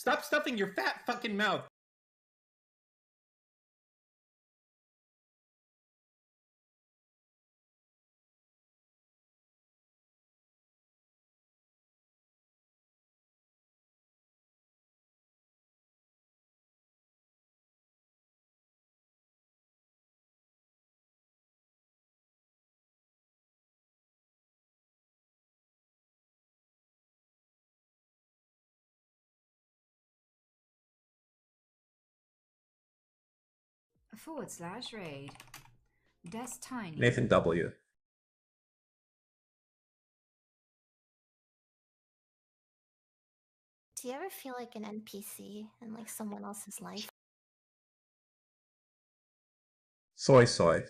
Stop stuffing your fat fucking mouth. /raid. Des Tiny. Nathan W. Do you ever feel like an NPC in like someone else's life? Soy. Soar.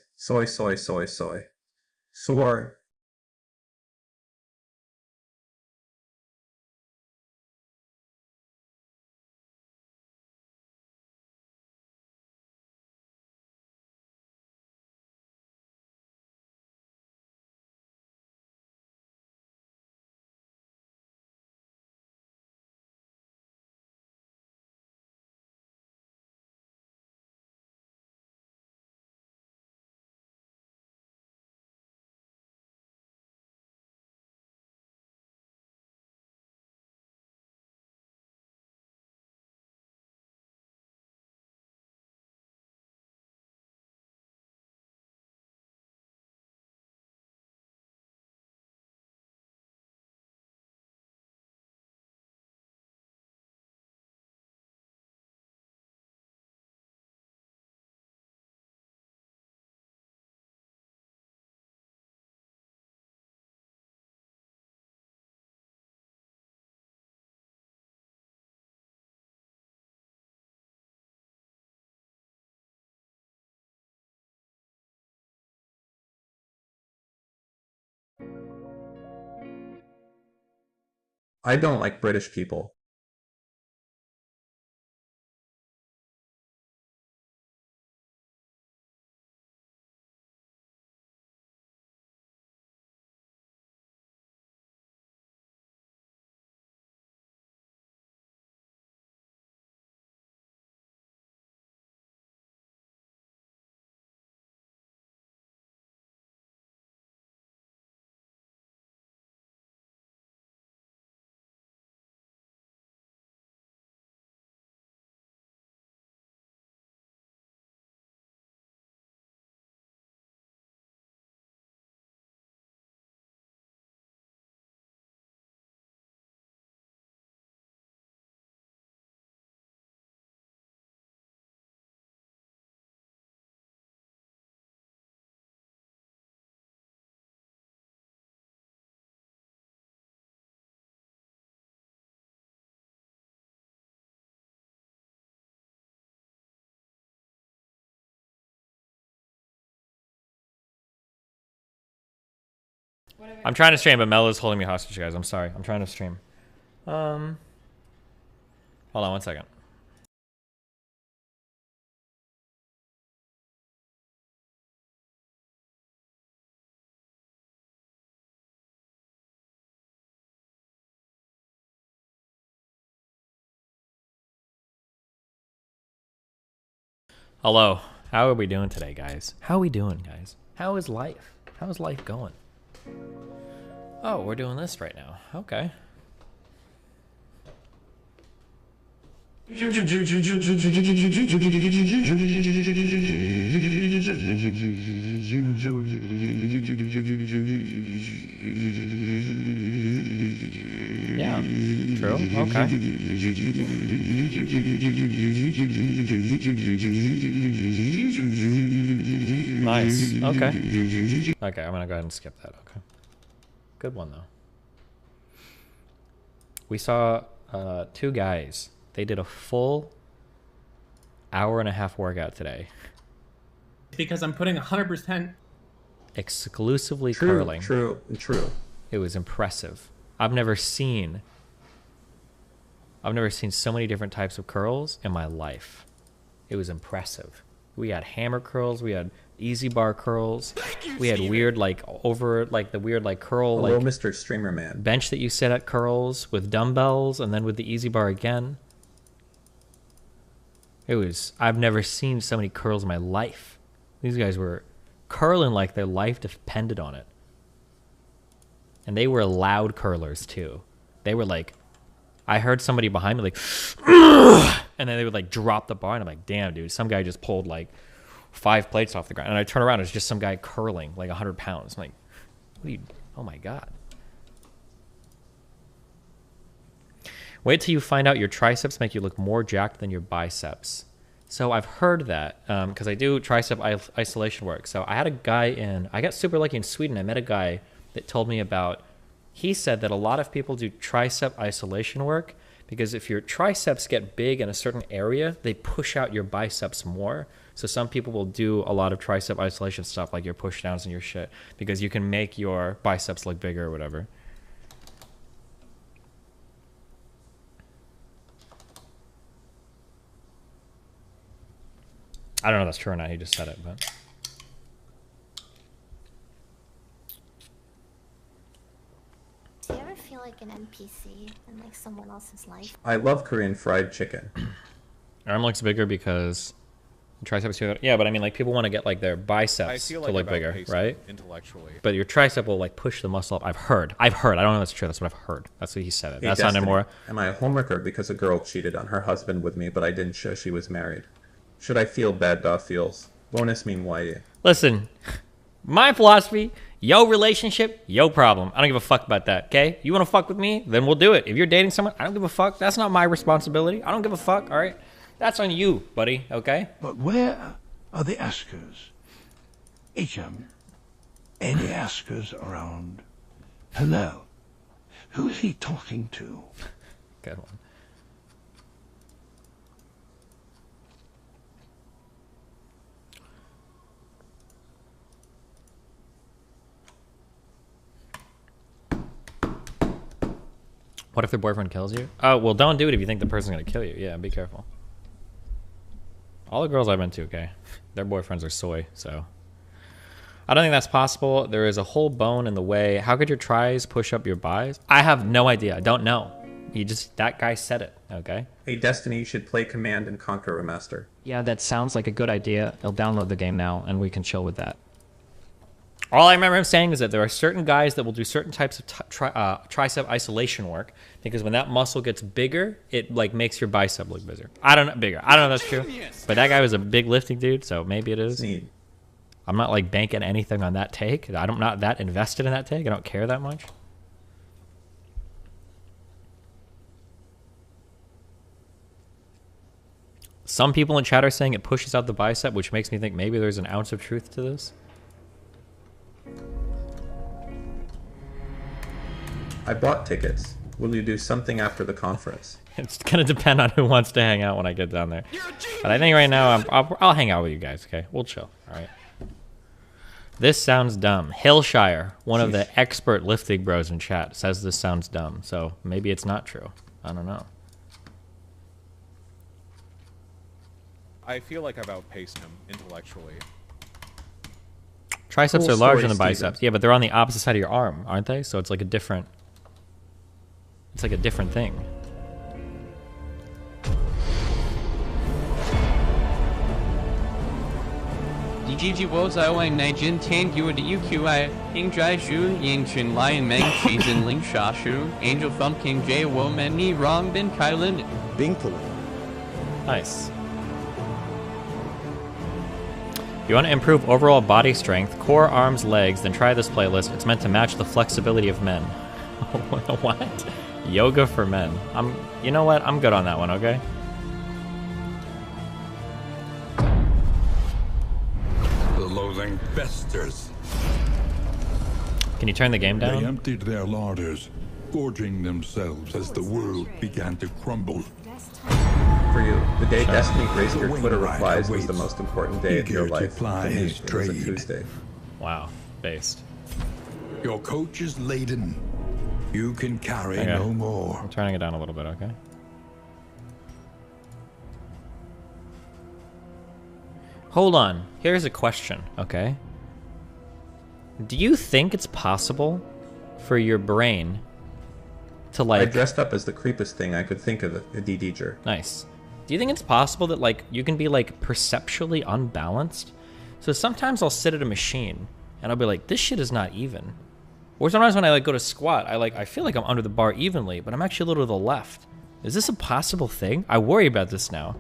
I don't like British people. I'm trying to stream, but Mella's holding me hostage, guys. I'm sorry. I'm trying to stream. Hold on one second. Hello. How are we doing today, guys? How are we doing, guys? How is life? How's life going? Oh, we're doing this right now. Okay. Yeah, true. Okay. Nice. Okay. Okay, I'm gonna go ahead and skip that. Okay. Good one, though. We saw two guys. They did a full hour-and-a-half workout today. Because I'm putting 100%. Exclusively curling. True. It was impressive. I've never seen so many different types of curls in my life. It was impressive. We had hammer curls. We had easy bar curls. We had weird the weird curl Hello, Mr. Streamer Man. bench that you sit at curls with dumbbells and then with the easy bar again. I've never seen so many curls in my life. These guys were curling like their life depended on it. And they were loud curlers too. They were like, I heard somebody behind me like, and then they would like drop the bar, and I'm like, damn, dude, some guy just pulled like 5 plates off the ground. And I turn around, it's just some guy curling like 100 pounds. I'm like, what are you, oh my God. Wait till you find out your triceps make you look more jacked than your biceps. So I've heard that because I do tricep isolation work. So I had a guy I got super lucky in Sweden. I met a guy that told me about, he said that a lot of people do tricep isolation work because if your triceps get big in a certain area, they push out your biceps more. So some people will do a lot of tricep isolation stuff like your push downs and your shit because you can make your biceps look bigger or whatever. I don't know if that's true or not. He just said it, but. Do you ever feel like an NPC in like someone else's life? I love Korean fried chicken. Arm looks bigger because triceps. Yeah, but I mean, like people want to get like their biceps to look bigger, right? Intellectually, but your tricep will like push the muscle up. I've heard. I don't know if that's true. That's what I've heard. That's what he said. Hey, that sounded more. Am I a homewrecker because a girl cheated on her husband with me, but I didn't show she was married? Should I feel bad? Feels. Bonus mean why? Listen, my philosophy, yo relationship, yo problem. I don't give a fuck about that, okay? You want to fuck with me? Then we'll do it. If you're dating someone, I don't give a fuck. That's not my responsibility. I don't give a fuck, all right? That's on you, buddy, okay? But where are the askers? Icham, any askers around? Hello? Who is he talking to? Good one. What if their boyfriend kills you? Oh, well, don't do it if you think the person's going to kill you. Yeah, be careful. All the girls I've been to, okay, their boyfriends are soy, so. I don't think that's possible. There is a whole bone in the way. How could your tries push up your buys? I have no idea. I don't know. That guy said it, okay? Hey, Destiny, you should play Command and Conquer Remaster. Yeah, that sounds like a good idea. I'll download the game now, and we can chill with that. All I remember him saying is that there are certain guys that will do certain types of tricep isolation work because when that muscle gets bigger, it like makes your bicep look bigger. I don't know if that's true, but that guy was a big lifting dude, so maybe it is. Neat. I'm not like banking anything on that take. I'm not that invested in that take. I don't care that much. Some people in chat are saying it pushes out the bicep, which makes me think maybe there's an ounce of truth to this. I bought tickets. Will you do something after the conference? It's gonna depend on who wants to hang out when I get down there. But I think right now I'll hang out with you guys. Okay, we'll chill. All right. This sounds dumb. Hillshire, one of the expert lifting bros in chat, says this sounds dumb. So maybe it's not true. I don't know. I feel like I've outpaced him intellectually. Triceps Cool are larger story, than biceps. Steven. Yeah, but they're on the opposite side of your arm, aren't they? So it's like a different. It's like a different thing. DGG 我在为内今天给我的 UQI 应该是应群来明其真灵杀术 Angel Fun King J 我们你 wrong bin Kylan Binkle. Nice. You want to improve overall body strength, core, arms, legs, then try this playlist. It's meant to match the flexibility of men. What? Yoga for men. You know what? I'm good on that one, okay? The loathing festers. Can you turn the game They down? emptied their larders, gorging themselves as the world began to crumble. For you, the day Destiny graced your Twitter replies was the most important day of your Eager to life. ply For me, his it was a trade. Tuesday. Wow. Based. Your coach is laden. You can carry Okay. no more. I'm turning it down a little bit, okay? Hold on. Here's a question, okay? Do you think it's possible for your brain to I like... dressed up as the creepiest thing I could think of, a DDger. Nice. Do you think it's possible that like you can be like perceptually unbalanced? So sometimes I'll sit at a machine and I'll be like, this shit is not even. Or sometimes when I like go to squat, I feel like I'm under the bar evenly, but I'm actually a little to the left. Is this a possible thing? I worry about this now.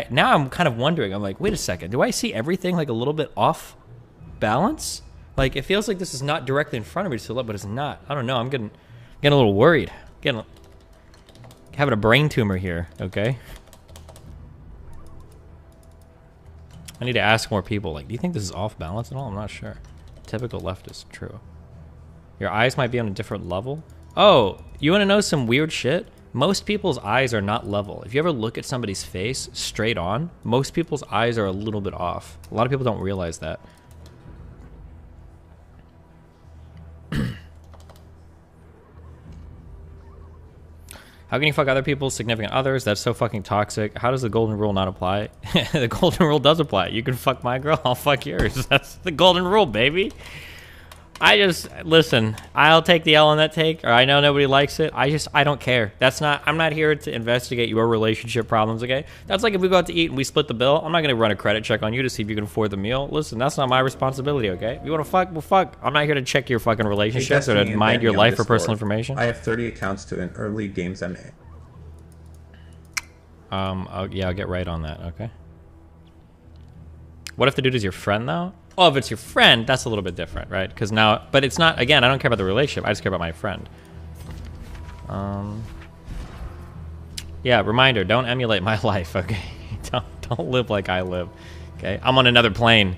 Now I'm kind of wondering. I'm like, wait a second. Do I see everything like a little bit off balance? Like it feels like this is not directly in front of me to the left, but it's not. I don't know. I'm getting a little worried. Having a brain tumor here. Okay. I need to ask more people. Like, do you think this is off balance at all? I'm not sure. Typical leftist. True. Your eyes might be on a different level. Oh, you want to know some weird shit? Most people's eyes are not level. If you ever look at somebody's face straight on, most people's eyes are a little bit off. A lot of people don't realize that. How can you fuck other people's significant others? That's so fucking toxic. How does the golden rule not apply? The golden rule does apply. You can fuck my girl, I'll fuck yours. That's the golden rule, baby. Listen, I'll take the L on that take, or I know nobody likes it. I don't care. I'm not here to investigate your relationship problems, okay? That's like if we go out to eat and we split the bill, I'm not gonna run a credit check on you to see if you can afford the meal. Listen, that's not my responsibility, okay? If you wanna fuck, well fuck. I'm not here to check your fucking relationships or to mind your life or personal information. I have 30 accounts to an early games MA. Yeah, I'll get right on that, okay? What if the dude is your friend though? Oh, if it's your friend, that's a little bit different, right? Because now, but it's not, again, I don't care about the relationship. I just care about my friend. Yeah, reminder, don't emulate my life, okay? Don't live like I live, okay? I'm on another plane.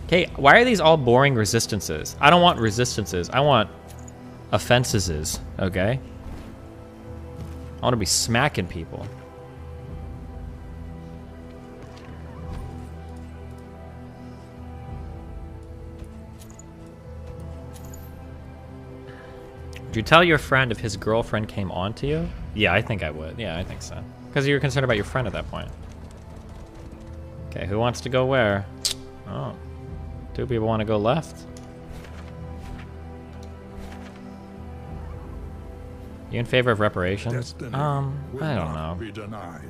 Okay, why are these all boring resistances? I don't want resistances. I want offenses, okay? I want to be smacking people. Would you tell your friend if his girlfriend came on to you? Yeah, I think I would. Yeah, I think so. Because you're concerned about your friend at that point. Okay, who wants to go where? Oh. 2 people want to go left. You in favor of reparations? I don't know.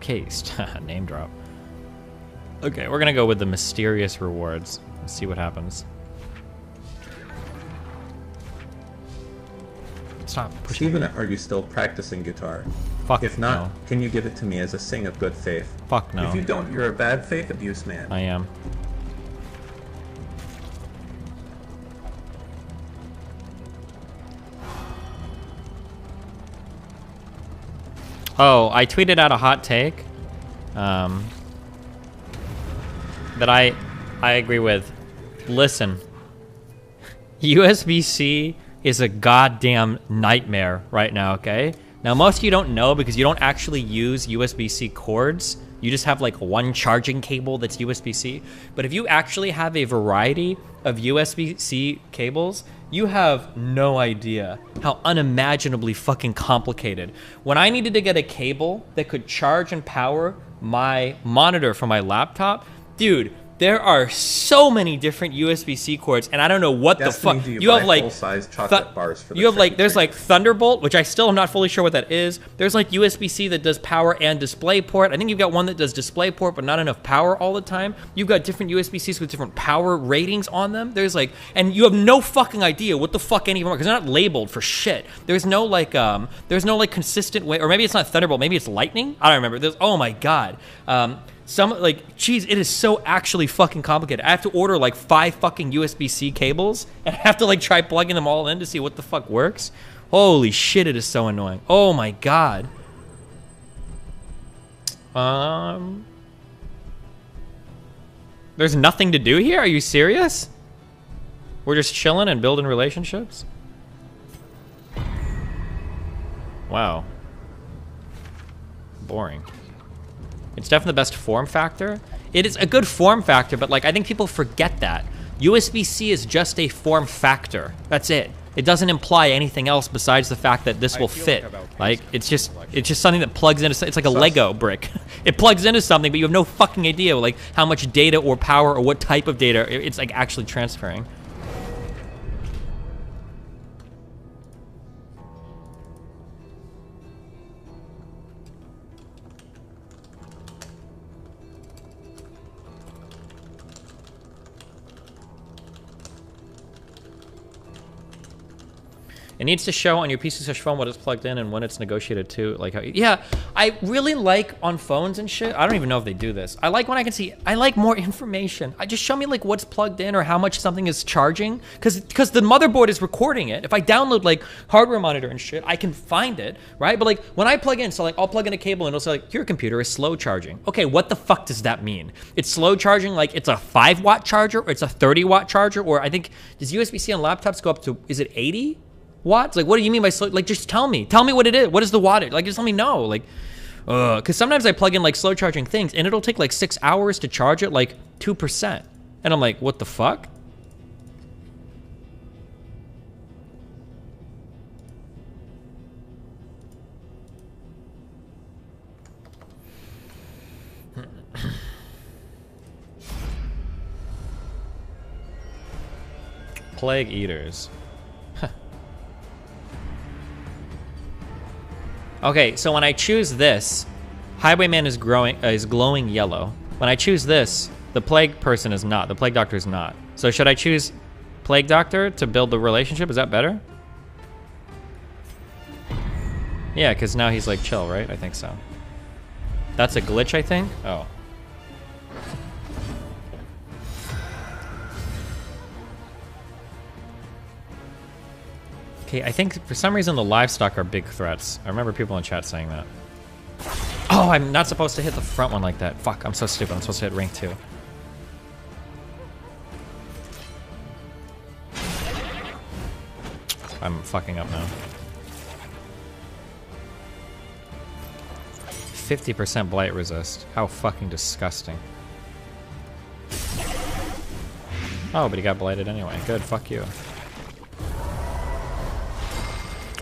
Case. Name drop. Okay, we're gonna go with the mysterious rewards. Let's see what happens. Stop pushing. Steven, are you still practicing guitar? Fuck If not, no. can you give it to me as a sing of good faith? Fuck no. If you don't, you're a bad faith abuse man. I am. Oh, I tweeted out a hot take that I agree with. Listen, USB-C is a goddamn nightmare right now, okay? Now, most of you don't know because you don't actually use USB-C cords. You just have like one charging cable that's USB-C. But if you actually have a variety of USB-C cables, you have no idea how unimaginably fucking complicated. When I needed to get a cable that could charge and power my monitor for my laptop, dude, there are so many different USB-C cords, and I don't know what the fuck. You have like full-size chocolate bars for the you have like there's like Thunderbolt, which I still am not fully sure what that is. There's like USB-C that does power and DisplayPort. I think you've got one that does DisplayPort but not enough power all the time. You've got different USB-Cs with different power ratings on them. There's like, and you have no fucking idea what the fuck any of them are because they're not labeled for shit. There's no like consistent way, or maybe it's not Thunderbolt, maybe it's Lightning. I don't remember. There's, oh my god. Some like, geez, it is so actually fucking complicated. I have to order like 5 fucking USB-C cables and I have to like try plugging them all in to see what the fuck works. Holy shit, it is so annoying. Oh my god. There's nothing to do here? Are you serious? We're just chilling and building relationships? Wow. Boring. It's definitely the best form factor. It is a good form factor, but like I think people forget that. USB-C is just a form factor. That's it. It doesn't imply anything else besides the fact that this will fit. Like it's just something that plugs into. It's like a Lego brick. It plugs into something, but you have no fucking idea like how much data or power or what type of data it's like actually transferring. It needs to show on your PC/phone what it's plugged in and when it's negotiated to. Like how, yeah, I really like on phones and shit. I don't even know if they do this. I like when I can see. I like more information. I just show me like what's plugged in or how much something is charging, because the motherboard is recording it. If I download like hardware monitor and shit, I can find it, right? But like when I plug in, so like I'll plug in a cable and it'll say like your computer is slow charging. Okay, what the fuck does that mean? It's slow charging like it's a 5-watt charger or it's a 30-watt charger, or I think does USB-C on laptops go up to, is it 80? Watts? Like, what do you mean by slow? Like, just tell me what it is. What is the wattage? Like, just let me know. Like, because sometimes I plug in like slow charging things and it'll take like 6 hours to charge it like 2%. And I'm like, what the fuck? Plague eaters. Okay, so when I choose this, Highwayman is glowing yellow. When I choose this, the plague person is not. The plague doctor is not. So should I choose plague doctor to build the relationship? Is that better? Yeah, because now he's like chill, right? I think so. That's a glitch, I think? Oh. Okay, I think for some reason the livestock are big threats. I remember people in chat saying that. Oh, I'm not supposed to hit the front one like that. Fuck, I'm so stupid. I'm supposed to hit rank 2. I'm fucking up now. 50% blight resist. How fucking disgusting. Oh, but he got blighted anyway. Good, fuck you.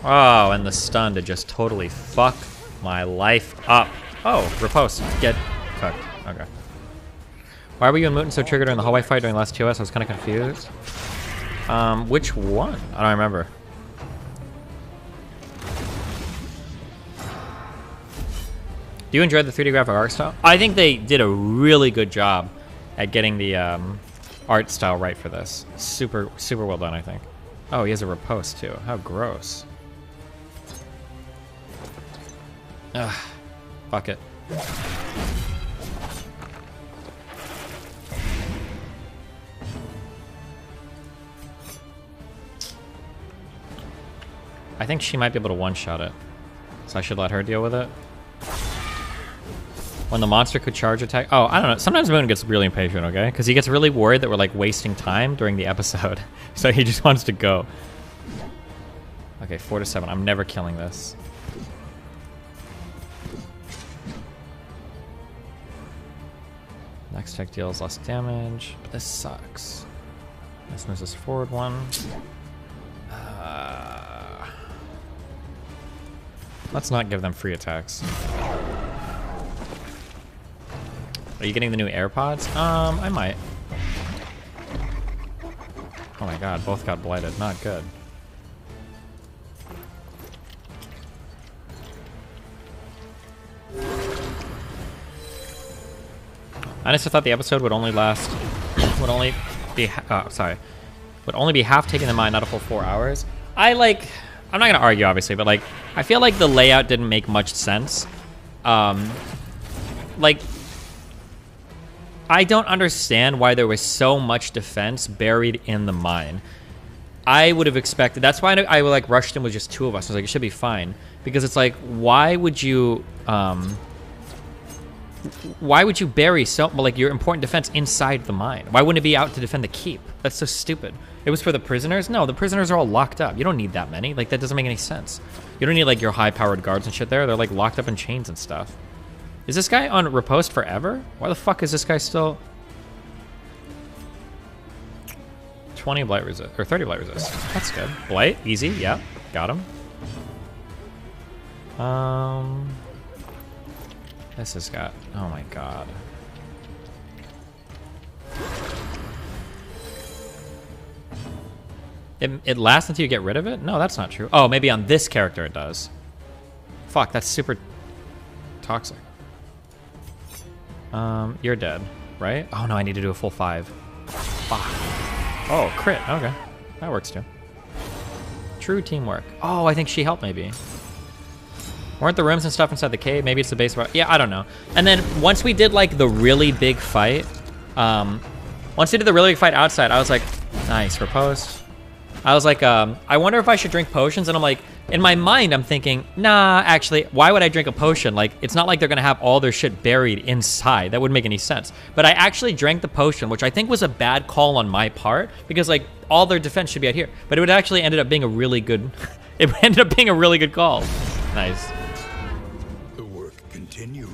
Oh, and the stun to just totally fuck my life up. Oh, riposte. Get fucked. Okay. Why were you and Mutant so triggered during the hallway fight during the last TOS? I was kind of confused. Which one? I don't remember. Do you enjoy the 3D graphic art style? I think they did a really good job at getting the art style right for this. Super, super well done, I think. Oh, he has a riposte too. How gross. Ugh. Fuck it. I think she might be able to one-shot it. So I should let her deal with it. When the monster could charge attack. Oh, I don't know. Sometimes Moon gets really impatient, okay? Because he gets really worried that we're like wasting time during the episode. So he just wants to go. Okay, 4 to 7. I'm never killing this. Next tech deals less damage, but this sucks. This moves us forward 1. Let's not give them free attacks. Are you getting the new AirPods? I might. Oh my god, both got blighted. Not good. I just thought the episode would only last, would only be half taken in mind, not a full 4 hours. I'm not gonna argue, obviously, but like, I feel like the layout didn't make much sense. Like, I don't understand why there was so much defense buried in the mine. I would have expected, that's why I like rushed in with just 2 of us. I was like, it should be fine. Because it's like, why would you bury like your important defense inside the mine? Why wouldn't it be out to defend the keep? That's so stupid. It was for the prisoners? No, the prisoners are all locked up. You don't need that many. Like, that doesn't make any sense. You don't need like your high-powered guards and shit there. They're like locked up in chains and stuff. Is this guy on riposte forever? Why the fuck is this guy still 20 blight resist or 30 blight resist? That's good. Blight, easy. Yeah, got him. This has got, oh my god. It lasts until you get rid of it? No, that's not true. Oh, maybe on this character it does. Fuck, that's super toxic. You're dead, right? Oh no, I need to do a full 5. Fuck. Oh, crit, okay. That works too. True teamwork. Oh, I think she helped maybe. Weren't the rooms and stuff inside the cave? Maybe it's the base. Yeah, I don't know. And then once we did like the really big fight, once we did the really big fight outside, I was like, nice, riposte. I was like, I wonder if I should drink potions. And I'm like, in my mind, I'm thinking, nah, actually, why would I drink a potion? Like, it's not like they're gonna have all their shit buried inside. That wouldn't make any sense. But I actually drank the potion, which I think was a bad call on my part, because like all their defense should be out here. But it would actually ended up being a really good, it ended up being a really good call. Nice. The work continues.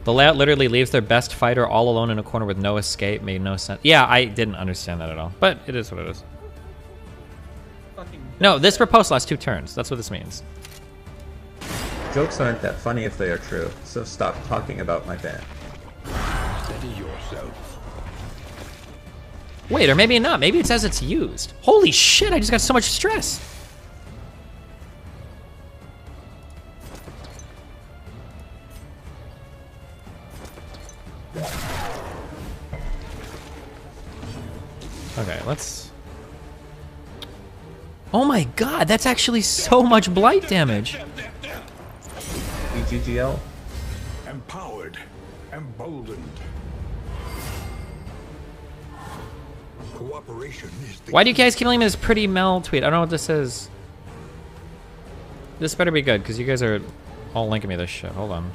The layout literally leaves their best fighter all alone in a corner with no escape. Made no sense. Yeah, I didn't understand that at all. But it is what it is. No, this riposte lasts 2 turns. That's what this means. Jokes aren't that funny if they are true, so stop talking about my band. Steady yourself. Wait, or maybe not. Maybe it says it's used. Holy shit, I just got so much stress. Okay, let's... Oh my god, that's actually so much blight damage. EGGL? Empowered. Emboldened. Cooperation is the Why do you guys keep leaving me this pretty Mel tweet? I don't know what this is. This better be good, because you guys are all linking me this shit. Hold on.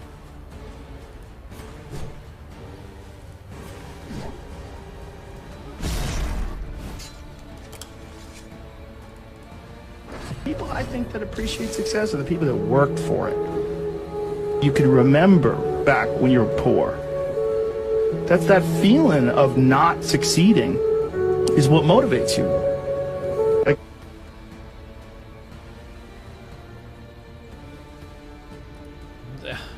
People I think that appreciate success are the people that worked for it. You can remember back when you were poor. That's that feeling of not succeeding is what motivates you. Like,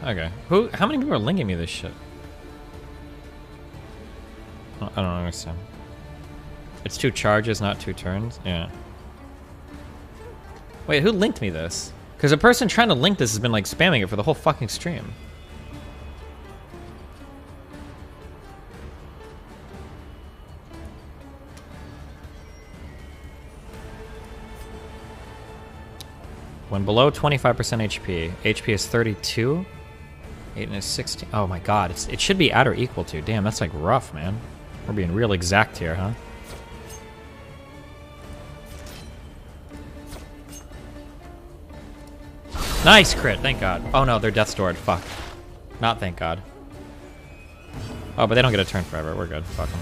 Okay. How many people are linking me this shit? I don't understand. It's 2 charges, not 2 turns? Yeah. Wait, who linked me this? Because a person trying to link this has been like spamming it for the whole fucking stream. When below 25% HP, HP is 32, 8 is 16. Oh my god, it should be at or equal to. Damn, that's like rough, man. We're being real exact here, huh? Nice crit, thank god. Oh no, they're death stored. Fuck. Not thank god. Oh, but they don't get a turn forever. We're good. Fuck them.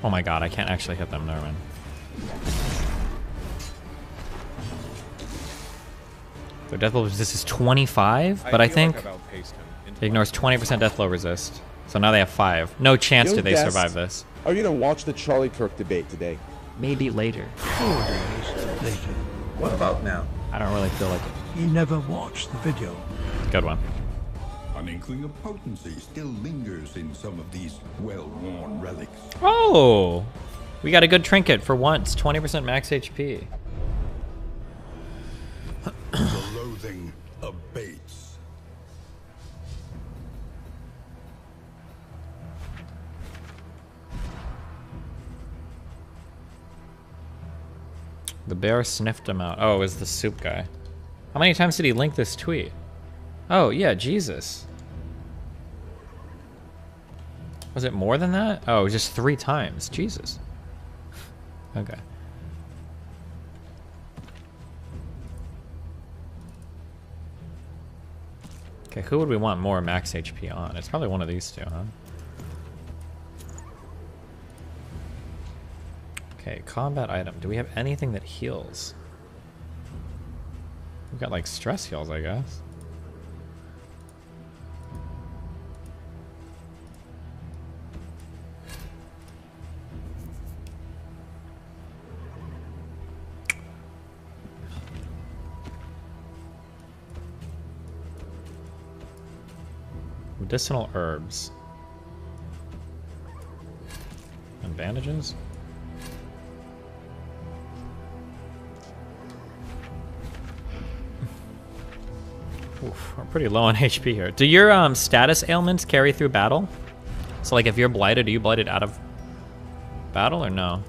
Oh my god, I can't actually hit them. Never mind. Their death blow resist is 25, but I think it ignores 20% death blow resist. So now they have 5. No chance do they survive this. Are you gonna watch the Charlie Kirk debate today? Maybe later. 4 days later. What about now? I don't really feel like it. He never watched the video. Good one. An inkling of potency still lingers in some of these well-worn relics. Oh! We got a good trinket for once. 20% max HP. The loathing abates. The bear sniffed him out. Oh, it was the soup guy. How many times did he link this tweet? Oh, yeah, Jesus. Was it more than that? Oh, just 3 times. Jesus. Okay. Okay, who would we want more max HP on? It's probably one of these 2, huh? Okay, combat item. Do we have anything that heals? We've got like stress heals, I guess. Medicinal herbs. And bandages? Oof, we're pretty low on HP here. Do your status ailments carry through battle? So like if you're blighted, are you blighted out of battle or no?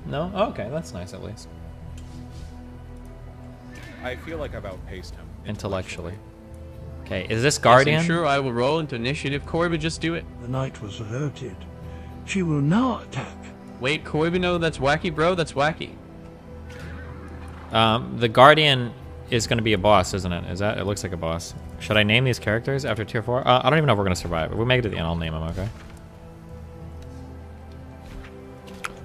No? Oh, okay, that's nice at least. I feel like I've outpaced him. Intellectually. Okay, is this Guardian? Yes, sure, I will roll into initiative. Corbin, just do it. The knight was alerted. She will now attack. Wait, Corbin, no, that's wacky, bro. That's wacky. The Guardian is going to be a boss, isn't it? Is that? It looks like a boss. Should I name these characters after tier 4? I don't even know if we're going to survive. If we make it to the end, I'll name them, okay?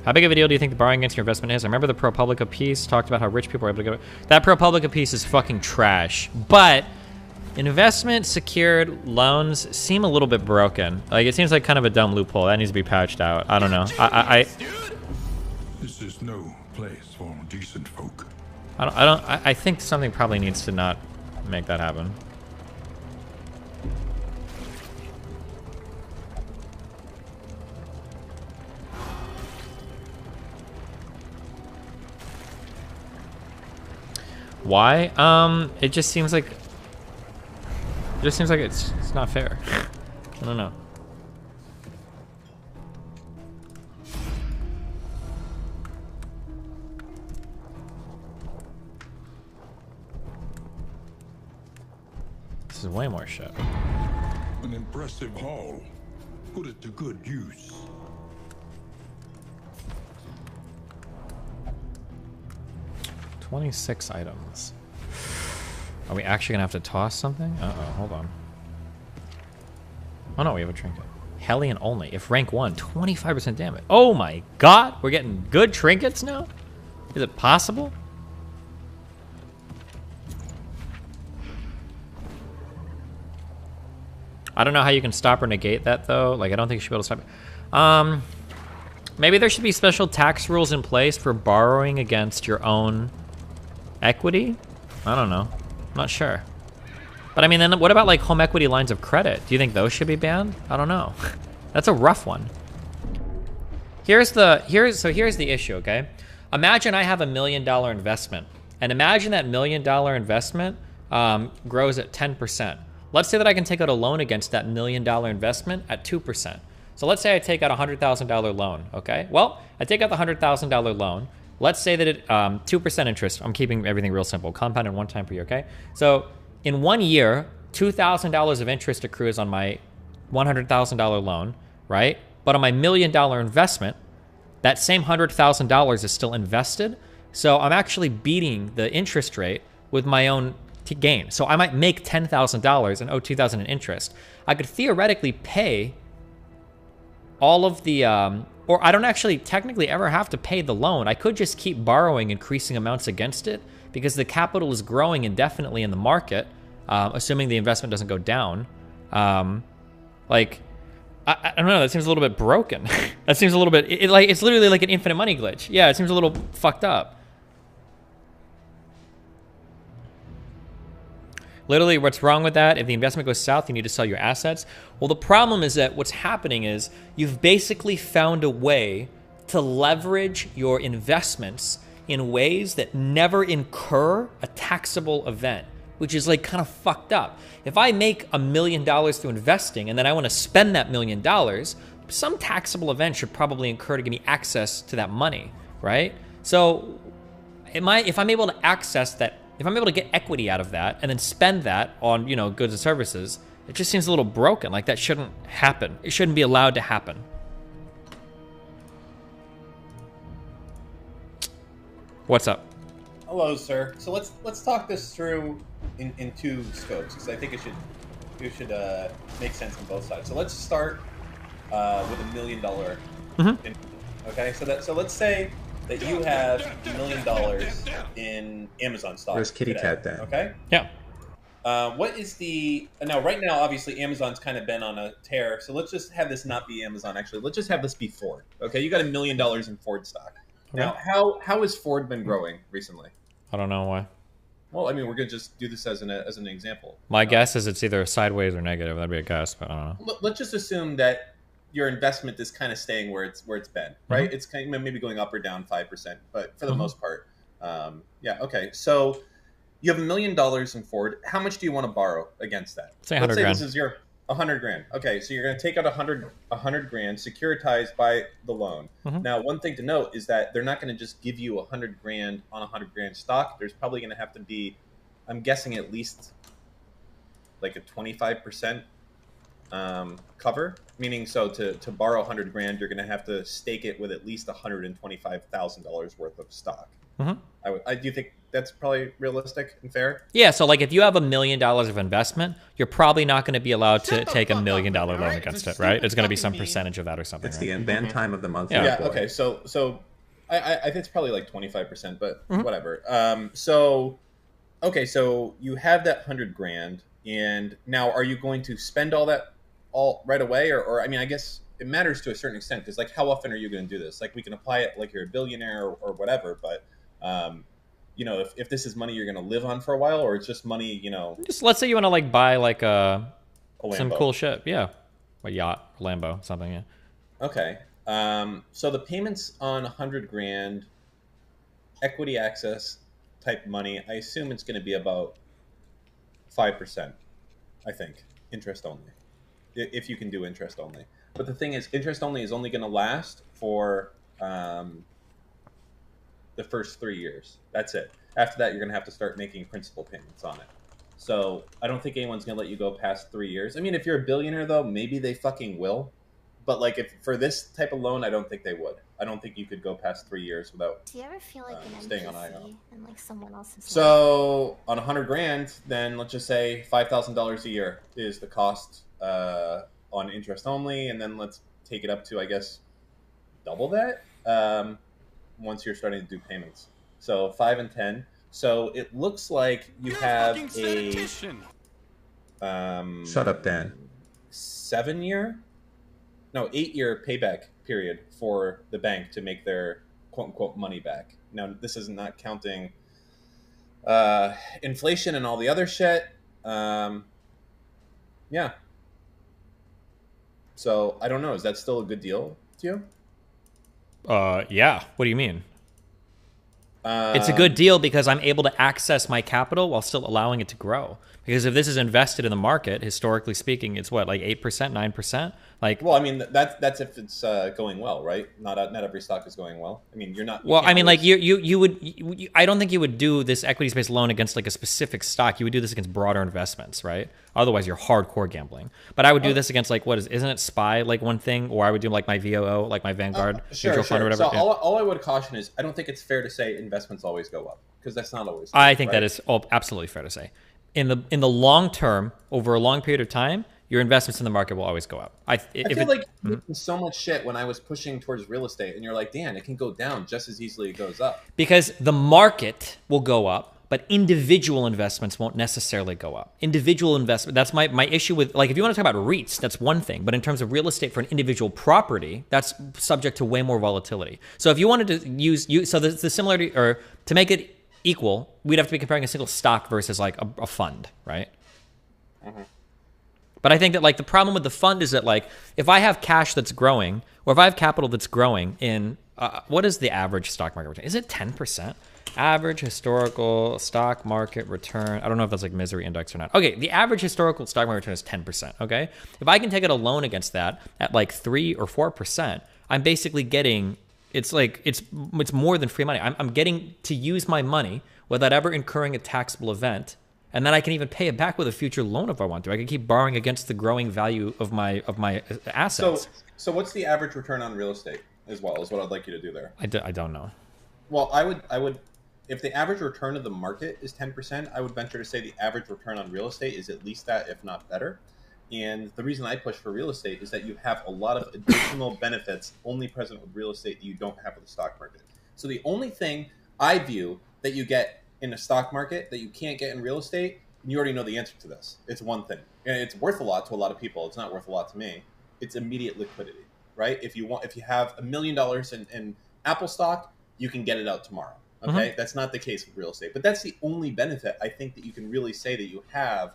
How big of a deal do you think the borrowing against your investment is? I remember the ProPublica piece talked about how rich people are able to go. That ProPublica piece is fucking trash. But investment secured loans seem a little bit broken. Like, it seems like kind of a dumb loophole. That needs to be patched out. I don't know. This is no place for decent folk. I think something probably needs to not make that happen. Why? It just seems like it's not fair. I don't know. This is way more shit. An impressive haul. Put it to good use. $26 items. Are we actually gonna have to toss something? Uh-oh, hold on. Oh no, we have a trinket. Hellion only. If rank 1, 25% damage. Oh my god! We're getting good trinkets now? Is it possible? I don't know how you can stop or negate that though. Like, I don't think you should be able to stop it. Maybe there should be special tax rules in place for borrowing against your own equity? I don't know. I'm not sure. But I mean, then what about like home equity lines of credit? Do you think those should be banned? I don't know. That's a rough one. Here's the issue, okay? Imagine I have $1 million investment, and imagine that $1 million investment grows at 10%. Let's say that I can take out a loan against that $1 million investment at 2%. So let's say I take out a $100,000 loan, okay? Well, I take out the $100,000 loan. Let's say that it 2% interest. I'm keeping everything real simple. Compounded one time per year, okay? So in 1 year, $2,000 of interest accrues on my $100,000 loan, right? But on my $1 million investment, that same $100,000 is still invested. So I'm actually beating the interest rate with my own gain. So I might make $10,000 and owe $2,000 in interest. I could theoretically pay all of the, or I don't actually technically ever have to pay the loan. I could just keep borrowing increasing amounts against it because the capital is growing indefinitely in the market, assuming the investment doesn't go down. Like, I don't know, that seems a little bit broken. That seems a little bit, it's literally like an infinite money glitch. Yeah, it seems a little fucked up. Literally, what's wrong with that? If the investment goes south, you need to sell your assets. Well, the problem is that what's happening is you've basically found a way to leverage your investments in ways that never incur a taxable event, which is like kind of fucked up. If I make $1 million through investing and then I want to spend that $1 million, some taxable event should probably incur to give me access to that money, right? So if I'm able to access that, if I'm able to get equity out of that and then spend that on, you know, goods and services, it just seems a little broken. Like, that shouldn't happen. It shouldn't be allowed to happen. What's up? Hello, sir. So let's talk this through in two scopes, because I think it should make sense on both sides. So let's start with $1 million. Okay, so let's say that you have $1 million in Amazon stock. There's Kitty today, Cat there. Okay. Yeah. What is the now? Right now, obviously, Amazon's kind of been on a tear. So let's just have this not be Amazon. Actually, let's just have this be Ford. Okay, you got $1 million in Ford stock. Okay. Now, how has Ford been growing recently? I don't know why. Well, I mean, we're gonna just do this as an example. My guess is it's either sideways or negative. That'd be a guess, but I don't know. Let's just assume that your investment is kind of staying where it's been, right? It's kind of maybe going up or down 5%, but for the most part, yeah. Okay, so you have $1 million in Ford. How much do you want to borrow against that? Say 100 Let's say grand. this is your 100 grand. Okay, so you're going to take out 100 grand, securitized by the loan. Now, one thing to note is that they're not going to just give you 100 grand on 100 grand stock. There's probably going to have to be, I'm guessing, at least like a 25% cover. Meaning, so to borrow 100 grand, you're going to have to stake it with at least $125,000 worth of stock. I do think that's probably realistic and fair. Yeah, so like if you have $1 million of investment, you're probably not going to be allowed to take $1 million loan against it, right? It's going to be some percentage of that or something. It's right? the end time of the month. Yeah. Okay. So I think it's probably like 25%, but whatever. So you have that 100 grand, and now are you going to spend all that right away, or I mean, I guess it matters to a certain extent, because like how often are you going to do this? Like we can apply it like you're a billionaire or whatever, but you know, if this is money you're going to live on for a while, or it's just money, you know, just let's say you want to like buy like a some Lambo. cool shit, yeah, a yacht, a Lambo, something, yeah. Okay. So the payments on 100 grand equity access type money, I assume it's going to be about 5%, I think, interest only, if you can do interest only. But the thing is, interest only is only going to last for the first 3 years. That's it. After that, you're going to have to start making principal payments on it. So I don't think anyone's going to let you go past 3 years. I mean, if you're a billionaire, though, maybe they fucking will. But like, if for this type of loan, I don't think they would. I don't think you could go past 3 years without. Do you ever feel like an staying on NPC IO? in like someone else's So on 100 grand, then let's just say $5,000 a year is the cost on interest only, and then let's take it up to, I guess, double that once you're starting to do payments. So 5 and 10. So it looks like you have a Shut up, Dan. 8-year payback period for the bank to make their quote-unquote money back. Now, this is not counting inflation and all the other shit. Yeah. So, I don't know. Is that still a good deal to you? Yeah. What do you mean? It's a good deal because I'm able to access my capital while still allowing it to grow. Because if this is invested in the market, historically speaking, it's what, like 8%, 9%? Like, well, I mean, that's if it's going well, right? Not every stock is going well. I mean, you're not. Well, I mean, like you would. I don't think you would do this equities-based loan against like a specific stock. You would do this against broader investments, right? Otherwise, you're hardcore gambling. But I would do this against like isn't it SPY like one thing, or I would do like my VOO, like my Vanguard mutual fund or whatever. So all I would caution is I don't think it's fair to say investments always go up, because that's not always. I think that is absolutely fair to say. In the long term, over a long period of time, your investments in the market will always go up. I feel like so much shit when I was pushing towards real estate, and you're like, Dan, it can go down just as easily as it goes up. Because the market will go up, but individual investments won't necessarily go up. Individual investment, that's my issue with, like, if you want to talk about REITs, that's one thing. But in terms of real estate for an individual property, that's subject to way more volatility. So if you wanted to so the similarity, or to make it equal, we'd have to be comparing a single stock versus like a fund, right? But I think that like the problem with the fund is that like if I have cash that's growing, or if I have capital that's growing in what is the average stock market return? Is it 10%? Average historical stock market return. I don't know if that's like misery index or not. Okay, the average historical stock market return is 10%. Okay, if I can take out a loan against that at like 3 or 4%, I'm basically getting. It's like it's more than free money. I'm getting to use my money without ever incurring a taxable event, and then I can even pay it back with a future loan if I want to. I can keep borrowing against the growing value of my assets. So what's the average return on real estate as well, is what I'd like you to do there. I don't know. Well, I would if the average return of the market is 10%, I would venture to say the average return on real estate is at least that, if not better. And the reason I push for real estate is that you have a lot of additional benefits only present with real estate that you don't have with the stock market. So the only thing I view that you get in the stock market that you can't get in real estate, and you already know the answer to this, it's one thing. And it's worth a lot to a lot of people. It's not worth a lot to me. It's immediate liquidity, right? If you have $1 million in Apple stock, you can get it out tomorrow. Okay, that's not the case with real estate. But that's the only benefit I think that you can really say that you have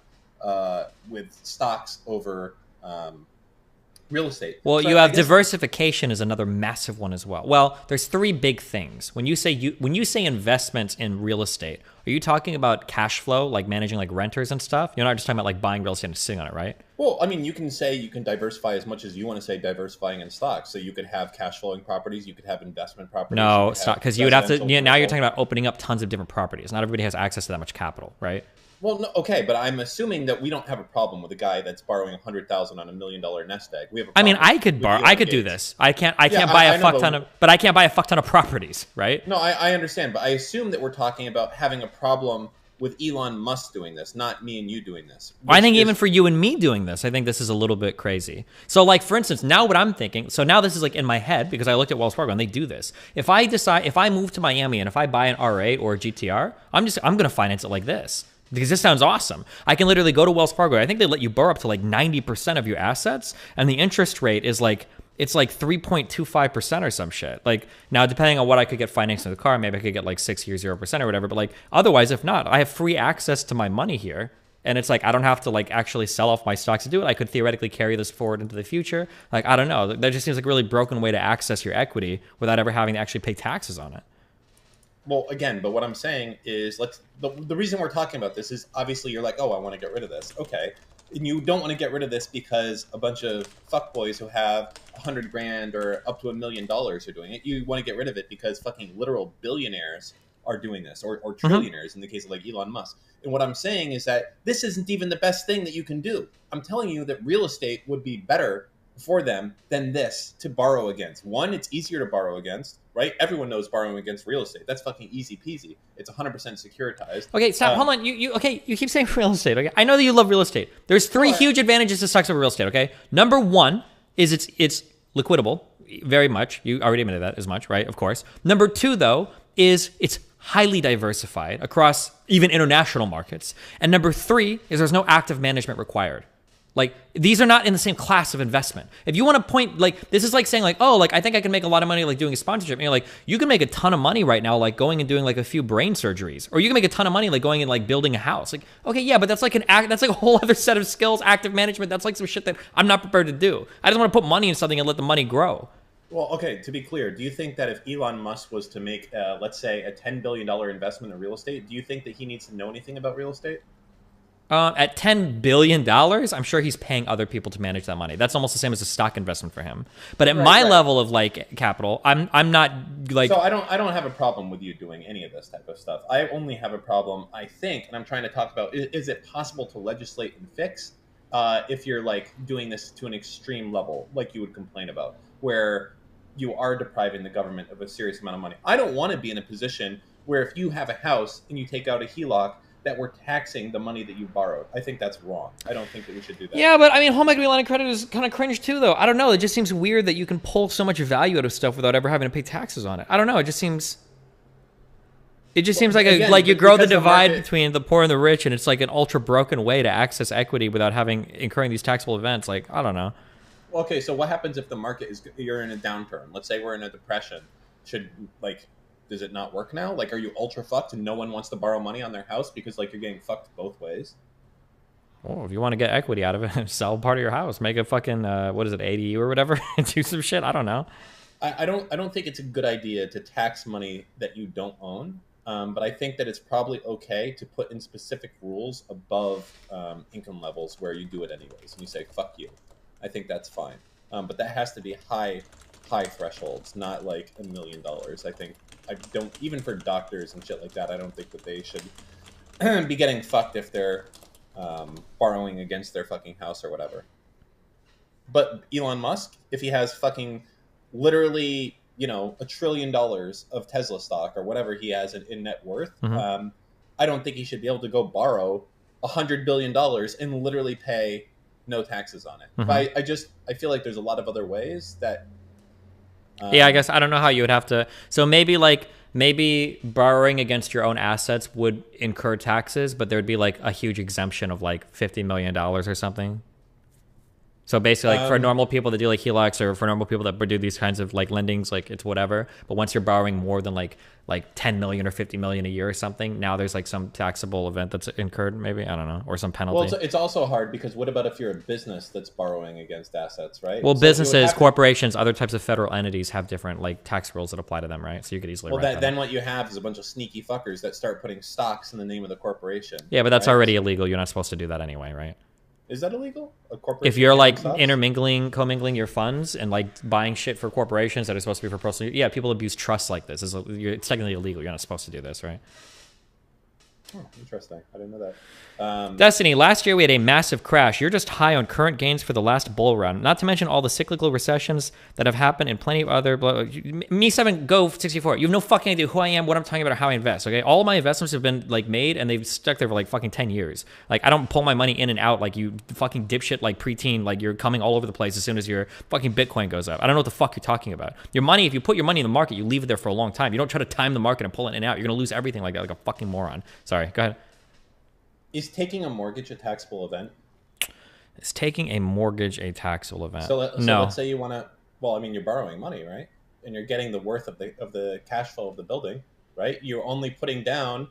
with stocks over real estate. Well, so you have diversification is another massive one as well. Well, there's three big things. When you say investments in real estate, Are you talking about cash flow, like managing like renters and stuff? You're not just talking about like buying real estate and sitting on it, right? Well, I mean, you can say you can diversify as much as you want to say diversifying in stocks. So you could have cash flowing properties, you could have investment properties. No, stop, because you would have to. Yeah, now you're talking talking about opening up tons of different properties. Not everybody has access to that much capital, right? Well, no, okay, but I'm assuming that we don't have a problem with a guy that's borrowing $100,000 on $1 million nest egg. We have. I mean, I could borrow. I could do this. I can't buy a fuck ton of. But I can't buy a fuck ton of properties, right? No, I understand, but I assume that we're talking about having a problem with Elon Musk doing this, not me and you doing this. I think even for you and me doing this, I think this is a little bit crazy. So like, for instance, now what I'm thinking, so now this is like in my head because I looked at Wells Fargo and they do this. If I move to Miami and if I buy an R8 or a GTR, I'm going to finance it like this. Because this sounds awesome. I can literally go to Wells Fargo. I think they let you borrow up to like 90% of your assets. And the interest rate is like, it's like 3.25% or some shit. Like now, depending on what I could get financing the car, maybe I could get like 6 years, 0% or whatever. But like otherwise, if not, I have free access to my money here. And it's like, I don't have to like actually sell off my stocks to do it. I could theoretically carry this forward into the future. Like, I don't know. That just seems like a really broken way to access your equity without ever having to actually pay taxes on it. Well, again, but what I'm saying is, the reason we're talking about this is obviously you're like, oh, I want to get rid of this. Okay. And you don't want to get rid of this because a bunch of fuckboys who have $100,000 or up to $1 million are doing it. You want to get rid of it because fucking literal billionaires are doing this, or trillionaires in the case of like Elon Musk. And what I'm saying is that this isn't even the best thing that you can do. I'm telling you that real estate would be better for them than this to borrow against. One, it's easier to borrow against, right? Everyone knows borrowing against real estate. That's fucking easy peasy. It's 100% securitized. Okay, stop. Hold on. You keep saying real estate. Okay, I know that you love real estate. There's three huge advantages to stocks over real estate. Okay, number one is it's liquidable, very much. You already admitted that as much, right? Of course. Number two, though, is it's highly diversified across even international markets. And number three is there's no active management required. Like, these are not in the same class of investment. If you want to point, like, this is like saying, like, oh, like, I think I can make a lot of money, like, doing a sponsorship. And you're like, you can make a ton of money right now, like, going and doing, like, a few brain surgeries. Or you can make a ton of money, like, going and, like, building a house. Like, okay, yeah, but that's, like, that's, like, a whole other set of skills, active management. That's, like, some shit that I'm not prepared to do. I just want to put money in something and let the money grow. Well, okay, to be clear, do you think that if Elon Musk was to make, let's say, a $10 billion investment in real estate, do you think that he needs to know anything about real estate? At $10 billion, I'm sure he's paying other people to manage that money. That's almost the same as a stock investment for him. But at my level of like capital, I'm not like. So I don't have a problem with you doing any of this type of stuff. I only have a problem, I think, and I'm trying to talk about: is it possible to legislate and fix if you're like doing this to an extreme level, like you would complain about, where you are depriving the government of a serious amount of money? I don't want to be in a position where if you have a house and you take out a HELOC, that we're taxing the money that you borrowed. I think that's wrong. I don't think that we should do that. Yeah, but I mean, home equity line of credit is kind of cringe too, though. I don't know. It just seems weird that you can pull so much value out of stuff without ever having to pay taxes on it. I don't know. It just seems. It just seems like like you grow the divide between the poor and the rich, and it's like an ultra broken way to access equity without incurring these taxable events. Like, I don't know. Okay, so what happens if the market you're in a downturn? Let's say we're in a depression. Does it not work now? Like, are you ultra fucked and no one wants to borrow money on their house because like you're getting fucked both ways? Oh, if you want to get equity out of it, sell part of your house, make a fucking what is it, ADU or whatever, do some shit. I don't know. I don't think it's a good idea to tax money that you don't own. But I think that it's probably okay to put in specific rules above income levels where you do it anyways, and you say fuck you. I think that's fine. But that has to be high thresholds, not like $1 million. I don't, even for doctors and shit like that, I don't think that they should be getting fucked if they're borrowing against their fucking house or whatever. But Elon Musk, if he has fucking literally, $1 trillion of Tesla stock or whatever he has in net worth, I don't think he should be able to go borrow $100 billion and literally pay no taxes on it. But I feel like there's a lot of other ways that. Yeah, I guess I don't know how you would have to. So maybe borrowing against your own assets would incur taxes, but there would be like a huge exemption of like $50 million or something. So basically, like for normal people that do like HELOCs, or for normal people that do these kinds of like lendings, like it's whatever. But once you're borrowing more than like 10 million or 50 million a year or something, now there's like some taxable event that's incurred, maybe, I don't know, or some penalty. Well, it's also hard because what about if you're a business that's borrowing against assets, right? Well, So businesses, corporations, other types of federal entities have different like tax rules that apply to them, right? So you could easily. Well, then what you have is a bunch of sneaky fuckers that start putting stocks in the name of the corporation. Yeah, but that's right? already illegal. You're not supposed to do that anyway, right? Is that illegal? A corporation If you're like stocks? commingling your funds and like buying shit for corporations that are supposed to be for personal, yeah, people abuse trusts like this. It's technically illegal. You're not supposed to do this, right? Oh, interesting. I didn't know that. Destiny, last year we had a massive crash. You're just high on current gains for the last bull run. Not to mention all the cyclical recessions that have happened and plenty of other... Me7, go 64. You have no fucking idea who I am, what I'm talking about, or how I invest, okay? All of my investments have been, like, made, and they've stuck there for, like, fucking 10 years. Like, I don't pull my money in and out like you fucking dipshit, like, preteen, like, you're coming all over the place as soon as your fucking Bitcoin goes up. I don't know what the fuck you're talking about. Your money, if you put your money in the market, you leave it there for a long time. You don't try to time the market and pull it in and out. You're going to lose everything like that, like a fucking moron. Sorry, go ahead. Is taking a mortgage a taxable event? Is taking a mortgage a taxable event? So no. Let's say you want to. Well, I mean, you're borrowing money, right? And you're getting the worth of the cash flow of the building, right? You're only putting down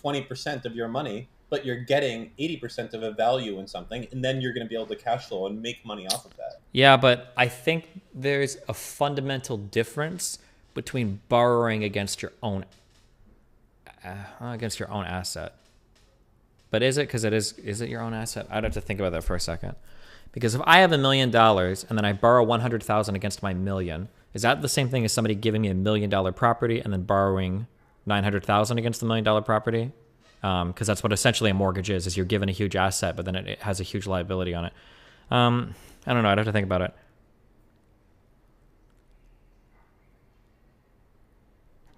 20% of your money, but you're getting 80% of a value in something, and then you're going to be able to cash flow and make money off of that. Yeah, but I think there's a fundamental difference between borrowing against your own asset. But is it? Because is it your own asset? I'd have to think about that for a second. Because if I have $1 million and then I borrow 100,000 against my million, is that the same thing as somebody giving me $1 million property and then borrowing 900,000 against the $1 million property? Because that's what essentially a mortgage is you're given a huge asset, but then it has a huge liability on it. I don't know. I'd have to think about it.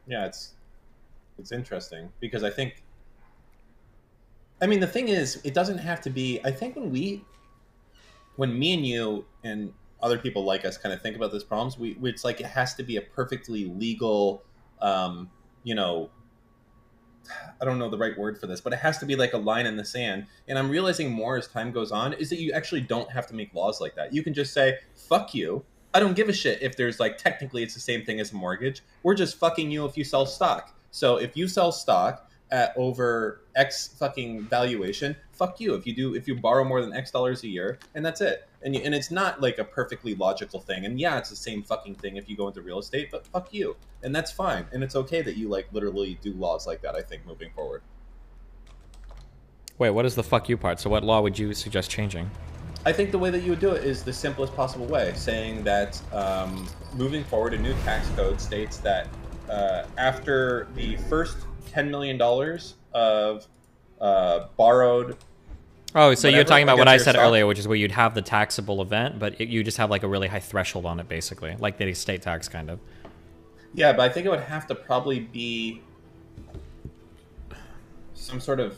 Yeah, it's interesting because I think. I mean, the thing is, it doesn't have to be. I think when me and you and other people like us kind of think about these problems, it's like it has to be a perfectly legal, you know, I don't know the right word for this, but it has to be like a line in the sand. And I'm realizing more as time goes on is that you actually don't have to make laws like that. You can just say, fuck you. I don't give a shit if there's like technically it's the same thing as a mortgage. We're just fucking you if you sell stock. So if you sell stock at over X fucking valuation, fuck you. If you borrow more than X dollars a year, and that's it. And it's not like a perfectly logical thing. And yeah, it's the same fucking thing if you go into real estate, but fuck you. And that's fine. And it's okay that you like literally do laws like that, I think, moving forward. Wait, what is the fuck you part? So what law would you suggest changing? I think the way that you would do it is the simplest possible way, saying that moving forward, a new tax code states that after the first $10 million of borrowed. Oh, so you're talking about what I said earlier, which is where you'd have the taxable event, but you just have like a really high threshold on it, basically, like the estate tax kind of. Yeah, but I think it would have to probably be some sort of,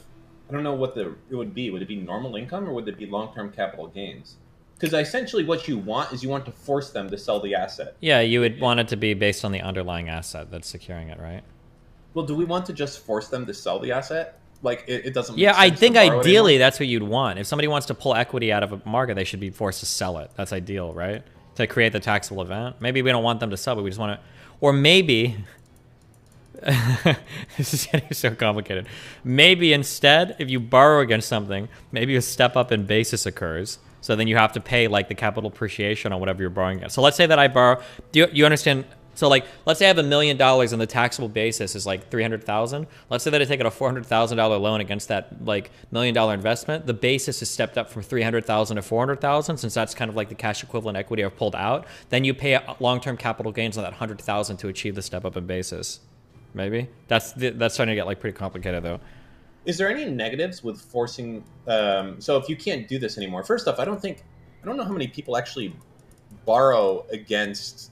I don't know what it would be. Would it be normal income or would it be long-term capital gains? Because essentially what you want is you want to force them to sell the asset. Yeah, you would want it to be based on the underlying asset that's securing it, right? Well, do we want to just force them to sell the asset? Like, it doesn't make Yeah, sense I think to borrow ideally anymore? that's what you'd want. If somebody wants to pull equity out of a market, they should be forced to sell it. That's ideal, right? To create the taxable event. Maybe we don't want them to sell, but we just want to... Or maybe... This is getting so complicated. Maybe instead, if you borrow against something, maybe a step up in basis occurs. So then you have to pay like the capital appreciation on whatever you're borrowing against. So let's say that I borrow... Do you understand... So like, let's say I have $1 million and the taxable basis is like 300,000. Let's say that I take out a $400,000 loan against that like $1 million investment. The basis is stepped up from 300,000 to 400,000, since that's kind of like the cash equivalent equity I've pulled out. Then you pay long-term capital gains on that 100,000 to achieve the step up in basis. Maybe that's starting to get like pretty complicated though. Is there any negatives with forcing? So if you can't do this anymore, first off, I don't know how many people actually borrow against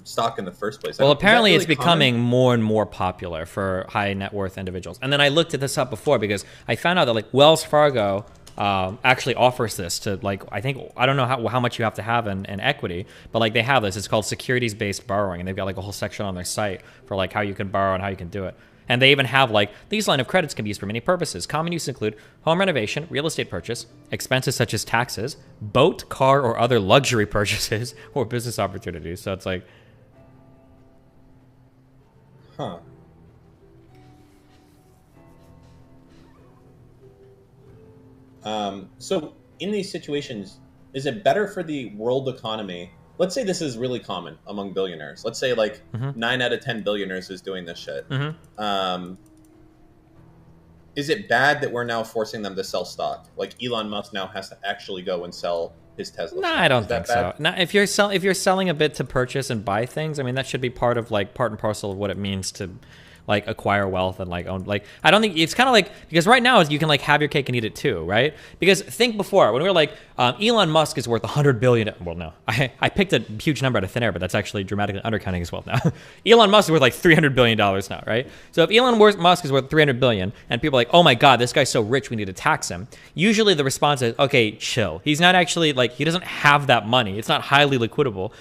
stock in the first place. Well, apparently really it's becoming more and more popular for high net worth individuals. And then I looked at this up before because I found out that like Wells Fargo actually offers this to like, I don't know how much you have to have in equity, but like they have this. It's called securities based borrowing, and they've got like a whole section on their site for like how you can borrow and how you can do it. And they even have like, these line of credits can be used for many purposes. Common uses include home renovation, real estate purchase, expenses such as taxes, boat, car, or other luxury purchases, or business opportunities. So it's like... Huh. So in these situations, is it better for the world economy? Let's say this is really common among billionaires. Let's say like 9 out of 10 billionaires is doing this shit. Is it bad that we're now forcing them to sell stock? Like Elon Musk now has to actually go and sell his Tesla. No, I don't think so. Now, if you're selling a bit to purchase and buy things, I mean that should be part and parcel of what it means to like acquire wealth and like own. Like I don't think it's kind of like, because right now you can like have your cake and eat it too, right? Because think before when we were like Elon Musk is worth $100 billion. Well, no, I picked a huge number out of thin air, but that's actually dramatically undercounting his wealth now. Elon Musk is worth like $300 billion now, right? So if Elon Musk is worth $300 billion and people are like, oh my God, this guy's so rich, we need to tax him. Usually the response is, okay, chill. He's not actually like, he doesn't have that money. It's not highly liquidable.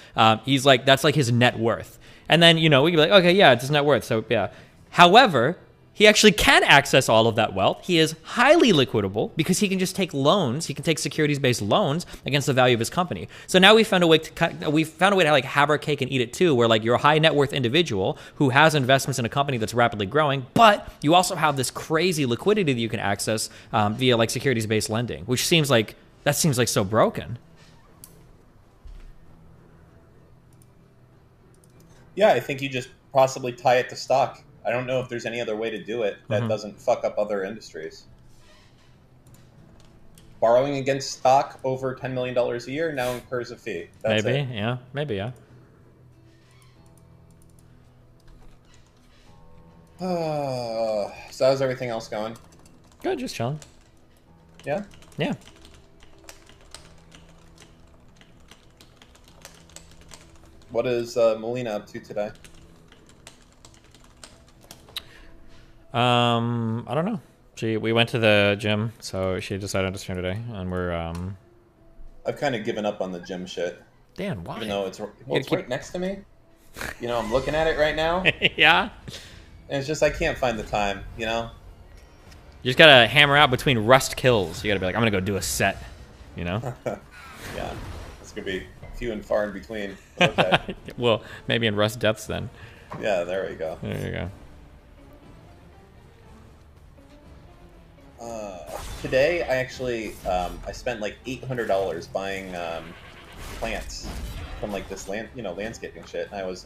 He's like, that's like his net worth. And then, you know, we can be like, okay, yeah, it's his net worth. So yeah. However, he actually can access all of that wealth. He is highly liquidable because he can just take loans. He can take securities-based loans against the value of his company. So now we found a way to like have our cake and eat it too, where like you're a high net worth individual who has investments in a company that's rapidly growing, but you also have this crazy liquidity that you can access via like securities-based lending, which seems like so broken. Yeah, I think you just possibly tie it to stock. I don't know if there's any other way to do it that doesn't fuck up other industries. Borrowing against stock over $10 million a year now incurs a fee. That's maybe, it. yeah. Maybe, yeah. So how's everything else going? Good, just chilling. Yeah? Yeah. What is Melina up to today? I don't know. We went to the gym, so she decided to stream today, and we're I've kind of given up on the gym shit. Dan, why? Even though it's right next to me. You know, I'm looking at it right now. Yeah. And it's just I can't find the time. You know. You just gotta hammer out between rust kills. You gotta be like, I'm gonna go do a set. You know. Yeah, it's gonna be few and far in between. Okay. Well, maybe in rust depths then. Yeah, there we go. There you go. Today, I actually I spent like $800 buying plants from like this landscaping shit, and I was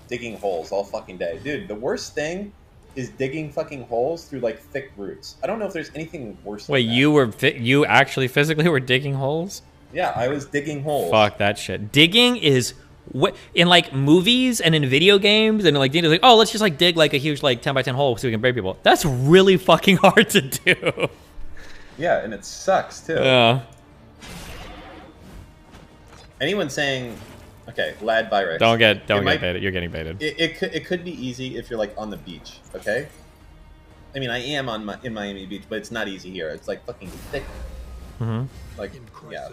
digging holes all fucking day, dude. The worst thing is digging fucking holes through like thick roots. I don't know if there's anything worse. Wait, you actually physically were digging holes? Yeah, I was digging holes. Fuck that shit. Digging is in like movies and in video games and like oh, let's just like dig like a huge like 10 by 10 hole so we can bury people. That's really fucking hard to do. Yeah, and it sucks too. Yeah. Anyone saying, okay, lad virus. Don't get baited. You're getting baited. It could be easy if you're like on the beach. Okay. I mean, I am in Miami Beach, but it's not easy here. It's like fucking thick. Like yeah.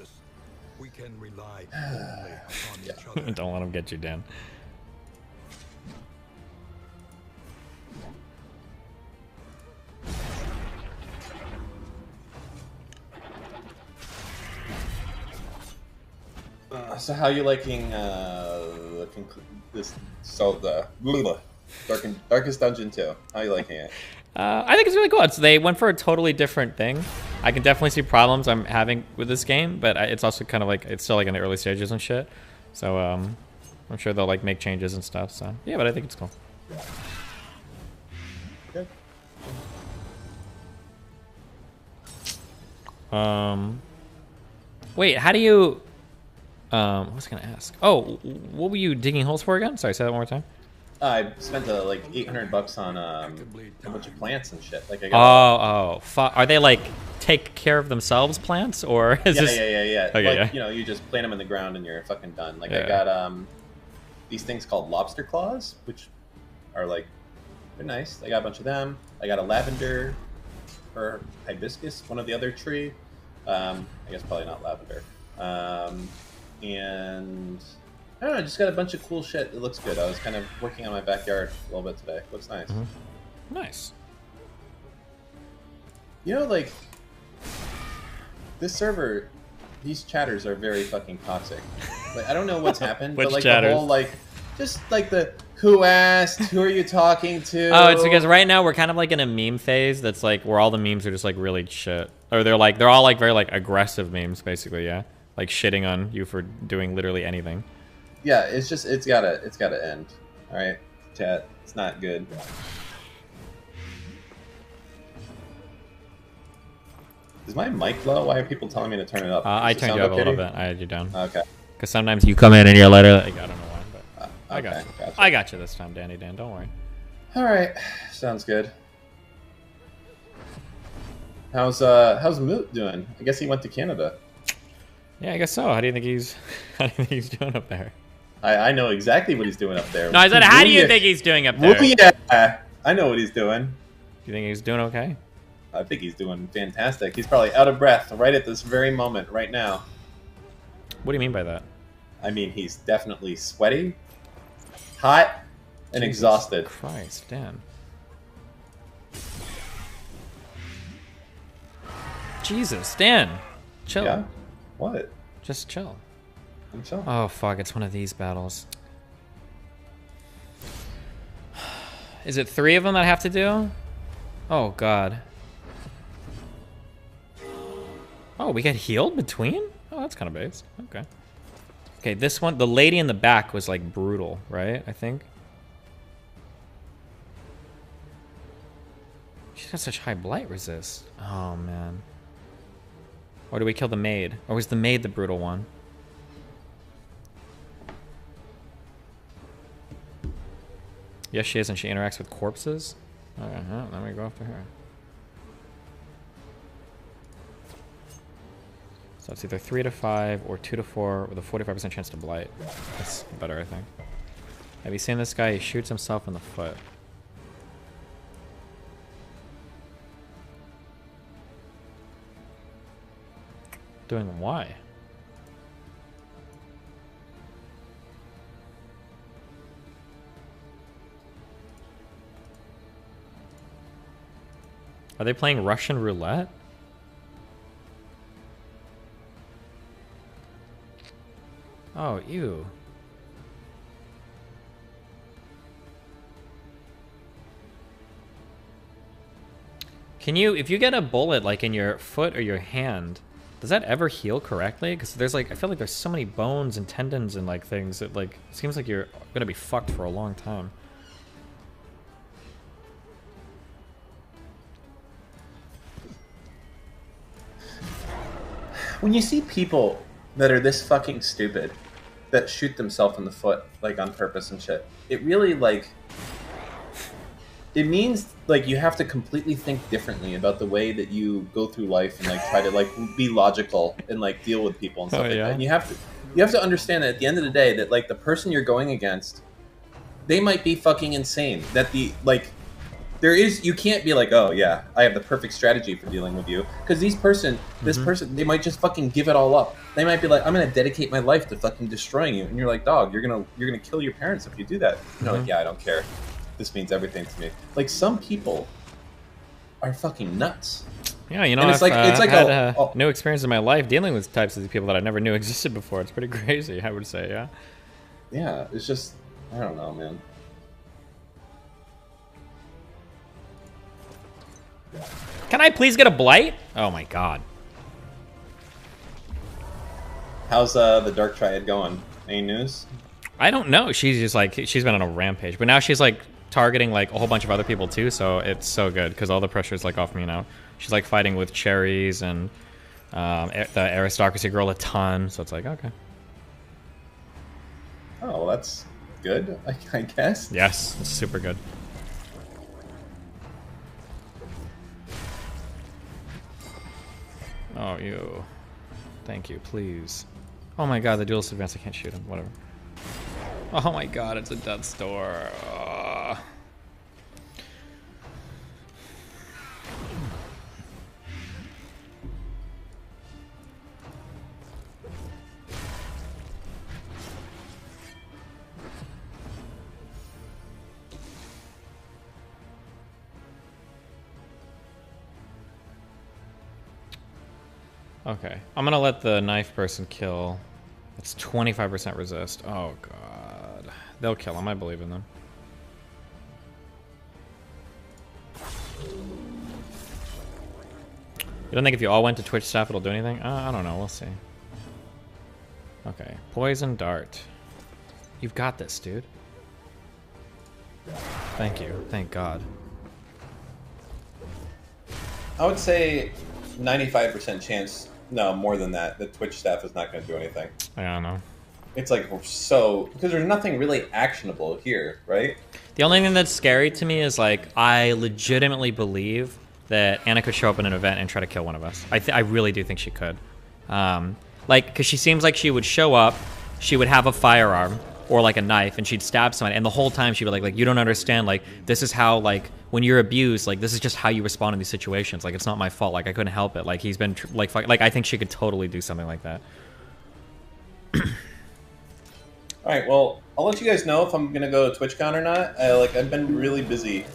We can rely only on each other. Don't let them get you, Dan. So how are you liking Darkest Dungeon 2? How are you liking it? I think it's really cool. They went for a totally different thing. I can definitely see problems I'm having with this game, but it's also kind of like it's still like in the early stages and shit. So I'm sure they'll like make changes and stuff. So yeah, but I think it's cool. Good. Wait, how do you? What was I gonna ask? Oh, what were you digging holes for again? Sorry, say that one more time. I spent like $800 on a bunch of plants and shit. Like I got. Are they like take care of themselves plants or is this? Yeah. Okay, like, yeah. You know, you just plant them in the ground and you're fucking done. Like Yeah. I got these things called lobster claws, which are like they're nice. I got a bunch of them. I got a lavender or hibiscus, one of the other tree. I guess probably not lavender. And I don't know, just got a bunch of cool shit. It looks good. I was kind of working on my backyard a little bit today. Looks nice. Nice. You know, like, this server, these chatters are very fucking toxic. Like, I don't know what's happened, but like chatters? the whole like, just like the who asked, who are you talking to? Oh, it's because right now we're kind of like in a meme phase that's like where all the memes are just like really shit, or they're all like very like aggressive memes basically, yeah, like shitting on you for doing literally anything. Yeah, it's just it's gotta end. All right, chat, it's not good. Is my mic low? Why are people telling me to turn it up? I turned you up a little bit. I had you down. Okay. Because sometimes you come in and you're literally like, I don't know why, but I got you. Gotcha. I got you this time, Danny Dan. Don't worry. All right, sounds good. How's Moot doing? I guess he went to Canada. Yeah, I guess so. How do you think he's doing up there? I know exactly what he's doing up there. No, I said, how do you think he's doing up there? Yeah, I know what he's doing. You think he's doing okay? I think he's doing fantastic. He's probably out of breath right at this very moment, right now. What do you mean by that? I mean, he's definitely sweaty, hot, and Jesus exhausted. Christ, Dan. Jesus, Dan. Chill. Yeah? What? Just chill. I'm chill. Oh, fuck. It's one of these battles. Is it 3 of them that I have to do? Oh, God. Oh, we get healed between? Oh, that's kind of based. Okay. Okay, this one, the lady in the back was, like, brutal, right? I think. She's got such high blight resist. Oh, man. Or do we kill the maid? Or was the maid the brutal one? Yes, she is, and she interacts with corpses. Okay, then we go after her. So it's either 3 to 5 or 2 to 4 with a 45% chance to blight. That's better, I think. Have you seen this guy? He shoots himself in the foot. Doing why? Are they playing Russian roulette? Oh, ew. Can you, if you get a bullet like in your foot or your hand, does that ever heal correctly? Because there's like, I feel like there's so many bones and tendons and like things that like, it seems like you're gonna be fucked for a long time. When you see people that are this fucking stupid, that shoot themselves in the foot, like, on purpose and shit, it really, like, it means, like, you have to completely think differently about the way that you go through life and, like, try to, like, be logical and, like, deal with people and stuff like that. And you have to understand that at the end of the day, that, like, the person you're going against, they might be fucking insane. That the, like, there is, you can't be like, oh yeah, I have the perfect strategy for dealing with you. Because this person, they might just fucking give it all up. They might be like, I'm gonna dedicate my life to fucking destroying you. And you're like, dog, you're gonna kill your parents if you do that. And they're like, yeah, I don't care. This means everything to me. Like, some people are fucking nuts. Yeah, you know, I've had a new experience in my life dealing with types of people that I never knew existed before. It's pretty crazy, I would say, yeah. Yeah, it's just, I don't know, man. Can I please get a blight? Oh my god. How's the Dark Triad going? Any news? I don't know. She's just like, she's been on a rampage. But now she's like targeting like a whole bunch of other people too. So it's so good because all the pressure is like off me now. She's like fighting with Cherries and the aristocracy girl a ton. So it's like, okay. Oh, well, that's good, I guess. Yes, it's super good. Oh, you. Thank you, please. Oh my god, the duelist advanced. I can't shoot him. Whatever. Oh my god, it's a death's door. Okay, I'm gonna let the knife person kill. It's 25% resist. Oh god, they'll kill him. I believe in them. You don't think if you all went to Twitch staff it'll do anything? I don't know. We'll see. Okay, poison dart. You've got this, dude. Thank you. Thank God. I would say 95% chance, no, more than that, the Twitch staff is not going to do anything. I don't know. It's like so, because there's nothing really actionable here, right? The only thing that's scary to me is like, I legitimately believe that Anna could show up in an event and try to kill one of us. I really do think she could. Like, because she seems like she would show up, she would have a firearm or like a knife, and she'd stab someone, and the whole time she'd be like, you don't understand, like, this is how, like, when you're abused, like, this is just how you respond in these situations. Like, it's not my fault. Like, I couldn't help it. Like, he's been, like, I think she could totally do something like that. Alright, well, I'll let you guys know if I'm going to go to TwitchCon or not. I've been really busy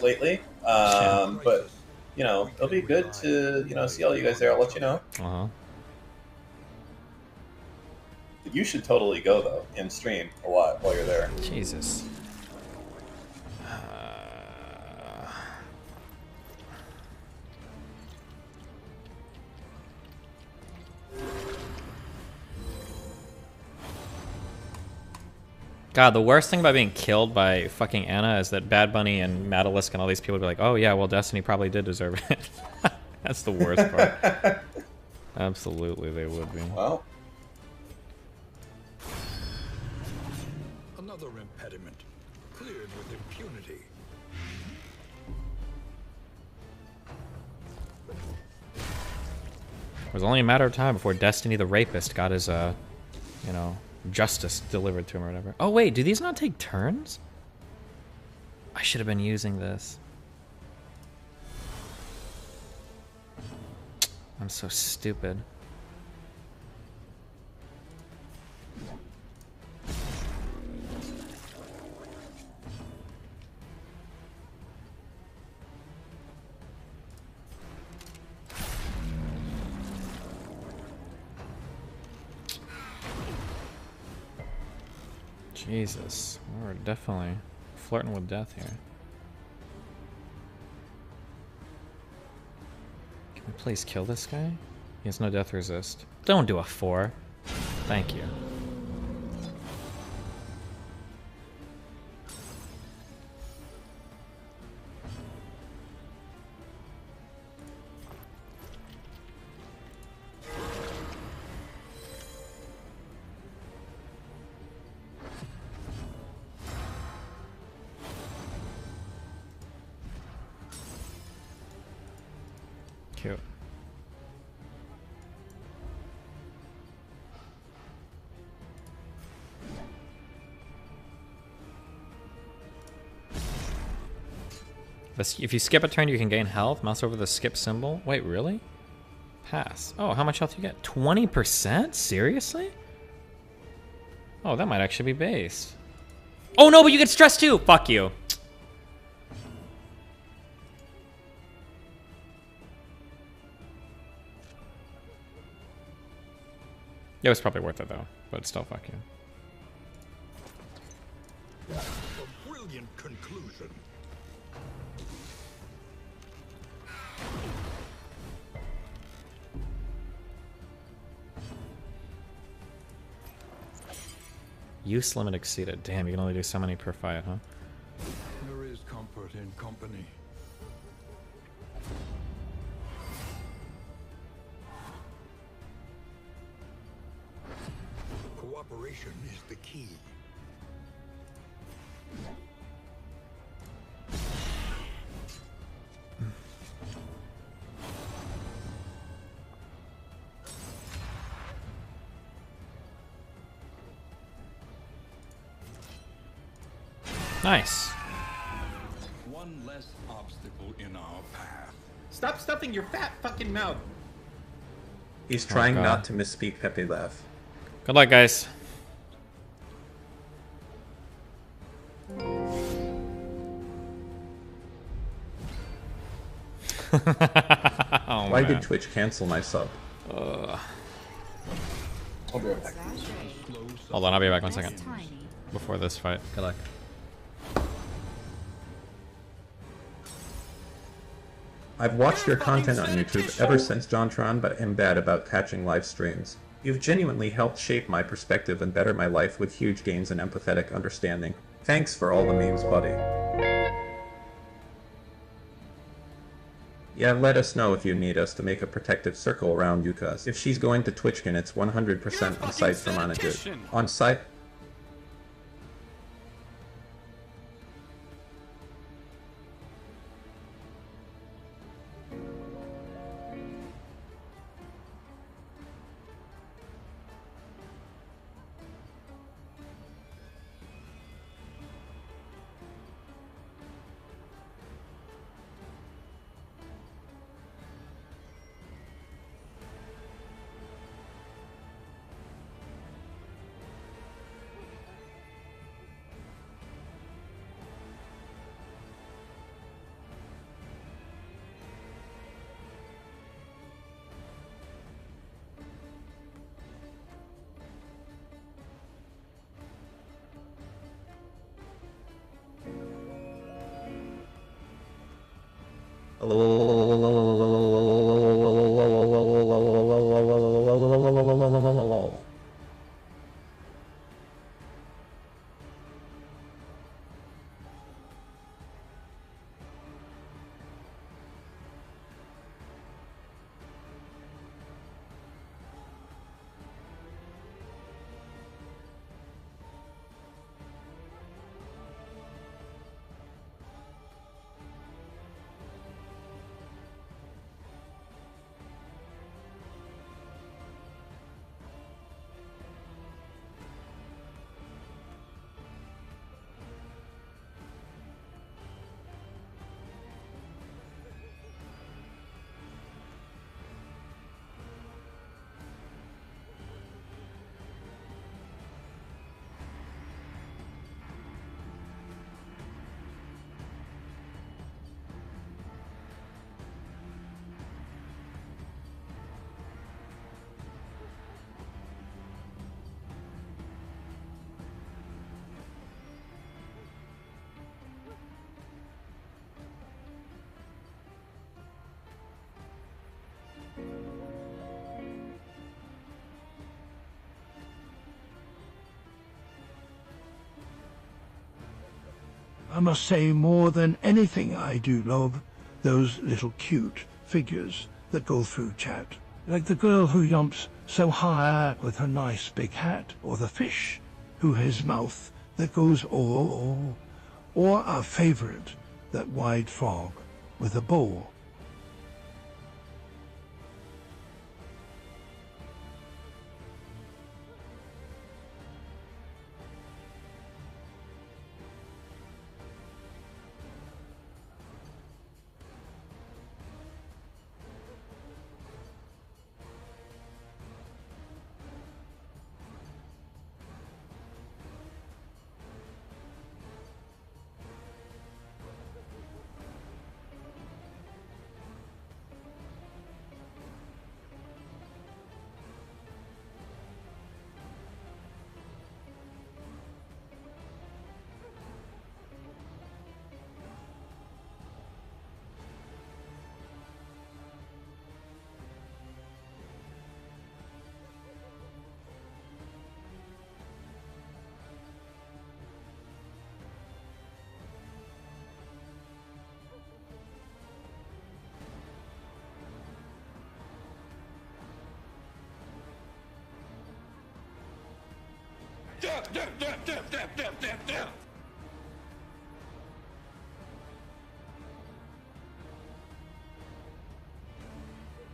lately, but, you know, it'll be good to, you know, see all you guys there. I'll let you know. Uh-huh. You should totally go, though, and stream a lot while you're there. Jesus. God, the worst thing about being killed by fucking Anna is that Bad Bunny and Madalisk and all these people would be like, oh yeah, well, Destiny probably did deserve it. That's the worst part. Absolutely, they would be. Well. Another impediment, cleared with impunity. It was only a matter of time before Destiny the Rapist got his, you know, justice delivered to him or whatever. Oh wait, do these not take turns? I should have been using this. I'm so stupid. Jesus, we're definitely flirting with death here. Can we please kill this guy? He has no death resist. Don't do a 4. Thank you. Cute. If you skip a turn, you can gain health. Mouse over the skip symbol. Wait, really? Pass. Oh, how much health you get? 20%? Seriously? Oh, that might actually be based. Oh no, but you get stress too! Fuck you. It was probably worth it though, but still, fuck you. A brilliant conclusion. Use limit exceeded. Damn, you can only do so many per fight, huh? There is comfort in company. Cooperation is the key. Nice. One less obstacle in our path. Stop stuffing your fat fucking mouth. He's trying God. not to misspeak Pepe Laugh. Good luck, guys. Why did Twitch cancel my sub? I'll be right back. Hold on, I'll be back 1 That's second. tiny. Before this fight. Good luck. I've watched your content on YouTube ever since JonTron, but am bad about catching live streams. You've genuinely helped shape my perspective and better my life with huge gains in empathetic understanding. Thanks for all the memes, buddy. Yeah, let us know if you need us to make a protective circle around Yuka. If she's going to TwitchCon, it's 100% on site for manager. On site. I must say, more than anything, I do love those little cute figures that go through chat. Like the girl who jumps so high with her nice big hat, or the fish who has mouth that goes oh, or our favorite, that wide frog with a bow.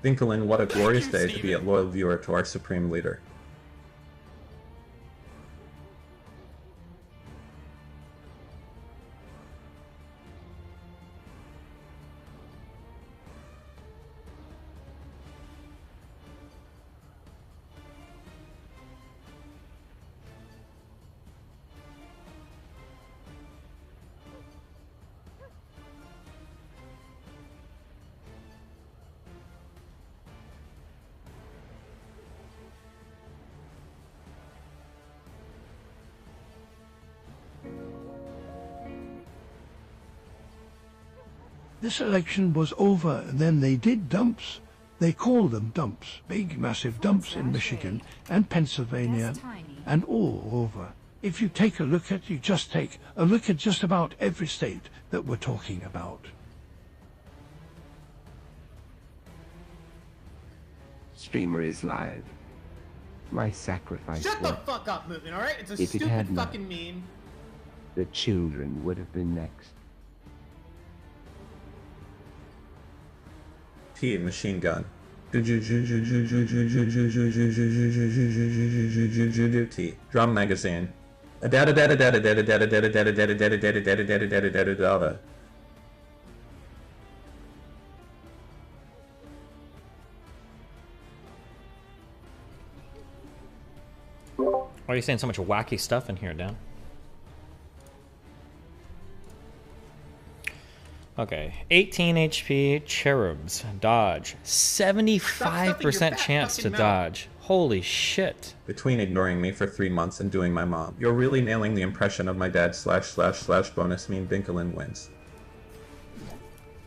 Vinkelin, what a glorious day to be a loyal viewer to our supreme leader. This election was over, and then they did dumps. They call them dumps, big massive dumps in Michigan and Pennsylvania and all over. If you take a look at, you just take a look at just about every state that we're talking about. Streamer is live. My sacrifice. Shut the fuck up, Movement, alright? It's a If it stupid had not, fucking meme. the children would have been next. T machine gun. T. Drum magazine. Why are you saying so much wacky stuff in here, Dan? Okay, 18 HP cherubs, dodge, 75% chance to dodge. Holy shit. Between ignoring me for 3 months and doing my mom, you're really nailing the impression of my dad / bonus mean Binklin wins.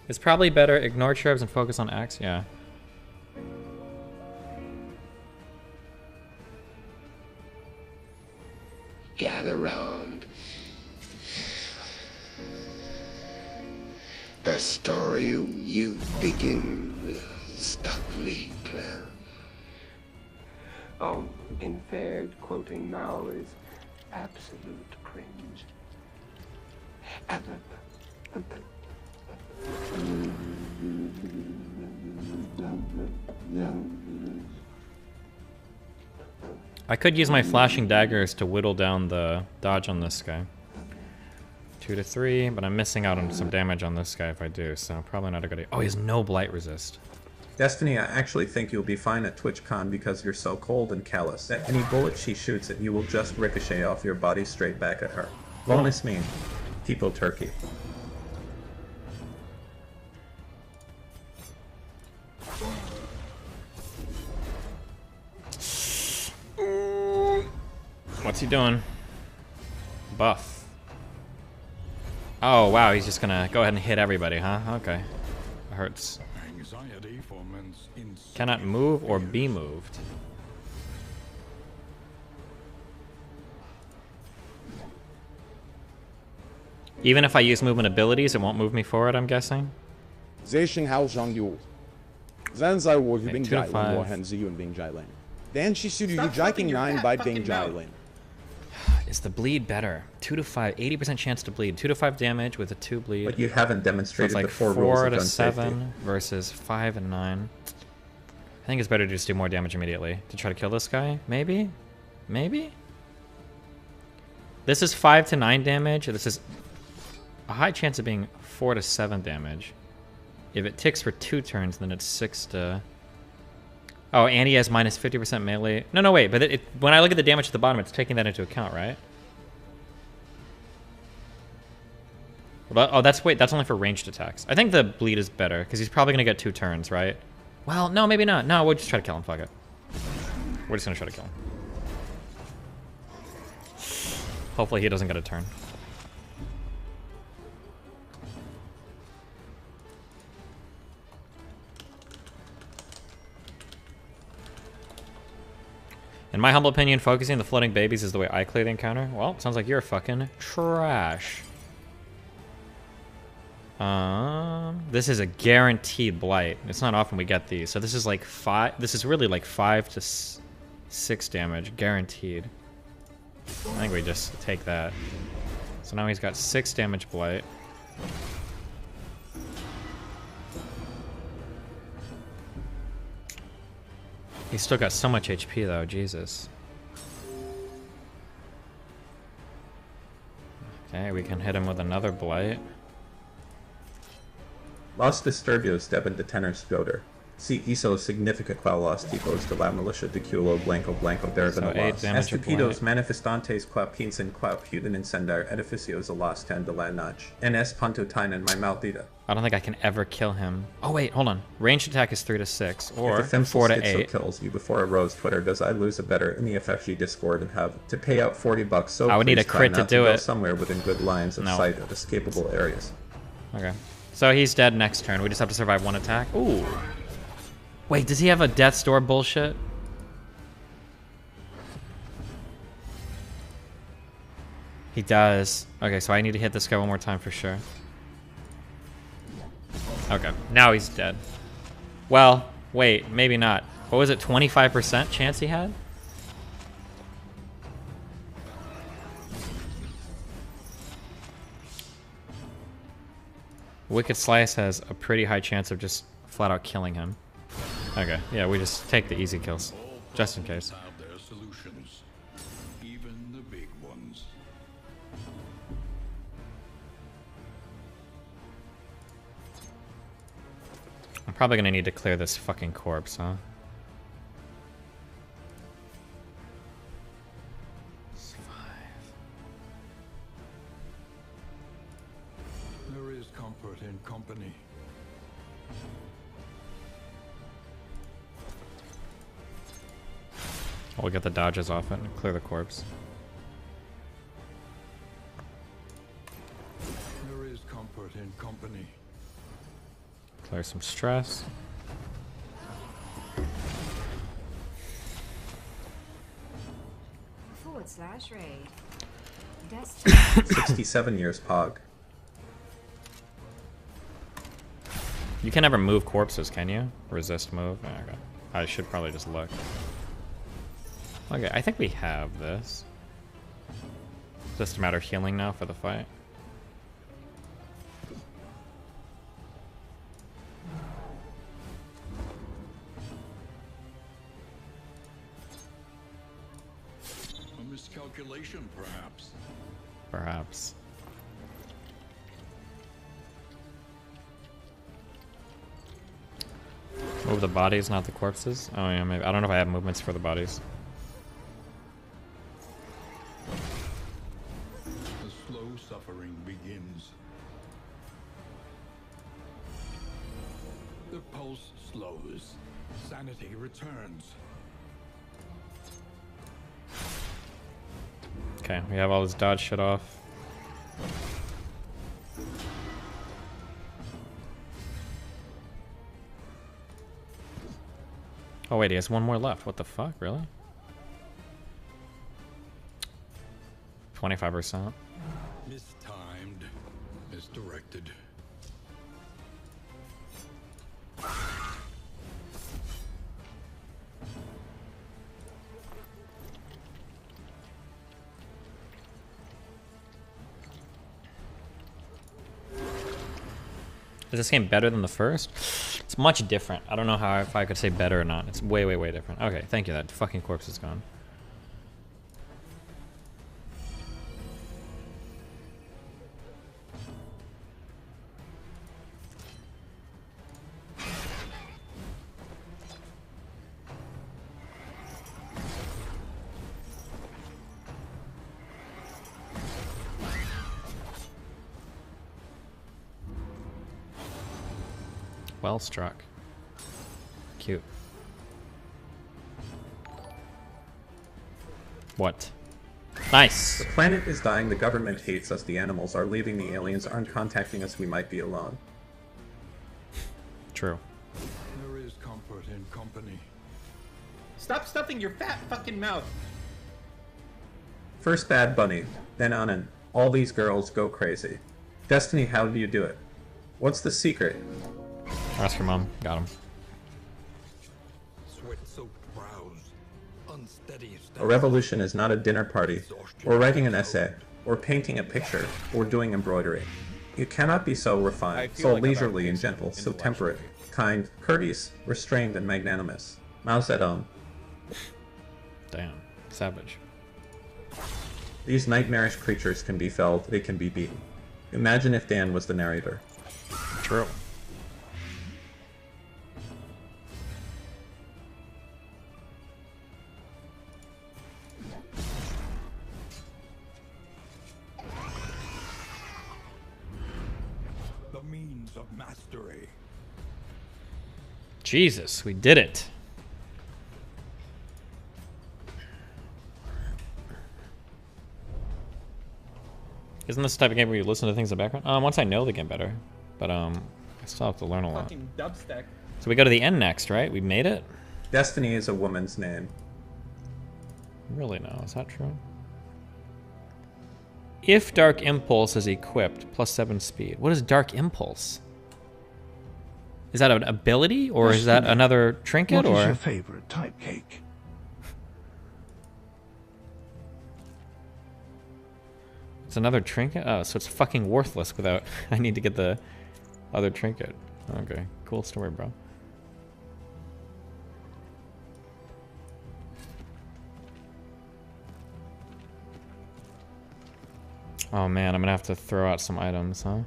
It's probably better ignore cherubs and focus on X, yeah. Gather round. The story you begin stuckly clear. Oh, in fair quoting now is absolute cringe. I could use my flashing daggers to whittle down the dodge on this guy. 2 to 3, but I'm missing out on some damage on this guy if I do, so probably not a good idea. Oh, he has no blight resist. Destiny, I actually think you'll be fine at TwitchCon because you're so cold and callous that any bullet she shoots at you will just ricochet off your body straight back at her. Bonus mean. Tipo turkey. What's he doing? Buff. Oh, wow, he's just gonna go ahead and hit everybody, huh? Okay. It hurts. Cannot move or be moved. Even if I use movement abilities, it won't move me forward, I'm guessing? 这信號上要，現在我與 Bing Jai 我很自由 Bing Jai Lane. Then she sued you Jacking 9 by Bing Jai Lane. Is the bleed better? 2 to 5, 80% chance to bleed. 2 to 5 damage with a 2 bleed. But you haven't demonstrated so it's like the 4 rules of gun 7 safety. versus 5 and 9. I think it's better to just do more damage immediately. To try to kill this guy? Maybe? Maybe? This is 5 to 9 damage. This is a high chance of being 4 to 7 damage. If it ticks for 2 turns, then it's 6 to... Oh, and he has minus 50% melee. No, wait, but when I look at the damage at the bottom, it's taking that into account, right? Well, oh, that's only for ranged attacks. I think the bleed is better, because he's probably going to get 2 turns, right? Well, no, maybe not. No, we'll just try to kill him, fuck it. We're just going to try to kill him. Hopefully he doesn't get a turn. In my humble opinion, focusing on the floating babies is the way I clear the encounter. Well, sounds like you're fucking trash. This is a guaranteed blight. It's not often we get these. So this is like 5. This is really like 5 to 6 damage, guaranteed. I think we just take that. So now he's got 6 damage blight. He's still got so much HP though, Jesus. Okay, we can hit him with another blight. Los Disturbios deben de tener scoter. Si hizo significa qual los tipos de la milicia de culo blanco deben a los estúpidos manifestantes qua piensan qua pueden encender edificios a las 10 de la noche. En es punto tienen my maldita. I don't think I can ever kill him. Oh wait, hold on. Ranged attack is 3 to 6, or if the 4 to 8. kills you before a Rose Twitter, does I lose a better in the FFG Discord and have to pay out $40? So I would need a crit to do go it. somewhere within good lines of sight of escapable areas. Okay. So he's dead next turn. We just have to survive one attack. Ooh. Wait, does he have a death's door bullshit? He does. Okay, so I need to hit this guy one more time for sure. Okay, now he's dead. Well, wait, maybe not. What was it, 25% chance he had? Wicked Slice has a pretty high chance of just flat out killing him. Okay, yeah, we just take the easy kills, just in case. I'm probably gonna need to clear this fucking corpse, huh? There is comfort in company. We'll get the dodges off it and clear the corpse. There is comfort in company. Clear some stress. /raid. 67 years Pog. You can never move corpses, can you? Resist move? Okay. I should probably just look. Okay, I think we have this. Just a matter of healing now for the fight. A miscalculation, perhaps. Perhaps. Move the bodies, not the corpses. Oh yeah, maybe. I don't know if I have movements for the bodies. The slow suffering begins. The pulse slows. Sanity returns. Okay, we have all this dodge shit off. Oh wait, he has one more left. What the fuck, really? 25%. Mistimed. Misdirected. Is this game better than the first? It's much different. I don't know how if I could say better or not. It's way, way, way different. Okay, thank you. That fucking corpse is gone. Well struck. Cute. What? Nice! The planet is dying, the government hates us, the animals are leaving, the aliens aren't contacting us, we might be alone. True. There is comfort in company. Stop stuffing your fat fucking mouth. First Bad Bunny, then Anan. All these girls go crazy. Destiny, how do you do it? What's the secret? Ask your mom. Got him. Sweat-soaked brows, unsteady steps. A revolution is not a dinner party, or writing an essay, or painting a picture, or doing embroidery. You cannot be so refined, so like leisurely and gentle, so temperate, kind, courteous, restrained, and magnanimous. Mao Zedong. Damn. Savage. These nightmarish creatures can be felled, they can be beaten. Imagine if Dan was the narrator. True. The means of mastery. Jesus, we did it. Isn't this the type of game where you listen to things in the background? Once I know the game better. But I still have to learn a lot. Fucking dubstep. So we go to the end next, right? We made it? Destiny is a woman's name. Really, no. Is that true? If Dark Impulse is equipped, +7 speed. What is Dark Impulse? Is that an ability, or is that another trinket? What or is your favorite type cake? It's another trinket? Oh, so it's fucking worthless without... I need to get the other trinket. Okay, cool story, bro. Oh man, I'm gonna have to throw out some items, huh?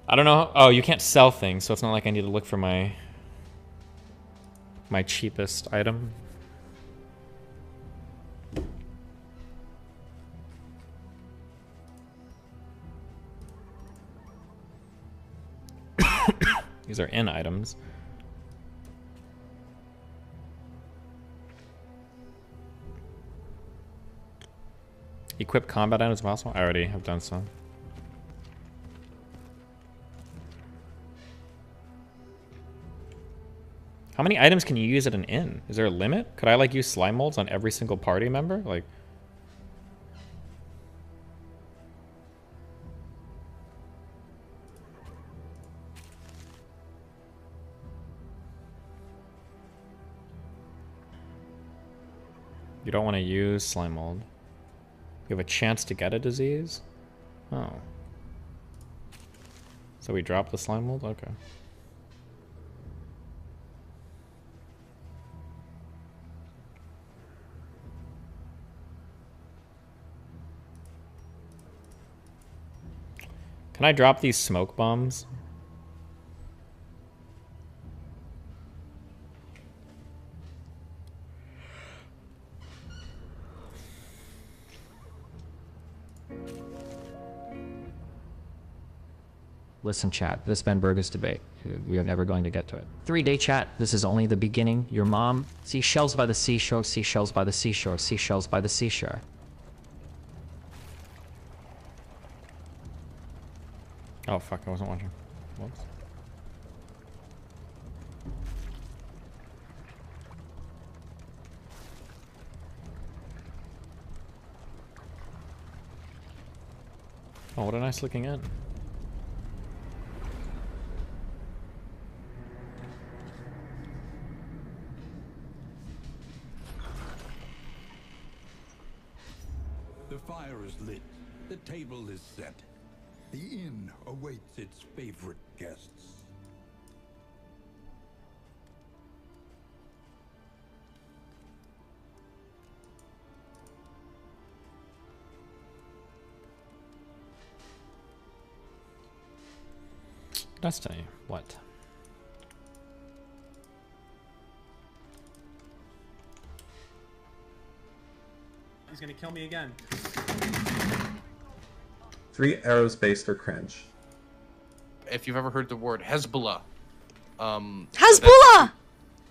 I don't know. Oh, you can't sell things, so it's not like I need to look for my cheapest item. These are in items. Equip combat items possible? I already have done so. How many items can you use at an inn? Is there a limit? Could I like use slime molds on every single party member? Like... You don't want to use slime mold. You have a chance to get a disease? Oh. So we drop the slime mold? Okay. Can I drop these smoke bombs? Listen, chat, this has been Burgis debate. We are never going to get to it. 3-day chat, this is only the beginning. Your mom, seashells by the seashore, seashells by the seashore, seashells by the seashore. Oh fuck, I wasn't watching. Whoops. Oh, what a nice looking inn. The fire is lit. The table is set. The inn awaits its favorite guests. Destiny. What? He's gonna kill me again. 3 arrows based or cringe. If you've ever heard the word Hezbollah. Hezbollah!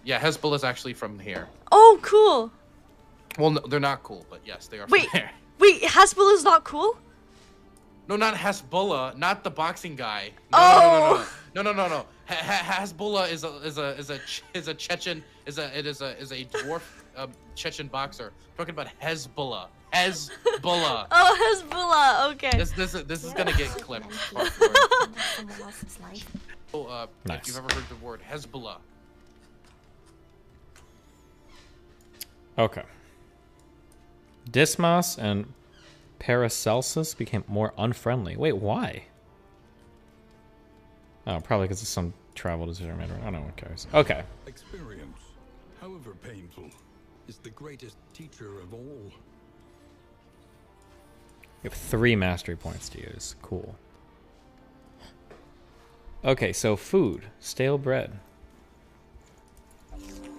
Yeah, Hezbollah is actually from here. Oh, cool. Well, no, they're not cool, but yes, they are Wait, from here. wait, Hezbollah is not cool? No, not Hezbollah, not the boxing guy. No. Hezbollah is a Chechen is a dwarf Chechen boxer. I'm talking about Hezbollah. Hezbollah. Oh, Hezbollah. Okay. This is gonna get clipped. So, Nice. if you've ever heard the word Hezbollah. Okay. Dismas and Paracelsus became more unfriendly. Wait, why? Oh, probably because of some travel decision made. I don't know, who cares. Okay. Experience, however painful, is the greatest teacher of all. We have 3 mastery points to use. Cool. Okay, so food. Stale bread.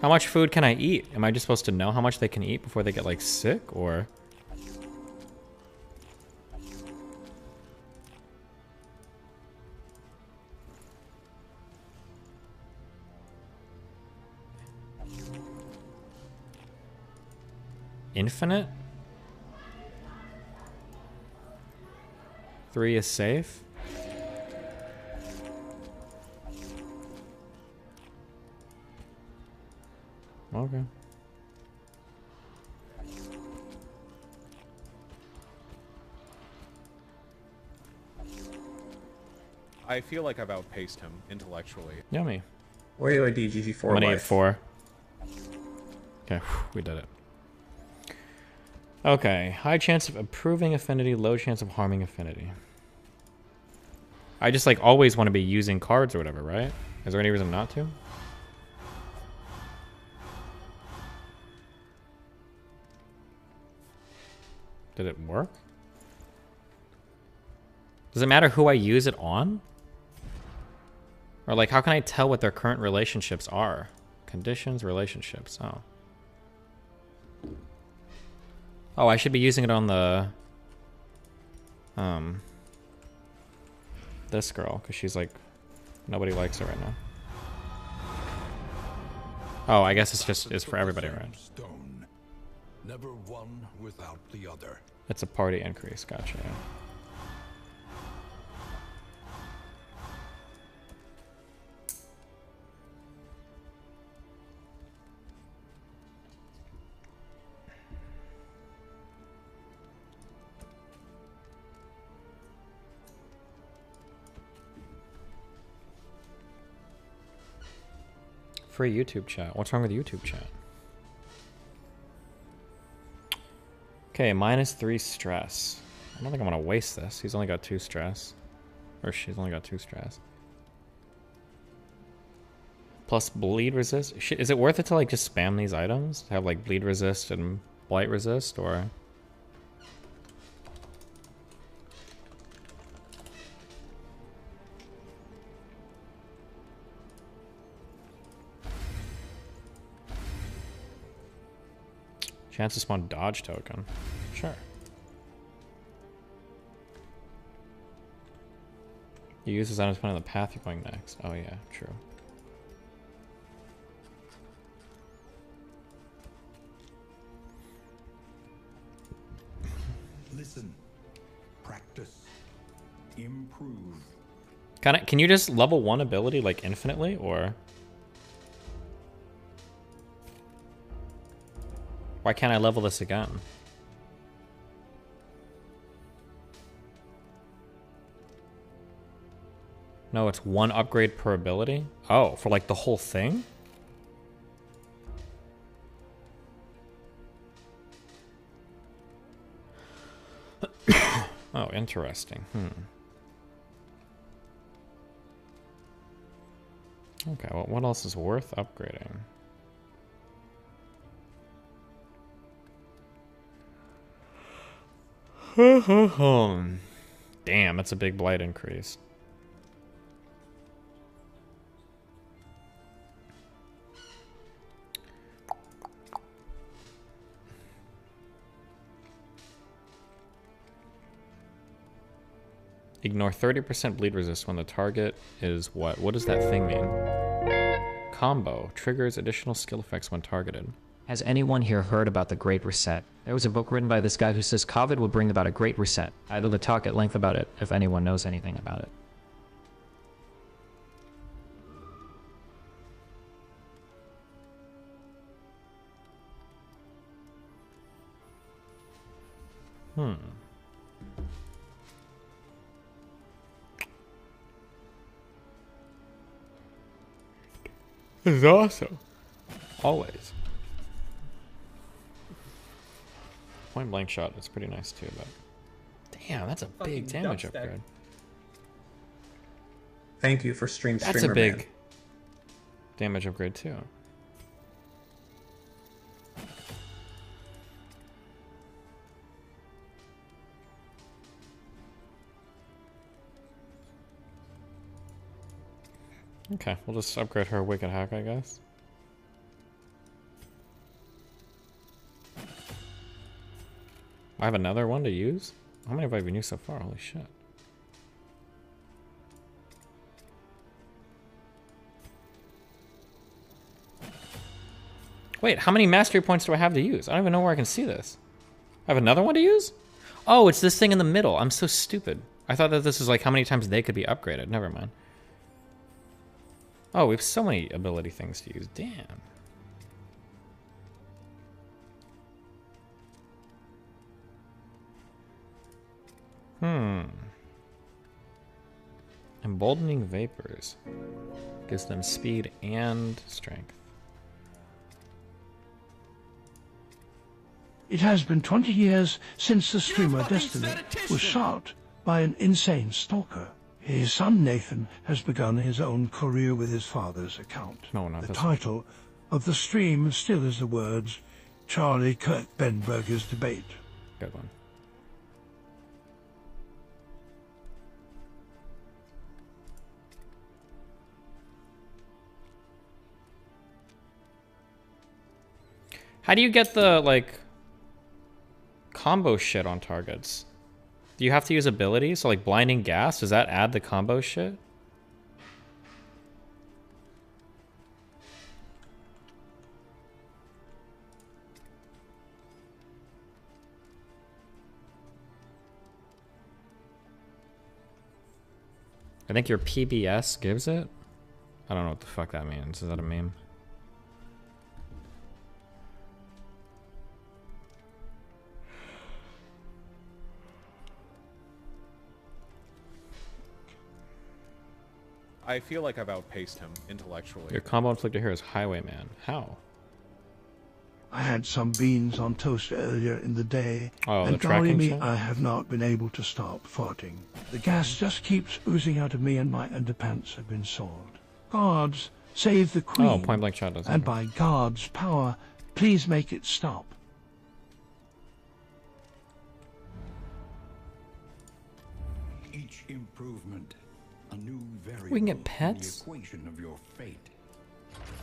How much food can I eat? Am I just supposed to know how much they can eat before they get, like, sick, or...? Infinite? 3 is safe. Okay. I feel like I've outpaced him intellectually. Yummy. Wario DGG4 Money at life. 4. Okay, we did it. Okay, high chance of improving affinity, low chance of harming affinity. I just like always want to be using cards or whatever, right? Is there any reason not to? Did it work? Does it matter who I use it on? Or like, how can I tell what their current relationships are? Conditions, relationships, oh. Oh, I should be using it on the, this girl, because she's like, nobody likes her right now. Oh, I guess it's for everybody, right? Stone. Never one without the other. It's a party increase, gotcha. Yeah. Free YouTube chat. What's wrong with YouTube chat? Okay, -3 stress. I don't think I'm gonna waste this. He's only got 2 stress. Or she's only got 2 stress. Plus bleed resist. Is it worth it to like just spam these items? To have like bleed resist and blight resist, or? Chance to spawn dodge token. Sure. You use this item to find the path you're going next. Oh yeah, true. Listen, practice, improve. Can you just level 1 ability like infinitely, or? Why can't I level this again? No, it's 1 upgrade per ability? Oh, for like the whole thing? Oh, interesting. Okay, well, what else is worth upgrading? Damn, that's a big blight increase. Ignore 30% bleed resist when the target is what? What does that thing mean? Combo. Triggers additional skill effects when targeted. Has anyone here heard about the Great Reset? There was a book written by this guy who says COVID will bring about a Great Reset. I'd like to talk at length about it if anyone knows anything about it. This is awesome. Always. Point blank shot is pretty nice too, but damn, that's a big damage upgrade. Thank you for stream. That's a big damage upgrade too. Okay, we'll just upgrade her Wicked Hack, I guess. I have another one to use? How many have I been used so far? Holy shit. Wait, how many mastery points do I have to use? I don't even know where I can see this. I have another one to use? Oh, it's this thing in the middle. I'm so stupid. I thought that this is like how many times they could be upgraded. Never mind. Oh, we have so many ability things to use. Damn. Emboldening vapors. Gives them speed and strength. It has been 20 years since the streamer Destiny was shot by an insane stalker. His son Nathan has begun his own career with his father's account. No, not the this title of the stream still is the words Charlie, Kirk, Ben Burgis debate. Good one. How do you get the, like, combo shit on targets? Do you have to use abilities? So, like, blinding gas, does that add the combo shit? I think your PBS gives it? I don't know what the fuck that means. Is that a meme? I feel like I've outpaced him intellectually. Your combo inflictor here is Highwayman. How? I had some beans on toast earlier in the day, Oh, and the tracking golly me, shit? I have not been able to stop farting. The gas just keeps oozing out of me, and my underpants have been soiled. Gods, save the queen. Oh, point blank shot doesn't. And by God's power, please make it stop. Each improvement, a new variable We can get in pets? the equation of your fate.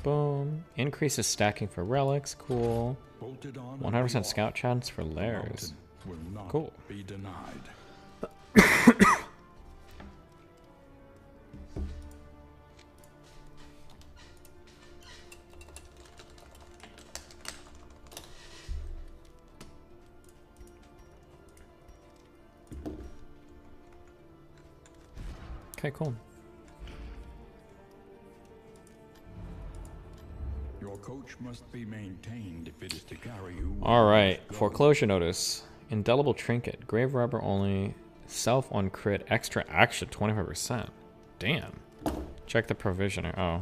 Boom. Increases stacking for relics. Cool. Bolted on 100% scout chance for lairs. will not Cool. be denied. Okay, cool. Your coach must be maintained if it is to carry you. All right. Foreclosure notice. Indelible trinket. Grave robber only. Self on crit. Extra action 25%. Damn. Check the provisioner. Oh.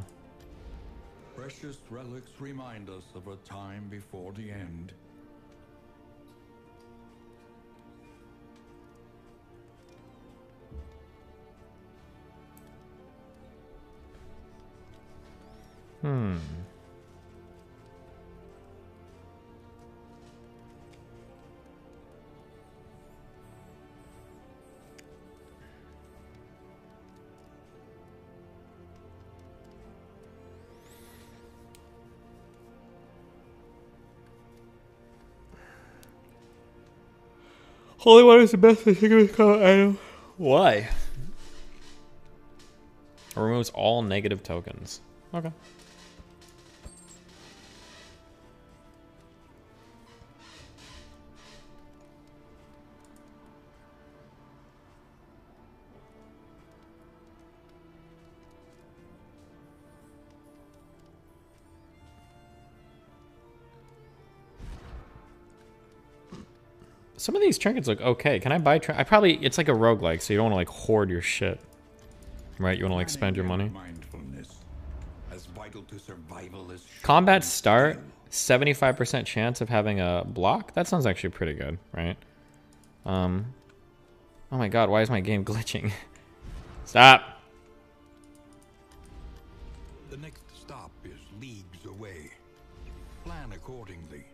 Precious relics remind us of a time before the end. Holy water is the best item. Why? It removes all negative tokens. Okay. Some of these trinkets look okay. Can I buy I probably, it's like a roguelike, so you don't want to like hoard your shit. Right? You want to like spend your money. As vital to survival as Combat start, 75% chance of having a block. That sounds actually pretty good, right? Oh my god, why is my game glitching? Stop! The next stop is leagues away. Plan accordingly.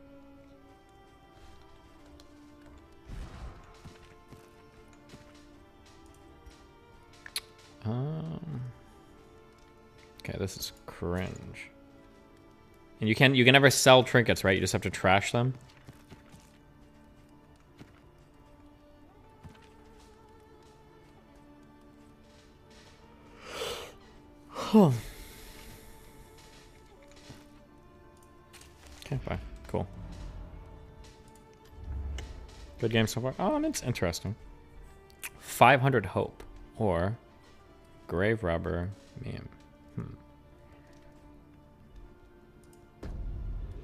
Okay, this is cringe. And you can never sell trinkets, right? You just have to trash them. Okay, bye. Cool. Good game so far. Oh, and it's interesting. 500 hope or grave robber meme.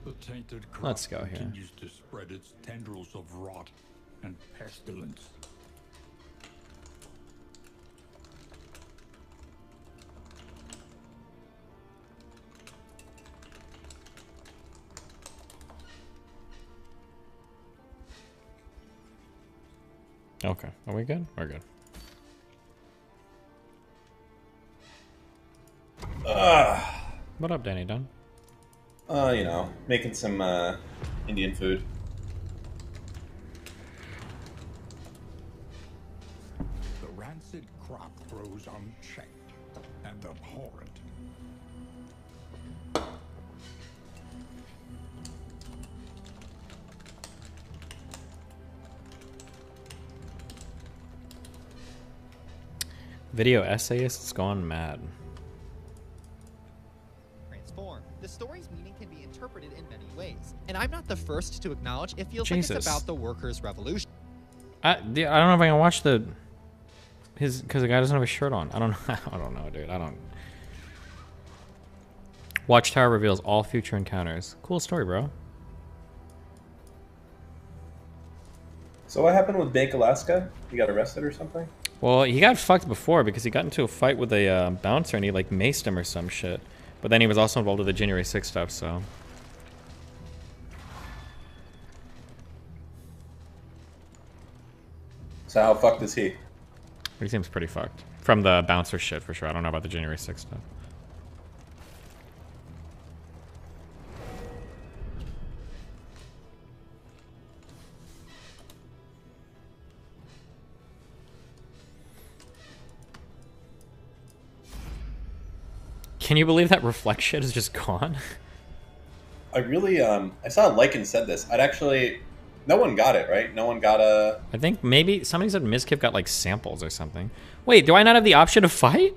The tainted crop Let's go here. continues to spread its tendrils of rot and pestilence. Okay, are we good? We're good. What up, Danny Dunn? You know, making some Indian food. The rancid crop grows unchecked and abhorrent. Video essayists gone mad. Transform. The story's meaning can be interpreted in many ways, and I'm not the first to acknowledge it feels like Jesus. it's about the workers' revolution. I don't know if I can watch because the guy doesn't have a shirt on. I don't know. I don't know, dude. I don't. Watchtower reveals all future encounters. Cool story, bro. So what happened with Bank Alaska? He got arrested or something? Well, he got fucked before because he got into a fight with a bouncer and he like maced him or some shit. But then he was also involved with the January 6th stuff, so. So how fucked is he? He seems pretty fucked. From the bouncer shit for sure. I don't know about the January 6th stuff. Can you believe that reflect shit is just gone? I really, I saw Lycan said this. No one got it, right? No one got a... I think maybe somebody said Mizkip got like samples or something. Wait, do I not have the option to fight?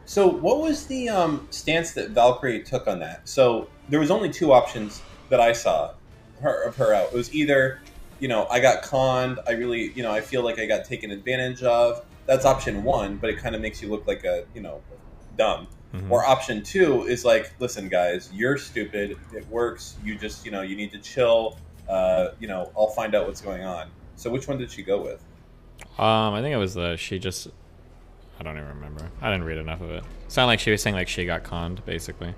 So what was the stance that Valkyrie took on that? So there was only two options that I saw of her out. It was either, you know, I got conned, I really, you know, I feel like I got taken advantage of. That's option one, but it kind of makes you look like a, you know, dumb. Mm-hmm. Or option two is like, listen, guys, you're stupid. It works. You just, you know, you need to chill. You know, I'll find out what's going on. So which one did she go with? I think it was I don't even remember. I didn't read enough of it. Sounded like she was saying like she got conned, basically.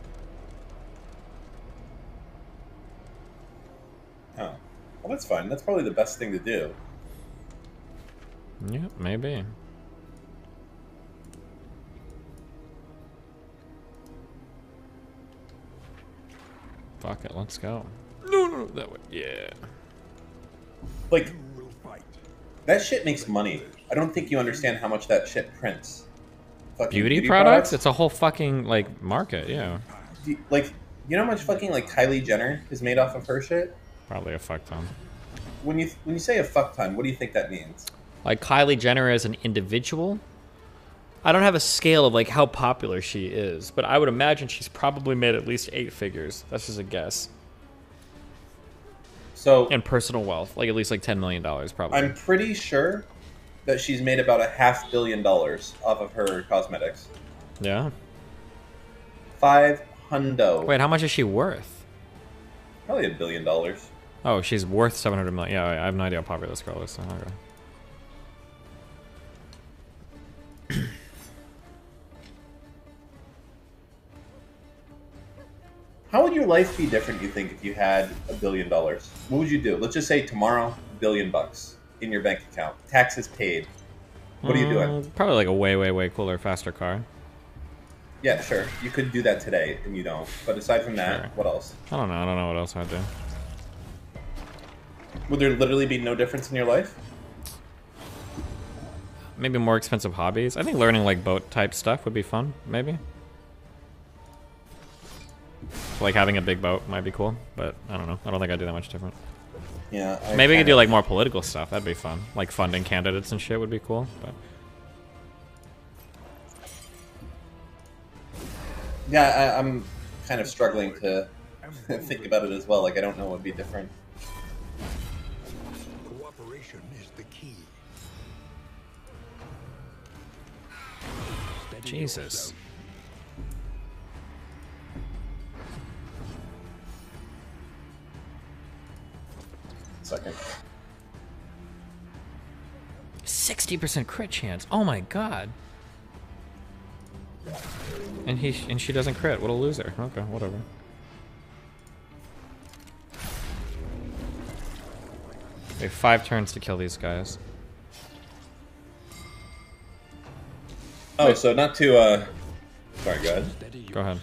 Oh. Well, that's fine. That's probably the best thing to do. Yeah, maybe. Fuck it, let's go. No, that way. Yeah. Like, that shit makes money. I don't think you understand how much that shit prints. Fucking Beauty products? It's a whole fucking, like, market, yeah. Like, you know how much fucking, like, Kylie Jenner is made off of her shit? Probably a fuck ton. When you say a fuck ton, what do you think that means? Like, Kylie Jenner as an individual? I don't have a scale of, like, how popular she is, but I would imagine she's probably made at least 8 figures. That's just a guess. So... And personal wealth. Like, at least, like, $10 million, probably. I'm pretty sure that she's made about $500 million off of her cosmetics. Yeah? 500. Wait, how much is she worth? Probably $1 billion. Oh, she's worth 700 million. Yeah, I have no idea how popular this girl is. So okay. How would your life be different, you think, if you had $1 billion? What would you do? Let's just say tomorrow, $1 billion in your bank account. Taxes paid. What are you doing? Probably like a way cooler, faster car. Yeah, sure. You could do that today, and you don't. But aside from that, Sure. what else? I don't know what else I'd do. Would there literally be no difference in your life? Maybe more expensive hobbies. I think learning like boat type stuff would be fun, maybe. Like having a big boat might be cool, but I don't know. I don't think I'd do that much different. Yeah. Maybe we could do like more political stuff. That'd be fun. Like funding candidates and shit would be cool. But yeah, I'm kind of struggling to think about it as well. Like, I don't know what would be different. Cooperation is the key. Jesus. Second. 60% crit chance. Oh my god. And she doesn't crit. What a loser. Okay, whatever. We have 5 turns to kill these guys. Oh, so not to sorry, go ahead. Go ahead.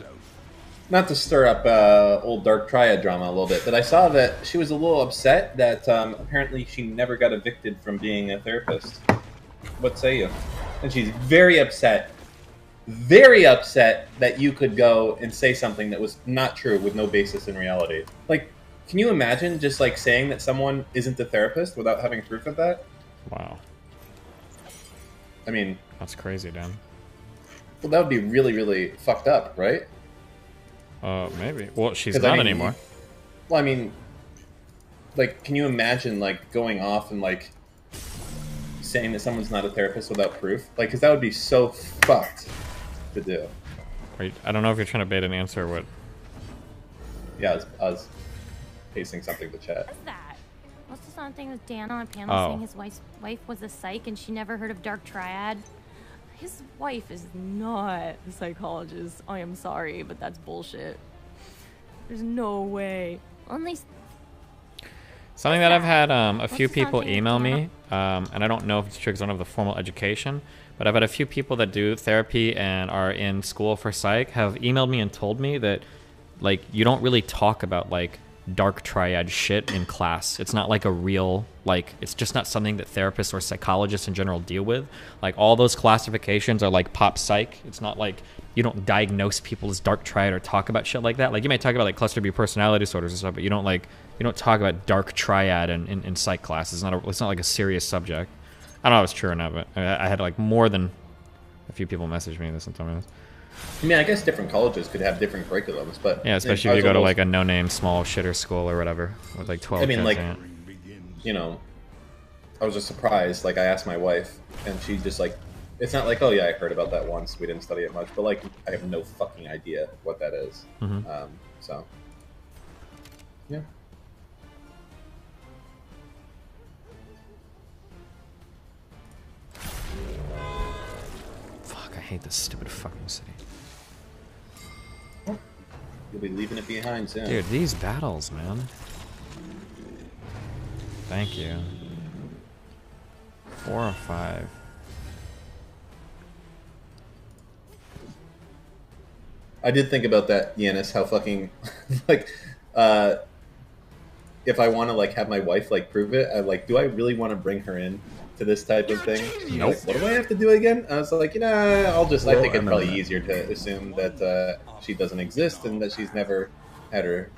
Not to stir up old Dark Triad drama a little bit, but I saw that she was a little upset that apparently she never got evicted from being a therapist. What say you? And she's very upset that you could go and say something that was not true with no basis in reality. Like, can you imagine just like saying that someone isn't a therapist without having proof of that? Wow. I mean... That's crazy, Dan. Well, that would be really, really fucked up, right? Maybe. Well, she's not anymore. Well, I mean, like, can you imagine, like, going off and, like, saying that someone's not a therapist without proof? Like, because that would be so fucked to do. Wait, I don't know if you're trying to bait an answer or what. Yeah, I was pasting something to chat. What's that? What's the song thing with Dan on a panel saying his wife was a psych and she never heard of Dark Triad? His wife is not a psychologist. I am sorry, but that's bullshit. There's no way. Only something that I've had a few people email me, and I don't know if it's true because I don't have the formal education, but I've had a few people that do therapy and are in school for psych have emailed me and told me that, like, you don't really talk about, like, Dark Triad shit in class. It's not like a real, like, it's just not something that therapists or psychologists in general deal with. Like, all those classifications are like pop psych. It's not like you don't diagnose people as Dark Triad or talk about shit like that. Like, you may talk about like cluster B personality disorders and stuff, but you don't talk about Dark Triad in psych classes. It's not like a serious subject. I don't know if it's true or not, but I had like more than a few people message me this and tell me this. I mean, I guess different colleges could have different curriculums, but... Yeah, especially if you go to, like, a no-name small shitter school or whatever, with, like, 12 I mean, kids like, in it. you know, I was just surprised. Like, I asked my wife, and she just, like... It's not like, oh, yeah, I heard about that once. We didn't study it much. But, like, I have no fucking idea what that is. Mm-hmm. So, yeah. Fuck, I hate this stupid fucking city. You'll be leaving it behind soon. Dude, these battles, man. Thank you. 4 or 5. I did think about that, Yanis, how fucking, like, if I want to, like, have my wife, like, prove it, do I really want to bring her in to this type of thing? Nope. Like, what do I have to do again? I was like, I think it's probably easier to assume that she doesn't exist and that she's never had her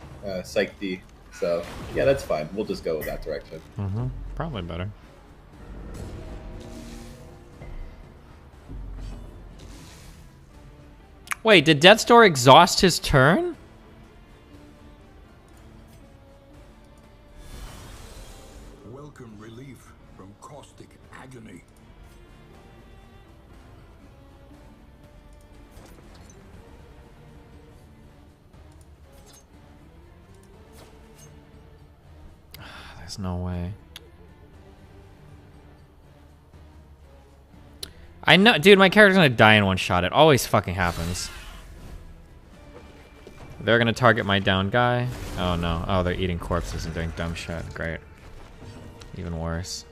psych D. So, yeah, that's fine. We'll just go with that direction. Mm-hmm. Probably better. Wait, did Death's Door exhaust his turn? Welcome relief from caustic agony. There's no way. I know, dude, my character's gonna die in one shot. It always fucking happens. They're gonna target my down guy. Oh no. Oh, they're eating corpses and doing dumb shit. Great. Even worse.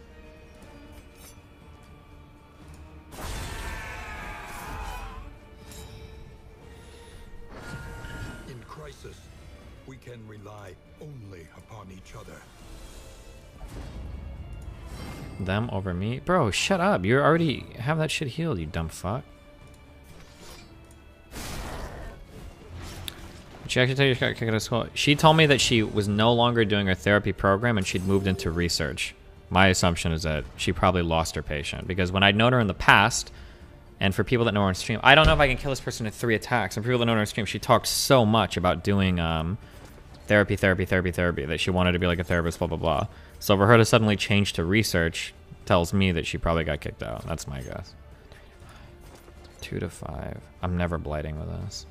In crisis, we can rely only upon each other. Them over me? Bro, shut up. You already have that shit healed, you dumb fuck. She actually tell you she got kicked out of school. She told me that she was no longer doing her therapy program and she'd moved into research. My assumption is that she probably lost her patient because when I'd known her in the past, and for people that know her on stream, I don't know if I can kill this person in 3 attacks. And for people that know her on stream, she talked so much about doing therapy, that she wanted to be like a therapist, blah, blah, blah. So for her to suddenly change to research tells me that she probably got kicked out. That's my guess. 2 to 5. I'm never blighting with this.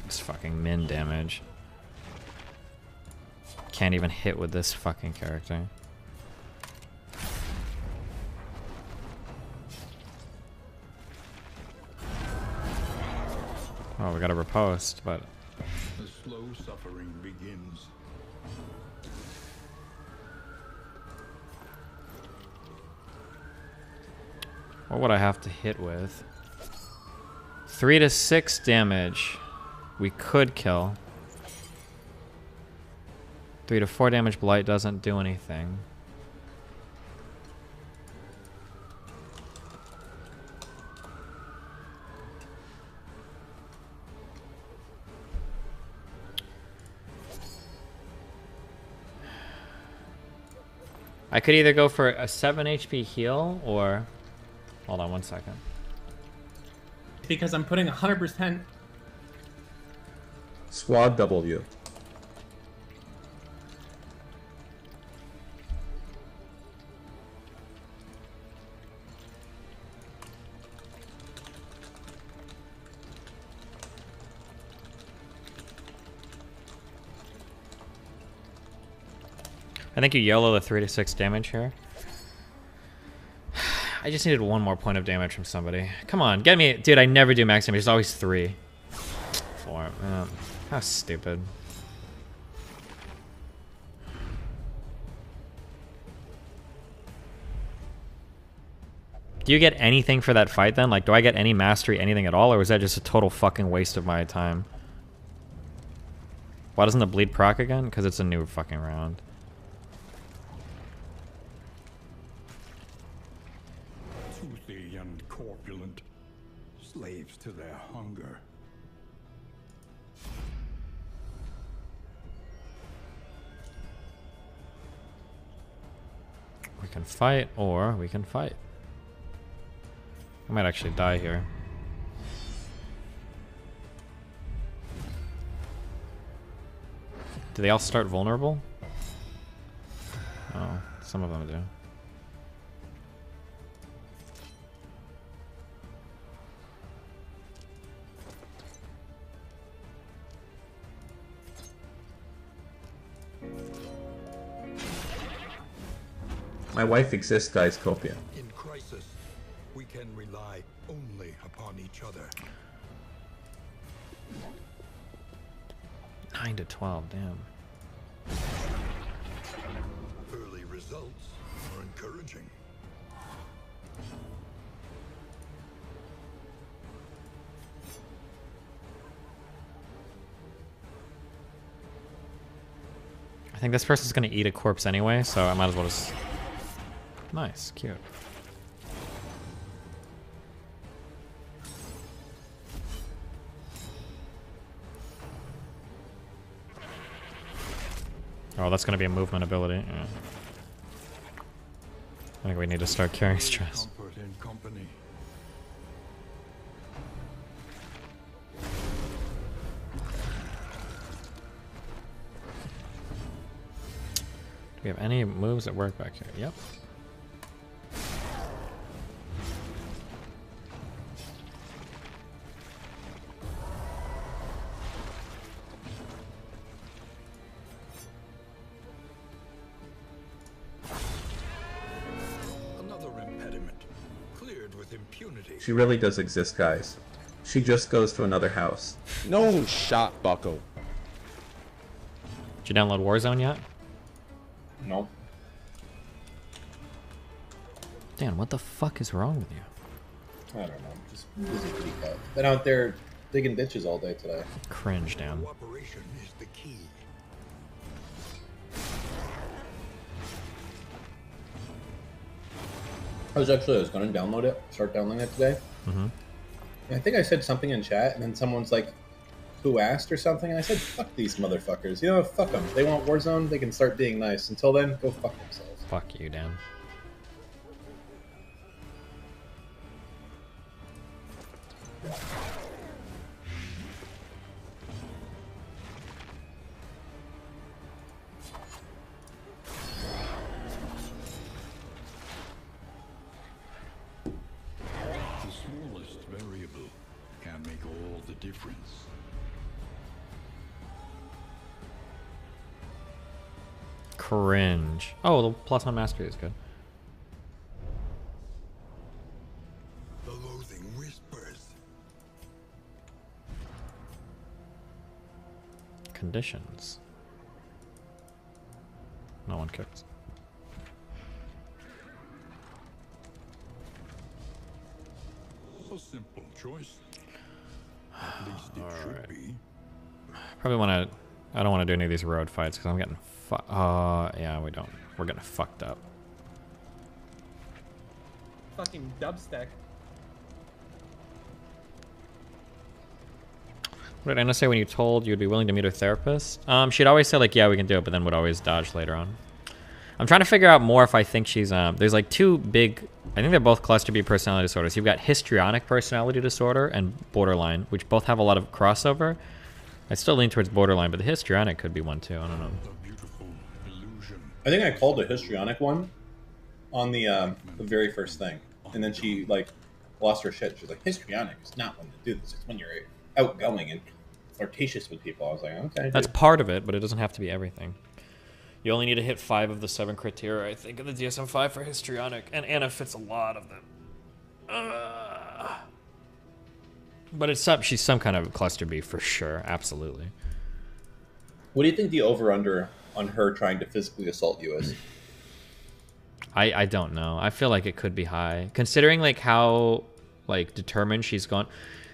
It's fucking min damage. Can't even hit with this fucking character. Oh, we got a riposte, but The slow suffering begins. what would I have to hit with? 3 to 6 damage. We could kill. 3 to 4 damage blight doesn't do anything. I could either go for a 7 HP heal or... Hold on 1 second. Because I'm putting 100%. Swad W. I think you yellow the 3 to 6 damage here. I just needed 1 more point of damage from somebody. Come on, get me. Dude, I never do max damage. It's always 3. 4. How stupid. Do you get anything for that fight then? Like, do I get any mastery, anything at all? Or was that just a total fucking waste of my time? Why doesn't the bleed proc again? Because it's a new fucking round. Toothy and corpulent, slaves to their hunger. We can fight, or we can fight. I might actually die here. Do they all start vulnerable? Oh, some of them do. My wife exists, guys, Copia. In crisis, we can rely only upon each other. 9 to 12, damn. Early results are encouraging. I think this person's gonna eat a corpse anyway, so I might as well just... Nice, cute. Oh, that's gonna be a movement ability. Yeah. I think we need to start carrying stress. Comfort in company. Do we have any moves that work back here? Yep. Another impediment, cleared with impunity. She really does exist, guys. She just goes to another house. No shot, bucko. Did you download Warzone yet? Nope. Dan, what the fuck is wrong with you? I don't know. Just busy kitty cat. Been out there digging ditches all day today. Cringe, Dan. Cooperation is the key. I was going to download it, start downloading it today. Mm-hmm. I think I said something in chat, and then someone's like, who asked or something? And I said, fuck these motherfuckers. You know, fuck them. They want Warzone, they can start being nice. Until then, go fuck themselves. Fuck you, Dan. Cringe. Oh, the +1 mastery is good. The loathing whispers. Conditions. No one cares. A simple choice. At least it should be. Probably want to. I don't want to do any of these road fights because I'm getting. Yeah, we don't. We're getting fucked up. Fucking dubstep. What did Anna say when you told you'd be willing to meet her therapist? She'd always say like, yeah, we can do it, but then would always dodge later on. I'm trying to figure out more if I think she's there's like two big. I think they're both cluster B personality disorders. You've got histrionic personality disorder and borderline, which both have a lot of crossover. I still lean towards borderline, but the histrionic could be one too. I don't know. I think I called a histrionic one on the very first thing, and then she like lost her shit. She's like, histrionic is not when to do this. It's when you're outgoing and flirtatious with people. I was like, okay. That's part of it, but it doesn't have to be everything. You only need to hit 5 of the 7 criteria, I think, in the DSM-5 for histrionic, and Anna fits a lot of them. But it's she's some kind of cluster B for sure, absolutely. What do you think the over/under on her trying to physically assault you is? I don't know. I feel like it could be high, considering like how like determined she's gone.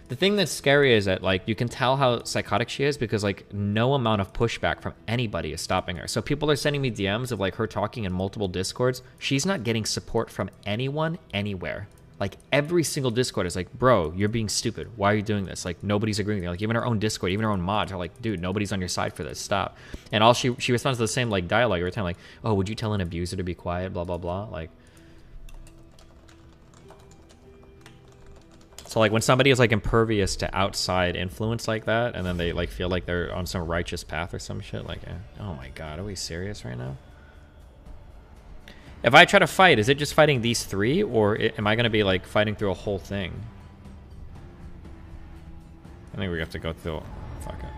The thing that's scary is that like you can tell how psychotic she is because like no amount of pushback from anybody is stopping her. So people are sending me DMs of like her talking in multiple Discords. She's not getting support from anyone anywhere. Like every single Discord is like, bro, you're being stupid. Why are you doing this? Like nobody's agreeing with you. Like even her own Discord, even her own mods are like, dude, nobody's on your side for this. Stop. And all she responds to the same like dialogue every time, like, oh, would you tell an abuser to be quiet? Blah blah blah. Like. So like when somebody is like impervious to outside influence like that, and then they like feel like they're on some righteous path or some shit, like, oh my god, are we serious right now? If I try to fight, is it just fighting these 3, or am I gonna be like fighting through a whole thing? I think we have to go through. Fuck it.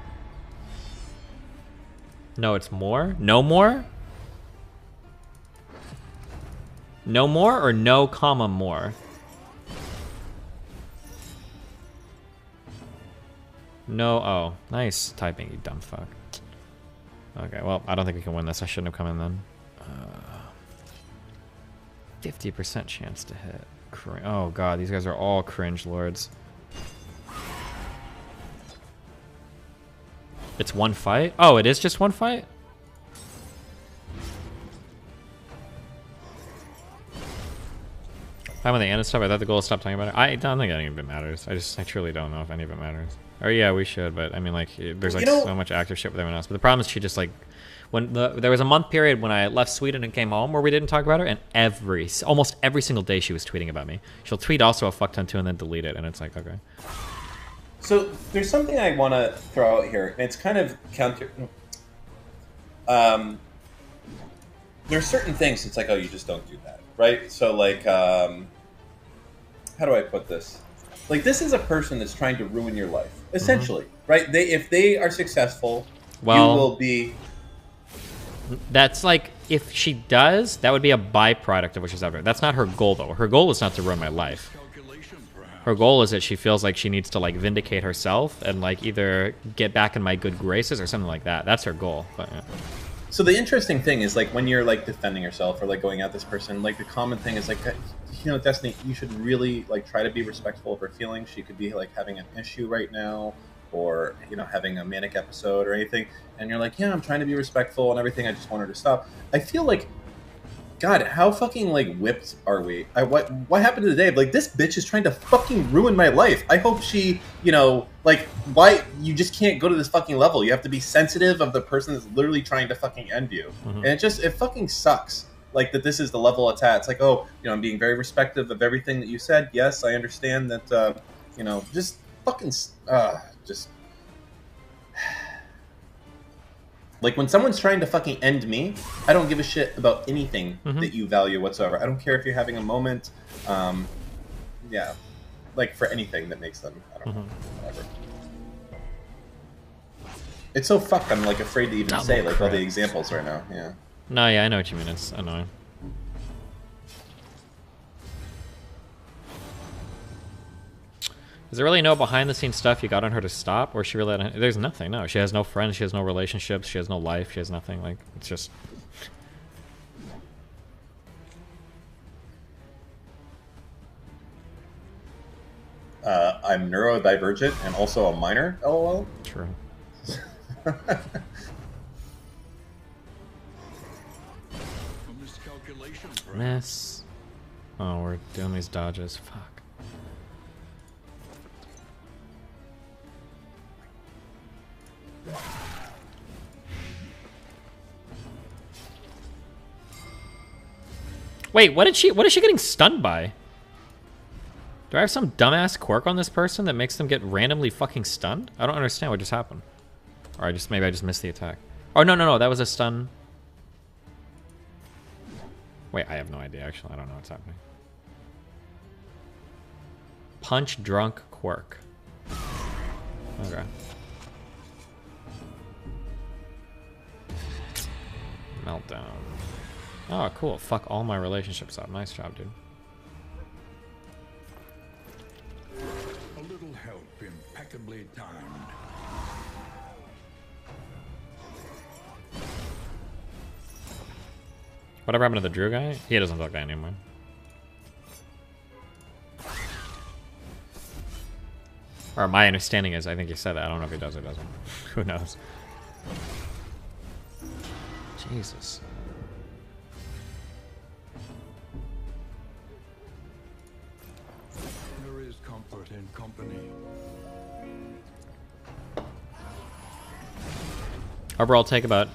No, it's more. No more. No more or no comma more. No, oh, nice typing, you dumb fuck. Okay, well, I don't think we can win this. I shouldn't have come in then. 50% chance to hit. Oh god, these guys are all cringe lords. It's one fight? Oh, it is just one fight? Time with the Anna stuff, I thought the goal is stop talking about it. I don't think any of it matters. I truly don't know if any of it matters. Or yeah, we should, but I mean like there's like so much active shit with everyone else. But the problem is she just like when there was a month period when I left Sweden and came home where we didn't talk about her, and almost every single day she was tweeting about me. She'll tweet also a fuck ton too and then delete it, and it's like, okay. So there's something I want to throw out here, and it's kind of counter. There's certain things it's like, oh, you just don't do that, right? So like, how do I put this? Like, this is a person that's trying to ruin your life, essentially, right? If they are successful, well, you will be. That's like, if she does, that would be a byproduct of what she's after. That's not her goal, though. Her goal is not to ruin my life. Her goal is that she feels like she needs to like vindicate herself and like either get back in my good graces or something like that. That's her goal. But, yeah. So the interesting thing is like when you're like defending yourself or like going at this person, like the common thing is like, you know, Destiny, you should really like try to be respectful of her feelings. She could be like having an issue right now, or you know, having a manic episode or anything, and you're like, yeah, I'm trying to be respectful and everything. I just want her to stop. I feel like, God, how fucking like whipped are we? What happened today? Like, this bitch is trying to fucking ruin my life. I hope she, you know, like, why you just can't go to this fucking level. You have to be sensitive of the person that's literally trying to fucking end you. And it fucking sucks. Like that this is the level it's at. It's like, oh, you know, I'm being very respectful of everything that you said. Yes, I understand that, you know, just fucking, just. Like, when someone's trying to fucking end me, I don't give a shit about anything that you value whatsoever. I don't care if you're having a moment. Yeah. Like, for anything that makes them, I don't know, whatever. It's so fucked, I'm, like, afraid to even say, like, all the examples right now. Yeah. No, yeah, I know what you mean. It's annoying. Is there really no behind-the-scenes stuff you got on her to stop, or she really? There's nothing. No, she has no friends. She has no relationships. She has no life. She has nothing. Like, it's just. I'm neurodivergent and also a minor. LOL. True. Miss. Oh, we're doing these dodges. Fuck. Wait, what is she getting stunned by? Do I have some dumbass quirk on this person that makes them get randomly fucking stunned? I don't understand what just happened. Or maybe I just missed the attack. Oh, no, that was a stun. Wait, I have no idea, actually. I don't know what's happening. Punch drunk quirk. Okay. Meltdown. Oh, cool. Fuck all my relationships up. Nice job, dude. A little help, impeccably timed. Whatever happened to the Drew guy? He doesn't look like that anymore. Or my understanding is, I think he said that. I don't know if he does or doesn't. Who knows? Jesus. There is comfort in company. Overall take about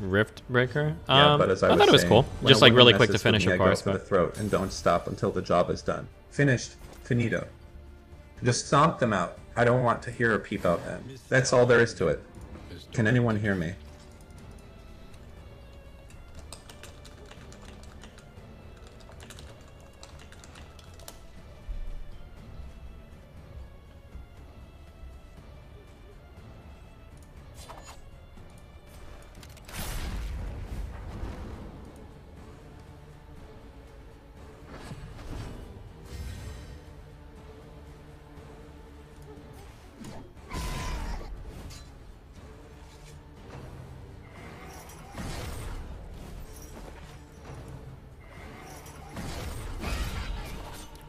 Rift Breaker? Yeah, but as I thought it was saying, cool. when Just a like woman really quick to messes finish, with of me, I go course. for the throat and don't stop until the job is done. Finished. Finito. Just stomp them out. I don't want to hear a peep out then. That's all there is to it. Can anyone hear me?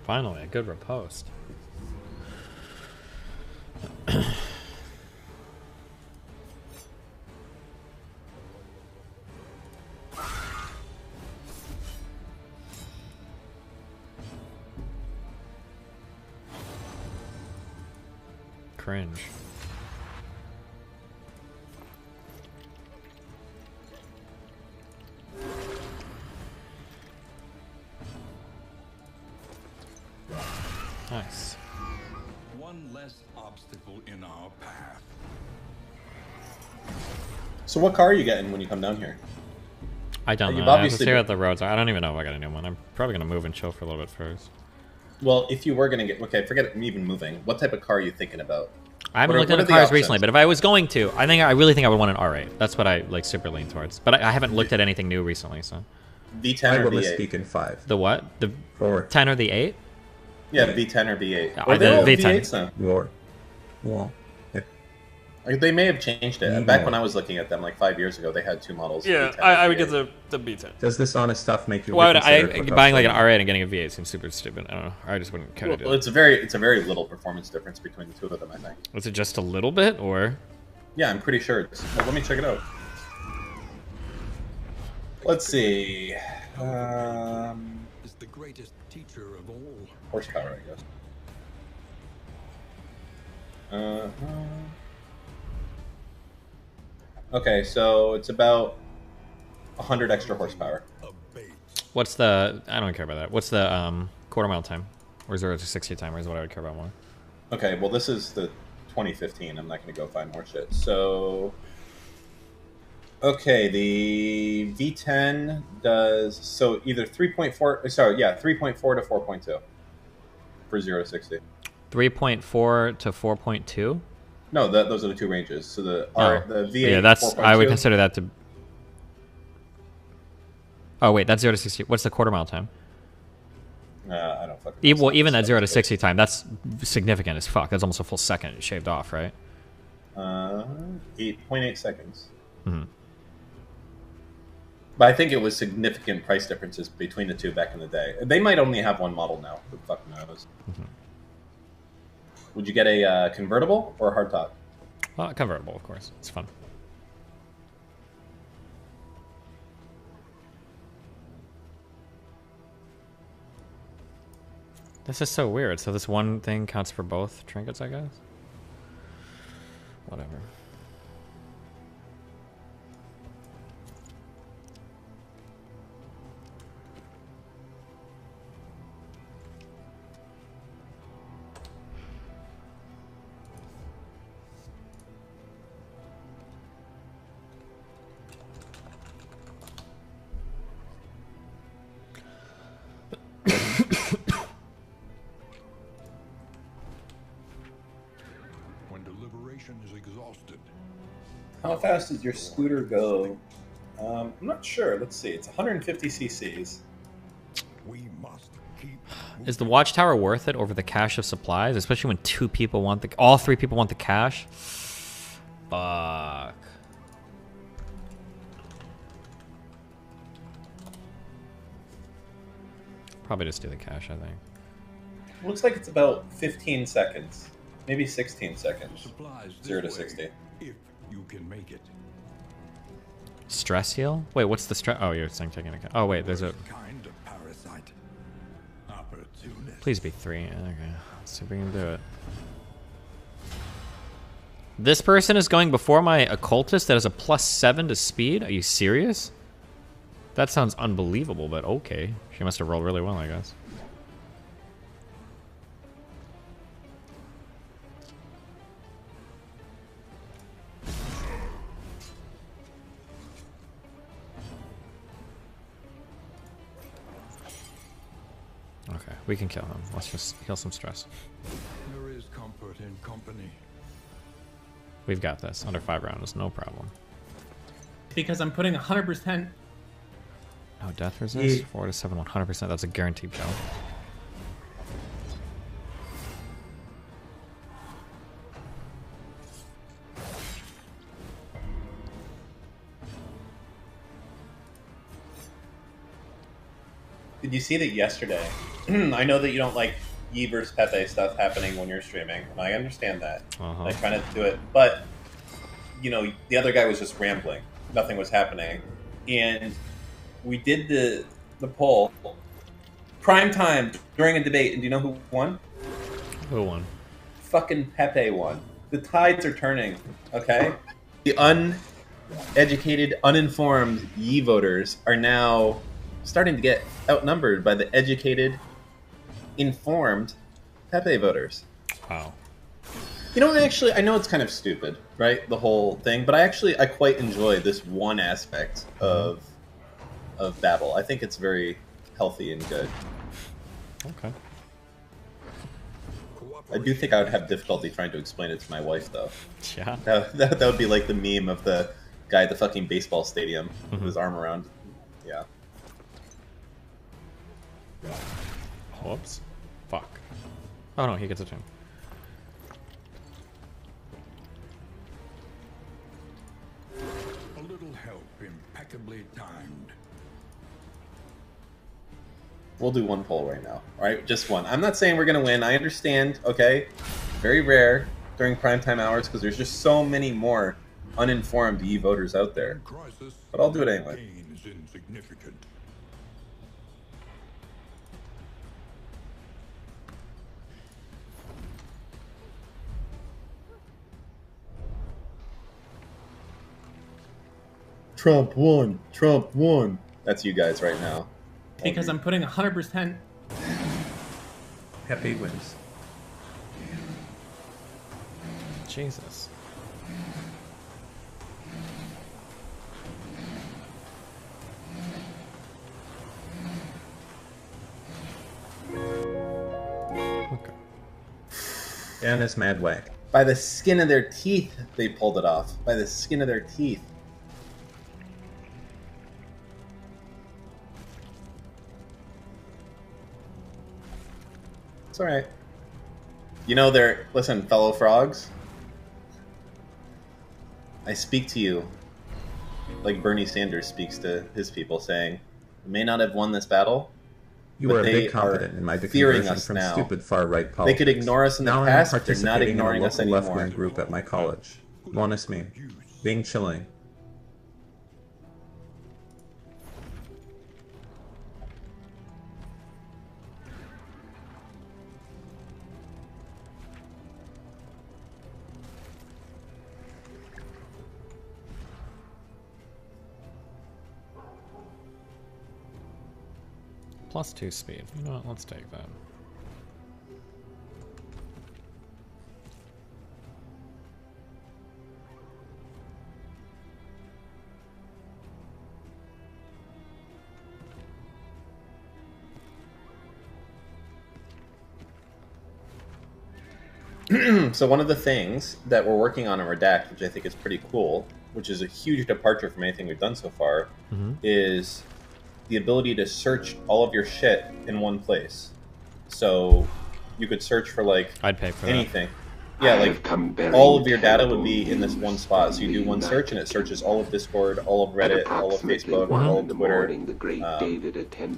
Finally, a good riposte. Cringe. Nice. One less obstacle in our path. So what car are you getting when you come down here? I don't know. You've I have to obviously see what the roads are. I don't even know if I got a new one. I'm probably going to move and chill for a little bit first. Well, if you were going to get... Okay, forget me even moving. What type of car are you thinking about? I haven't looked at the cars recently, but if I was going to, I really think I would want an R8. That's what I like super lean towards. But I haven't looked at anything new recently, so... V10 or V8? Speak in 5. The what? The 4. 10 or the 8? Yeah, V10 or V8. Or they're all V10. V8s now. Well, Like, they may have changed it. Back when I was looking at them, like 5 years ago, they had two models. Yeah, V10 I and would V8. get the B10. Does this honest stuff make you Why would reconsider buying like an R8 and getting a V8 seems super stupid. I don't know. I just wouldn't kind of do Well, it. it's a very little performance difference between the two of them, I think. Was it just a little bit, or? Yeah, I'm pretty sure. Let me check it out. Let's see. Is the greatest teacher of all. Horsepower, I guess. Okay, so it's about 100 extra horsepower. What's the? I don't care about that. What's the quarter mile time, or 0 to 60 timer is what I would care about more. Okay, well this is the 2015. I'm not going to go find more shit. So, okay, the V10 does so either 3.4. Sorry, yeah, 3.4 to 4.2 for 0 to 60. 3.4 to 4.2. No, those are the two ranges. So the V8. Yeah, that's. I would consider that to. Oh wait, that's 0 to 60. What's the quarter mile time? I don't fucking. Well, even that 0 to 60 time, that's significant as fuck. That's almost a full second shaved off, right? 8.8 seconds. Mm-hmm. But I think it was significant price differences between the two back in the day. They might only have one model now. Who the fuck knows? Mm-hmm. Would you get a convertible or a hardtop? Convertible, of course. It's fun. This is so weird. So this one thing counts for both trinkets, I guess? Whatever. When deliberation is exhausted. How fast does your scooter go? I'm not sure. Let's see. It's 150 cc's. We must keep. Is the watchtower worth it over the cache of supplies, especially when all three people want the cache? Fuck. Probably just do the cache, I think. Looks like it's about 15 seconds, maybe 16 seconds. Supplies 0 to this way, 60. if you can make it. Stress heal? Wait, what's the stress? Oh, you're saying taking a. Oh wait, there's a. Kind of parasite. Opportunist. Please be 3. Okay, let's see if we can do it. This person is going before my occultist that has a +7 to speed. Are you serious? That sounds unbelievable, but okay. She must have rolled really well, I guess. Okay, we can kill him. Let's just heal some stress. There is comfort in company. We've got this. Under 5 rounds, no problem. Because I'm putting 100%. No death resist? 4 to 7, 100%. That's a guaranteed kill. Did you see that yesterday? I know that you don't like Yi versus Pepe stuff happening when you're streaming, and I understand that. Like trying to do it, but you know, the other guy was just rambling. Nothing was happening, and we did the poll, prime time during a debate, and do you know who won? Who won? Fucking Pepe won. The tides are turning. Okay, the uneducated, uninformed Yi voters are now starting to get outnumbered by the educated, informed Pepe voters. Wow. You know, actually, I know it's kind of stupid, right? The whole thing, but I quite enjoy this one aspect of battle. I think it's very healthy and good. Okay. I do think I would have difficulty trying to explain it to my wife, though. Yeah. That would be like the meme of the guy at the fucking baseball stadium with his arm around. Yeah. Whoops. Fuck. Oh no, he gets a turn. A little help, impeccably timed. We'll do one poll right now. All right, just one. I'm not saying we're gonna win. I understand. Okay, very rare during primetime hours because there's just so many more uninformed Yi voters out there. But I'll do it anyway. Gain is insignificant. Trump won. Trump won. That's you guys right now. Because I'm putting 100%. Pepe wins. Jesus. Okay. And it's mad whack. By the skin of their teeth, they pulled it off. By the skin of their teeth. It's all right. You know, listen, fellow frogs. I speak to you like Bernie Sanders speaks to his people, saying, "We may not have won this battle, You but are a they bit confident are in my fearing deconversion us from now. stupid far-right They politics. could ignore us in the Now past, I'm but they're not participating ignoring in a us local anymore." left-wing group at my college. Bonus me. Being chilling. +2 speed. You know what? Let's take that. So one of the things that we're working on in Redact, which I think is pretty cool, which is a huge departure from anything we've done so far, is the ability to search all of your shit in one place. So you could search for like I'd pay for anything. that. Yeah, like all of your data would be in this one spot. So you do one search and it searches all of Discord, all of Reddit, all of Facebook, all of Twitter.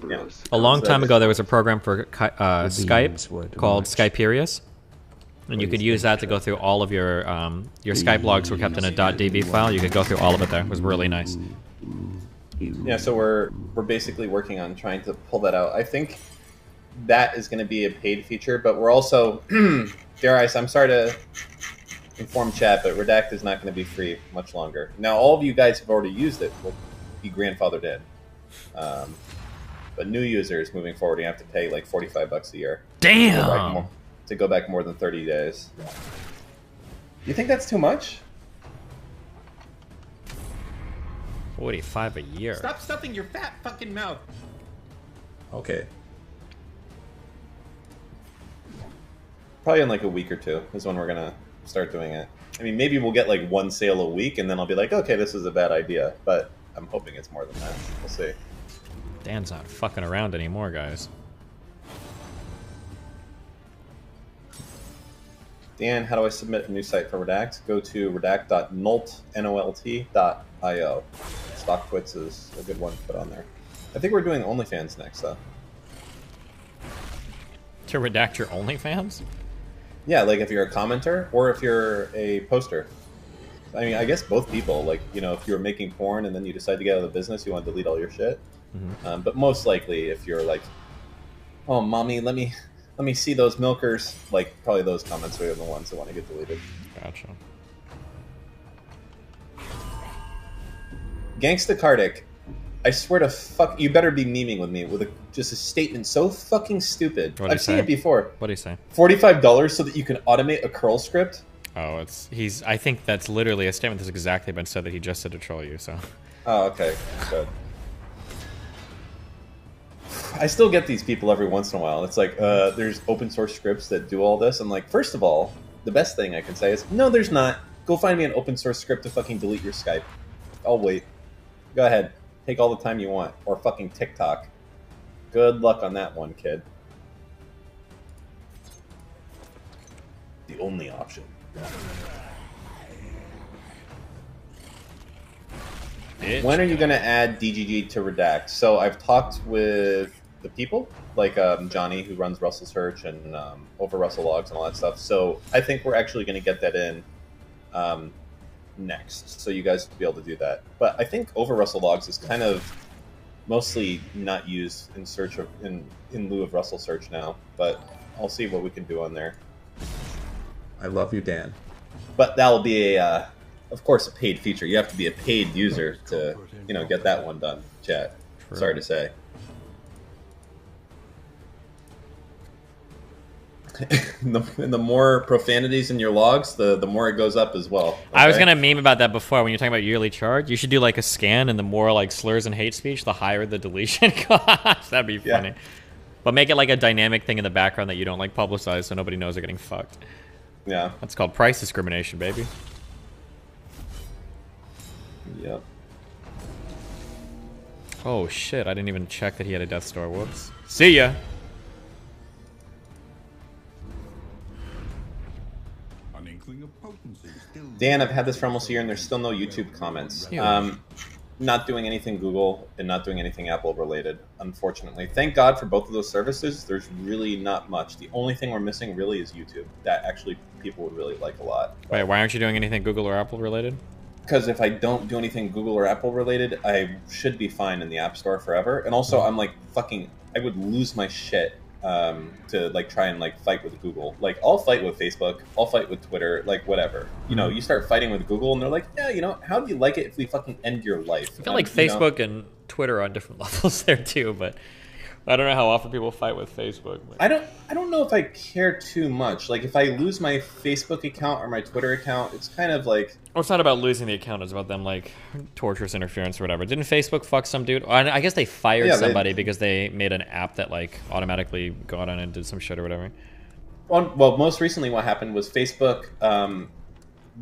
Yeah. A long time ago, there was a program for Skype called Skyperius, and you could use that to go through all of your Skype logs were kept in a .db file. You could go through all of it there. It was really nice. Yeah, so we're basically working on trying to pull that out. I think that is going to be a paid feature, but we're also, dare I say, I'm sorry to inform chat, but Redact is not going to be free much longer. Now, all of you guys who've already used it will be grandfathered in. But new users moving forward, you have to pay like $45 a year. Damn! To go back more than 30 days. You think that's too much? 45 a year. Stop stuffing your fat fucking mouth. Okay. Probably in like a week or two is when we're gonna start doing it. I mean, maybe we'll get like one sale a week, and then I'll be like, okay, this is a bad idea. But I'm hoping it's more than that. We'll see. Dan's not fucking around anymore, guys. Dan, how do I submit a new site for Redact? Go to redact.nolt.io. StockTwits is a good one to put on there. I think we're doing OnlyFans next, though. To redact your OnlyFans? Yeah, like if you're a commenter or if you're a poster. I mean, I guess both people. Like, you know, if you're making porn and then you decide to get out of the business, you want to delete all your shit. But most likely, if you're like, "Oh, mommy, let me see those milkers," like probably those comments are the ones that want to get deleted. Gotcha. Gangsta Kardik, I swear to fuck, you better be memeing with me with just a statement so fucking stupid. I've seen it before. What do you say? $45 so that you can automate a curl script? Oh, I think that's literally a statement that's exactly been said that he just said to troll you, so. Oh, okay. Good. I still get these people every once in a while. It's like, there's open source scripts that do all this. I'm like, first of all, the best thing I can say is, no, there's not. Go find me an open source script to fucking delete your Skype. I'll wait. Go ahead. Take all the time you want. Or fucking TikTok. Good luck on that one, kid. The only option. Bitch. When are you going to add DGG to Redact? So I've talked with the people, like Johnny, who runs Russell Search, and over Russell Logs and all that stuff. So I think we're actually going to get that in next, so you guys will be able to do that. But I think over Russell Logs is kind of mostly not used in search of in lieu of Russell Search now. But I'll see what we can do on there. I love you, Dan. But that will be a, of course, a paid feature. You have to be a paid user to, you know, get that one done. Chat. True. Sorry to say. And the more profanities in your logs, the more it goes up as well. Okay? I was gonna meme about that before when you're talking about yearly charge. You should do like a scan, and the more like slurs and hate speech, the higher the deletion cost. That'd be funny. Yeah. But make it like a dynamic thing in the background that you don't like publicize, so nobody knows they're getting fucked. Yeah. That's called price discrimination, baby. Yep. Oh shit! I didn't even check that he had a death store. Whoops. See ya. Dan, I've had this for almost a year and there's still no YouTube comments. Not doing anything Google and not doing anything Apple related, unfortunately. Thank God for both of those services. There's really not much. The only thing we're missing really is YouTube. That actually people would really like a lot. Wait, why aren't you doing anything Google or Apple related? Because if I don't do anything Google or Apple related, I should be fine in the App Store forever. And also, I'm like fucking, I would lose my shit to like try and like fight with Google. Like I'll fight with Facebook, I'll fight with Twitter, like whatever. You know, you start fighting with Google and they're like, yeah, you know, how do you like it if we fucking end your life? I feel like Facebook and Twitter are on different levels there too, but I don't know how often people fight with Facebook. But... I don't know if I care too much. Like if I lose my Facebook account or my Twitter account, it's kind of like... Well, it's not about losing the account. It's about them like torturous interference or whatever. Didn't Facebook fuck some dude? I guess they fired somebody because they made an app that like automatically got on and did some shit or whatever. Well, most recently what happened was Facebook,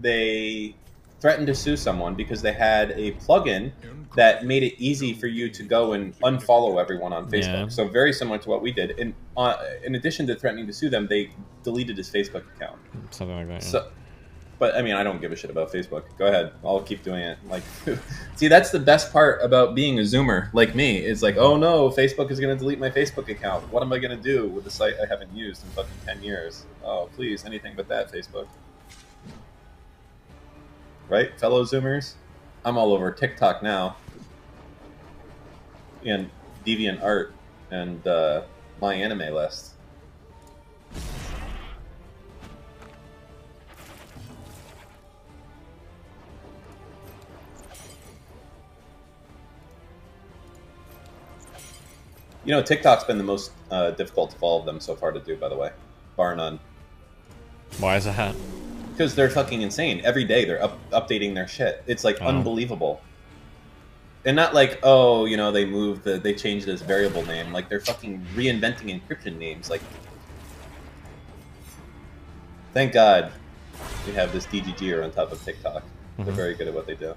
they threatened to sue someone because they had a plugin that made it easy for you to go and unfollow everyone on Facebook. Yeah. So very similar to what we did. And in addition to threatening to sue them, they deleted his Facebook account. Something like that. Yeah. So, but I mean, I don't give a shit about Facebook. Go ahead, I'll keep doing it. Like, see, that's the best part about being a Zoomer like me. Is like, oh no, Facebook is going to delete my Facebook account. What am I going to do with the site I haven't used in fucking 10 years? Oh, please, anything but that, Facebook. Right, fellow Zoomers? I'm all over TikTok now. And DeviantArt and my anime list. You know, TikTok's been the most difficult of all of them so far to do, by the way. Bar none. Why is that? Because they're fucking insane. Every day they're updating their shit. It's like unbelievable. And not like, oh, you know, they changed this variable name. Like they're fucking reinventing encryption names. Like, thank God we have this DGGer on top of TikTok. They're very good at what they do.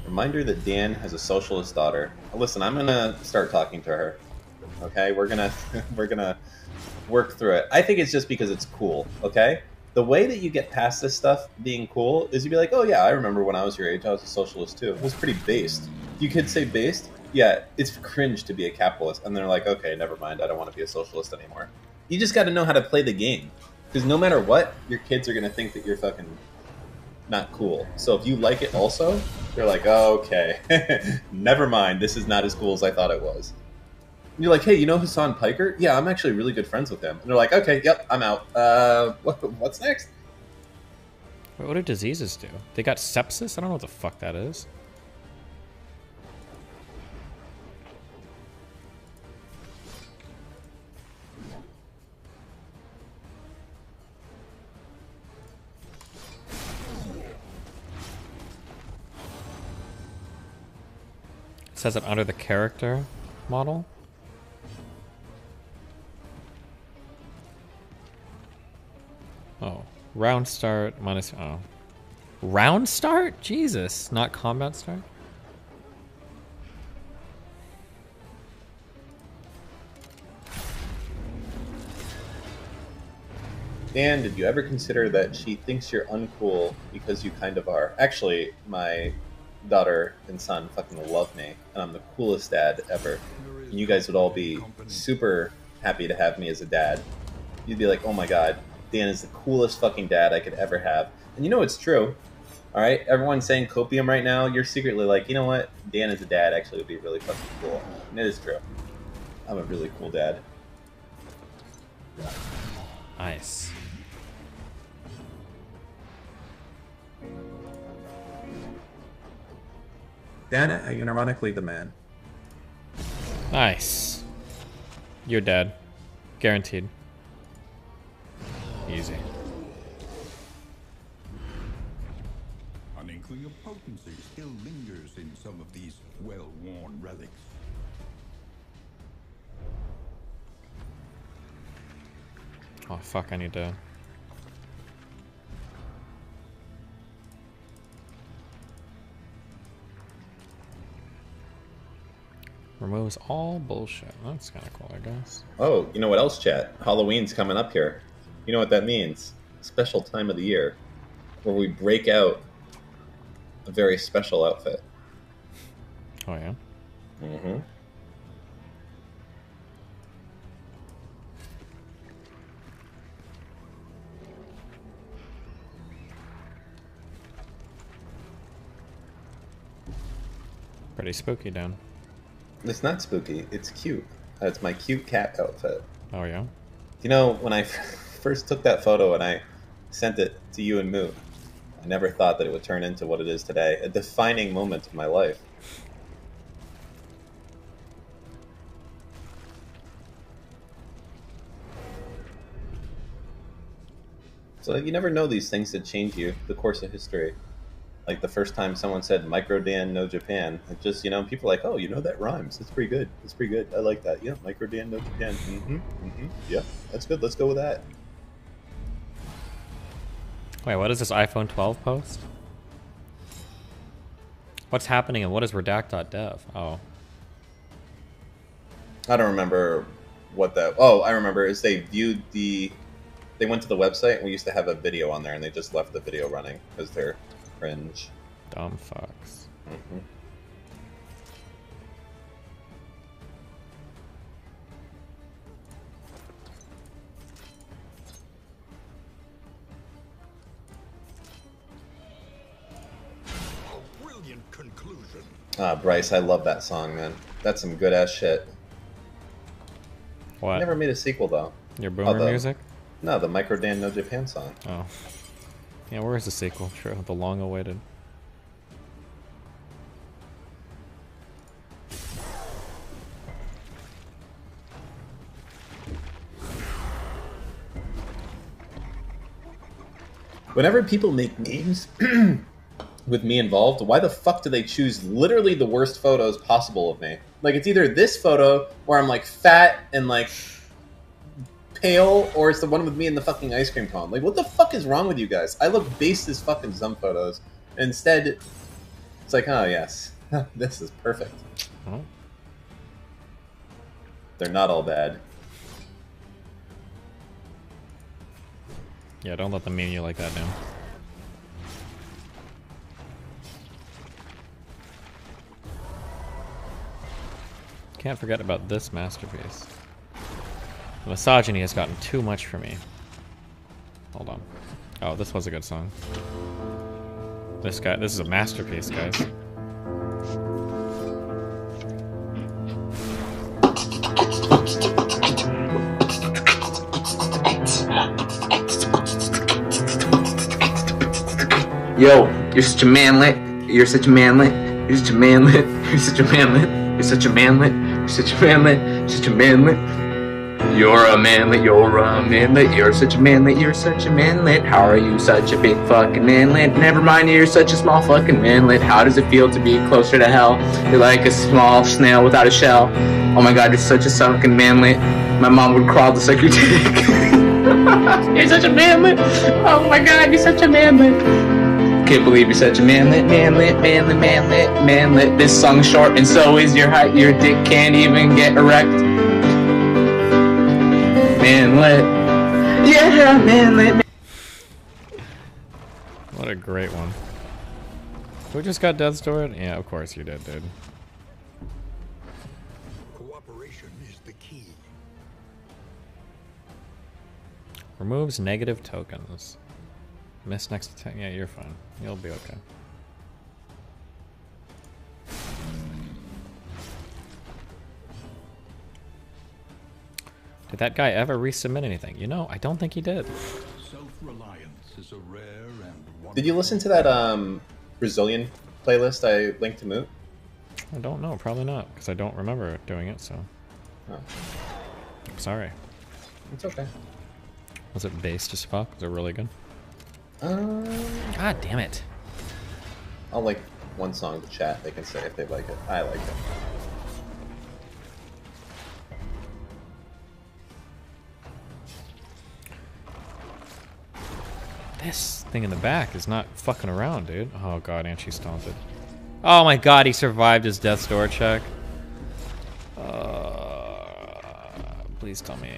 Reminder that Dan has a socialist daughter. Listen, I'm gonna start talking to her. Okay, we're gonna work through it. I think it's just because it's cool. Okay, the way that you get past this stuff being cool is you be like, oh yeah, I remember when I was your age, I was a socialist too. It was pretty based. You kids say based? Yeah, it's cringe to be a capitalist, and they're like, okay, never mind, I don't want to be a socialist anymore. You just got to know how to play the game, because no matter what, your kids are gonna think that you're fucking not cool. So if you like it also, you're like, oh, okay, never mind, this is not as cool as I thought it was. And you're like, hey, you know Hassan Piker? Yeah, I'm actually really good friends with him. And they're like, okay, yep, I'm out. What's next? Wait, what do diseases do? They got sepsis? I don't know what the fuck that is. It says it under the character model. Oh, round start minus, oh. Round start? Jesus, not combat start? Dan, did you ever consider that she thinks you're uncool because you kind of are? Actually, my daughter and son fucking love me, and I'm the coolest dad ever. And you guys would all be super happy to have me as a dad. You'd be like, oh my god, Dan is the coolest fucking dad I could ever have. And you know it's true. Alright, everyone's saying copium right now, you're secretly like, you know what, Dan as a dad actually would be really fucking cool. And it is true. I'm a really cool dad. Nice. Dan, ironically the man. Nice. You're dead. Guaranteed. Easy. An inkling of potency still lingers in some of these well-worn relics. Oh fuck, I need to... Removes all bullshit. That's kind of cool, I guess. Oh, you know what else, chat? Halloween's coming up here. You know what that means? Special time of the year where we break out a very special outfit. Oh, yeah? Mm-hmm. Pretty spooky, Dan. It's not spooky. It's cute. It's my cute cat outfit. Oh, yeah? You know, when I first took that photo and I sent it to you and Moot, I never thought that it would turn into what it is today. A defining moment of my life. So you never know these things that change you, the course of history. Like the first time someone said Micro Dan no Japan, it just, you know, people are like, oh, you know, that rhymes. It's pretty good. It's pretty good. I like that. Yeah, Micro Dan no Japan. Yeah, that's good. Let's go with that. Wait, what is this iPhone 12 post? What's happening and what is redact.dev? Oh. I don't remember what that... Oh, I remember is they viewed the... They went to the website and we used to have a video on there and they just left the video running because they're cringe. Dumb fucks. Mm-hmm. Brilliant conclusion. Bryce, I love that song, man. That's some good ass shit. What? I never made a sequel though. Your boomer music? No, the Micro Dan no Japan song. Oh. Yeah, where is the sequel? True, the long awaited. Whenever people make memes with me involved, why the fuck do they choose literally the worst photos possible of me? Like, it's either this photo where I'm like fat and like pale, or it's the one with me in the fucking ice cream cone. Like, what the fuck is wrong with you guys? I look based as fucking some photos. Instead, it's like, oh yes, this is perfect. Oh. They're not all bad. Yeah, don't let them mean you like that now. Can't forget about this masterpiece. The misogyny has gotten too much for me. Hold on. Oh, this was a good song. This is a masterpiece, guys. Yo, you're such a manlet. You're such a manlet. You're such a manlet. You're such a manlet. You're such a manlet. You're such a manlet. You're such a manlet. You're a manlet. You're a manlet. You're such a manlet. You're such a manlet. How are you such a big fucking manlet? Never mind, you're such a small fucking manlet. How does it feel to be closer to hell? You're like a small snail without a shell. Oh my god, you're such a sunken manlet. My mom would crawl to suck your dick. You're such a manlet. Oh my god, you're such a manlet. Can't believe you're such a manlet, manlet, manlet, manlet, manlet. This song's short and so is your height. Your dick can't even get erect. Manlet. Yeah, manlet. What a great one. Who just got death stored? Yeah, of course you did, dude. Cooperation is the key. Removes negative tokens. Miss next to 10. Yeah, you're fine. You'll be okay. Did that guy ever resubmit anything? You know, I don't think he did. Self-reliance is a rare and Did you listen to that Brazilian playlist I linked to Moot? I don't know. Probably not, because I don't remember doing it, so. Oh. I'm sorry. It's okay. Was it based as fuck? Was it really good? God damn it. I'll like one song to chat. They can say if they like it. I like it. This thing in the back is not fucking around, dude. Oh god, and she's taunted. Oh my god, he survived his death's door check. Please tell me.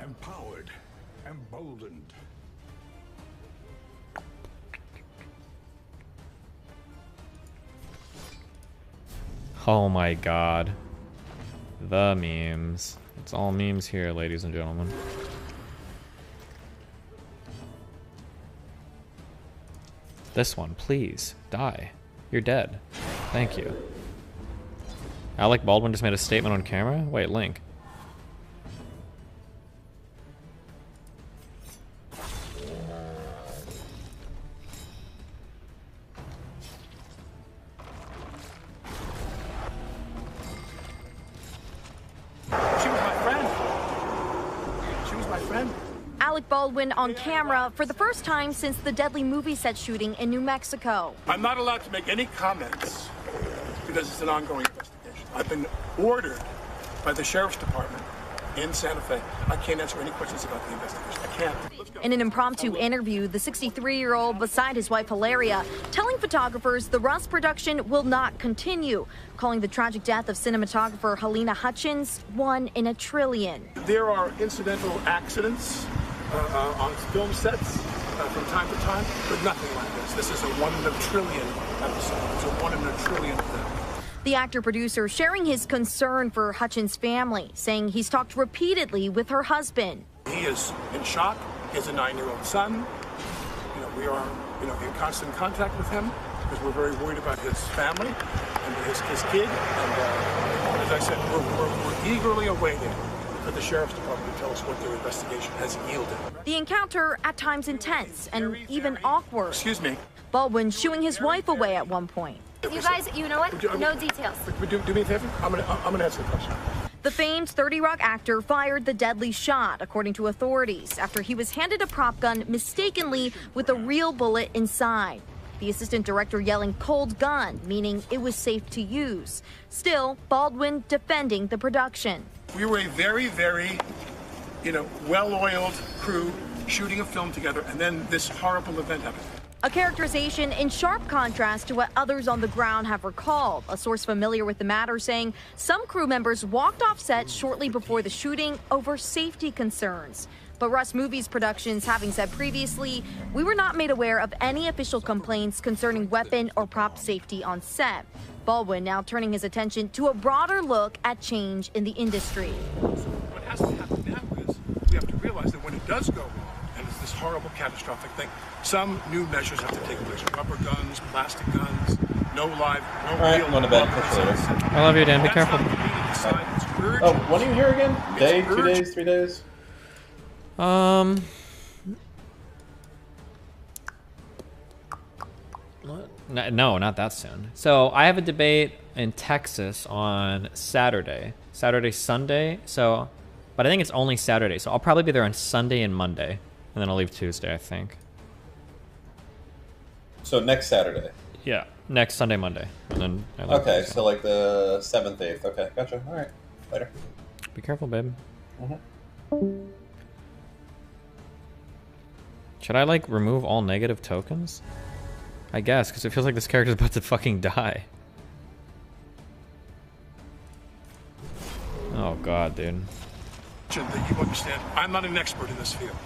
Empowered, emboldened. Oh my god. The memes. It's all memes here, ladies and gentlemen. This one, please. Die. You're dead. Thank you. Alec Baldwin just made a statement on camera? Wait, Link. Alec Baldwin on camera for the first time since the deadly movie set shooting in New Mexico. I'm not allowed to make any comments because it's an ongoing investigation. I've been ordered by the Sheriff's Department in Santa Fe. I can't answer any questions about the investigation. I can't. In an impromptu interview, the 63-year-old beside his wife Hilaria telling photographers the Rust production will not continue, calling the tragic death of cinematographer Helena Hutchins one in a trillion. There are incidental accidents on film sets from time to time, but nothing like this. This is a 1 in a trillion episode. It's a 1 in a trillion film. The actor-producer sharing his concern for Hutchins' family, saying he's talked repeatedly with her husband. He is in shock. He has a 9-year-old son. We are, in constant contact with him because we're very worried about his family and his kid. And as I said, we're eagerly awaiting for the Sheriff's Department to tell us what their investigation has yielded. The encounter at times intense and even awkward. Excuse me. Baldwin shooing his wife away at one point. You guys, you know what? No details. Do me a favor. I'm gonna answer the question. The famed 30 Rock actor fired the deadly shot, according to authorities, after he was handed a prop gun mistakenly with a real bullet inside. The assistant director yelling "cold gun," meaning it was safe to use. Still, Baldwin defending the production. We were a very, very, well-oiled crew shooting a film together, and then this horrible event happened. A characterization in sharp contrast to what others on the ground have recalled. A source familiar with the matter saying some crew members walked off set shortly before the shooting over safety concerns. But Rust Movies Productions having said previously, we were not made aware of any official complaints concerning weapon or prop safety on set. Baldwin now turning his attention to a broader look at change in the industry. What has to happen now is we have to realize that when it does go wrong, and it's this horrible catastrophic thing, some new measures have to take place. Rubber guns, plastic guns, no real... Alright, I'm going to bed. Catch you later. I love you, Dan. Be careful. Oh, when are you here again? Day, 2 days, 3 days? No, not that soon. So I have a debate in Texas on Saturday, Sunday. So, but I think it's only Saturday. So I'll probably be there on Sunday and Monday, and then I'll leave Tuesday, I think. So next Saturday. Yeah, next Sunday, Monday, and then. Okay, so like the 7th, 8th. Okay, gotcha. All right, later. Be careful, babe. Should I like remove all negative tokens? I guess, because it feels like this character's about to fucking die. Oh god, dude. That you understand, I'm not an expert in this field.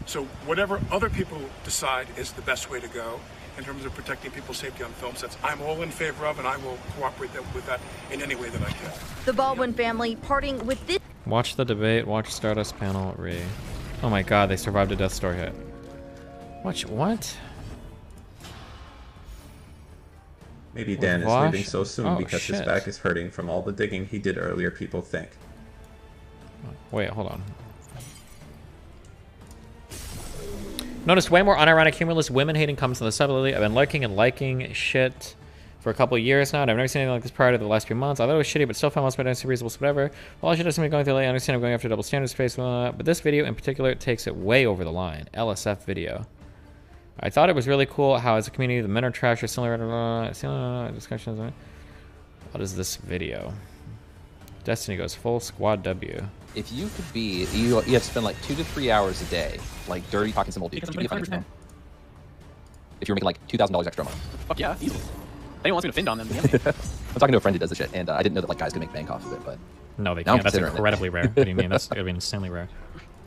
So whatever other people decide is the best way to go in terms of protecting people's safety on film sets, I'm all in favor of, and I will cooperate with that in any way that I can. The Baldwin family parting with this. Watch the debate, watch Stardust panel, re. Oh my god, they survived a Death Star hit. Watch, what? Maybe Dan is Wash? leaving so soon because his shit. back is hurting from all the digging he did earlier, people think. Wait, hold on. Noticed way more unironic, humorless, women-hating comments on the sub lately. I've been liking shit for a couple of years now, and I've never seen anything like this prior to the last few months. I thought it was shitty, but still found most of it reasonable, so whatever. Well, I should have something going through lately. I understand I'm going after double standard space, but this video in particular takes it way over the line. LSF video. I thought it was really cool how as a community the men are trash or similar discussions. What is this video? Destiny goes full squad W. If you could be, you have to spend like 2 to 3 hours a day, like dirty talking some old dudes. If you're making like $2,000 extra a month. Fuck yeah, easily. If anyone wants me to fin on them, I'm talking to a friend who does this shit, and I didn't know that like guys could make bank off of it, but No, they Now I'm can't. That's considering it. incredibly rare. What do you mean? That's I mean insanely rare.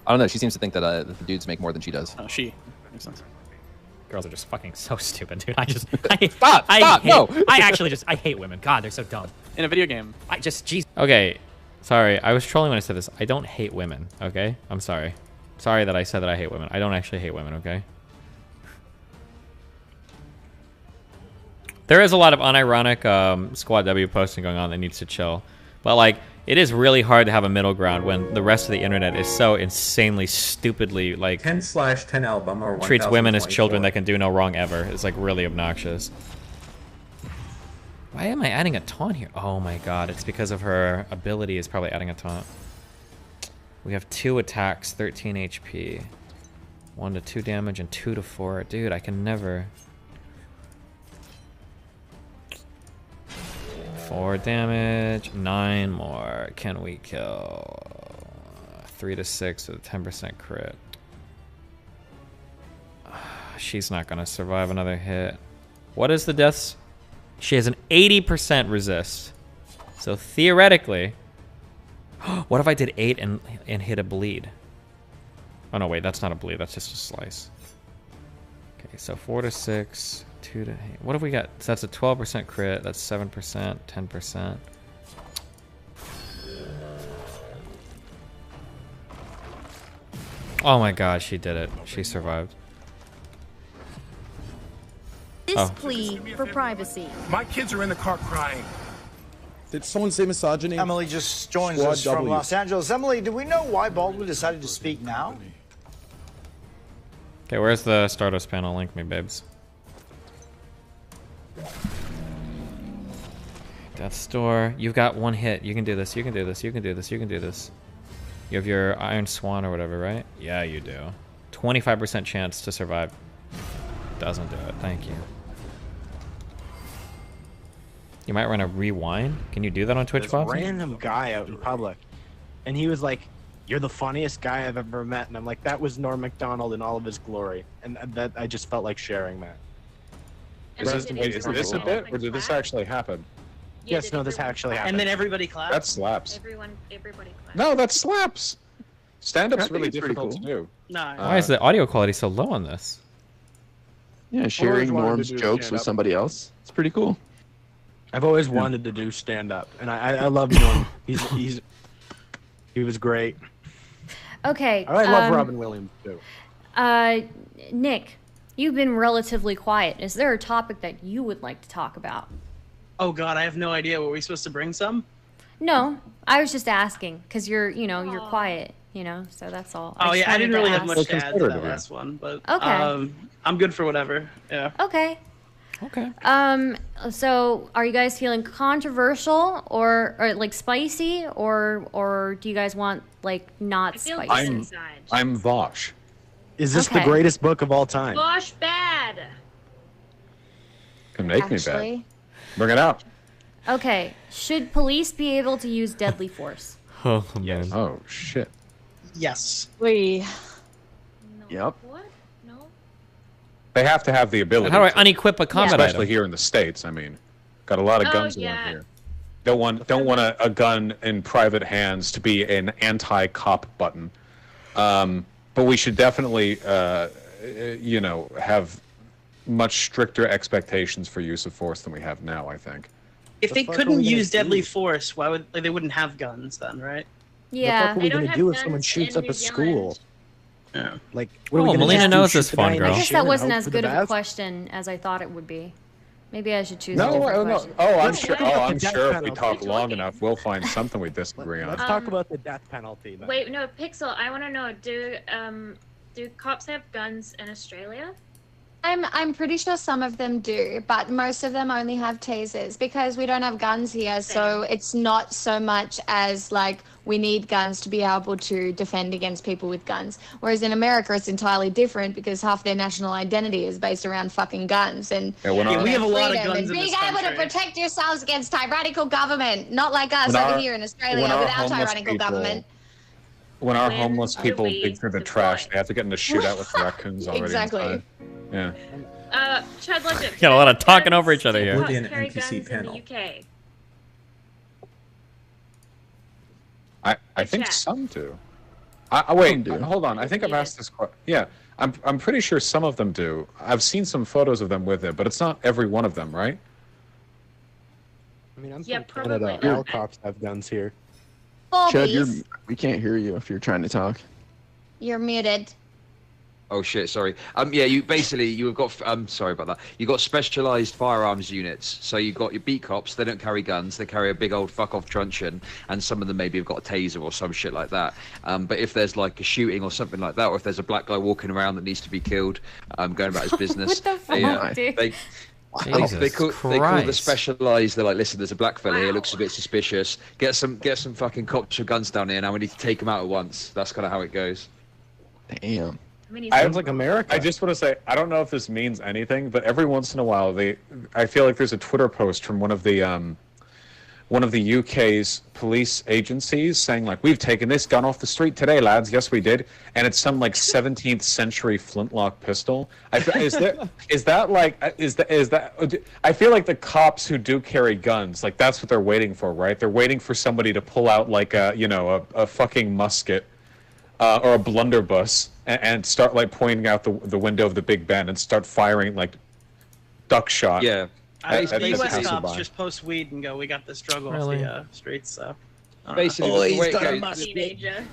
I don't know. She seems to think that, that the dudes make more than she does. Oh, she. Makes sense. Girls are just fucking so stupid, dude. I hate women. God, they're so dumb. In a video game. Jeez. Okay, sorry. I was trolling when I said this. I don't hate women. Okay, I'm sorry. Sorry that I said that I hate women. I don't actually hate women. Okay. There is a lot of unironic Squad W posting going on that needs to chill, but like it is really hard to have a middle ground when the rest of the internet is so insanely stupidly like 10/10 album or treats women as 1024. children that can do no wrong ever. It's like really obnoxious. Why am I adding a taunt here? Oh my god, it's because of her ability is probably adding a taunt. We have 2 attacks, 13 HP. 1 to 2 damage and 2 to 4. Dude, I can never. 4 damage, 9 more. Can we kill? 3 to 6 with a 10% crit. She's not gonna survive another hit. What is the deaths? She has an 80% resist. So theoretically, what if I did 8 and hit a bleed? Oh no, wait, that's not a bleed. That's just a slice. Okay, so 4 to 6. 2 to 8. What have we got? So that's a 12% crit. That's 7%, 10%. Oh my god, she did it. She survived. This plea for privacy. My kids are in the car crying. Did someone say misogyny? Emily just joins Squad us from W. Los Angeles. Emily, do we know why Baldwin decided to speak now? Okay, where's the Stardust panel? Link me, babes. Death's Door. You've got 1 hit. You can do this. You can do this. You can do this. You can do this. You have your Iron Swan or whatever, right? Yeah, you do. 25% chance to survive. Doesn't do it. Thank you. You might run a rewind. Can you do that on Twitch, This Bob? random guy out in public, and he was like, "You're the funniest guy I've ever met," and I'm like, "That was Norm Macdonald in all of his glory," and that I just felt like sharing that. Is this a bit, or did this actually happen? Yes, no, this actually happened. And then everybody clapped. That slaps. Everybody clapped. No, that slaps. Stand-up's I think really it's pretty difficult cool. to do. No. Why is the audio quality so low on this? Yeah, sharing Norm's jokes with somebody else. It's pretty cool. I've always wanted to do stand-up, and I love Norm. He was great. Okay. I love Robin Williams too. Nick, you've been relatively quiet. Is there a topic that you would like to talk about? Oh god, I have no idea. Were we supposed to bring some? No, I was just asking because you're quiet, so that's all. Oh yeah, I didn't really have much to add to that yeah. last one, but Okay. I'm good for whatever. Yeah. Okay. Okay. So are you guys feeling controversial or like spicy or do you guys want like not spicy? I'm Vosh. Is this Okay. the greatest book of all time? Bosh bad. Can make me Actually. bad. Bring it out. Okay. Should police be able to use deadly force? Oh man. Oh shit. Yes. Yep. What? No. They have to have the ability. How do I to, unequip a combat especially item? here in the States. I mean, got a lot of Oh, guns yeah. around here. Don't want a gun in private hands to be an anti-cop button. But we should definitely, have much stricter expectations for use of force than we have now, I think. If they fuck are couldn't we gonna use deadly do? force, why would they wouldn't have guns then, right? Yeah. What are we gonna do if someone shoots up a school? Yeah. Like, what are we Oh, gonna Melina do? knows Shoot this the fun guy in girl. the I guess shin that and wasn't hope as for the good of a best? question as I thought it would be. Maybe I should choose a No, different no. question. Oh, I'm Let's sure. talk about Oh, the I'm death sure if we penalty. talk long enough, we'll find something we disagree on. Let's talk about the death penalty. Then. Wait, no, Pixel. I want to know. Do cops have guns in Australia? I'm pretty sure some of them do, but most of them only have tasers because we don't have guns here. So it's not so much as like we need guns to be able to defend against people with guns. Whereas in America, it's entirely different because half their national identity is based around fucking guns and Yeah, when our- we have a lot of freedom guns and in being this able to country. protect yourselves against tyrannical government, not like us When over our- here in Australia when our without homeless tyrannical people- government. When our When homeless do people we dig through the deploy? trash, they have to get in a shootout with raccoons already. Exactly. Inside. Yeah. Chad Legend. Got a lot of talking guns- over each other do here. cops Oblivion carry NPC guns panel. In the UK? I think chat. some do. Wait, hold on. I think I've asked this question. Yeah, I'm pretty sure some of them do. I've seen some photos of them with it, but it's not every one of them, right? I mean, I'm Yeah, from Canada. probably. All cops have guns here. Chad, Bobbies, we can't hear you if you're trying to talk. you're muted. Oh shit, sorry. Yeah, you've got sorry about that. You've got specialized firearms units. So you've got your beat cops, they don't carry guns, they carry a big old fuck off truncheon, and some of them maybe have got a taser or some shit like that. But if there's like a shooting or something like that, or if there's a black guy walking around that needs to be killed, going about his business. What the fuck, dude? They call the specialized. They're like, listen, there's a black fella here, looks a bit suspicious. Get some fucking cops with guns down here now. We need to take them out at once. That's kind of how it goes. Damn. Sounds like America. I just want to say, I don't know if this means anything, but every once in a while, I feel like there's a Twitter post from one of the UK's police agencies saying like, we've taken this gun off the street today, lads. Yes, we did, and it's some like 17th century flintlock pistol. I feel like the cops who do carry guns, like that's what they're waiting for, right? They're waiting for somebody to pull out like a fucking musket. Or a blunderbuss, and start like pointing out the window of the Big Ben and start firing like duck shot. Yeah. The U.S. cops just post weed and go, "We got this drug off the streets." So basically, the way it goes, Teenager.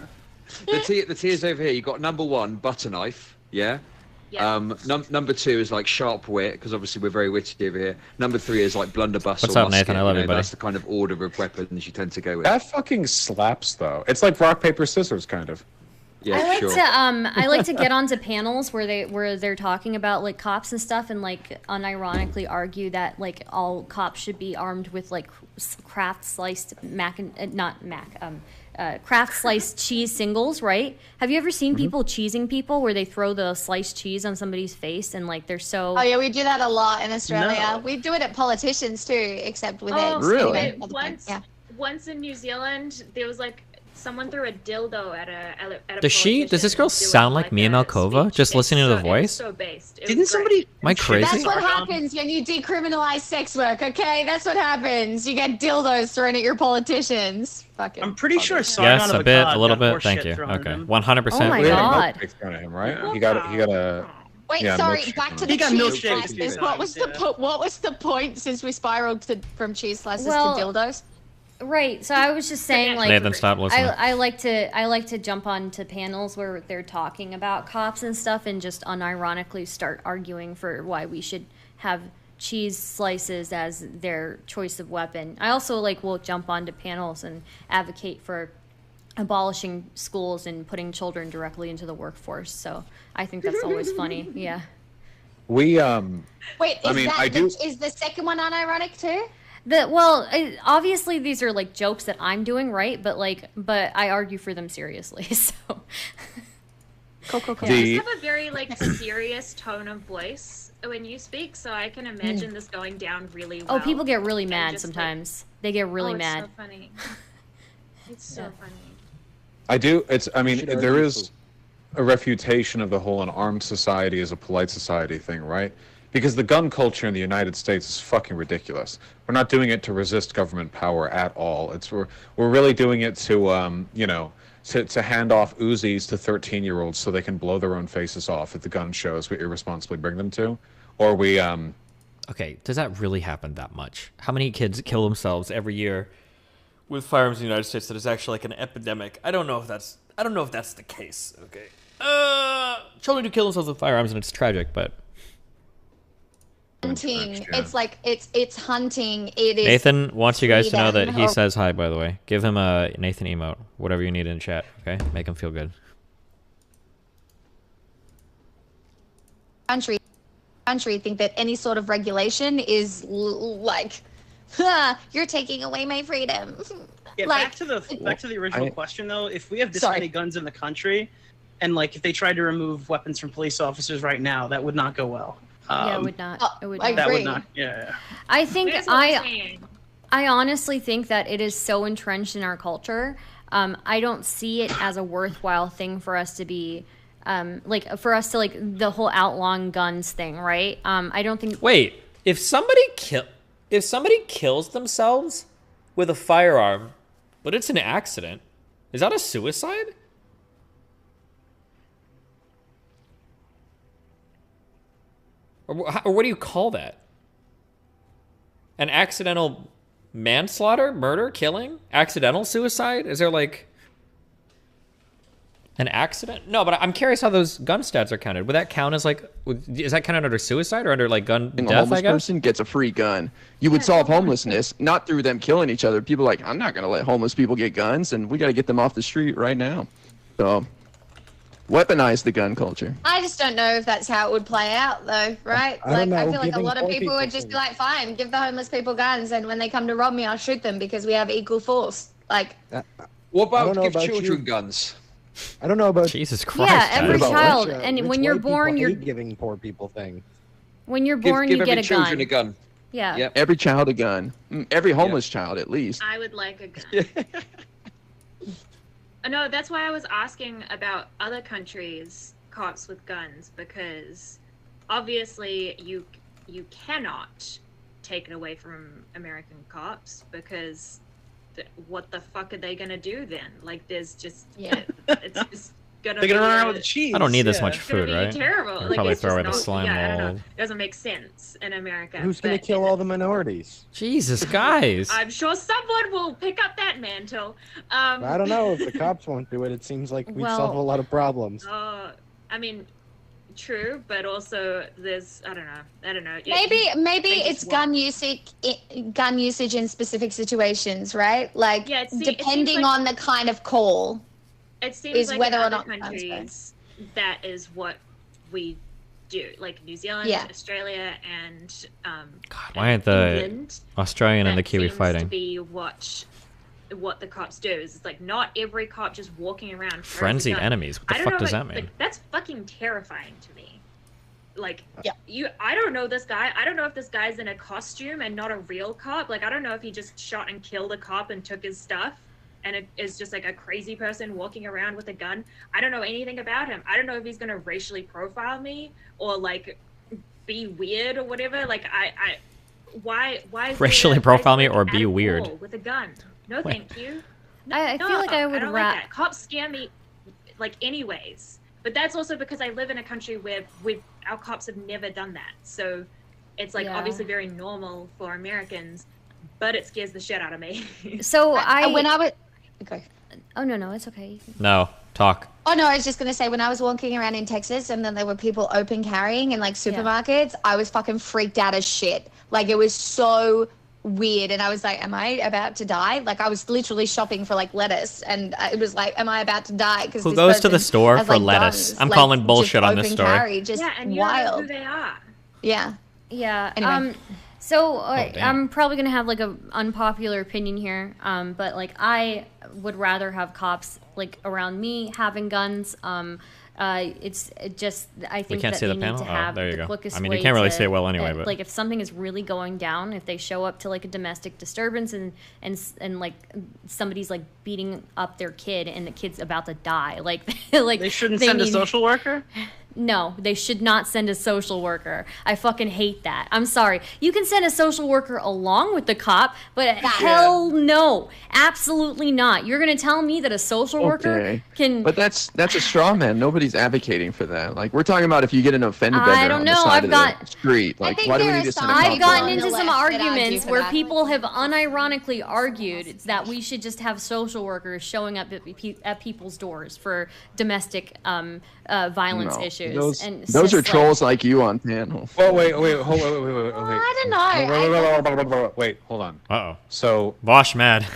the tiers over here. You got number 1, butter knife. Yeah. Yeah. Number 2 is like sharp wit, because obviously we're very witty over here. Number 3 is like blunderbuss. What's or up, musket, Nathan? I love you, buddy. That's the kind of order of weapons you tend to go with. That fucking slaps though. It's like rock paper scissors kind of. Yeah, I like to get onto panels where they're talking about like cops and stuff, and like unironically argue that like all cops should be armed with like Kraft sliced Kraft sliced cheese singles, right? Have you ever seen people cheesing people where they throw the sliced cheese on somebody's face and like they're so? Oh yeah, we do that a lot in Australia. No. We do it at politicians too, except with eggs. really? Anyway, other points. Yeah. Once in New Zealand, there was like someone threw a dildo at a Does this girl sound like Mia Malkova? Just listening to the voice? So based. Didn't somebody? Am I crazy? That's what happens when you decriminalize sex work, okay? That's what happens. You get dildos thrown at your politicians. Fucking. I'm pretty sure Yes, Sargon of a bit, Akkad a little got bit. horse Thank shit you. thrown at Okay, him. 100%. Oh my god. Thrown at him, right? He got a. Wait, yeah, sorry. milkshake Back to on the it. got cheese milkshake a few slices. What was times, what was the point since we spiraled from cheese slices to dildos? Right. So I was just saying, like, Nathan, stop listening. I like to jump onto panels where they're talking about cops and stuff, and just unironically start arguing for why we should have cheese slices as their choice of weapon. I also will jump onto panels and advocate for abolishing schools and putting children directly into the workforce. So I think that's always funny. Yeah. We Wait, is the second one unironic too? Obviously these are jokes that I'm doing, right? But I argue for them seriously. So You just have a very serious tone of voice when you speak, so I can imagine this going down really well. Oh, people get really mad sometimes. They get really mad. It's so funny. It's so funny. There is a refutation of the whole an armed society is a polite society thing, right? Because the gun culture in the United States is fucking ridiculous. We're not doing it to resist government power at all. We're really doing it to to hand off Uzis to 13-year-olds so they can blow their own faces off at the gun shows we irresponsibly bring them to, or we Okay, does that really happen that much? How many kids kill themselves every year with firearms in the United States that is actually an epidemic? I don't know if that's the case. Okay. Children do kill themselves with firearms and it's tragic, but Hunting. It's hunting. It is. Nathan wants you guys to know that he says hi, by the way. Give him a Nathan emote, whatever you need in chat, okay? Make him feel good. Country think that any sort of regulation is you're taking away my freedom. Yeah, back to the original question though. If we have this many guns in the country, and if they tried to remove weapons from police officers right now, that would not go well. Yeah, it would not. It would that not. would not. Yeah. I think I honestly think that it is so entrenched in our culture. I don't see it as a worthwhile thing for us to be, the whole outlawing guns thing, right? I don't think. Wait, if somebody kills themselves with a firearm, but it's an accident, Is that a suicide? Or what do you call that? An accidental manslaughter? Murder? Killing? Accidental suicide? Is there like an accident? No, but I'm curious how those gun stats are counted. Would that count as like, is that counted under suicide or under like gun death, A homeless I guess? person gets a free gun. You would solve homelessness, not through them killing each other. People are like, I'm not going to let homeless people get guns, and we got to get them off the street right now. So, weaponize the gun culture. I just don't know if that's how it would play out, though, right? I don't know, I feel like a lot of giving people poor would just be people like, fine, give the homeless people guns, and when they come to rob me, I'll shoot them because we have equal force. Like, What I don't about know give about children you. guns? I don't know about Jesus Christ. Yeah, every about child, rich, and rich when you're white people born, you're hate giving poor people things. when you're Give, born, give you every get a children gun. a gun. Yeah. Yep. Every child a gun. Every homeless child, at least. I would like a gun. No, that's why I was asking about other countries' cops with guns, because obviously you cannot take it away from American cops, because what the fuck are they gonna do then? Like, there's just it's just gonna They're gonna be run around with cheese. I don't need this much it's gonna food, be right? terrible. I'll Like, probably it's throw just away the not- slime yeah, I don't know. mold. It doesn't make sense in America. Who's gonna but kill all the minorities? Jesus, guys. I'm sure someone will pick up that mantle. I don't know if the cops won't do it. It seems like we'd solve a lot of problems. I mean, true, but also there's I don't know. maybe it's gun usage in specific situations, right? Like, Yeah, it seems depending like- on the kind of call. It seems is like whether in or other not guns go. countries that is what we do, like New Zealand, Yeah. Australia, and Why aren't the England, Australian and the that Kiwi seems to fighting? be what the cops do. Is it's like not every cop just walking around throws a Frenzied gun. enemies. What the I don't fuck know, does like- that mean? like, that's fucking terrifying to me. Like, I don't know this guy. I don't know if this guy's in a costume and not a real cop. Like, I don't know if he just shot and killed a cop and took his stuff, and it is just like a crazy person walking around with a gun. I don't know anything about him. I don't know if he's gonna racially profile me or like be weird or whatever. Like, why is Racially there a profile me guy or at be a weird? wall with a gun? No, thank you. No, I feel like I would don't ra- like that. Cops scare me, like, anyways. But that's also because I live in a country where our cops have never done that. So it's like Yeah. obviously very normal for Americans, but it scares the shit out of me. So when I was okay. Oh no, it's okay. No, talk. Oh no, I was just gonna say, when I was walking around in Texas and then there were people open carrying in like supermarkets, I was fucking freaked out as shit. Like, it was so weird, and I was like, am I about to die? Like, I was literally shopping for like lettuce, and it was like, am I about to die? Because Who goes to the store for lettuce? I'm calling bullshit on this story. Carry, just yeah, and you wild. don't know who they are. Yeah. Yeah. Anyway. So damn. I'm probably gonna have like a unpopular opinion here. But like I would rather have cops like around me having guns. It's just I think can't that see they the panel? need to Oh, have there you the go. quickest I mean, you way can't really to- see it well anyway, but- like if something is really going down, if they show up to like a domestic disturbance and like somebody's like beating up their kid and the kid's about to die, like like They shouldn't send a need- social worker? No, they should not send a social worker. I fucking hate that. I'm sorry. You can send a social worker along with the cop, but hell no. Absolutely not. You're going to tell me that a social worker can... But that's a straw man. Nobody's advocating for that. Like, we're talking about if you get an offender I bender don't on know. the side I've of got- the street. Like, why do we need to send a cop I've gotten along? into some left that argue arguments for where that. people have unironically argued that we should just have social workers showing up at people's doors for domestic violence No. issues. Those are trolls like you on panel. Well, wait, wait, hold wait. I don't know. Wait, hold on. Uh-oh. So, Vosh mad.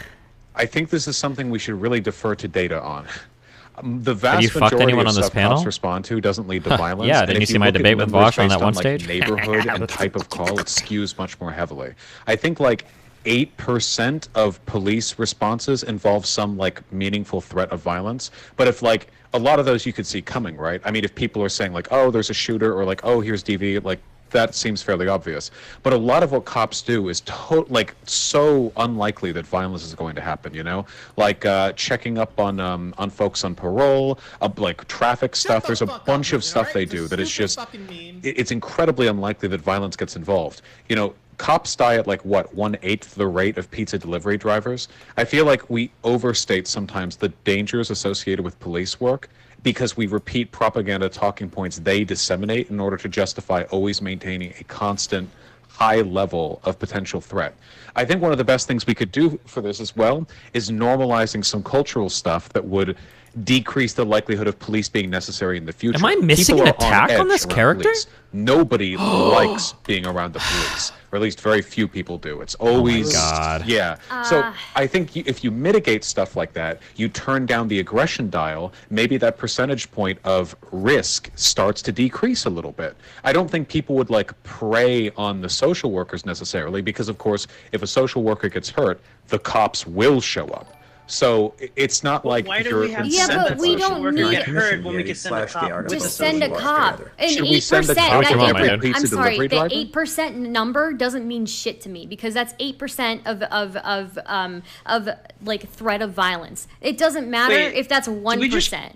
I think this is something we should really defer to data on. The Have vast you fucked majority anyone of on this stuff panel? cops respond to doesn't lead to violence. Yeah, and didn't if you see my look at debate with numbers Vosh on based that one like, stage? neighborhood and type of call, it skews much more heavily. I think like 8% of police responses involve some like meaningful threat of violence. But if like a lot of those you could see coming, right? I mean, if people are saying like, oh, there's a shooter, or like, oh, here's DV, like that seems fairly obvious. But a lot of what cops do is like so unlikely that violence is going to happen, you know? Like checking up on folks on parole, like traffic stuff. There's a bunch of stuff they do that is just, it's incredibly unlikely that violence gets involved. You know, cops die at like what 1/8 the rate of pizza delivery drivers. I feel like we overstate sometimes the dangers associated with police work because we repeat propaganda talking points they disseminate in order to justify always maintaining a constant high level of potential threat. I think one of the best things we could do for this as well is normalizing some cultural stuff that would decrease the likelihood of police being necessary in the future. Am I missing People an are attack on edge this around character? police. Nobody likes being around the police, or at least very few people do. It's always, God. yeah. So I think if you mitigate stuff like that, you turn down the aggression dial, maybe that percentage point of risk starts to decrease a little bit. I don't think people would like prey on the social workers necessarily, because of course, if a social worker gets hurt, the cops will show up. So it's not like why do you're we have to Yeah, send but that we social don't worker need- get hurt when we can send a cop? Just send a cop. An Should we send a 8%. cop to That every 8%. pizza I'm sorry. delivery The driver? 8% number doesn't mean shit to me because that's 8% of like threat of violence. It doesn't matter Wait, if that's 1%.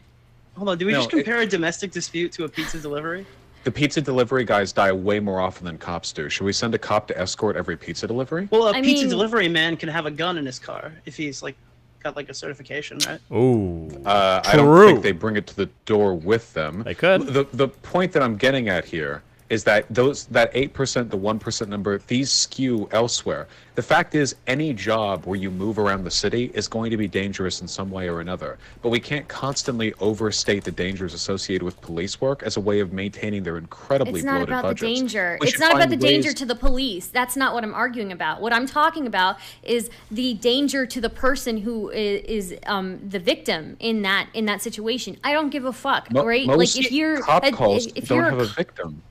Hold on, do we No, just compare a domestic dispute to a pizza delivery? The pizza delivery guys die way more often than cops do. Should we send a cop to escort every pizza delivery? Well, a pizza delivery man can have a gun in his car if he's like got like a certification, right? Ooh. I don't think they bring it to the door with them. They could. The point that I'm getting at here is that that 8%, the 1% number, these skew elsewhere. The fact is, any job where you move around the city is going to be dangerous in some way or another. But we can't constantly overstate the dangers associated with police work as a way of maintaining their incribly It's not bloated about budgets. the danger. We It's should not about the find danger ways- to the police. That's not what I'm arguing about. What I'm talking about is the danger to the person who is the victim in that situation. I don't give a fuck, right? Like Most if you're cop calls if don't you're have a victim.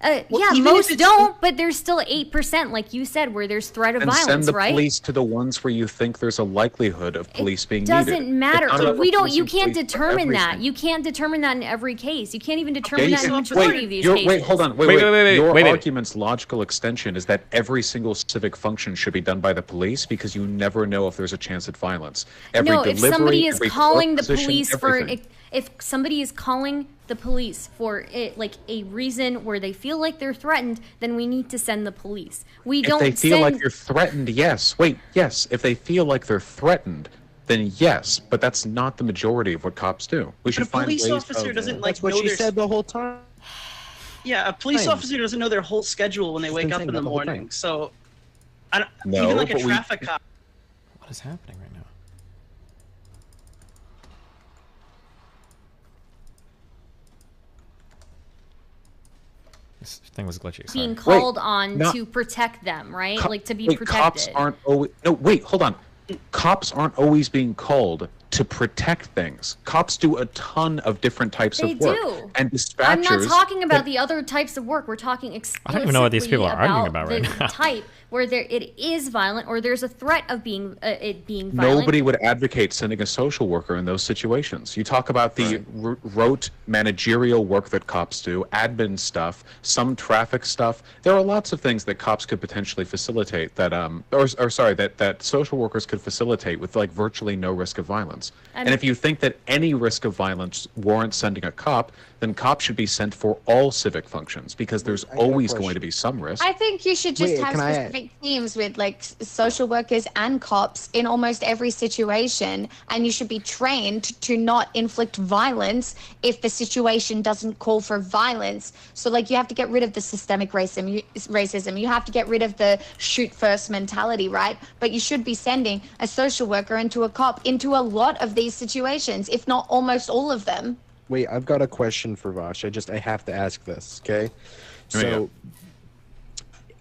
yeah, even most if it's- don't, but there's still 8%, like you said, where there's threat of And violence, send the right? police to the ones where you think there's a likelihood of police being needed. Doesn't matter. It's not about We don't. You replacing can't police for determine that. everything. You can't determine that in every case. You can't even determine Okay, that in the majority of these cases. Wait, hold on. Wait. Wait, Your wait. argument's logical extension is that every single civic function should be done by the police because you never know if there's a chance at violence. Every No, if delivery, somebody is every calling court the position, police everything. if somebody is calling the police for it, like a reason where they feel like they're threatened, then we need to send the police. We If don't they feel like send- you're threatened, yes. Wait, yes. If they feel like they're threatened, then yes. But that's not the majority of what cops do. We But should a find police ways officer of- doesn't like That's what know she their said the whole time. Yeah, a police Fine. officer doesn't know their whole schedule when they She's wake been up saying in that the the whole morning. time. So, I don't, No, even like a but we- traffic cop. What is happening right now? This thing was glitchy. Sorry. being called on not- to protect them, right? Like to be Wait, protected. cops aren't always. No, wait, hold on. Cops aren't always being called to protect things. Cops do a ton of different types They of work. do. And dispatchers. I'm not talking about the other types of work. We're talking exclusively I don't even know what these people are arguing about right the now. type where it is violent or there's a threat of being it being violent. Nobody would advocate sending a social worker in those situations. You talk about the rote managerial work that cops do, admin stuff, some traffic stuff. There are lots of things that cops could potentially facilitate that social workers could facilitate with like virtually no risk of violence. And if you think that any risk of violence warrants sending a cop, then cops should be sent for all civic functions because there's I got a always question. going to be some risk. I think you should just Wait, have can I- specific teams with like social workers and cops in almost every situation, and you should be trained to not inflict violence if the situation doesn't call for violence. So like you have to get rid of the systemic racism. You have to get rid of the shoot first mentality, right? But you should be sending a social worker into a cop into a lot of these situations, if not almost all of them. Wait, I've got a question for Vosh. I have to ask this, okay? Here we So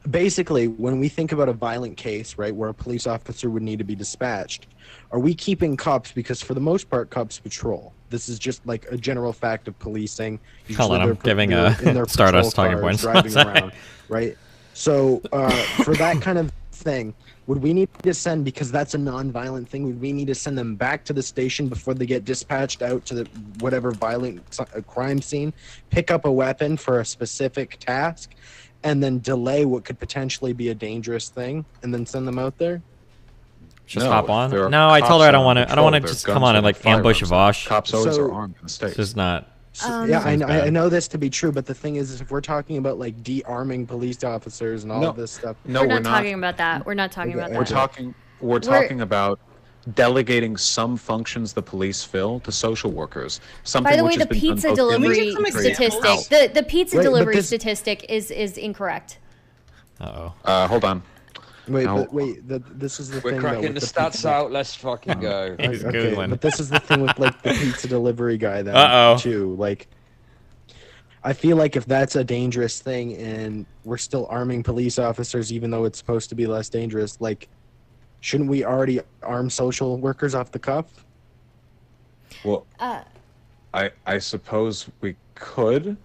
basically, when we think about a violent case, right, where a police officer would need to be dispatched, are we keeping cops because for the most part cops patrol? This is just like a general fact of policing. Hold on, Usually I'm giving they're a in their Stardust patrol talking cars, points. driving Sorry. around, right? So for that kind of thing, would we need to send, because that's a non-violent thing, would we need to send them back to the station before they get dispatched out to the whatever violent crime scene, pick up a weapon for a specific task, and then delay what could potentially be a dangerous thing, and then send them out there? Just No, hop on. there are No, I told her I cops don't on want to. I don't patrol. want to There are just guns come on and and like ambush firearms. Vosh. Cops always So- are armed in the state. It's just not. Yeah, I know this to be true, but the thing is if we're talking about like de-arming police officers and all of this stuff. No, we're not talking about that. We're not talking about that. We're talking about delegating some functions the police fill to social workers. Something By the way, which the has been pizza done both delivery in- statistic, the pizza Wait, but delivery this- statistic is incorrect. Hold on. Wait, No. but wait, this is the We're thing. cracking though, the with stats pizza- out. Let's fucking go. Okay, but this is the thing with like the pizza delivery guy then Uh-oh. too. Like, I feel like if that's a dangerous thing and we're still arming police officers, even though it's supposed to be less dangerous, like, shouldn't we already arm social workers off the cuff? Well, I suppose we could,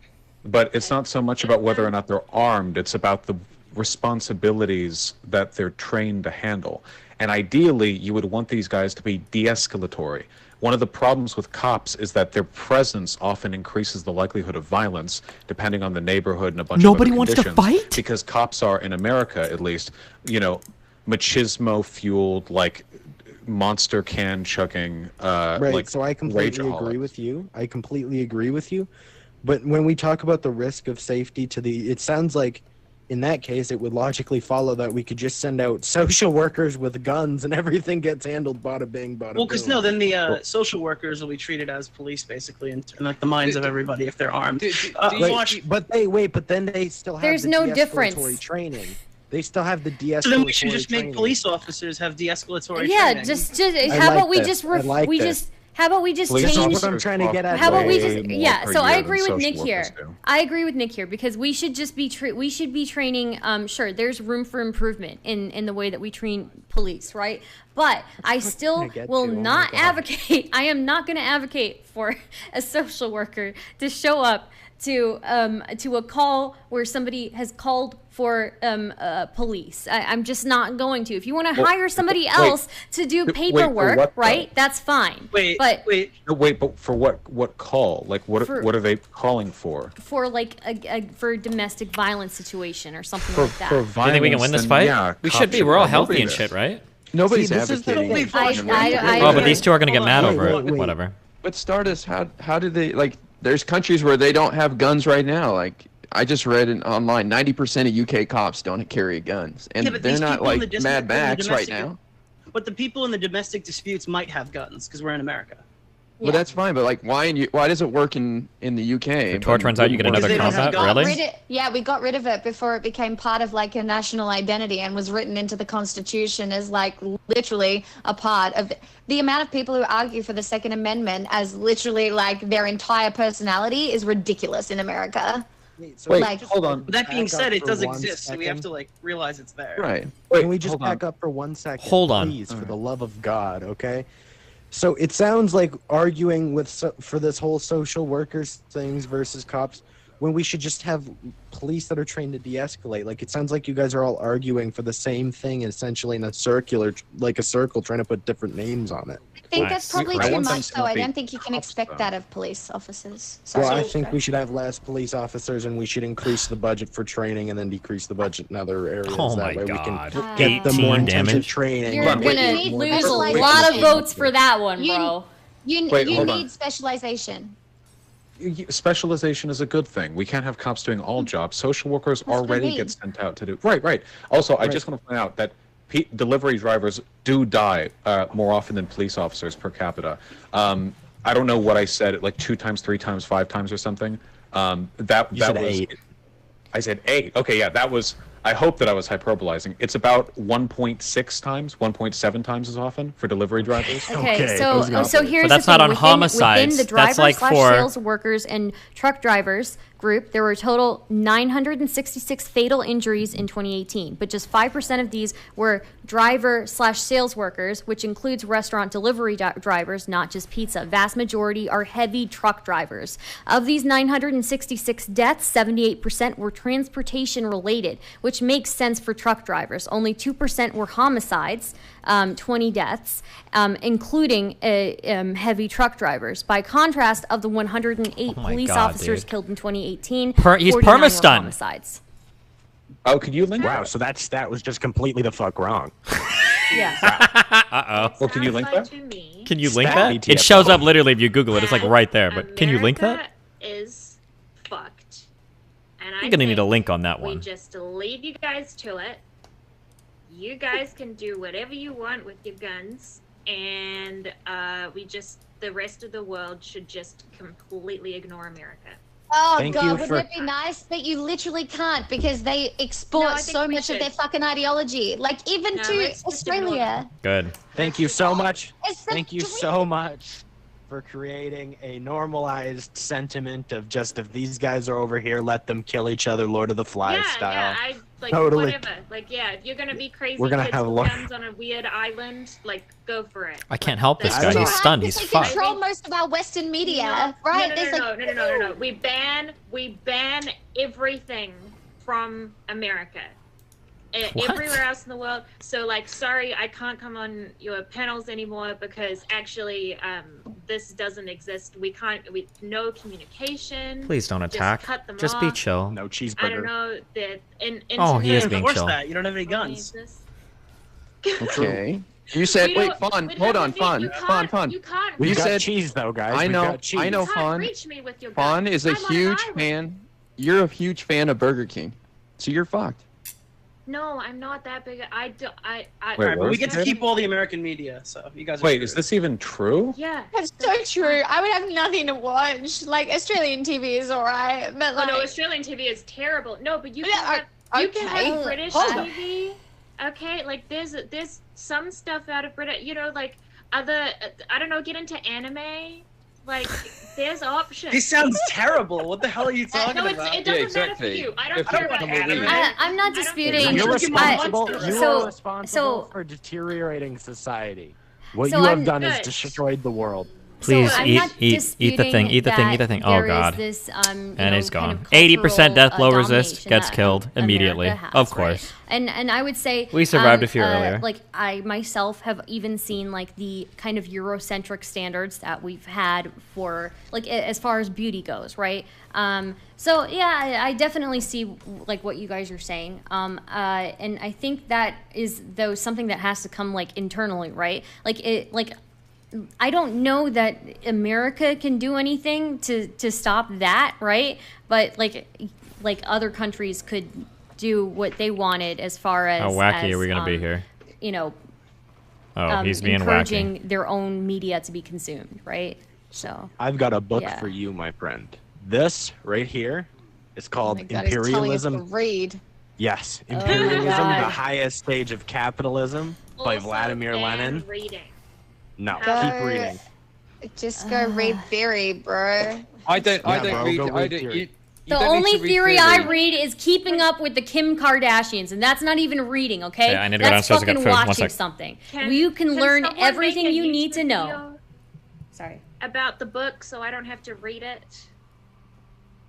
but it's not so much about whether or not they're armed. It's about the responsibilities that they're trained to handle. And ideally, you would want these guys to be de-escalatory. One of the problems with cops is that their presence often increases the likelihood of violence, depending on the neighborhood and a bunch Nobody of other wants to conditions. fight? Because cops are, in America at least, you know, machismo-fueled, like monster can chucking, Right. like So I completely agree with you. I completely agree with you. But when we talk about the risk of safety to the, it sounds like in that case, it would logically follow that we could just send out social workers with guns and everything gets handled bada bing, bada Well, because boom. no, then the social workers will be treated as police, basically, in like the minds of everybody if they're armed. But then they still have There's the no de-escalatory difference. training. They still have the de-escalatory So then we should just make training. police officers have de-escalatory Yeah, training. just I how like about we this. just I like this. how about we just Police change? officers what I'm trying to get at. How about we way just more per So I year agree than with Nick social here. workers do. I agree with Nick here because we should just be we should be training. Sure, there's room for improvement in the way that we train police, right? But I still will not advocate. I am not going to advocate for a social worker to show up to a call where somebody has called for police. I'm just not going to. If you want to hire somebody else to do paperwork, what, right? That's fine. But No, wait, but for what call? Like, what are they calling for? for like for a domestic violence situation or something For- like that. for Do you think we can win this fight? yeah, we cops should be. should We're all probably healthy and do. shit, right? Nobody's See, this is the advocating. thing. Oh, but these two are going to get mad over it. Whatever. But Stardust, how do they, like, there's countries where they don't have guns right now. Like, I just read online, 90% of UK cops don't carry guns. And Yeah, but they're these not people in like the Mad Max right domestic- now. But the people in the domestic disputes might have guns because we're in America. Well, that's fine, but like, why does it work in the UK? If Tor turns out you get another combat, really? We got rid of it before it became part of like a national identity and was written into the Constitution as like literally a part of the amount of people who argue for the Second Amendment as literally like their entire personality is ridiculous in America. Wait, like, hold on. That being Back said, up it for does 1 exist, so we have to like realize it's there. Right. Can we just hold on. back up for 1 second? Hold on. Please, for the love of God, okay? So it sounds like arguing with for this whole social workers things versus cops when we should just have police that are trained to de-escalate. Like, it sounds like you guys are all arguing for the same thing, essentially in a circular, like a circle, trying to put different names on it. I think that's probably I too want them much to though. I be don't think you can cops, expect though. that of police officers. Well, Sorry. I think we should have less police officers, and we should increase the budget for training, and then decrease the budget in other areas. Oh that my way God. we can get the more 18 intensive damage? training. You're gonna need lose a specialization. lot of votes for that one, bro. You Wait, you hold on. need specialization. Specialization is a good thing. We can't have cops doing all jobs. Social workers That's what I already mean. get sent out to do. Right. Also, I just want to point out that delivery drivers do die more often than police officers per capita. I don't know what I said, like 2 times, 3 times, 5 times, or something. That said was 8. I said 8. Okay, yeah, that was. I hope that I was hyperbolizing. It's about 1.6 times, 1.7 times as often for delivery drivers. Okay, so here's But that's the thing. not on within homicides. the That's driver like slash for- sales workers and truck drivers group, there were a total 966 fatal injuries in 2018, but just 5% of these were driver slash sales workers, which includes restaurant delivery drivers, not just pizza. Vast majority are heavy truck drivers. Of these 966 deaths, 78% were transportation related, which makes sense for truck drivers. Only 2% were homicides, 20 deaths, including heavy truck drivers. By contrast, of the 108 Oh my police God, officers dude. killed in 2018, He's 49 were perma-stunned. homicides. Oh, could you link Wow, that? so that stat was just completely the fuck wrong. Yeah. Uh-oh. Well, can you link that? Can you link Stat that? BTFO. It shows up literally if you Google it. It's like right there. But can you link that? is fucked. And You're gonna need a link on that we one. just leave you guys to it. You guys can do whatever you want with your guns, and the rest of the world should just completely ignore America. Oh Thank God, you wouldn't for- it be nice? But you literally can't because they export No, I think so we much of should. their fucking ideology. Like even No, to let's just ignore Australia. Good. Thank you so much. It's the Thank you so much for creating a normalized sentiment of just if these guys are over here, let them kill each other, Lord of the Flies style. Yeah, I like Totally. whatever. Like, yeah, if you're gonna be crazy We're gonna kids have with lo- guns on a weird island, like, go for it. I can't help this That's guy. He's fine. stunned. He's They fucked. control most of our Western media, right? No, There's like- no. We ban everything from America. What? Everywhere else in the world. So, like, sorry, I can't come on your panels anymore because actually, this doesn't exist. No communication. Please don't attack. Just cut them Just be off. chill. No cheeseburger. I don't know that. Oh, he is being Enforce chill. that. You don't have any guns. Okay. You said, We wait, don't- Fawn, we hold don't on, need- Fawn, you Fawn, can't- Fawn. you can't We You got said, cheese though, guys. I We know, got cheese. I know, You can't Fawn. reach me with your Fawn guns. is a I'm on an huge island. fan. You're a huge fan of Burger King, so you're fucked. No, I'm not that big. I do. I. Wait, Alright, but we where's get to that? keep all the American media, so you guys. Are Wait, screwed. is this even true? Yeah. That's so true. I would have nothing to watch. Like Australian TV is alright, but Oh like no, Australian TV is terrible. No, but you Yeah, can have, you can okay. have British Hold on. TV. Okay, like there's some stuff out of British. You know, like other. I don't know. Get into anime. Like there's options. This sounds terrible. What the hell are you talking No, about? it doesn't matter for exactly. you. I don't If care you about become a anime. leader- I'm not disputing. You're I- responsible. You so- are responsible so- for deteriorating society. What So you have I'm- done is Good. destroyed the world. Please I'm eat, not eat the thing, disputing eat the thing, that eat the thing. Oh there is God. This, And you know, it's kind gone. of 80% death, cultural, low resist, domination gets that killed America immediately. has, Of right? course. And I would say We survived a few earlier. Like I myself have even seen like the kind of Eurocentric standards that we've had for like as far as beauty goes, right? So yeah, I definitely see like what you guys are saying, and I think that is though something that has to come like internally, right? I don't know that America can do anything to stop that, right? But like other countries could do what they wanted as far as How wacky are we gonna be here? You know, Oh, he's being encouraging wacky. their own media to be consumed, right? So I've got a book Yeah. for you, my friend. This right here is oh called my God, he's telling us to Imperialism. read. Yes, Oh my Imperialism, the God. highest stage of capitalism by Also Vladimir ban Lenin. Reading. No, Go- keep reading. Just go read theory, bro. I don't Yeah, read. bro, I go don't. read You theory. the don't need only to read theory I read is keeping up with the Kim Kardashians, and that's not even reading, okay? Yeah, I need to go that's downstairs and get fucking food. One watching sec. something. Can- You can learn someone everything make a you need to YouTube know. video Sorry. about the book, so I don't have to read it.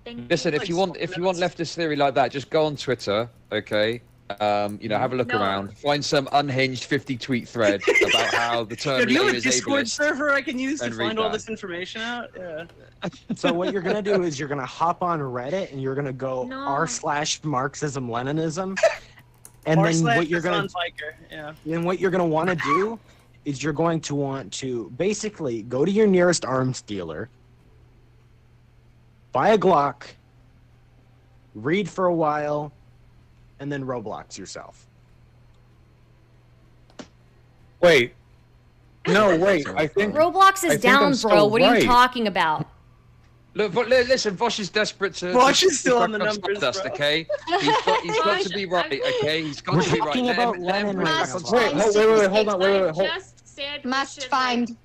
Thank Listen, you. if you want leftist theory like that, just go on Twitter, okay? You know, have a look No. around, find some unhinged 50-tweet thread about how the Yo, do you have Terminator a is Discord ableist. server I can use to and read find all that. this information out? Yeah. So what you're gonna do is you're gonna hop on Reddit and you're gonna go No. r/Marxism Leninism, and R then slash what you're gonna Hassan Piker, yeah. then what you're gonna want to do is you're going to want to basically go to your nearest arms dealer, buy a Glock, read for a while, and then Roblox yourself. Wait. No, wait. I think Roblox I is think down, I'm bro. still What are you right. talking about? Look, listen, Vosh is desperate to. Vosh is still to on the fuck up numbers, Stardust, bro. okay? He's got to be right, okay? He's got We're to be right. talking Let about him- let him Lenin bring right back now. on Wait, Stardust. hold on, wait, hold on. Just said we Must should, find. Like,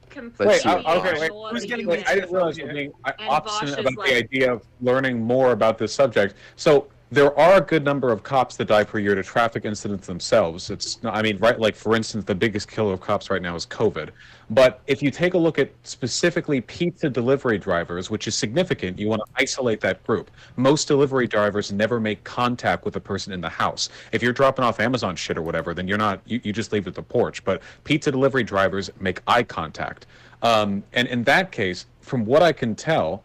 Let's completely see. Okay, wait. ignore Who's the getting US Wait, I didn't realize here. you're being And obstinate Bosch about is the like- idea of learning more about this subject. So there are a good number of cops that die per year to traffic incidents themselves. It's not, I mean, right, like for instance, the biggest killer of cops right now is COVID. But if you take a look at specifically pizza delivery drivers, which is significant, you want to isolate that group. Most delivery drivers never make contact with a person in the house. If you're dropping off Amazon shit or whatever, then you're not, you just leave it at the porch. But pizza delivery drivers make eye contact. And in that case, from what I can tell,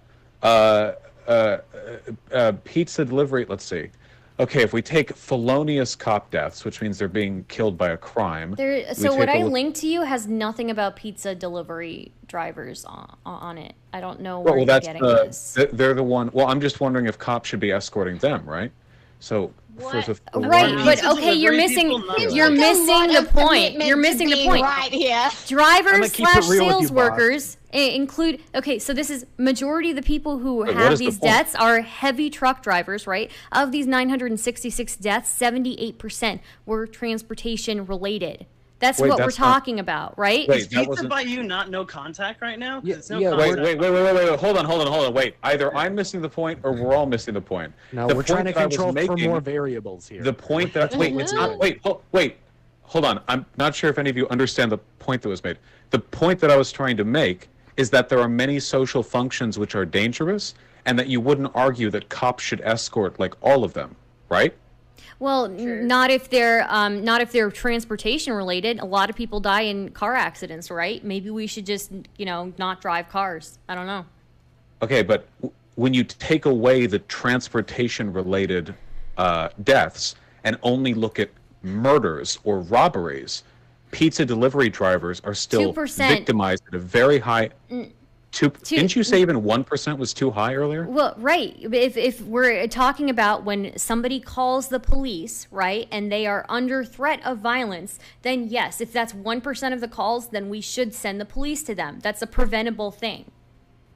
pizza delivery, let's see. okay, if we take felonious cop deaths, which means they're being killed by a crime. So what I linked to you has nothing about pizza delivery drivers on it. I don't know where Well, you're that's getting this. they're the one. Well, I'm just wondering if cops should be escorting them, right? So Right, but okay, you're missing the point. You're missing the point. Right here. Drivers slash sales workers include. Okay, so this is majority of the people who have these deaths are heavy truck drivers, right? Of these 966 deaths, 78% were transportation related. That's what we're talking about, right? Is pizza by you not no contact right now? Wait. Hold on. Wait. Either I'm missing the point or we're all missing the point. No, the we're trying to control for more variables here. The point that it's not. Wait. Hold on. I'm not sure if any of you understand the point that was made. The point that I was trying to make is that there are many social functions which are dangerous, and that you wouldn't argue that cops should escort like all of them, right? Well, not if they're transportation related. A lot of people die in car accidents, right? Maybe we should just, not drive cars. I don't know. Okay, but when you take away the transportation related deaths and only look at murders or robberies, pizza delivery drivers are still 2%. Victimized at a very high. Didn't you say even 1% was too high earlier? Well, right. If we're talking about when somebody calls the police, right, and they are under threat of violence, then yes, if that's 1% of the calls, then we should send the police to them. That's a preventable thing.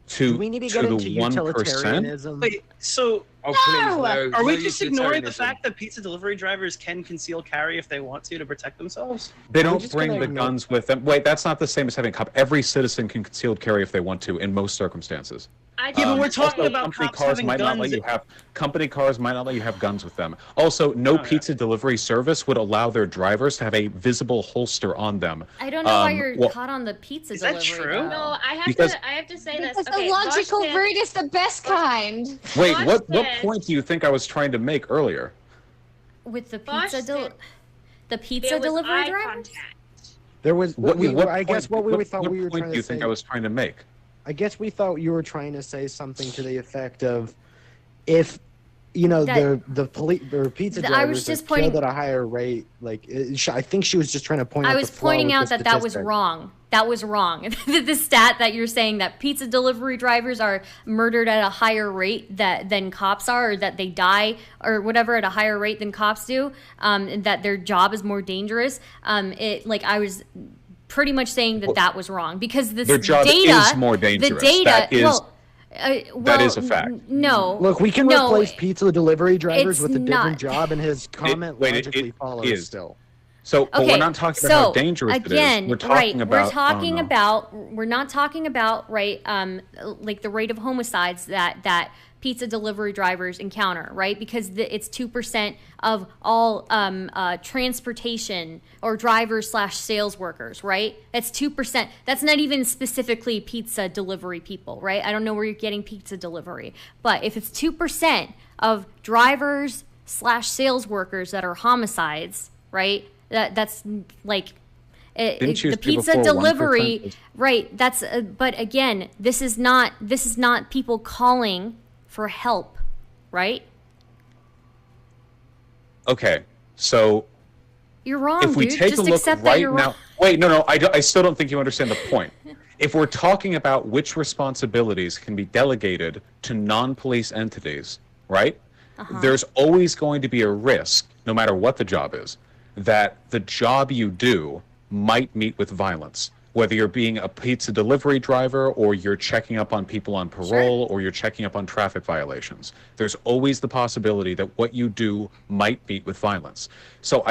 Do we need to get into utilitarianism? Wait, so are we just ignoring the fact that pizza delivery drivers can conceal carry if they want to protect themselves? They don't bring the guns with them. Wait, that's not the same as having a cop. Every citizen can concealed carry if they want to in most circumstances. Yeah, but we're talking about company cops cars having might guns. not let you have company cars might not let you have guns with them. Also, no pizza delivery service would allow their drivers to have a visible holster on them. I don't know why you're caught on the pizza delivery. Is that true? Though. No, I have to say this. Because the logical route is the best kind. Wait, what point do you think I was trying to make earlier? With the pizza delivery drivers? There was. What we point do you think I was trying to make? I guess we thought you were trying to say something to the effect of, if, the police or pizza drivers are killed at a higher rate. Like, I think she was just trying to point out. I was pointing out that was wrong. That was wrong. The stat that you're saying that pizza delivery drivers are murdered at a higher rate than cops are, or that they die or whatever at a higher rate than cops do, and that their job is more dangerous. I was pretty much saying that was wrong because this their job is more dangerous. The data, that is a fact. No. Look, we can replace pizza delivery drivers with a different job, and his comment logically follows still. So, but we're not talking about how dangerous it is. We're talking about. We're not talking about like the rate of homicides that pizza delivery drivers encounter, right? Because it's 2% of all transportation or drivers / sales workers, right? That's 2%. That's not even specifically pizza delivery people, right? I don't know where you're getting pizza delivery, but if it's 2% of drivers / sales workers that are homicides, right? That's like the pizza delivery, right? That's but again, this is not people calling for help, right? Okay, so you're wrong, if we dude. take Just a look accept right that you're now, wrong. wait, no, I still don't think you understand the point. If we're talking about which responsibilities can be delegated to non-police entities, right? There's always going to be a risk, no matter what the job is, that the job you do might meet with violence. Whether you're being a pizza delivery driver or you're checking up on people on parole or you're checking up on traffic violations. There's always the possibility that what you do might meet with violence. So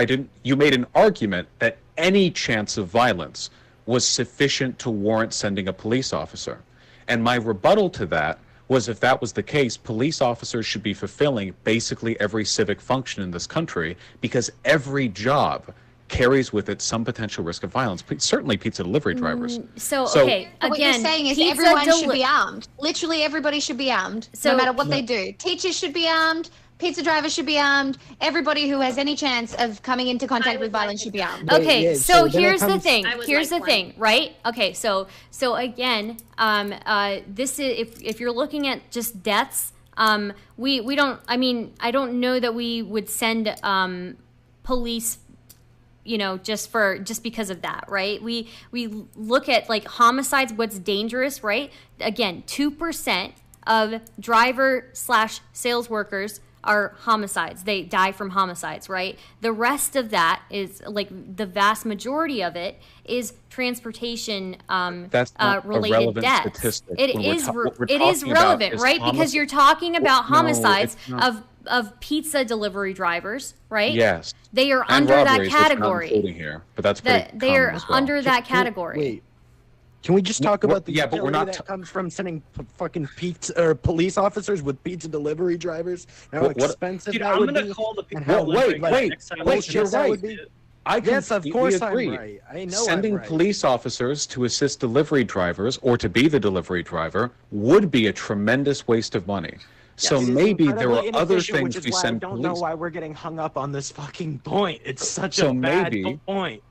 you made an argument that any chance of violence was sufficient to warrant sending a police officer. And my rebuttal to that was, if that was the case, police officers should be fulfilling basically every civic function in this country, because every job carries with it some potential risk of violence. Certainly pizza delivery drivers. Okay, again, what you're saying is everyone should be armed. Literally everybody should be armed, no matter what they do. Teachers should be armed. Pizza drivers should be armed. Everybody who has any chance of coming into contact with violence should be armed. Okay, so here's the thing. Here's the thing, right? Okay, so again, this is if you're looking at just deaths, We don't. I mean, I don't know that we would send police, you know, just because of that, right? We look at like homicides, what's dangerous, right? Again, 2% of driver/sales workers are homicides. They die from homicides, right? The rest of that is like the vast majority of it is transportation That's not related relevant deaths. statistic. It When is what we're it is talking about relevant, is right? Because you're talking about No, homicides it's not. of pizza delivery drivers, right? Yes. They are And under that robberies, which we're not category. including here, but that's pretty They are common as well. under that category. Wait. Can we just talk about the yeah, but we're utility not that comes from sending fucking pizza or police officers with pizza delivery drivers? How expensive Dude, that I'm would gonna be? call the people. And how wait, you're you're right. right. Yes, of course I'm agree. right. I know Sending I'm right. police officers to assist delivery drivers or to be the delivery driver would be a tremendous waste of money. So Yes. maybe there Incredibly are other inefficient, things which is we why send I don't police. know why we're getting hung up on this fucking point. It's such So a bad maybe point.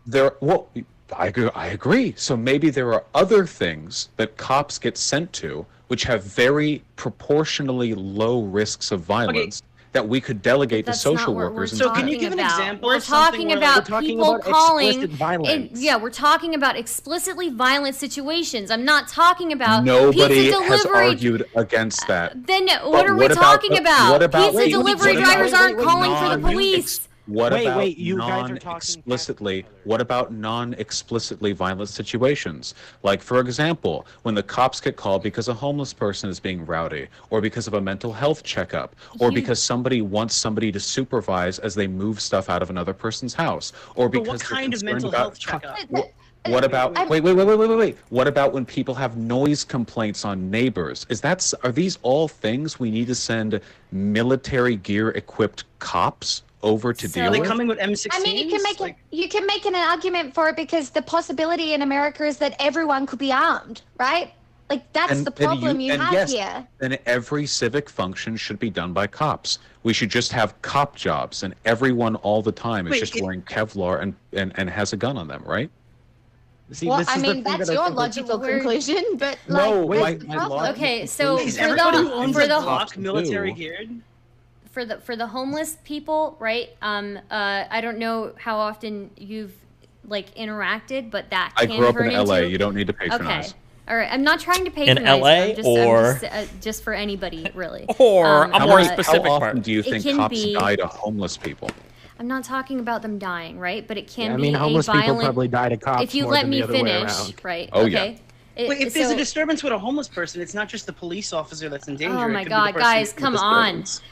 I agree. So maybe there are other things that cops get sent to which have very proportionally low risks of violence that we could delegate to social workers. So can you give an example? We're of something talking where, about like, people calling. explicit violence. Yeah, we're talking about explicitly violent situations. I'm not talking about Nobody pizza has delivery. argued against that. Then But what are we what about talking the- about? what about- Pizza wait, delivery what drivers about aren't calling for the police. What Wait, about wait, you guys are talking non-explicitly? What about non-explicitly violent situations? Like, for example, when the cops get called because a homeless person is being rowdy, or because of a mental health checkup, or because somebody wants somebody to supervise as they move stuff out of another person's house, or But because what they're kind of concerned mental about health checkup? What about wait? What about when people have noise complaints on neighbors? Are these all things we need to send military gear equipped cops over to deal Are they with? coming with M16s? I mean, you can make an argument for it because the possibility in America is that everyone could be armed, right? Like that's the problem you have yes, here. Then every civic function should be done by cops. We should just have cop jobs, and everyone all the time is just wearing Kevlar and has a gun on them, right? See, Well, this I is the mean, thing that's that I your think we're- logical conclusion, but No, like, my- that's the my problem. logic- Okay, so Is for everybody who the owns for a the Glock military geared? for the homeless people, right? I don't know how often you've like interacted, but that I can grew up turn in LA. into- You don't need to Okay. patronize. All right. I'm not trying to patronize. LA I'm just, or- just for anybody, really. Or a more but specific How part. often do you It think can cops be- die to homeless people? I'm not talking about them dying, right? But it can Yeah, I be mean, homeless a people violent. probably die to cops if you more let than me the other way finish, around. right? Oh, yeah. okay. Wait, if there's so- a disturbance with a homeless person, it's not just the police officer that's in danger. Oh it my could be the God, person guys, with come the on! disturbance.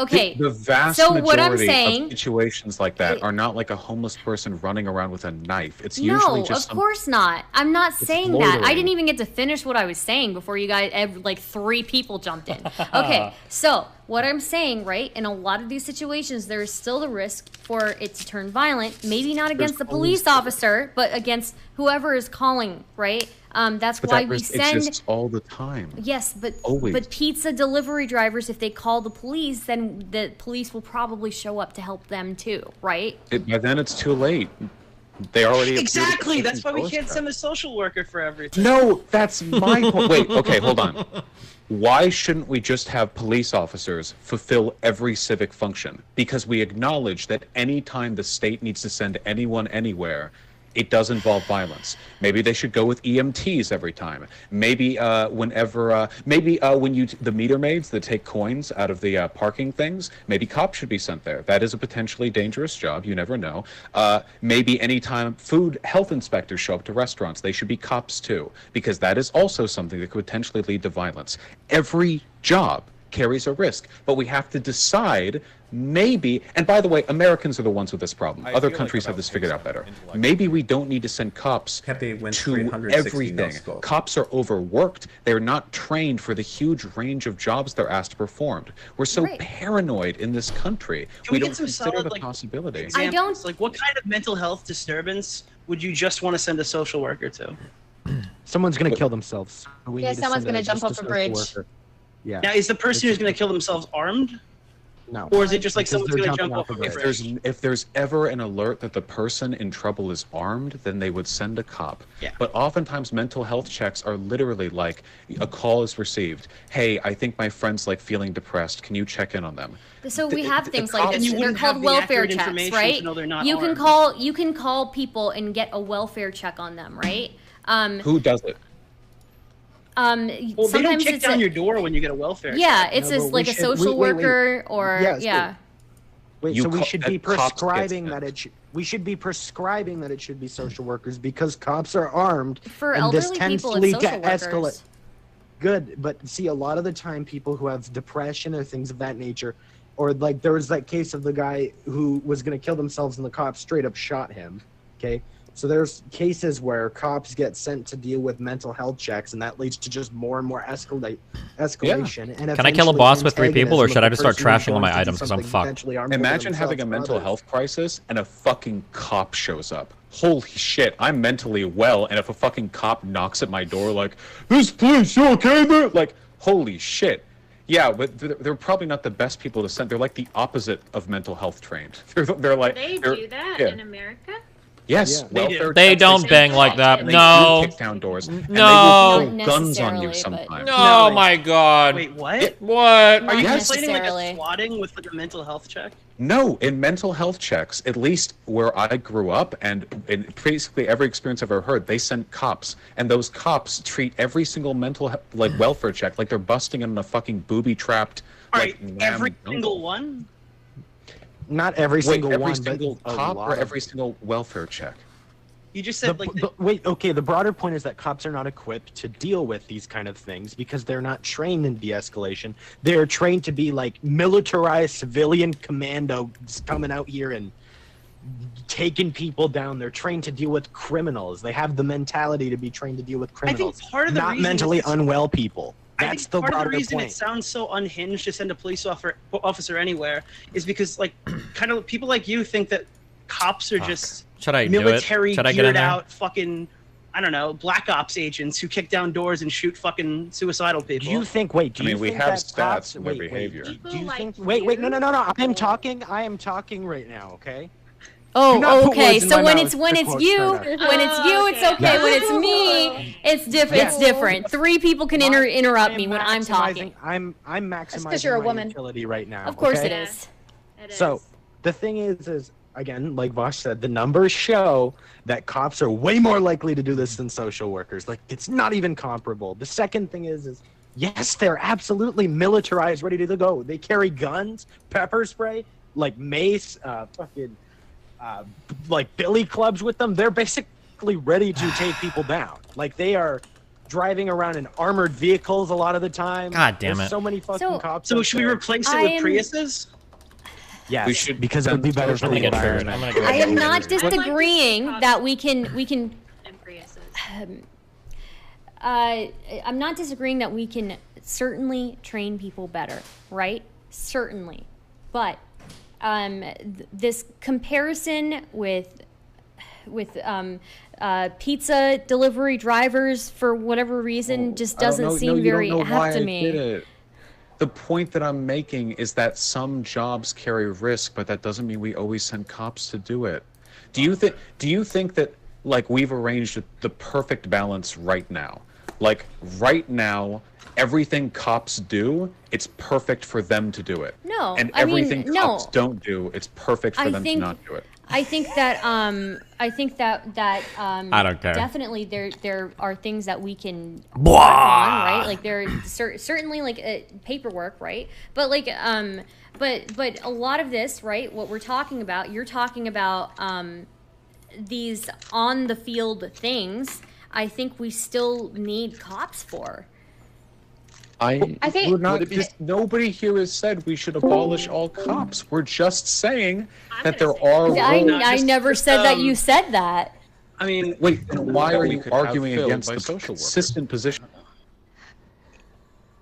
Okay. The vast so majority what I'm saying, of situations like that are not like a homeless person running around with a knife. It's no, usually just of course not. I'm not saying that. I loitering. didn't even get to finish what I was saying before you guys, like 3 people jumped in. Okay, so what I'm saying, right? In a lot of these situations, there is still the risk for it to turn violent. Maybe not against the police officer, but against whoever is calling, right? That's But why that we risk send. exists all the time. Yes, but Always. but pizza delivery drivers, if they call the police, then the police will probably show up to help them too, right? By then it's too late. They already Exactly. That's why we Post can't that. send a social worker for everything. No, that's my point. Wait, okay, hold on. Why shouldn't we just have police officers fulfill every civic function? Because we acknowledge that any time the state needs to send anyone anywhere, it does involve violence. Maybe they should go with EMTs every time. Maybe when the meter maids that take coins out of the parking things, maybe cops should be sent there. That is a potentially dangerous job. You never know. Maybe anytime food health inspectors show up to restaurants, they should be cops too, because that is also something that could potentially lead to violence. Every job carries a risk, but we have to decide maybe, and by the way, Americans are the ones with this problem. Other countries have this figured out better. Maybe we don't need to send cops to 360 everything. no-scope. Cops are overworked. They're not trained for the huge range of jobs they're asked to perform. We're so Right. paranoid in this country. Can we don't get some consider solid, the like, possibility. examples? Like, what kind of mental health disturbance would you just want to send a social worker to? Someone's gonna kill themselves. We Yeah, need to someone's send gonna jump just off a social bridge. worker. Yeah. Now, is the person who's going to kill themselves armed? No. Or is it just like Because someone's they're gonna jumping jump off off a a bridge? If there's ever an alert that the person in trouble is armed, then they would send a cop. Yeah. But oftentimes mental health checks are literally like a call is received. Hey, I think my friend's like feeling depressed. Can you check in on them? So we have things like cops- this. you They're wouldn't called have the welfare accurate checks, information right? to know they're not You can armed. call people and get a welfare check on them, right? Who does it? Well, they don't sometimes kick it's down your door when you get a welfare yeah, check. it's No, just but we like a should- social wait. worker or Yes, yeah. Wait, You so we call- should that be cops gets prescribing it. that we should be prescribing that it should be social workers because cops are armed For and this elderly tends people, to it's lead to social workers. escalate. Good, but see, a lot of the time, people who have depression or things of that nature, or like there was that case of the guy who was going to kill themselves and the cops straight up shot him. Okay, so there's cases where cops get sent to deal with mental health checks, and that leads to just more and more escalation. And Can I kill a eventually boss with 3 people, or antagonism should I of just the start person who's trashing all my going to do items because I'm something fucked? potentially harmful to Imagine having a themselves or mental others. health crisis and a fucking cop shows up. Holy shit, I'm mentally well, and if a fucking cop knocks at my door like, "This police, you okay there?" Like, holy shit. Yeah, but they're probably not the best people to send. They're like the opposite of mental health trained. They're like They they're- do that yeah. in America? Yes, They welfare do. They checks, don't say bang fuck, like that. and they No. do kick down doors. And No. they will throw guns on you necessarily, but- sometimes. Oh my god. Wait, what? What? Are you Yes. complaining like necessarily. a swatting with like a mental health check? No, in mental health checks, at least where I grew up, and in basically every experience I've ever heard, they send cops, and those cops treat every single mental welfare check like they're busting in a fucking booby-trapped. All like, right, lamb every jungle. single one. Not every Wait, single every one, single but a cop lot or of every single welfare check? You just said like wait, okay, the broader point is that cops are not equipped to deal with these kind of things because they're not trained in de-escalation. They're trained to be like militarized civilian commandos coming out here and taking people down. They're trained to deal with criminals. They have the mentality to be trained to deal with criminals, part of the not reason mentally it's- unwell people. I That's think the part of the broader reason point. it sounds so unhinged to send a police officer anywhere is because like kind of people like you think that cops are just Should I do it? military Should I get in geared there? out fucking I don't know black ops agents who kick down doors and shoot fucking suicidal people. Do you think? Wait, do I mean, you we think have that cops, stats in their wait, behavior. Wait, do you People think? like Wait, you? no. I am talking right now. Okay. Oh, Do not put okay. words in So my when mouth it's when to it's quote you, Startup. when it's you, it's okay. When it's me, it's different. It's different. 3 people can interrupt me when I'm talking. I'm maximizing 'cause you're a my woman. utility right now. Of course okay? it is. So the thing is again, like Vosh said, the numbers show that cops are way more likely to do this than social workers. Like it's not even comparable. The second thing is yes, they're absolutely militarized, ready to go. They carry guns, pepper spray, like mace, like billy clubs with them. They're basically ready to take people down. Like they are driving around in armored vehicles a lot of the time. God damn There's it. so many fucking cops. So out should we there. replace it with Priuses? Yes, We should- because that would be better for I'm the gonna get triggered. environment. I'm gonna I am not disagreeing that we can I'm not disagreeing that we can certainly train people better, right? Certainly. But this comparison with pizza delivery drivers for whatever reason just doesn't seem very apt to me. The point that I'm making is that some jobs carry risk, but that doesn't mean we always send cops to do it. Do you think that like we've arranged the perfect balance right now? Like right now, everything cops do, it's perfect for them to do it. No, And I mean, everything no. cops don't do, it's perfect for I them think- to not do it. I think that I don't care. Definitely there are things that we can work Blah. on, right? Like there certainly like paperwork, right? But like but a lot of this, right? What we're talking about, you're talking about these on the field things. I think we still need cops for. I think- we're not, nobody here has said we should abolish all cops. We're just saying that there are roles. I never said that you said that. I mean, wait, then why are you could have arguing filled against by the social workers? consistent position?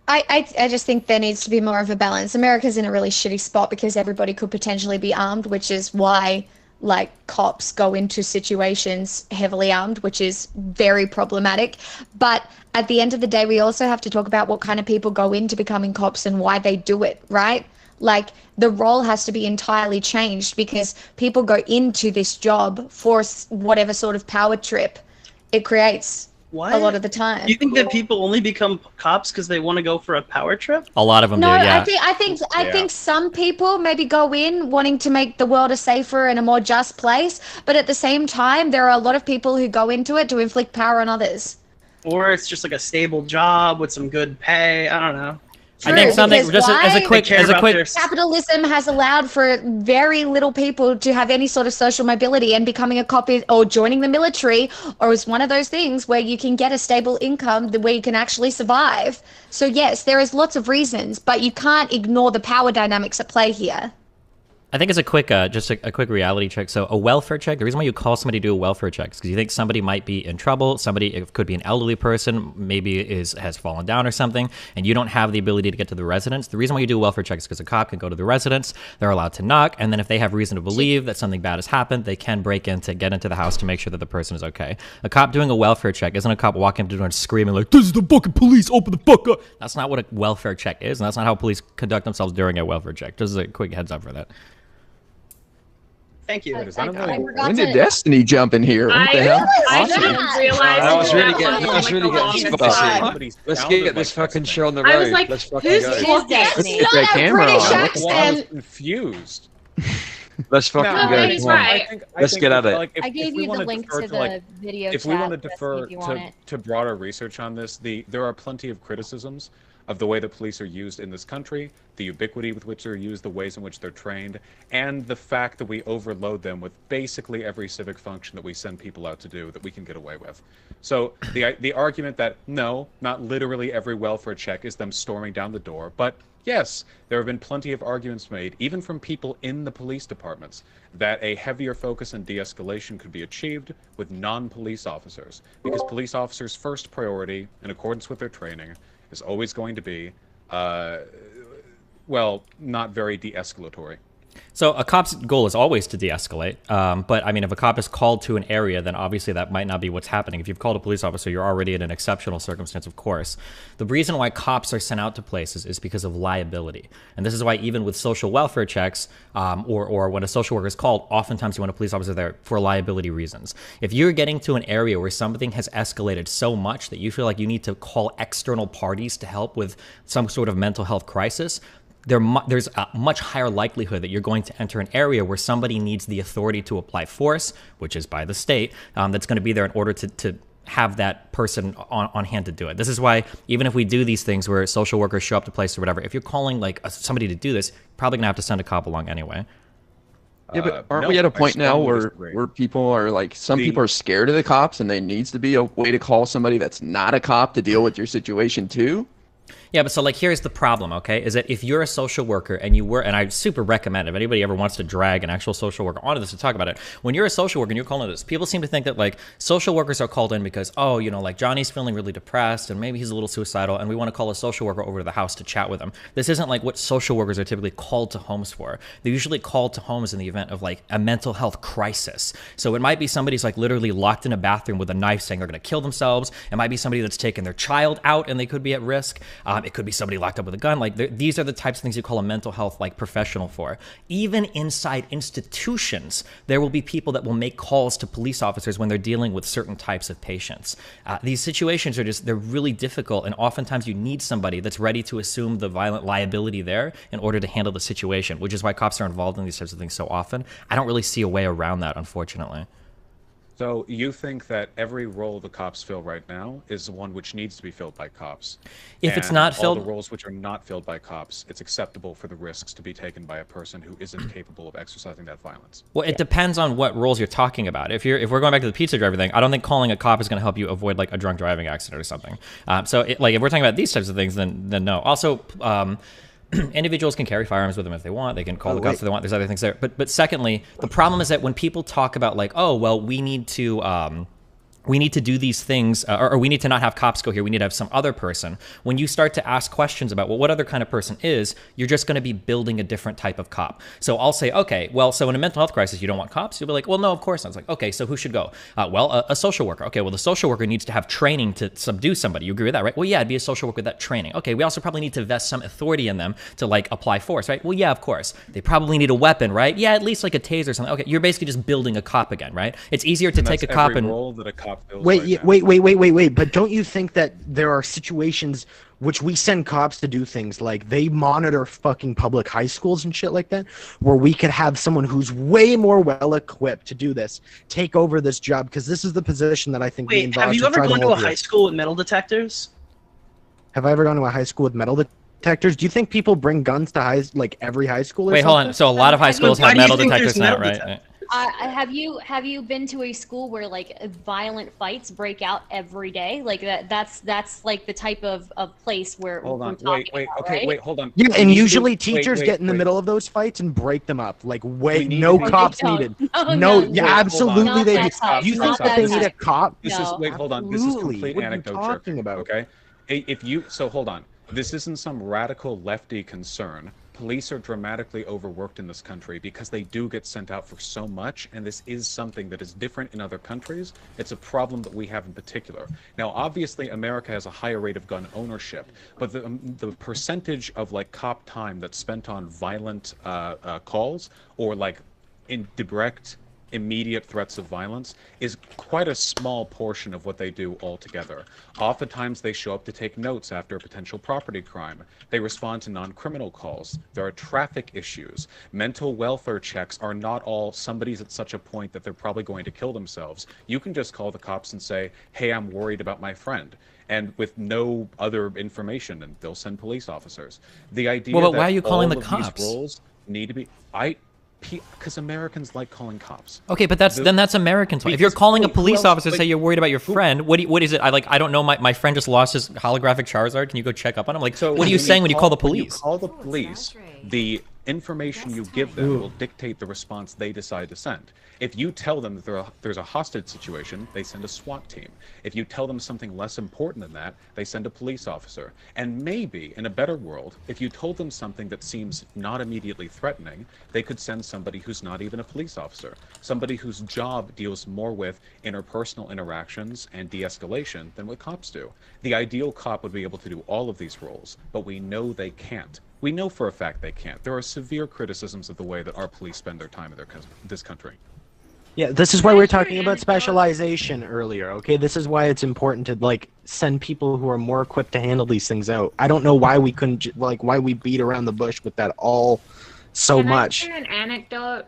I just think there needs to be more of a balance. America's in a really shitty spot because everybody could potentially be armed, which is why like cops go into situations heavily armed, which is very problematic. But at the end of the day, we also have to talk about what kind of people go into becoming cops and why they do it, right? Like, the role has to be entirely changed because people go into this job for whatever sort of power trip it creates a lot of the time. You think that people only become cops because they want to go for a power trip? A lot of them No, do, yeah. I think some people maybe go in wanting to make the world a safer and a more just place, but at the same time, there are a lot of people who go into it to inflict power on others. Or it's just like a stable job with some good pay. I don't know. I think something just as a quick capitalism has allowed for very little people to have any sort of social mobility, and becoming a cop or joining the military or is one of those things where you can get a stable income where you can actually survive. So yes, there is lots of reasons, but you can't ignore the power dynamics at play here. I think it's a quick, just a quick reality check. So a welfare check, the reason why you call somebody to do a welfare check is because you think somebody might be in trouble. Somebody, it could be an elderly person, maybe has fallen down or something, and you don't have the ability to get to the residence. The reason why you do a welfare check is because a cop can go to the residence, they're allowed to knock, and then if they have reason to believe that something bad has happened, they can break in to get into the house to make sure that the person is okay. A cop doing a welfare check isn't a cop walking up to the door and screaming like, "This is the fucking police, open the fuck up." That's not what a welfare check is, and that's not how police conduct themselves during a welfare check. Just a quick heads up for that. Thank you. When did Destiny jump in here? What the hell? I didn't realize That was really that good. That was really good. Let's get this fucking show on the road. I was like, Let's fucking who's go. Destiny? Let's get that camera on. I was confused. Let's fucking No, go. he's Come on. right. Let's get at it. I gave you the link to the video if chat. we want to Jesse, defer if you want it. to broader research on this, there are plenty of criticisms of the way that police are used in this country, the ubiquity with which they're used, the ways in which they're trained, and the fact that we overload them with basically every civic function that we send people out to do that we can get away with. So the argument that no, not literally every welfare check is them storming down the door, but yes, there have been plenty of arguments made, even from people in the police departments, that a heavier focus on de-escalation could be achieved with non-police officers, because police officers' first priority, in accordance with their training, is always going to be, well, not very de-escalatory. So a cop's goal is always to de-escalate, but I mean, if a cop is called to an area, then obviously that might not be what's happening. If you've called a police officer, you're already in an exceptional circumstance, of course. The reason why cops are sent out to places is because of liability. And this is why even with social welfare checks, or when a social worker is called, oftentimes you want a police officer there for liability reasons. If you're getting to an area where something has escalated so much that you feel like you need to call external parties to help with some sort of mental health crisis, there's a much higher likelihood that you're going to enter an area where somebody needs the authority to apply force, which is by the state, that's going to be there in order to have that person on hand to do it. This is why even if we do these things where social workers show up to place or whatever, if you're calling like somebody to do this, you're probably going to have to send a cop along anyway. Yeah, but aren't we at a point now where people are like, some people are scared of the cops and there needs to be a way to call somebody that's not a cop to deal with your situation too? Yeah, but so like here's the problem, okay, is that if you're a social worker and you were, and I super recommend if anybody ever wants to drag an actual social worker onto this to talk about it, when you're a social worker and you're calling this, people seem to think that like social workers are called in because, oh, you know, like Johnny's feeling really depressed and maybe he's a little suicidal and we want to call a social worker over to the house to chat with him. This isn't like what social workers are typically called to homes for. They're usually called to homes in the event of like a mental health crisis. So it might be somebody's like literally locked in a bathroom with a knife saying they're going to kill themselves. It might be somebody that's taken their child out and they could be at risk. It could be somebody locked up with a gun. Like these are the types of things you call a mental health like professional for. Even inside institutions, there will be people that will make calls to police officers when they're dealing with certain types of patients. These situations are they're really difficult, and oftentimes you need somebody that's ready to assume the violent liability there in order to handle the situation, which is why cops are involved in these types of things so often. I don't really see a way around that, unfortunately. So you think that every role the cops fill right now is the one which needs to be filled by cops? If it's not filled, all the roles which are not filled by cops, it's acceptable for the risks to be taken by a person who isn't capable of exercising that violence. Well, it depends on what roles you're talking about. If we're going back to the pizza driver thing, I don't think calling a cop is going to help you avoid like a drunk driving accident or something. So like if we're talking about these types of things, then no. Also, individuals can carry firearms with them if they want. They can call the cops if they want. There's other things there. But secondly, the problem is that when people talk about like, oh, well, we need to we need to do these things, or we need to not have cops go here. We need to have some other person. When you start to ask questions about, well, what other kind of person is, you're just going to be building a different type of cop. So I'll say, okay, well, so in a mental health crisis, you don't want cops? You'll be like, well, no, of course not. It's like, okay, so who should go? Well, a social worker. Okay, well, the social worker needs to have training to subdue somebody. You agree with that, right? Well, yeah, it'd be a social worker with that training. Okay, we also probably need to vest some authority in them to like apply force, right? Well, yeah, of course. They probably need a weapon, right? Yeah, at least like a taser or something. Okay, you're basically just building a cop again, right? It's easier to take a cop and... role that a cop fills Wait. But don't you think that there are situations which we send cops to do things like they monitor fucking public high schools and shit like that, where we could have someone who's way more well equipped to do this take over this job? Because this is the position that I think me and Wait, have Boss you are ever trying gone to a hold high here. school with metal detectors? Have I ever gone to a high school with metal detectors? Do you think people bring guns to every high school? Or Wait, hold on. So a lot of high schools have metal detectors now, right? Have you been to a school where like violent fights break out every day? Like that's like the type of place where Hold on, we're talking wait, about, okay, right? wait, hold on. Yeah, and usually teachers wait, get in the wait. middle of those fights and break them up. Like, wait, need no to be- cops No, they needed. don't. No, No, yeah, no. absolutely Not they that do. type, Do you think not that that they need a type. cop? This is No. wait, hold on. This is Absolutely. complete What are you anecdote talking jerk. about? Okay, hold on. This isn't some radical lefty concern. Police are dramatically overworked in this country because they do get sent out for so much, and this is something that is different in other countries. It's a problem that we have in particular. Now, obviously, America has a higher rate of gun ownership, but the percentage of like cop time that's spent on violent calls or like in direct immediate threats of violence is quite a small portion of what they do altogether. Oftentimes they show up to take notes after a potential property crime. They respond to non-criminal calls. There are traffic issues. Mental welfare checks are not all somebody's at such a point that they're probably going to kill themselves. You can just call the cops and say, hey, I'm worried about my friend. And with no other information, and they'll send police officers. The idea Well, but that why are you calling all the of cops? these roles need to be... Because Americans like calling cops. Okay, but that's Americans. If you're calling a police officer, say you're worried about your friend, what is it? I don't know. My friend just lost his holographic Charizard. Can you go check up on him? Like, So what are you saying when you call the When you police? call the police, the information you give them will dictate the response they decide to send. If you tell them that there's a hostage situation, they send a SWAT team. If you tell them something less important than that, they send a police officer. And maybe, in a better world, if you told them something that seems not immediately threatening, they could send somebody who's not even a police officer. Somebody whose job deals more with interpersonal interactions and de-escalation than what cops do. The ideal cop would be able to do all of these roles, but we know they can't. We know for a fact they can't. There are severe criticisms of the way that our police spend their time in this country. Yeah, this is why we're talking about specialization earlier, okay? This is why it's important to, like, send people who are more equipped to handle these things out. I don't know why we couldn't, why we beat around the bush with that all so Can much. I share an anecdote?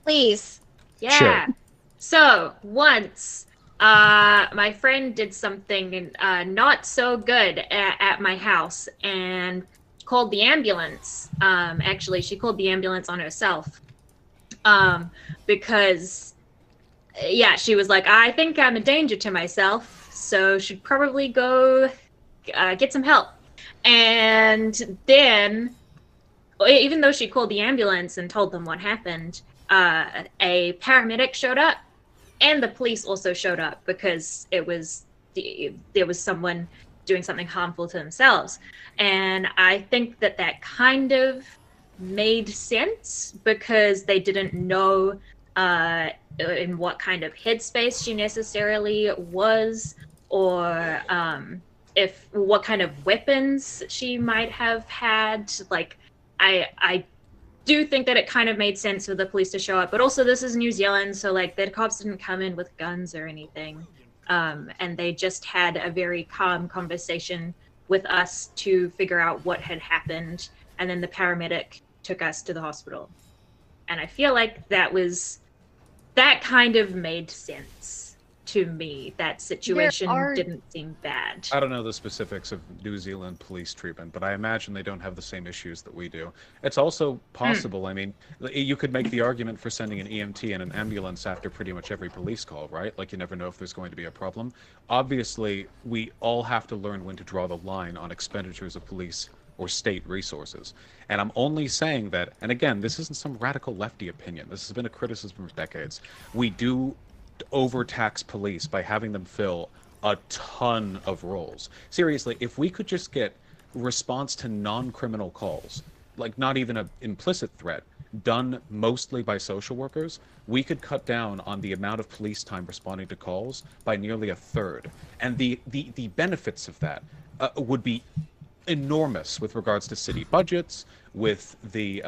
Please. Yeah. Sure. So once, my friend did something not so good at my house and called the ambulance. Actually, she called the ambulance on herself. Because, yeah, she was like, I think I'm a danger to myself, so should probably go get some help. And then, even though she called the ambulance and told them what happened, a paramedic showed up, and the police also showed up because there was someone doing something harmful to themselves. And I think that kind of made sense because they didn't know in what kind of headspace she necessarily was, or if what kind of weapons she might have had. Like, I do think that it kind of made sense for the police to show up, but also this is New Zealand, so like the cops didn't come in with guns or anything, and they just had a very calm conversation with us to figure out what had happened, and then the paramedic took us to the hospital. And I feel like that kind of made sense to me. That situation didn't seem bad. I don't know the specifics of New Zealand police treatment, but I imagine they don't have the same issues that we do. It's also possible, I mean, you could make the argument for sending an EMT and an ambulance after pretty much every police call, right? Like, you never know if there's going to be a problem. Obviously, we all have to learn when to draw the line on expenditures of police or state resources. And I'm only saying that, and again, this isn't some radical lefty opinion. This has been a criticism for decades. We do overtax police by having them fill a ton of roles. Seriously, if we could just get response to non-criminal calls, like not even an implicit threat, done mostly by social workers, we could cut down on the amount of police time responding to calls by nearly a third. And the benefits of that would be enormous with regards to city budgets, with the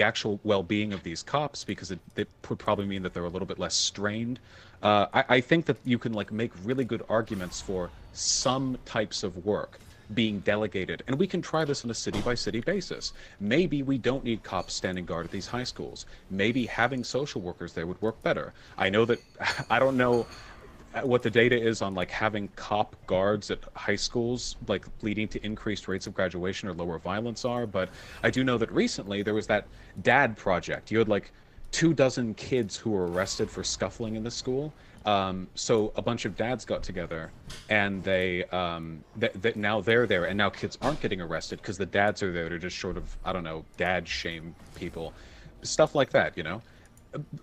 actual well-being of these cops, because it would probably mean that they're a little bit less strained. I think that you can like make really good arguments for some types of work being delegated, and we can try this on a city-by-city basis. Maybe we don't need cops standing guard at these high schools. Maybe having social workers there would work better. I know that I don't know what the data is on like having cop guards at high schools like leading to increased rates of graduation or lower violence are, but I do know that recently there was that dad project. You had like 24 kids who were arrested for scuffling in the school. So a bunch of dads got together, and they now they're there, and now kids aren't getting arrested because the dads are there to just sort of, I don't know, dad shame people, stuff like that, you know.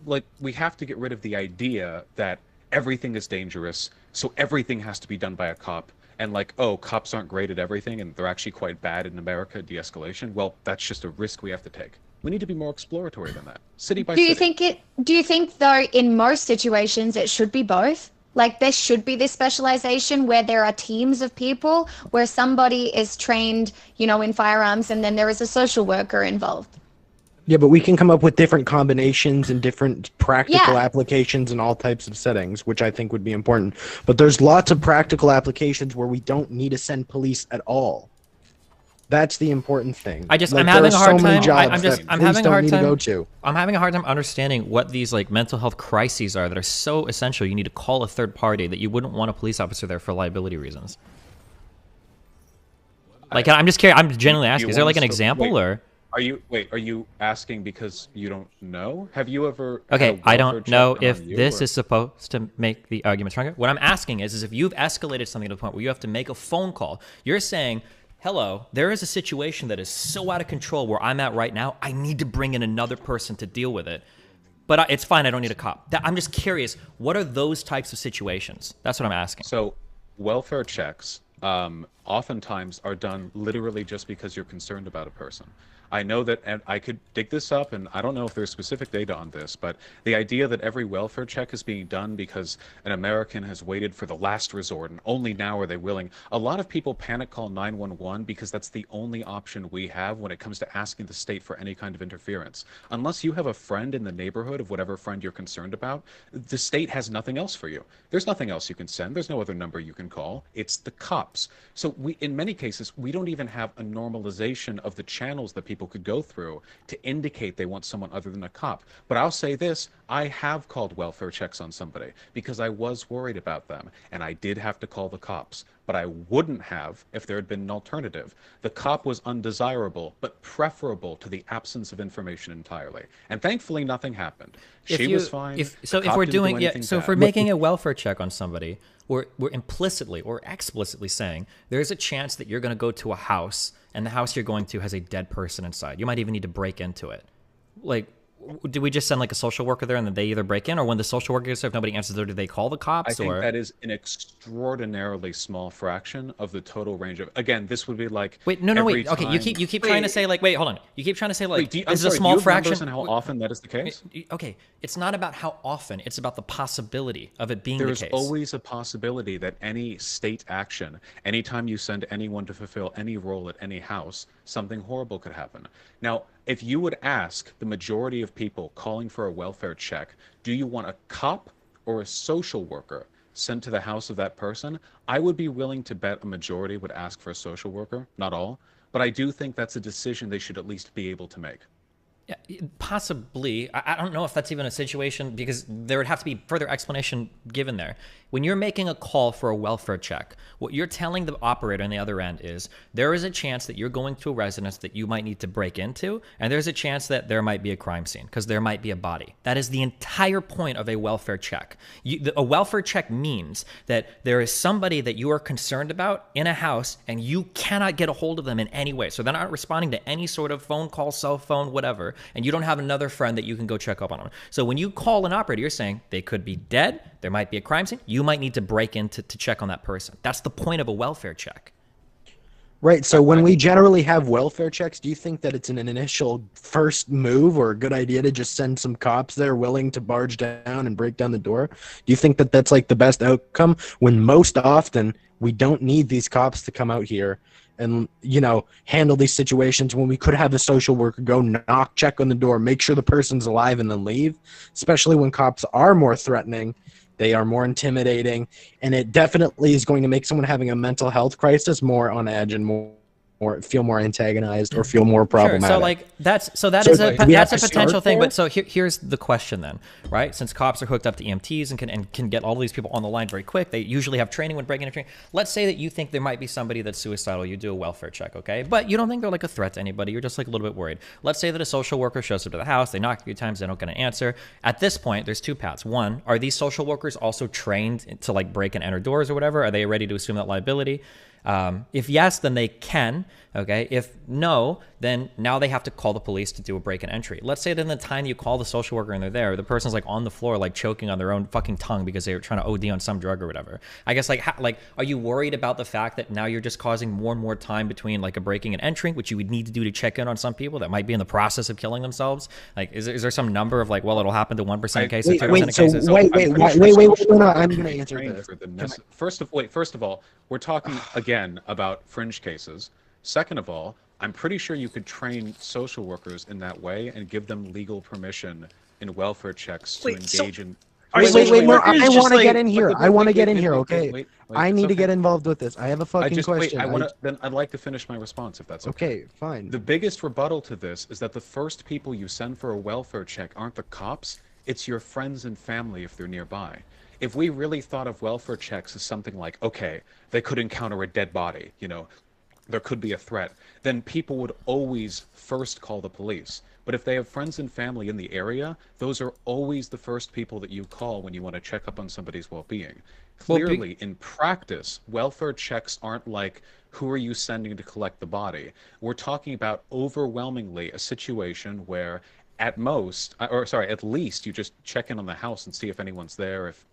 Like, we have to get rid of the idea that everything is dangerous, so everything has to be done by a cop, and like, oh, cops aren't great at everything, and they're actually quite bad in America at de-escalation. Well, that's just a risk we have to take. We need to be more exploratory than that, city by city. Do you think though, in most situations, it should be both? Like, there should be this specialization where there are teams of people, where somebody is trained, you know, in firearms, and then there is a social worker involved. Yeah, but we can come up with different combinations and different practical applications in all types of settings, which I think would be important. But there's lots of practical applications where we don't need to send police at all. That's the important thing. I'm having a hard time. I'm having a hard time understanding what these like mental health crises are that are so essential. You need to call a third party that you wouldn't want a police officer there for liability reasons. Like, I'm just curious. I'm genuinely asking. Is there like an example or? Are you asking because you don't know? Have you ever? Okay, I don't know if this is supposed to make the argument stronger. What I'm asking is if you've escalated something to the point where you have to make a phone call, you're saying, hello, there is a situation that is so out of control where I'm at right now, I need to bring in another person to deal with it. But it's fine, I don't need a cop. I'm just curious, what are those types of situations? That's what I'm asking. So, welfare checks oftentimes are done literally just because you're concerned about a person. I know that, and I could dig this up, and I don't know if there's specific data on this, but the idea that every welfare check is being done because an American has waited for the last resort and only now are they willing. A lot of people panic call 911 because that's the only option we have when it comes to asking the state for any kind of interference. Unless you have a friend in the neighborhood of whatever friend you're concerned about, the state has nothing else for you. There's nothing else you can send. There's no other number you can call. It's the cops. So in many cases, we don't even have a normalization of the channels that people could go through to indicate they want someone other than a cop. But I'll say this, I have called welfare checks on somebody because I was worried about them, and I did have to call the cops, but I wouldn't have if there had been an alternative. The cop was undesirable, but preferable to the absence of information entirely. And thankfully nothing happened. She was fine. If we're making a welfare check on somebody, we're implicitly or explicitly saying there's a chance that you're going to go to a house and the house you're going to has a dead person inside. You might even need to break into it. Like, do we just send like a social worker there and then they either break in, or when the social worker gets there, if nobody answers there, do they call the cops? I think that is an extraordinarily small fraction of the total range of. Again, this would be like. Wait, no, wait. Okay, you keep trying to say like. Wait, hold on. You keep trying to say like. This is a small fraction. And how often that is the case? Okay, it's not about how often. It's about the possibility of it being the case. There's always a possibility that any state action, anytime you send anyone to fulfill any role at any house, something horrible could happen. Now, if you would ask the majority of people calling for a welfare check, do you want a cop or a social worker sent to the house of that person? I would be willing to bet a majority would ask for a social worker, not all, but I do think that's a decision they should at least be able to make. Yeah, possibly. I don't know if that's even a situation, because there would have to be further explanation given there. When you're making a call for a welfare check, what you're telling the operator on the other end is there is a chance that you're going to a residence that you might need to break into, and there's a chance that there might be a crime scene because there might be a body. That is the entire point of a welfare check. A welfare check means that there is somebody that you are concerned about in a house and you cannot get a hold of them in any way. So they're not responding to any sort of phone call, cell phone, whatever. and you don't have another friend that you can go check up on them. So when you call an operator, you're saying they could be dead, there might be a crime scene, you might need to break in to check on that person. That's the point of a welfare check. Right, so when we generally have welfare checks, do you think that it's an initial first move or a good idea to just send some cops there willing to barge down and break down the door? Do you think that that's like the best outcome when most often we don't need these cops to come out here and, you know, handle these situations when we could have a social worker go knock, check on the door, make sure the person's alive and then leave, especially when cops are more threatening. They are more intimidating, and it definitely is going to make someone having a mental health crisis more on edge and more feel more antagonized or feel more problematic. Sure. So like that's a potential thing. But so here's the question then, right? Since cops are hooked up to EMTs and can get all these people on the line very quick, they usually have training when breaking a train. Let's say that you think there might be somebody that's suicidal. You do a welfare check, okay? But you don't think they're like a threat to anybody. You're just like a little bit worried. Let's say that a social worker shows up to the house. They knock a few times. They don't get an answer. At this point, there's two paths. One, are these social workers also trained to like break and enter doors or whatever? Are they ready to assume that liability? If yes, then they can, okay? If no, then now they have to call the police to do a break and entry. Let's say that in the time you call the social worker and they're there, the person's like on the floor, like choking on their own fucking tongue because they were trying to OD on some drug or whatever. I guess like, are you worried about the fact that now you're just causing more and more time between like a breaking and entering, which you would need to do to check in on some people that might be in the process of killing themselves? Like, is there some number of like, well, it'll happen to 1% of cases, 2% of cases? Wait, no, I'm going to answer this. First of all, we're talking again about fringe cases. Second of all, I'm pretty sure you could train social workers in that way and give them legal permission in welfare checks to engage in. Wait, no, I want to get in here. I want to get in here, okay? I need to get involved with this. I have a fucking question. Then I'd like to finish my response if that's okay. Okay, fine. The biggest rebuttal to this is that the first people you send for a welfare check aren't the cops, it's your friends and family if they're nearby. If we really thought of welfare checks as something like, okay, they could encounter a dead body, you know, there could be a threat, then people would always first call the police. But if they have friends and family in the area, those are always the first people that you call when you want to check up on somebody's well-being. Clearly, in practice, welfare checks aren't like, who are you sending to collect the body? We're talking about overwhelmingly a situation where at least you just check in on the house and see if anyone's there, if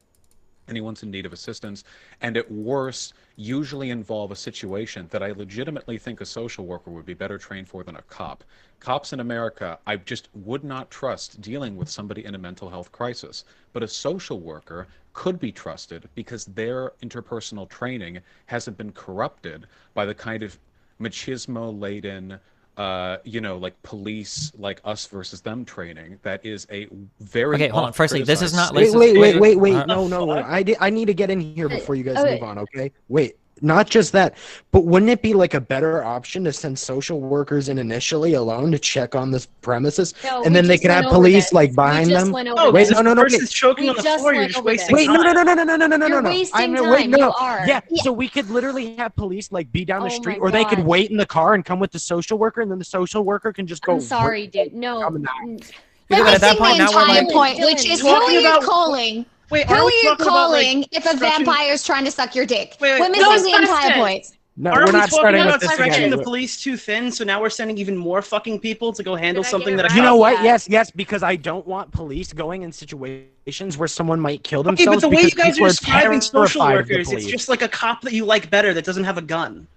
anyone's in need of assistance, and at worst usually involve a situation that I legitimately think a social worker would be better trained for than a cop. Cops in America, I just would not trust dealing with somebody in a mental health crisis, but a social worker could be trusted because their interpersonal training hasn't been corrupted by the kind of machismo-laden like police, like us versus them training. That is a very okay. Hold on. Firstly, this is not. Wait. No. I need to get in here before you guys move on. Okay. Wait. Not just that, but wouldn't it be like a better option to send social workers in initially alone to check on this premises, and then they could have police like behind them? Wait, no. Person's choking on the floor. You're just wasting time. Wait, no. Yeah, so we could literally have police like be down the street, or they could wait in the car and come with the social worker, and then the social worker can just go. I'm sorry, dude. No. But at that point, now we're like, point, which is who are you calling? Wait, who are you calling if a vampire's trying to suck your dick? We're missing the entire point. No, we're not starting with about this stretching again. the police too thin, so now we're sending even more fucking people to go handle something that you know what? Yes, because I don't want police going in situations where someone might kill themselves. Okay, but the way you guys are describing social terrified of the workers, it's police. just like a cop that you like better that doesn't have a gun.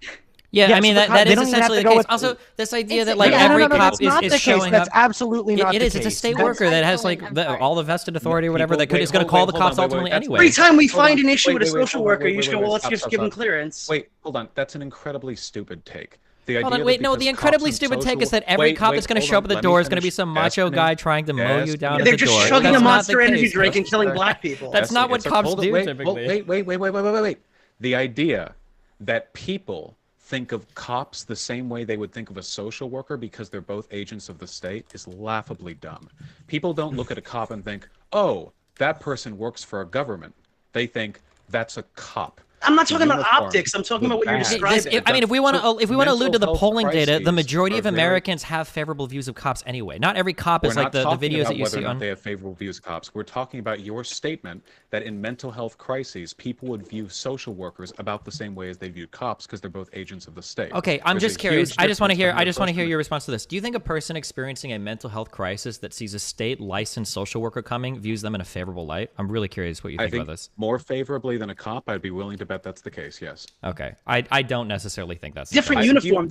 Yeah, I mean, so that they is don't even have essentially to the go case. with- Also, this idea that No, like every cop that's not is the case. showing That's up. absolutely not It the is. It's a case. state That's- worker that has like all the vested authority or whatever that is going to call the cops ultimately anyway. Every time we find an issue with a social worker, you just go, well, let's just give them clearance. Wait, hold on. That's an incredibly stupid take. Hold on, wait, no, the incredibly stupid take is that every cop that's going to show up at the door is going to be some macho guy trying to mow you down at the door. They're just chugging a That's not Monster the Energy case. drink and killing black people. That's not what cops do typically. Wait. The idea that people think of cops the same way they would think of a social worker because they're both agents of the state is laughably dumb. People don't look at a cop and think, oh, that person works for a government. They think, that's a cop. I'm not talking about uniform, optics. I'm talking the about what you're badge. describing. I mean, if we want to allude to the mental polling health data, the crises majority of are very- Americans have favorable views of cops anyway. Not every cop is We're like not the talking videos about that you whether see or not on. they have favorable views of cops. We're talking about your statement that in mental health crises, people would view social workers about the same way as they viewed cops because they're both agents of the state. Okay, I'm There's just a curious. huge I just want to difference hear. I between just want to hear person- your response to this. Do you think a person experiencing a mental health crisis that sees a state licensed social worker coming views them in a favorable light? I'm really curious what you think about this. More favorably than a cop, I'd be willing to bet that's the case. Yes. Okay, I don't necessarily think that's Different the case. uniform.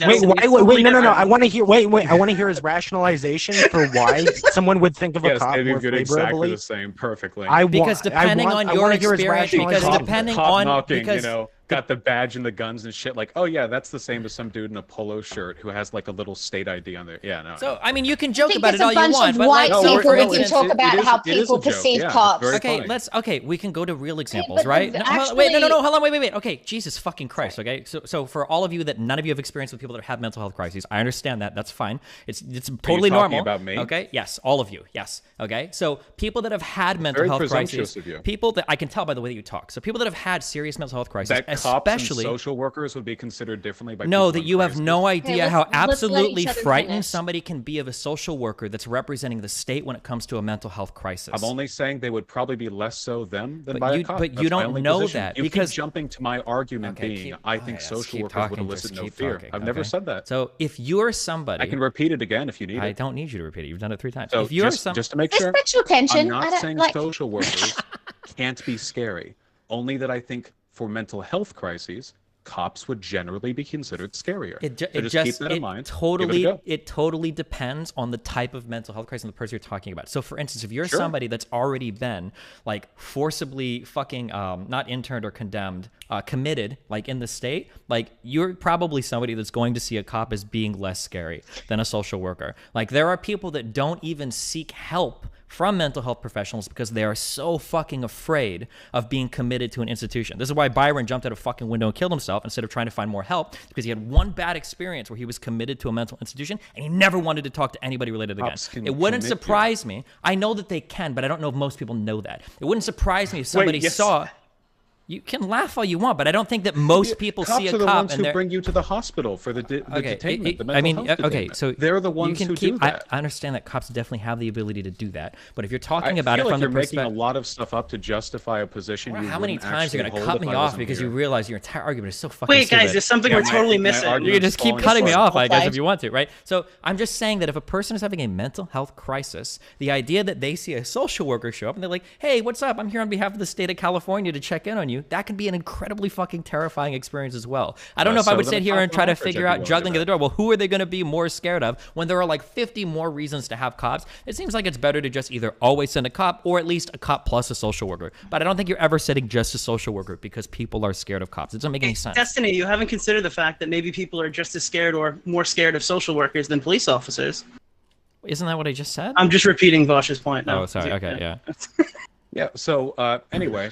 Wait, no. I want to hear. Wait. I want to hear his rationalization for why someone would think of a Yes, cop they'd more exactly favorably. the same, perfectly. Because depending on your experience, because depending cop on knocking, because you know, got the badge and the guns and shit. Like, oh yeah, that's the same as some dude in a polo shirt who has like a little state ID on there. Yeah, no. So I mean, you can joke think about it it's a all you bunch want, of but white like, people for that can instance, talk about how people perceive cops. Okay, we can go to real examples, but right? the- No, wait, no, actually- hold on, wait. Okay, Jesus fucking Christ. Okay, so for all of you that none of you have experience with people that have mental health crises, I understand that. That's fine. It's totally talking normal. about me? Okay, yes, all of you. Yes. Okay, so people that have had mental Very health presumptuous crises, of you. people that I can tell by the way that you talk. So people that have had serious mental health crises, That cops and especially social workers would be considered differently by no, people that in you have crisis. no idea let's- how let's let absolutely each other frightened finish. somebody can be of a social worker that's representing the state when it comes to a mental health crisis. I'm only saying they would probably be less so them than But by you- a cop. but you That's my don't only know position. that you because- keep jumping to my argument Okay, being, keep- I think yes, social keep workers would talking, elicit just no keep fear. talking, I've never okay? said that. So if you're somebody, I can repeat it again if you need I it. don't need you to repeat it. You've done it 3 times. So if you're just to make sure, Sexual tension. I'm I not don't- saying like- social workers can't be scary. Only that I think for mental health crises, cops would generally be considered scarier. It So just keep that in mind. Give totally it a go. totally depends on the type of mental health crisis and the person you're talking about. So for instance, if you're Sure. somebody that's already been like forcibly fucking not interned or condemned, committed like in the state, like you're probably somebody that's going to see a cop as being less scary than a social worker. Like there are people that don't even seek help from mental health professionals because they are so fucking afraid of being committed to an institution. This is why Byron jumped out a fucking window and killed himself instead of trying to find more help, because he had one bad experience where he was committed to a mental institution and he never wanted to talk to anybody related again. Cops can It wouldn't commit you. surprise me. I know that they can, but I don't know if most people know that. It wouldn't surprise me if somebody yes. saw. You can laugh all you want, but I don't think that most people Cops see a are the cop ones and who they're bring you to the hospital for the detainment. The mental I mean, health okay, detainment. so they're the you ones can who keep, do that. I understand that cops definitely have the ability to do that, but if you're talking I about it feel from like the you're making a perspective, lot of stuff up to justify a position. well, you how many wouldn't times you're actually gonna cut hold me if I off wasn't because here. you realize your entire argument is so fucking Wait, guys, stupid. there's something we're totally missing. You can just keep cutting me off, I guess, apart. if you want to, right? So I'm just saying that if a person is having a mental health crisis, the idea that they see a social worker show up and they're like, hey, what's up? I'm here on behalf of the state of California to check in on you. That can be an incredibly fucking terrifying experience as well. I don't know if I would sit here and try to figure out juggling at the door. Well, who are they going to be more scared of when there are like 50 more reasons to have cops? It seems like it's better to just either always send a cop or at least a cop plus a social worker. But I don't think you're ever sending just a social worker because people are scared of cops. It doesn't make any sense. Destiny, you haven't considered the fact that maybe people are just as scared or more scared of social workers than police officers. Isn't that what I just said? I'm just repeating Vosh's point now. Oh, sorry. Okay, yeah. Yeah. So anyway,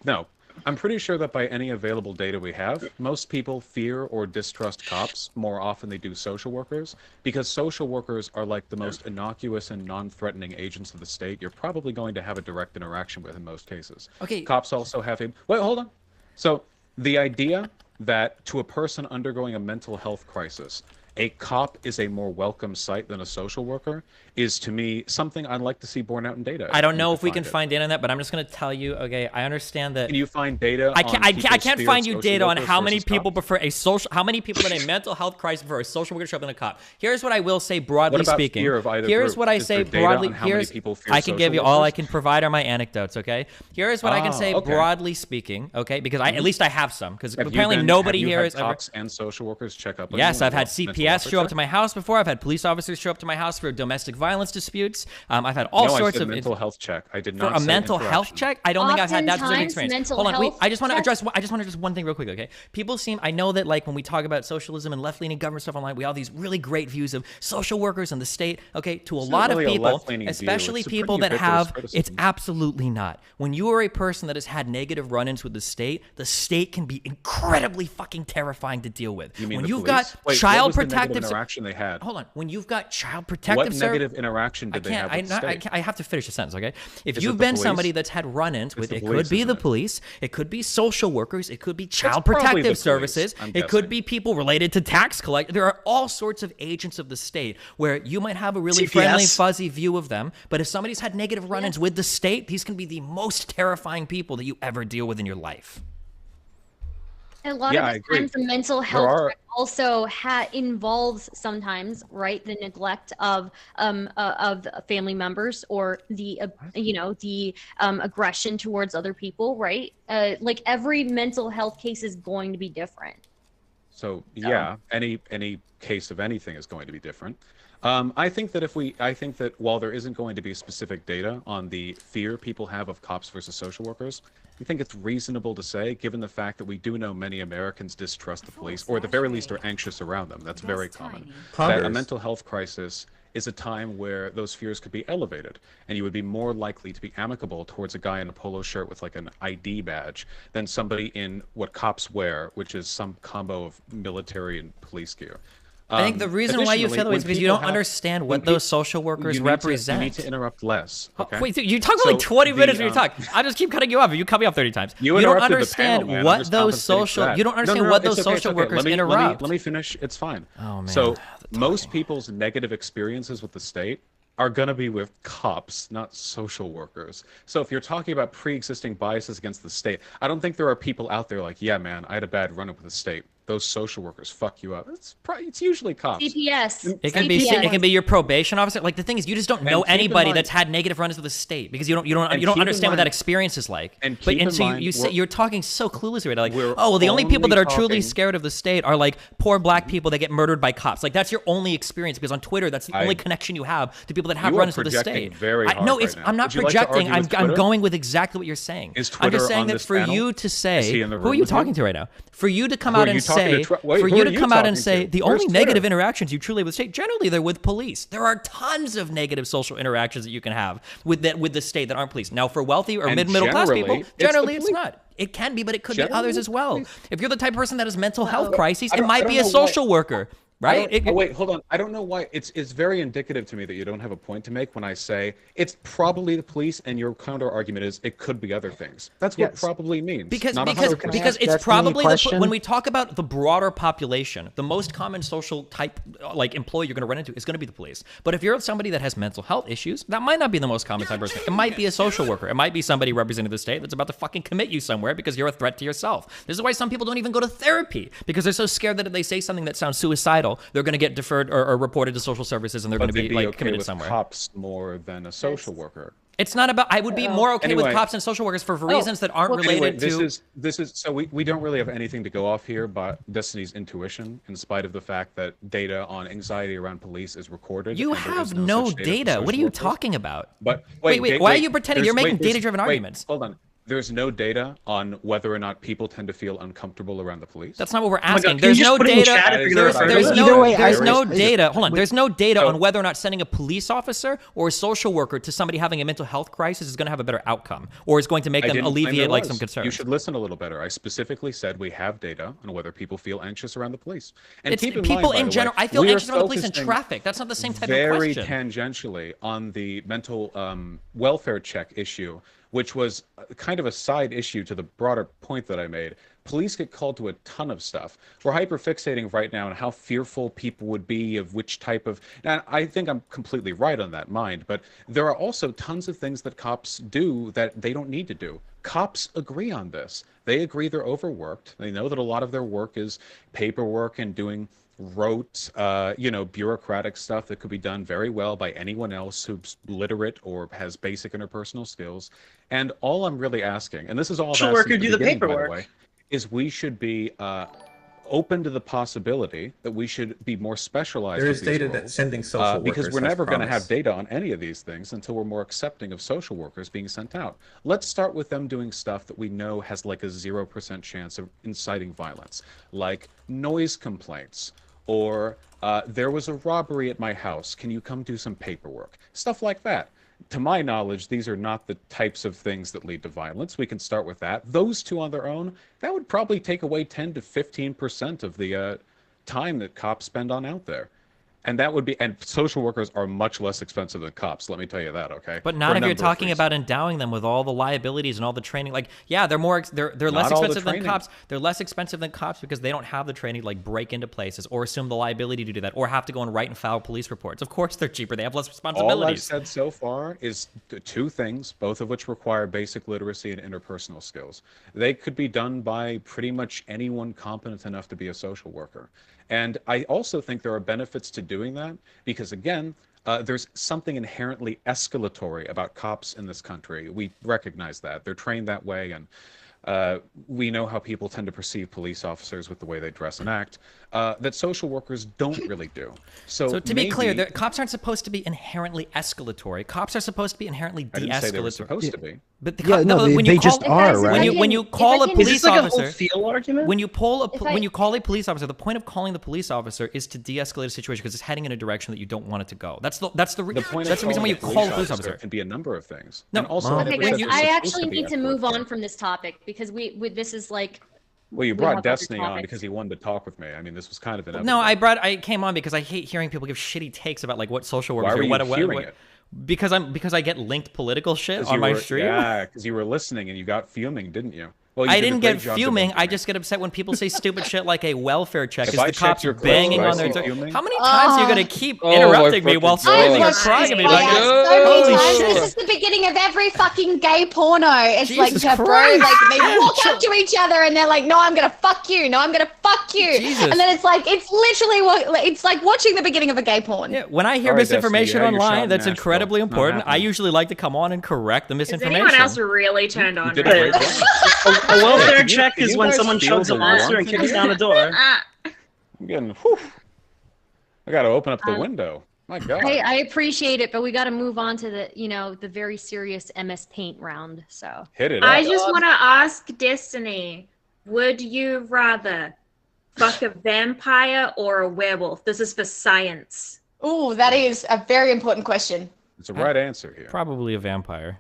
no. I'm pretty sure that by any available data we have, most people fear or distrust cops more often than they do social workers, because social workers are like the most innocuous and non-threatening agents of the state you're probably going to have a direct interaction with in most cases. Okay. Cops also have a... Wait, hold on. So the idea that to a person undergoing a mental health crisis, a cop is a more welcome sight than a social worker is, to me, something I'd like to see borne out in data. I don't know if we can find data on that, but I'm just going to tell you, okay, I understand that... Can you find data I can't, on I people's can't fear find of you social data on workers how many versus people cops? prefer a social... How many people in a mental health crisis prefer a social worker show up than a cop? Here's what I will say broadly What about speaking. fear of either Here's group? what I Is say there data broadly. on how many Here's people fear I can give you social all I workers? can provide are my anecdotes, okay? Here's what I can say okay. broadly speaking, okay? Because at least I have some, because Have you apparently been- nobody have you here had is ever... cops and social workers check up on Yes, you I've had as a mental CPS health show up officer? to my house before. I've had police officers show up to my house for domestic violence disputes. I've had all No, I sorts said of mental health check. I did for not a say mental health interaction. check. I don't think I've had that specific Oftentimes, experience. mental Hold on, wait. health I just want to checks- address. I just want to address one thing real quick. Okay, people seem. I know that like when we talk about socialism and left-leaning government stuff online, we have these really great views of social workers and the state. Okay, to a It's lot not of really a people, left-leaning view. especially It's a people pretty that ubiquitous have, criticism. it's absolutely not. When you are a person that has had negative run-ins with the state can be incredibly fucking terrifying to deal with. You mean when the you've police? got Wait, child what was the protective interaction they had. Hold on. When you've got child protective What negative interaction did they have with the state? I have to finish a sentence, okay? If Is you've it the been police? somebody that's had run-ins with, the it police, could be isn't the it? police, it could be social workers, it could be child probably the protective police, services, I'm it could guessing. be people related to tax collect. There are all sorts of agents of the state where you might have a really CPS. friendly, fuzzy view of them, but if somebody's had negative run-ins with the state, these can be the most terrifying people that you ever deal with in your life. A lot Yeah, I of agree. times the mental There health are- check also involves sometimes, right, the neglect of family members or the the aggression towards other people, right? Like every mental health case is going to be different. So yeah, any case of anything is going to be different. I think that while there isn't going to be specific data on the fear people have of cops versus social workers, I think it's reasonable to say, given the fact that we do know many Americans distrust the police, or at the very least are anxious around them. That's very common. That a Poggers. mental health crisis is a time where those fears could be elevated, and you would be more likely to be amicable towards a guy in a polo shirt with like an ID badge than somebody in what cops wear, which is some combo of military and police gear. I think the reason why you feel that way is because you don't understand what those social workers represent. You need to interrupt less. Okay? Wait, you talk for like 20 minutes when you talk. I just keep cutting you off. You cut me off 30 times. You don't understand what those social. You don't understand what those social workers interrupt. Let me finish. It's fine. Oh man. So most people's negative experiences with the state are going to be with cops, not social workers. So if you're talking about pre-existing biases against the state, I don't think there are people out there like, yeah, man, I had a bad run-up with the state. Those social workers fuck you up. It's usually cops. CPS. It can be your probation officer. Like the thing is, you just don't know anybody that's had negative run-ins with the state because you don't understand what that experience is like. You're talking so cluelessly right now. Like, oh well, the only people that are truly scared of the state are like poor black people that get murdered by cops. Like that's your only experience because on Twitter that's the only connection you have to people that have run-ins with the state. I'm not projecting. I'm going with exactly what you're saying. I'm just saying that for you to say, who are you talking to right now? For you to come out and say, the only negative interactions you truly have with the state, generally they're with police. There are tons of negative social interactions that you can have with the state that aren't police. Now, for wealthy or middle class people, generally it's not. It can be, but it could be others as well. If you're the type of person that has mental health crises, it might be a social worker. Right? Wait, hold on. I don't know why. It's very indicative to me that you don't have a point to make when I say it's probably the police, and your counter argument is it could be other things. That's what probably means. Because it's probably when we talk about the broader population, the most common social type like employee you're going to run into is going to be the police. But if you're somebody that has mental health issues, that might not be the most common type of person. It might be a social worker. It might be somebody representing the state that's about to fucking commit you somewhere because you're a threat to yourself. This is why some people don't even go to therapy because they're so scared that if they say something that sounds suicidal, they're going to get deferred or reported to social services, and they're going to be like okay committed with somewhere. Cops more than a social worker. It's not about. I would be more okay with cops and social workers for reasons that aren't related to. This is so we don't really have anything to go off here, but Destiny's intuition, in spite of the fact that data on anxiety around police is recorded. You have no data. What are you talking about? But wait. Why are you pretending you're making data-driven arguments? Hold on. There's no data on whether or not people tend to feel uncomfortable around the police. That's not what we're asking. There's no data. There's no data. Hold on. There's no data on whether or not sending a police officer or a social worker to somebody having a mental health crisis is going to have a better outcome or is going to make them alleviate like some concerns. You should listen a little better. I specifically said we have data on whether people feel anxious around the police. And it's keep in people mind, in general. I feel anxious around the police in traffic. That's not the same type of question. Very tangentially on the mental welfare check issue, which was kind of a side issue to the broader point that I made. Police get called to a ton of stuff. We're hyper-fixating right now on how fearful people would be of which type of... And I think I'm completely right on that mind, but there are also tons of things that cops do that they don't need to do. Cops agree on this. They agree they're overworked. They know that a lot of their work is paperwork and doing rote, bureaucratic stuff that could be done very well by anyone else who's literate or has basic interpersonal skills. And all I'm really asking, and this is all social worker do the paperwork, by the way, is we should be open to the possibility that we should be more specialized. There is data that's sending social workers, because we're never going to have data on any of these things until we're more accepting of social workers being sent out. Let's start with them doing stuff that we know has like a 0% chance of inciting violence, like noise complaints, or there was a robbery at my house. Can you come do some paperwork? Stuff like that. To my knowledge, these are not the types of things that lead to violence. We can start with that. Those two on their own, that would probably take away 10 to 15% of the time that cops spend on out there. And that would be, and social workers are much less expensive than cops. Let me tell you that, okay? But not if you're talking about endowing them with all the liabilities and all the training. Like, yeah, they're less expensive than cops. They're less expensive than cops because they don't have the training to like break into places or assume the liability to do that or have to go and write and file police reports. Of course, they're cheaper. They have less responsibilities. All I've said so far is two things, both of which require basic literacy and interpersonal skills. They could be done by pretty much anyone competent enough to be a social worker. And I also think there are benefits to doing that because, again, there's something inherently escalatory about cops in this country. We recognize that. They're trained that way, and we know how people tend to perceive police officers with the way they dress and act, that social workers don't really do. So to be clear, cops aren't supposed to be inherently escalatory. Cops are supposed to be inherently de-escalatory. I didn't say they were supposed to be. But they just are, right? When you call a police officer, feel argument? when you call a police officer, the point of calling the police officer is to de-escalate a situation because it's heading in a direction that you don't want it to go. That's the reason why you call a police officer. Can be a number of things. No, and also, okay, guys, I actually need to move on from this topic because this is like. Well, you brought Destiny on because he wanted to talk with me. I mean, this was kind of inevitable. No, I came on because I hate hearing people give shitty takes about like what social workers are. Why were you hearing it? Because I get linked political shit on my stream. Yeah, because you were listening and you got fuming, didn't you? Well, I didn't get fuming. I just get upset when people say stupid shit like a welfare check is the cops banging on their door. How many times are you going to keep interrupting me while screaming and crying at me? Like, holy shit. This is the beginning of every fucking gay porno. It's Jesus like, bro, Christ. like they walk up to each other and they're like, no, I'm going to fuck you. No, I'm going to fuck you. Jesus. And then it's literally, it's like watching the beginning of a gay porn. Yeah, when I hear misinformation online that's incredibly important, I usually like to come on and correct the misinformation. Is anyone else really turned on? A welfare check is when someone chugs a monster and kicks down a door. I'm getting, whew. I got to open up the window. My God. I appreciate it, but we got to move on to the very serious MS Paint round. So hit it up. I just want to ask Destiny, would you rather fuck a vampire or a werewolf? This is for science. Ooh, that is a very important question. It's a right answer here. Probably a vampire.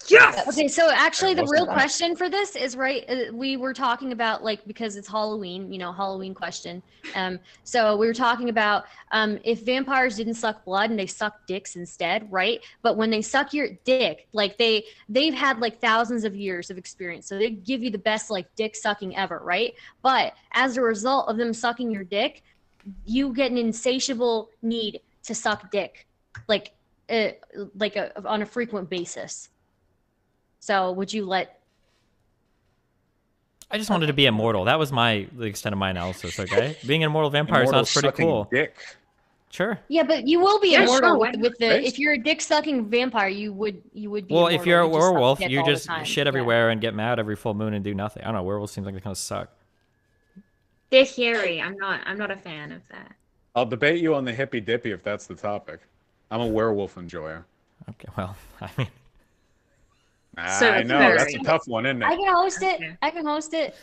Yes! Okay, so actually the real question for this is, we were talking about, like, because it's Halloween, Halloween question. So we were talking about if vampires didn't suck blood and they suck dicks instead, right? But when they suck your dick, like they've had like thousands of years of experience. So they give you the best like dick sucking ever, right? But as a result of them sucking your dick, you get an insatiable need to suck dick, on a frequent basis. So would you let? I just wanted to be immortal. That was the extent of my analysis. Okay, being an immortal vampire sounds pretty cool. Dick. Sure. Yeah, but you will be immortal sure. with the. If you're a dick sucking vampire, you would be. Well, if you're a werewolf, you you just shit everywhere and get mad every full moon and do nothing. I don't know. Werewolves seems like they kind of suck. They're hairy. I'm not a fan of that. I'll debate you on the hippy dippy if that's the topic. I'm a werewolf enjoyer. Okay, well, I mean. So I know, that's a tough one, isn't it? I can host it. I can host it.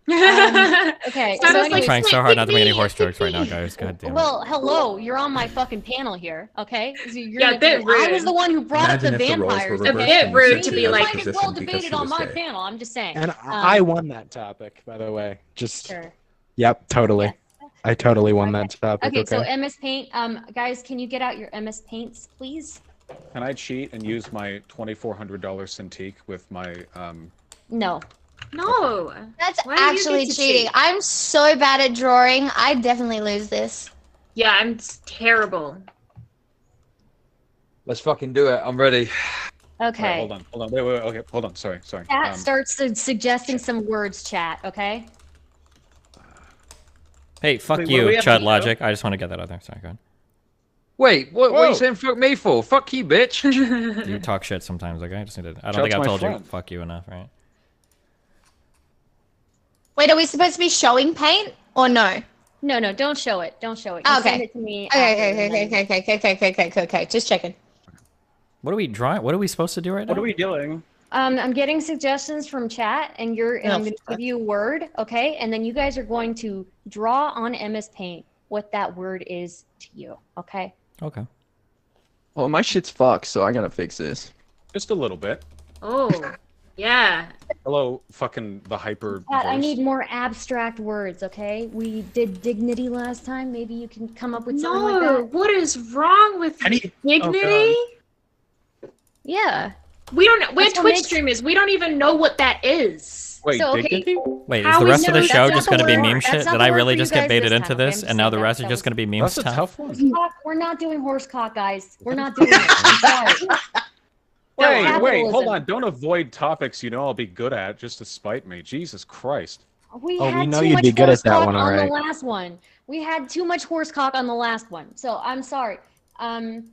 Okay. So I'm trying so hard not to make any horse jokes right now, guys. God damn it. Well, hello. You're on my fucking panel here, okay? So Yeah, a bit rude. I was the one who brought up the Imagine if the roles vampires. were A reversed bit and you rude said to she be had like- a Might as position well because debate she it on was my gay. panel. I'm just saying. And I won that topic, by the way. Just Sure. Yep, totally. I totally won that topic. Okay, so MS Paint, guys, can you get out your MS Paints, please? Can I cheat and use my $2,400 Cintiq with my No. No. That's Why do you actually get to cheating. cheat? I'm so bad at drawing. I definitely lose this. Yeah, I'm terrible. Let's fucking do it. I'm ready. Okay. Hold on. Wait. Okay, hold on. Sorry. Chat starts suggesting some words, chat, okay? Hey, fuck Wait, what do you, we have Chud to Logic. I just want to get that out there. Sorry, go ahead. Wait, what are you saying fuck me for? Fuck you, bitch. You talk shit sometimes, okay? I don't think Chud's I've my told you friend. fuck you enough, right? Wait, are we supposed to be showing paint or no? No, don't show it. Don't show it. You Okay. send it to me. after, Okay. Just checking. What are we drawing? What are we supposed to do right now? What are we doing? I'm getting suggestions from chat, and I'm going to give you a word, okay? And then you guys are going to draw on MS Paint what that word is to you, okay? Okay. Well, my shit's fucked, so I gotta fix this. Just a little bit. Oh, yeah. Hello, fucking the hyper. Pat, I voice. need more abstract words, okay? We did dignity last time. Maybe you can come up with something like that. What is wrong with dignity? Yeah. We don't. We're That's what Twitch makes- streamers. We don't even know what that is. Wait, So, okay. dignity? Wait, is How the we rest of the know- show that's just not going to the be word. meme That's shit? not Did the I word really for just you get guys baited this into time, okay? this, I'm and just now the saying rest that are was just going to be meme That's a stuff? tough one. We're not doing horse cock, guys. We're not doing it. I'm sorry. Wait, capitalism. hold on. Don't avoid topics you know I'll be good at just to spite me. Jesus Christ. We Oh, had we know too you'd much be good horse at that cock one, on alright. the last one. We had too much horse cock on the last one. So I'm sorry. No,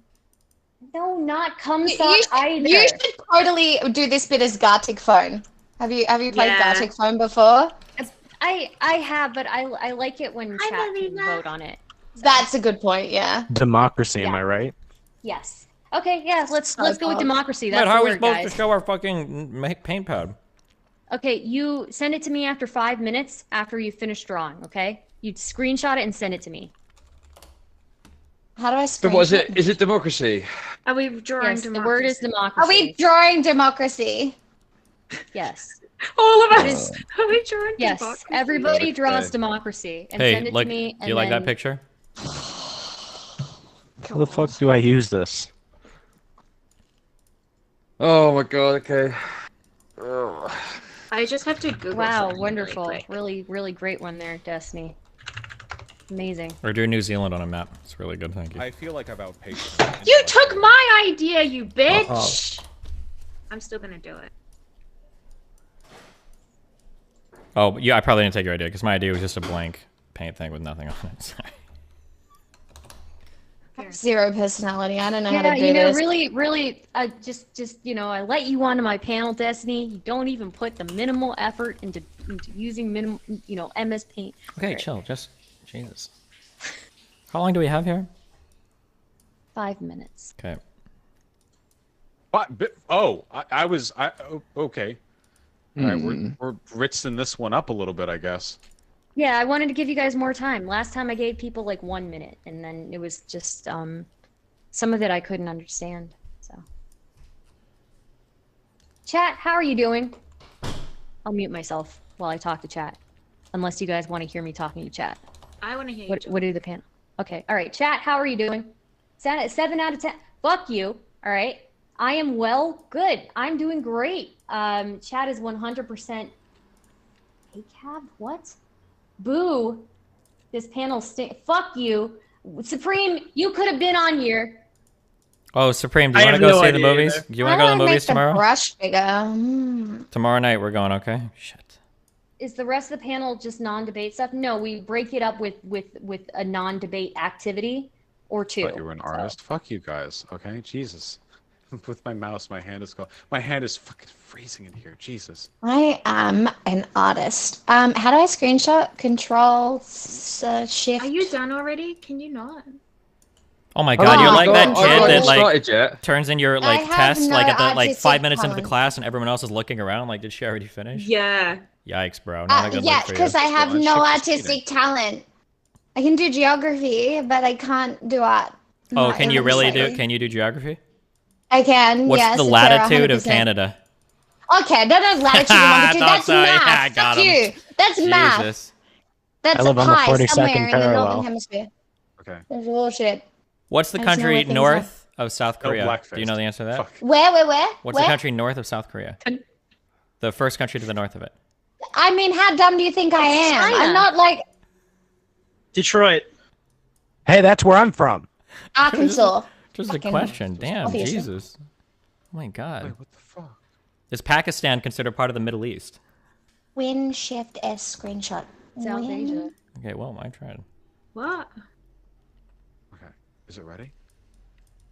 not cum sock either. You should totally do this bit as Gartic phone. Have you played Yeah. Gartic phone before? I have, but I like it when chat can vote on it. That's a good point. Yeah. Democracy, am Yeah. I right? Yes. Okay. Yeah. Let's go with democracy. Wait, That's how the are we word, supposed guys. to show our fucking paint pad? Okay, you send it to me after 5 minutes after you finish drawing. Okay. You screenshot it and send it to me. How do I So what is it? Is it democracy? Are we drawing Yes, democracy? the word is Are democracy. we drawing democracy? Yes. All of It us. is- Are we drawing Yes. democracy? Everybody draws Okay. democracy and Hey, send it like, to me. do And you like that then- picture? How the fuck do I use this? Oh my god. Okay. Ugh. I just have to Google. Wow, something wonderful. really quick. Really, really great one there, Destiny. Amazing. We're doing New Zealand on a map. It's really good, thank you. I feel like I've outpaced. You took my idea, you bitch. Uh-oh. I'm still gonna do it. Oh, yeah, I probably didn't take your idea, because my idea was just a blank paint thing with nothing on it. Sorry. Zero personality. I don't know how Yeah, to do you know, this. really, just, you know, I let you onto my panel, Destiny. You don't even put the minimal effort into using minimal, you know, MS Paint. Okay, Great. chill. Just, Jesus. How long do we have here? 5 minutes. Okay. Okay. All right, we're ritzing this one up a little bit, I guess. Yeah, I wanted to give you guys more time. Last time I gave people like 1 minute, and then it was just some of it I couldn't understand. So, chat, how are you doing? I'll mute myself while I talk to chat, unless you guys want to hear me talking to chat. I want to hear you. What do the panel? Okay, all right, chat, how are you doing? 7 out of 10. Fuck you. All right, I am well. Good. I'm doing great. Chat is 100%. Hey, Cab, what? Boo. This panel fuck you. Supreme, you could have been on here. Oh, Supreme, do you I want to have go no see the idea movies? either. Do you want to go to the make movies the tomorrow? brush bigger. Mm. Tomorrow night we're going, okay? Shit. Is the rest of the panel just non-debate stuff? No, we break it up with a non-debate activity or two. Thought you were an artist. Fuck you guys. Okay, Jesus. With my mouse, my hand is fucking freezing in here. Jesus. I am an artist. How do I screenshot? Control Shift. Are you done already? Can you not? Oh my god, you're like that I kid haven't that like started yet. turns in your like have test no like at the like 5 artistic minutes into the talent. class and everyone else is looking around like, did she already finish? Yeah. Yikes, bro. Not a good Yeah, look for you. because I have Well, no shit, just artistic talent. I can do geography, but I can't do art. Oh, Not can you even really do? slightly. Can you do geography? I can. What's yes, the if you're latitude of 100%. Canada? Okay, no, latitude and longitude. Thought That's so. Yeah, math. I got Fuck him. you. That's math. Jesus. That's I live on the pi 42nd somewhere in the parallel. northern hemisphere. Okay. There's bullshit. What's the I just know where country things north of South No Korea? blackface. Do you know the answer to that? Fuck. Where? What's Where? the country north of South Korea? The first country to the north of it. I mean, how dumb do you think I am? China. I'm not like Detroit. Hey, that's where I'm from. Arkansas. Just a Fucking question. Damn, obviously. Jesus. Oh my god. Wait, what the fuck? Is Pakistan considered part of the Middle East? Win Shift S screenshot. South Win. Asia. Okay, well, I tried. What? Okay. Is it ready?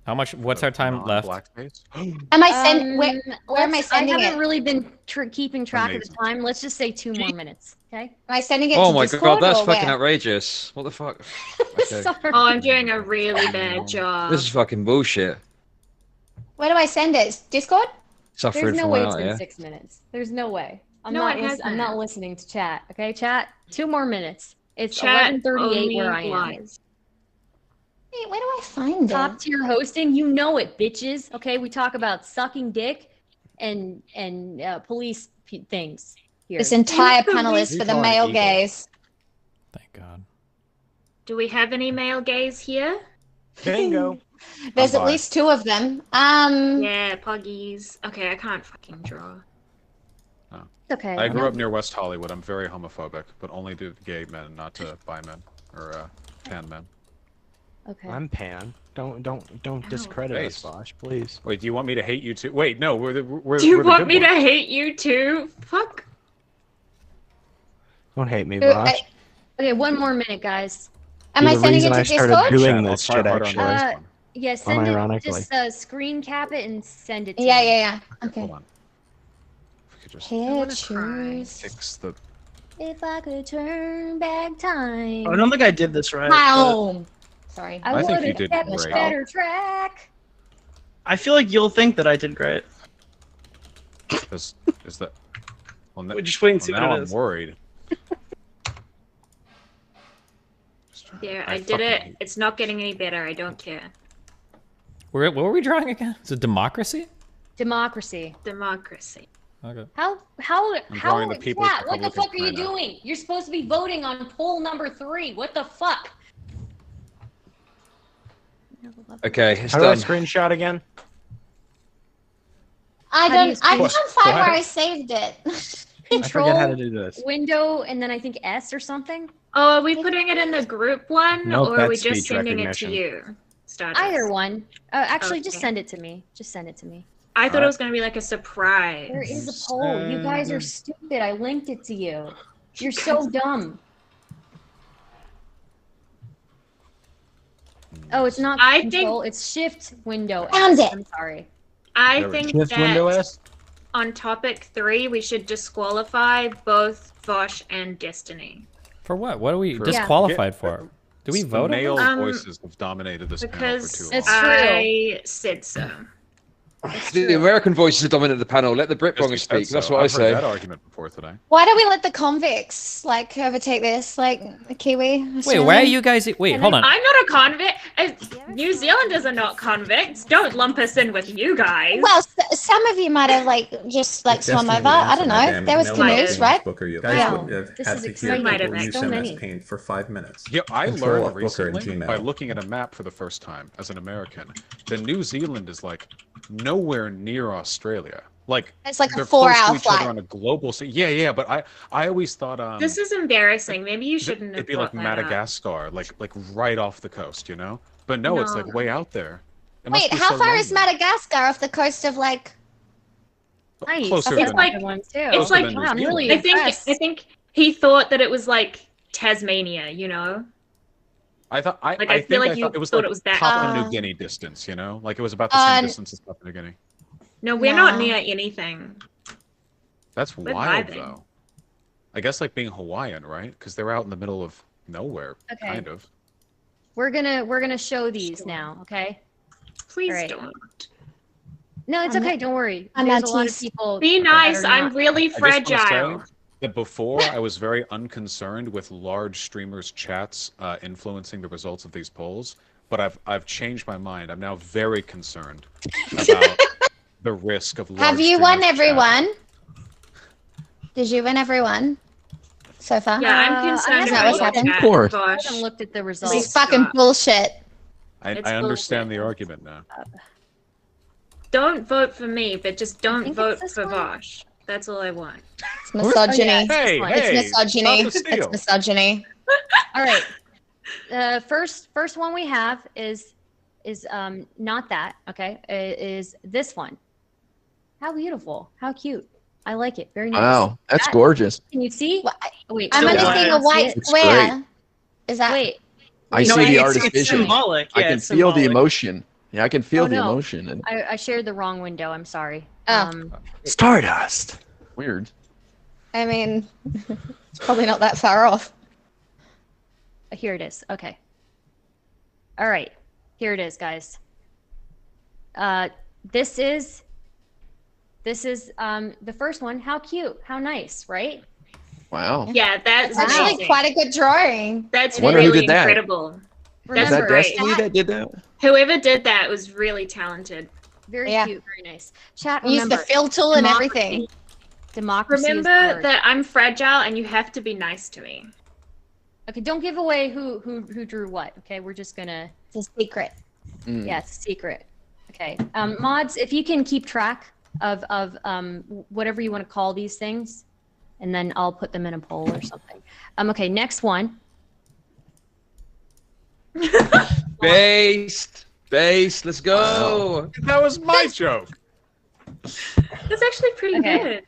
How much? What's our time left? Blackface? Am I send? Where am I sending I haven't it? really been keeping track of Amazing. the time. Let's just say 2 more minutes, okay? Am I sending it Oh to my Discord god, that's or fucking where? outrageous. What the fuck? Okay. Sorry. Oh, I'm doing a really bad job. This is fucking bullshit. Where do I send it? Discord? Suffering There's no from way out, it's been yeah. 6 minutes. There's no way. I'm No, not. it I'm not hasn't. listening to chat. Okay, chat. 2 more minutes. It's Chat 11:38 only where I am. lies. Wait, where do I find Top it? tier hosting, you know it, bitches. Okay, we talk about sucking dick police things here. This entire panel is for the male gaze. Thank God. Do we have any male gays here? Bingo. There's at least 2 of them. Yeah, puggies. Okay, I can't fucking draw. Okay. I grew up near West Hollywood. I'm very homophobic, but only to gay men, not to bi men or pan men. Okay. I'm pan. Don't discredit us, Bosh, please. Wait, do you want me to hate you too? Wait, no, we're Do you we're the want good me to ones. hate you too? Fuck. Don't hate me, Bosh. Okay, 1 more minute, guys. Am I sending it to I started Discord? doing this shit, actually. Yeah, send it. Unironically. Just screen cap it and send it to Yeah, me. yeah, yeah. Okay. Hold on. Pictures. Fix the. If I could turn back time. I don't think I did this right. Wow. Sorry. I think you did kept a great. better track. I feel like you'll think that I did great. Is that? Well, We'll just wait and see now what it I'm is. worried. There, I did it. It's not getting any better. I don't care. What were we drawing again? Is it democracy? Democracy. Democracy. Okay. How drawing the People's chat, what the Republic of fuck are you China. doing? You're supposed to be voting on poll number 3. What the fuck? Okay, it's How do I done. screenshot again? I How do you can't find What? where I saved it. I forget how to do this. Window and then I think S or something. Oh, are we putting it in the group one, Nope, or are we that's just speech sending recognition. it to you? Stardust? Either one. Actually, just Okay. send it to me. Just send it to me. I thought it was gonna be like a surprise. There is a poll. You guys are stupid. I linked it to you. You're so dumb. Oh, it's not I control. It's shift window. Found S. it. I'm sorry. I There we think go. Shift window that S? on topic 3, we should disqualify both Vosh and Destiny. For what? What are we For- disqualified for? Do we The vote on male this? voices have dominated this panel for Because too long. It's true. I said so. The American voices are dominant the panel. Let the Brit Yes, Bongers you said speak. That's so. what I I've heard say. that argument before today. Why don't we let the convicts like overtake this, like the Kiwi? Wait, why are you guys? Wait, hold on. I'm not a convict. New Zealanders are not convicts. Don't lump us in with you guys. Well, some of you might have like just like swum over. I don't know. There was canoes, right? Booker, you Yeah. guys would have This had is to exciting. hear people So use them many. as paint for 5 minutes. Yeah, I Control learned F Booker in recently Gmail. by looking at a map for the first time as an American that New Zealand is like nowhere near Australia. Like It's like a they're close 4-hour to each other flight. on a global scale. Yeah, but I always thought This is embarrassing. Maybe you shouldn't have it'd be like brought that up. Madagascar, like right off the coast, you know? But no, it's like No. way out there. It must Wait, be how so far is lonely. Madagascar off the coast of like? Nice. Closer It's than- like One too. it's Closer like than New Wow, I'm Zealand. really I think impressed. he thought that it was like Tasmania, you know? I thought I Like, I think feel like I you thought it was thought like it was that Papua far. New Guinea distance, you know? Like it was about the same Uh, distance as Papua New Guinea. No, we're not No. near anything. That's We're wild vibing. though. I guess like being Hawaiian, right? Because they're out in the middle of nowhere, Okay. kind of. We're gonna show these now, okay? Please All right. don't. No, it's okay. Don't worry. I'm There's not a lot of teased. people. Be that nice. are I'm not. really I just wanna fragile. say that before I was very unconcerned with large streamers' chats influencing the results of these polls, but I've changed my mind. I'm now very concerned about the risk of large Have you won streamers' everyone? Did you win everyone so far? Yeah, I'm concerned Is that about what's your happened? chat, Of course. I Vosh. haven't looked at the This results. is fucking bullshit. I It's understand bullshit. the argument now. Don't vote for me, but just don't think vote it's this for one. Vosh. That's all I want. It's misogyny. Oh, yeah. Hey, It's misogyny. stop the steal. It's misogyny. All right. First one we have is not that, okay? Is this one. How beautiful. How cute. I like it. Very nice. Wow, that's That- gorgeous. Can you see? What? Wait, I'm so only why? seeing a white It's square. great. Is that? Wait. I No, see the it's- artist it's vision. symbolic. I Yeah, can it's feel the symbolic. emotion. Yeah, I can feel Oh, the no. emotion. And I shared the wrong window. I'm sorry. Oh. Stardust. Weird. I mean, it's probably not that far off. Here it is. Okay. All right. Here it is, guys. This is the first one. How cute. How nice, right? Wow. Yeah, that's It's actually amazing. quite a good drawing. That's Wonder who really did that. incredible. Is That's that great. Destiny that did that? Whoever did that was really talented. Very Yeah. cute, very nice. Chat. Use the Remember, fill tool and democracy. everything. Democracy. Remember is the word. that I'm fragile and you have to be nice to me. Okay, don't give away who drew what. Okay, we're just gonna. It's a secret. Yeah, it's a secret. Okay, mods, if you can keep track of whatever you want to call these things, and then I'll put them in a poll or something. Okay, next one. Based. Let's go. That was my joke. That's actually pretty good.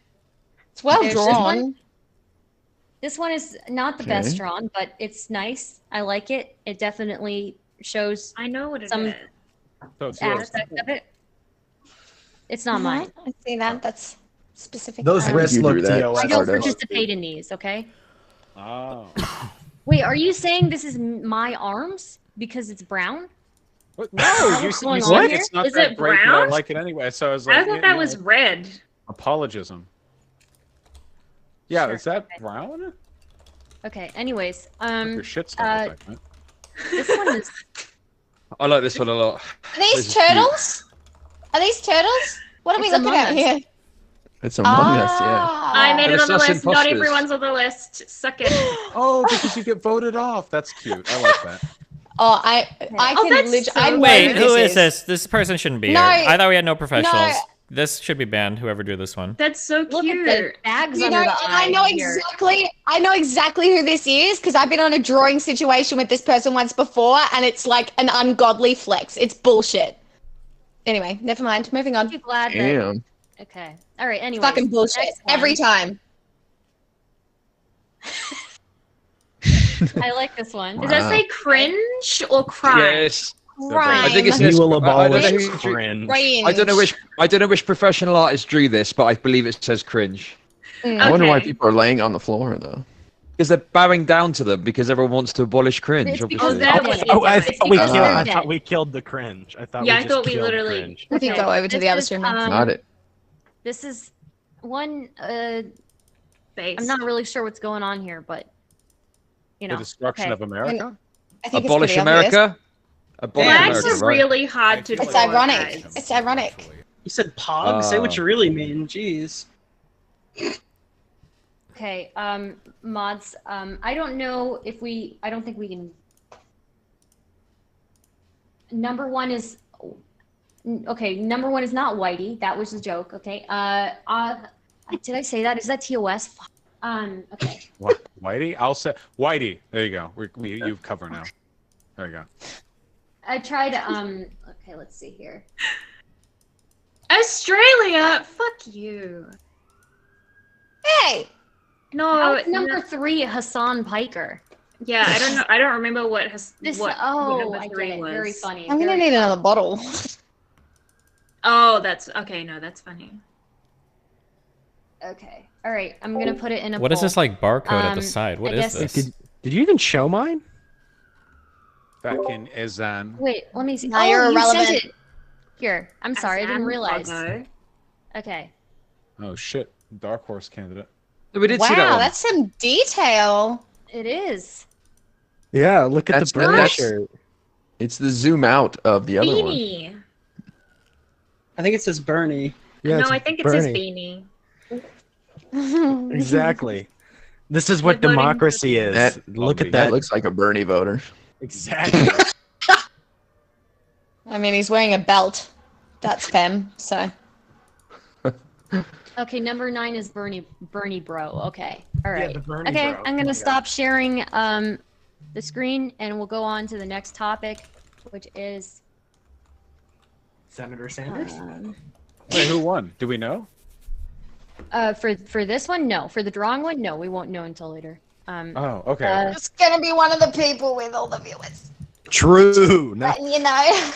It's well There's drawn. This one is not the best drawn, but it's nice. I like it. It definitely shows. I know what it some is. So it's yours. aspect of it. It's not mine. I see that. That's specific. Those wrists look DOS. I don't participate in these. Okay. Oh. Wait, are you saying this is my arms because it's brown? What? Is that No, you what's going said on here? it's not Is that it great, but I brown? like it anyway. So I was like, I thought that was red. apologism. Yeah, Sure, is that okay. brown? Okay. Anyways, Your shit's stomach like that. this one is. I like this one a lot. Are these This is cute. turtles? Are these turtles? What are we It's looking Among at Us. here? It's Among Us, yeah. I made But it it's on the just list. Not imposters. everyone's on the list. Suck it. Oh, because you get voted off. That's cute. I like that. Oh, I Oh, can that's legit. so I know Wait, who who is this? This person shouldn't be No. here. I thought we had no professionals. No. This should be banned. Whoever drew this one. That's so Look cute. at the bags You under know, the and I know eye here. exactly. I know exactly who this is because I've been on a drawing situation with this person once before, and it's like an ungodly flex. It's bullshit. Anyway, never mind. Moving on. I'm glad that. Damn. Okay. All right. Anyway. Fucking bullshit every time. I like this one. Does that say cringe or crime? Yes. Crime. I think it We says. will I don't know abolish who drew- cringe. Cringe. I don't know which professional artist drew this, but I believe it says cringe. I wonder why Okay. people are laying on the floor though. Because they're bowing down to them because everyone wants to abolish cringe. It's Obviously. because that Okay. was Oh, I It's thought we because killed. they're I dead. thought we killed the cringe. I thought Yeah, we I just thought we killed literally- cringe. We can go over to the other stream now. Got it. This is one. Base. I'm not really sure what's going on here, but you know. The destruction okay. of America? I think Abolish it's pretty obvious. America. Abolish Flags America, are right? really hard to It's draw, ironic. guys. It's ironic. You said pog? Say what you really mean. Jeez. Okay, mods. I don't know if we. I don't think we can. Number one is. Okay, number one is not Whitey. That was a joke. Okay. Did I say that? Is that TOS? Fuck. Okay. What? Whitey? I'll say Whitey. There you go. You cover now. There you go. I tried. Okay, let's see here. Australia, fuck you. Hey. No, Number three, Hassan Piker. Yeah, I don't know. I don't remember what This. what Oh, I number get 3 it. was. Very funny. I'm gonna very need funny. another bottle. Oh, that's okay. No, that's funny. Okay. All right. I'm gonna put it in a. What is poll. this like barcode at the Um, side? What I is guess this? Did you even show mine? Back in Izan. Wait, let me see. Now you're you sent irrelevant. it. Here. I'm sorry. I didn't Azan realize. logo. Okay. Oh shit. Dark horse candidate. We did see that Wow, one. that's some detail. It is. Yeah, look at That's the Burgis nice. shirt. It's the zoom out of the other one. Beanie. I think it says Bernie. Yeah, No, it's I think it says Bernie. beanie. Exactly. This is what They're voting democracy is. That- Look at That that. looks like a Bernie voter. Exactly. I mean, he's wearing a belt. That's femme, so. Okay. Number 9 is Bernie Bro. Okay. All right. the Bernie Okay. Bro. I'm Oh gonna my stop sharing the screen and we'll go on to the next topic, which is Senator Sanders. Wait, who won? Do we know? For this one, no. For the drawing one, no. We won't know until later. Oh, okay. It's gonna be one of the people with all the viewers. True. No, But, you know.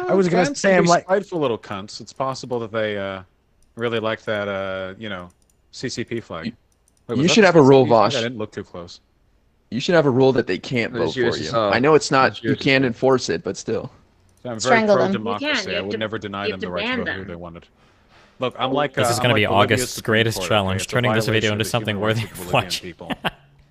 I was gonna Fans say, can I'm be like- spiteful little cunts. It's possible that they really like that CCP flag. Wait, was You that should the have a rule, CCP flag? Vosh. I didn't look too close. You should have a rule that they can't It's vote for you. USSR. I know it's not. It's You can't enforce it, but still. So I'm very Strangle them. You can, pro-democracy. you I have would to- never deny you them have the to right to ban vote who them. they wanted. Look, I'm like This is I'm gonna like be Bolivia's August's Supreme greatest Court, challenge, okay? It's a turning this video violation into of the something human worthy rights of Bolivian watching. people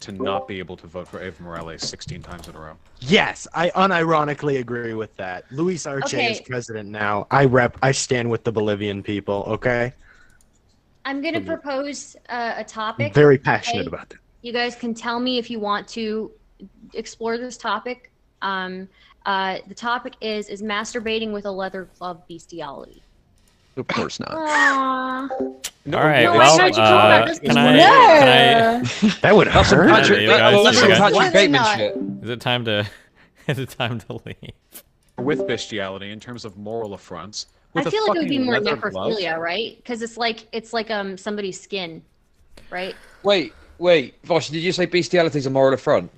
to not be able to vote for Evo Morales 16 times in a row. Yes, I unironically agree with that. Luis Arce is Okay. president now. I stand with the Bolivian people, okay? I'm going to propose a topic. Very passionate about that. You guys can tell me if you want to explore this topic. The topic is masturbating with a leather glove bestiality? Of course not. Aww. No, All right. No, I well, tried to talk about this can before. I? That would That's some hurt. Patrick, You guys- that's some you guys- Patrick Bateman not? shit. Is it time to? Is it time to leave? With bestiality in terms of moral affronts. I With a feel like it would be fucking more leather glove? necrophilia, right? Because it's like somebody's skin, right? Wait, Vosh, did you say bestiality is a moral affront?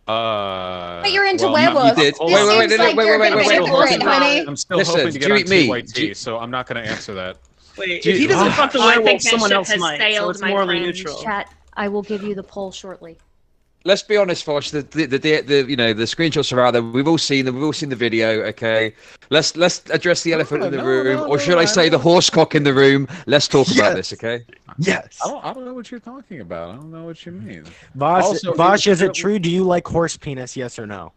But you're into well, werewolves. you did. This Wait, wait, seems wait, like you're a bit of a wait, hypocrite, honey. I'm still Listen, hoping to get do on you me? TYT, so I'm not going to answer that. Wait, Do if he you- doesn't front the I think werewolf, that someone ship else has might. So sailed, it's my morally friend. neutral. Chat, I will give you the poll shortly. Let's be honest, Vosh. The you know the screenshots are out there. We've all seen them. We've all seen the video. Okay, let's address the elephant in the room, or should I say the horse cock in the room? Let's talk about this. Okay. Yes. I don't know what you're talking about. I don't know what you mean. Vosh, Also, Vosh, is it it's- true? Do you like horse penis, yes or no?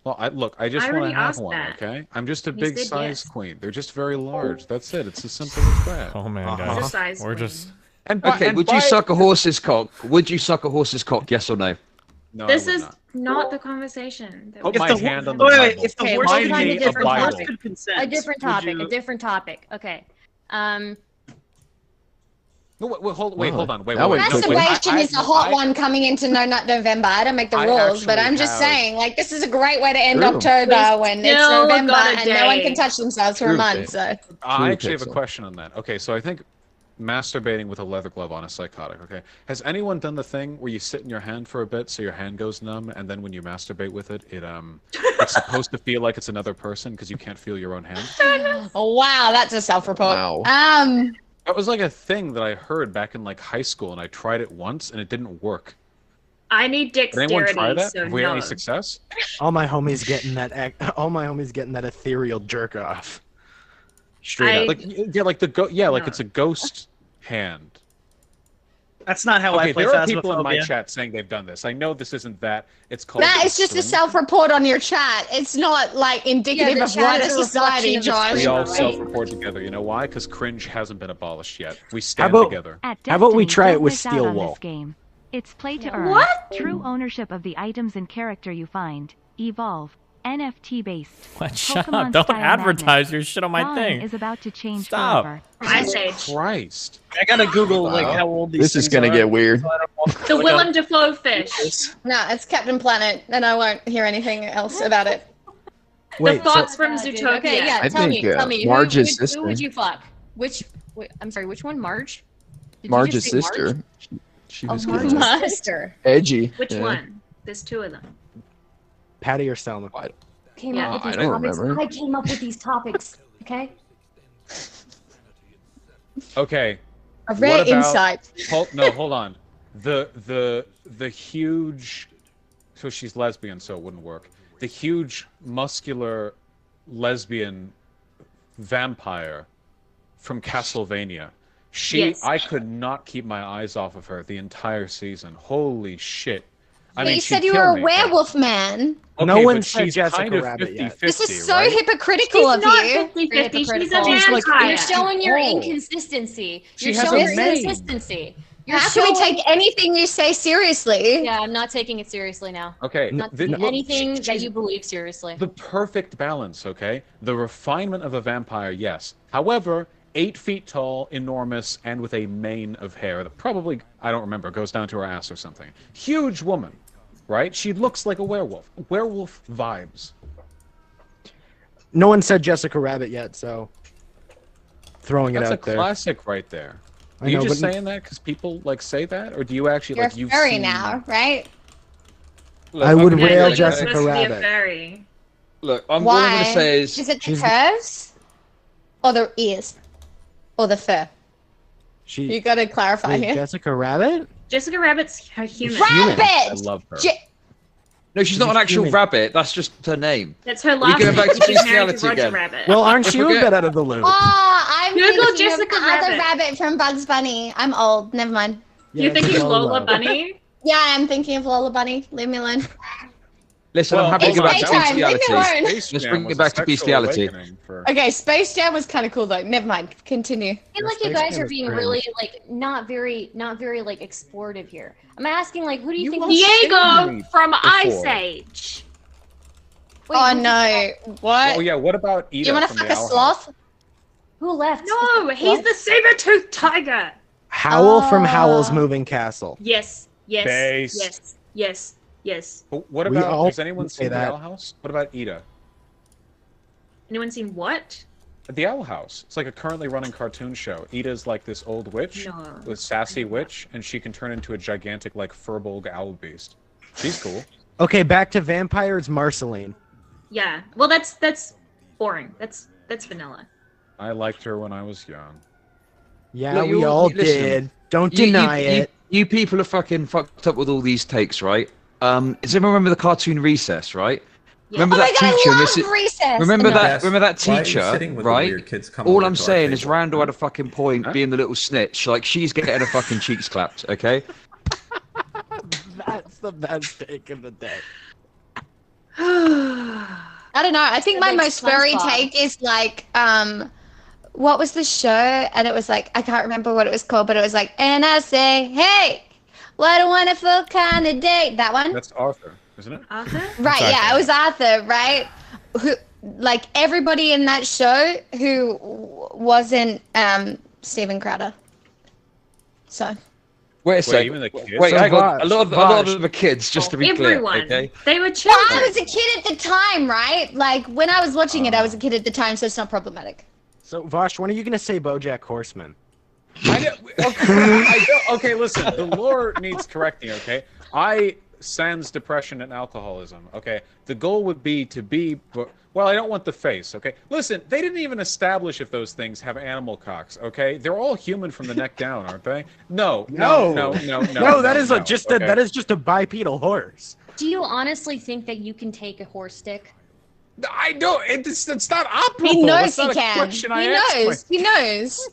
Well, look, I just I want already to have asked one, that. okay? I'm just a He big said size yes. queen. They're just very large. That's it. It's as simple as that. Oh man, Uh-huh. guys, Just size we're queen. just. Okay. Would you suck a horse's cock? Would you suck a horse's cock? Yes or no? No, This I would is not. not the conversation. that Put we- my hand on the Wait, wait, Bible. if the Okay, horse let's Remind find me a of different Bible. topic. could consent, A different would topic. you- A different topic. Okay. No, wait, hold on. Wait, That wait, would no, wait. Masturbation is a hot one coming into No Nut November. I don't make the I rules, but actually I'm just have- saying, like, this is a great way to end True. October when it's still November got a and no one day. can touch themselves for a True, month. Dave. So I actually have a Pixel. question on that. Okay, so I think masturbating with a leather glove on is psychotic, okay? Has anyone done the thing where you sit in your hand for a bit so your hand goes numb, and then when you masturbate with it, it's supposed to feel like it's another person because you can't feel your own hand? oh, wow, that's a self-report. Wow. That was like a thing that I heard back in like high school, and I tried it once, and it didn't work. I need Did anyone dexterity, try that? so Have we had no. any success? All my homies getting that. All my homies getting that ethereal jerk off. Straight up. Like yeah, like like No. it's a ghost hand. That's not how I Okay, play there are people in my Phasmophobia. chat saying they've done this. I know this isn't that. It's called. That is just a self-report on your chat. It's not, like, indicative the of chat wider is a reflection society, of the Josh. We all right? self-report together. You know why? Because cringe hasn't been abolished yet. We How stand about together. how about we try it with Steel Wool? Game. It's play to earn. What? True ownership of the items and character you find. Evolve. NFT based. What? Shut up! Don't advertise your shit on my thing. Is about to change Stop. forever. I say Christ. I gotta Google like Wow. how old these This is things gonna are. get weird. the Willem Dafoe fish. No, it's Captain Planet, and I won't hear anything else about it. The fox from Zootopia. Okay, yeah. I Tell think, me. Tell me. Marge's Who sister. would you fuck? I'm sorry. Which one? Marge? Did you Marge's just say sister. Marge? She Oh, was Marge's good. sister. Edgy. Which yeah. one? There's two of them. Patty or Selma? Came Yeah. up with I these don't topics. remember. I came up with these topics. Okay. Okay. A rare what about- insight. Hold on. The huge. So she's lesbian, so it wouldn't work. The huge muscular lesbian vampire from Castlevania. Yes. I could not keep my eyes off of her the entire season. Holy shit. I But mean, you she'd said you kill were a me, werewolf man. but- No okay, one but said she's Jessica kind of Rabbit yet. 50-50, This is so right? hypocritical She's of not you. 50-50. She's a Hypocritical. vampire. You're showing your Oh. inconsistency. She You're has showing a your name. inconsistency. You're How can we showing- take anything you say seriously? Yeah, I'm not taking it seriously now. Okay. I'm not th- taking look, anything that she's- you believe seriously. The perfect balance, okay? The refinement of a vampire, yes. However, 8 feet tall, enormous, and with a mane of hair that probably, I don't remember, goes down to her ass or something. Huge woman, right? She looks like a werewolf. Werewolf vibes. No one said Jessica Rabbit yet, so throwing it That's a out there. classic right there. I Are you know, just but- saying that because people like say that, or do you actually You're like a you've furry seen... now, right? Look, I would I'm- rail You're Jessica supposed to be a Rabbit. fairy. Look, all I'm Why? going to say is. Is it the She's- curves? Or the ears? Or the fur? She You gotta clarify wait, here. Jessica Rabbit? Jessica Rabbit's a human. Rabbit! I love her. No, she's not an actual rabbit. That's just her name. That's her last going name. back to She's married to bestiality Roger again. Rabbit. Well, aren't If you we're a gonna- bit out of the loop? Oh, I'm Google thinking Jessica of the other Rabbit. rabbit from Bugs Bunny. I'm old. Never mind. You're Yeah, thinking Lola. Lola Bunny? Yeah, I'm thinking of Lola Bunny. Leave me alone. Listen, Well, I'm happy to it's go back to daytime, leave me bestiality. alone. Let's bring it back to bestiality. Okay, Space Jam was kind of cool though. Never mind. Continue. I feel like you guys are being really like not very like explorative here. I'm asking like who do you think Diego from Ice Age. Wait, Oh who's no! What? Oh yeah, what about Ida you want to from fuck the a Owl sloth? Who left? No, he's the saber-toothed tiger. Howl from Oh. Howl's Moving Castle. Yes, yes, Base. yes, yes, yes. But what We about, all has anyone say seen the that. Owl House? What about Ida? Anyone seen what? The Owl House. It's like a currently running cartoon show. Ida's like this old witch, No. this sassy witch, and she can turn into a gigantic like furbolg owl beast. She's cool. Okay, back to vampires, Marceline. Yeah. Well, that's boring. That's vanilla. I liked her when I was young. Yeah, Look, we you- all listen, did. Don't deny it. You people are fucking fucked up with all these takes, right? Does anyone remember the cartoon Recess, right? Remember Oh my that God, I teacher? love Recess. Remember No. that? Remember that Why are you teacher, sitting with the right? weird kids coming All over I'm to our saying is table? Randall had a fucking point, being the little snitch. Like she's getting her fucking cheeks clapped. Okay. That's the best take of the day. I don't know. I think my Like most furry SpongeBob. take is like, what was the show? And it was like, I can't remember what it was called, but it was like, and I say, hey, what a wonderful kind of day. That one? That's Arthur, isn't it? Arthur? Right, yeah, it was Arthur, right? Who, like everybody in that show who wasn't Steven Crowder. So. Wait a second. even the kids? Wait, So hang on. Vosh, A lot of the kids, just to be Everyone. clear. Okay. They were Well, children. I was a kid at the time, right? Like when I was watching it, I was a kid at the time, so it's not problematic. So, Vosh, when are you gonna say BoJack Horseman? Okay, listen. The lore needs correcting. Okay, I sans depression and alcoholism. Okay, the goal would be to be. Well, I don't want the face. Okay, listen. They didn't even establish if those things have animal cocks. Okay, they're all human from the neck down, aren't they? No. No, that is okay. that is just a bipedal horse. Do you honestly think that you can take a horse stick? I don't. It's not operable. He knows It's not he a can. question I He asked knows. He knows.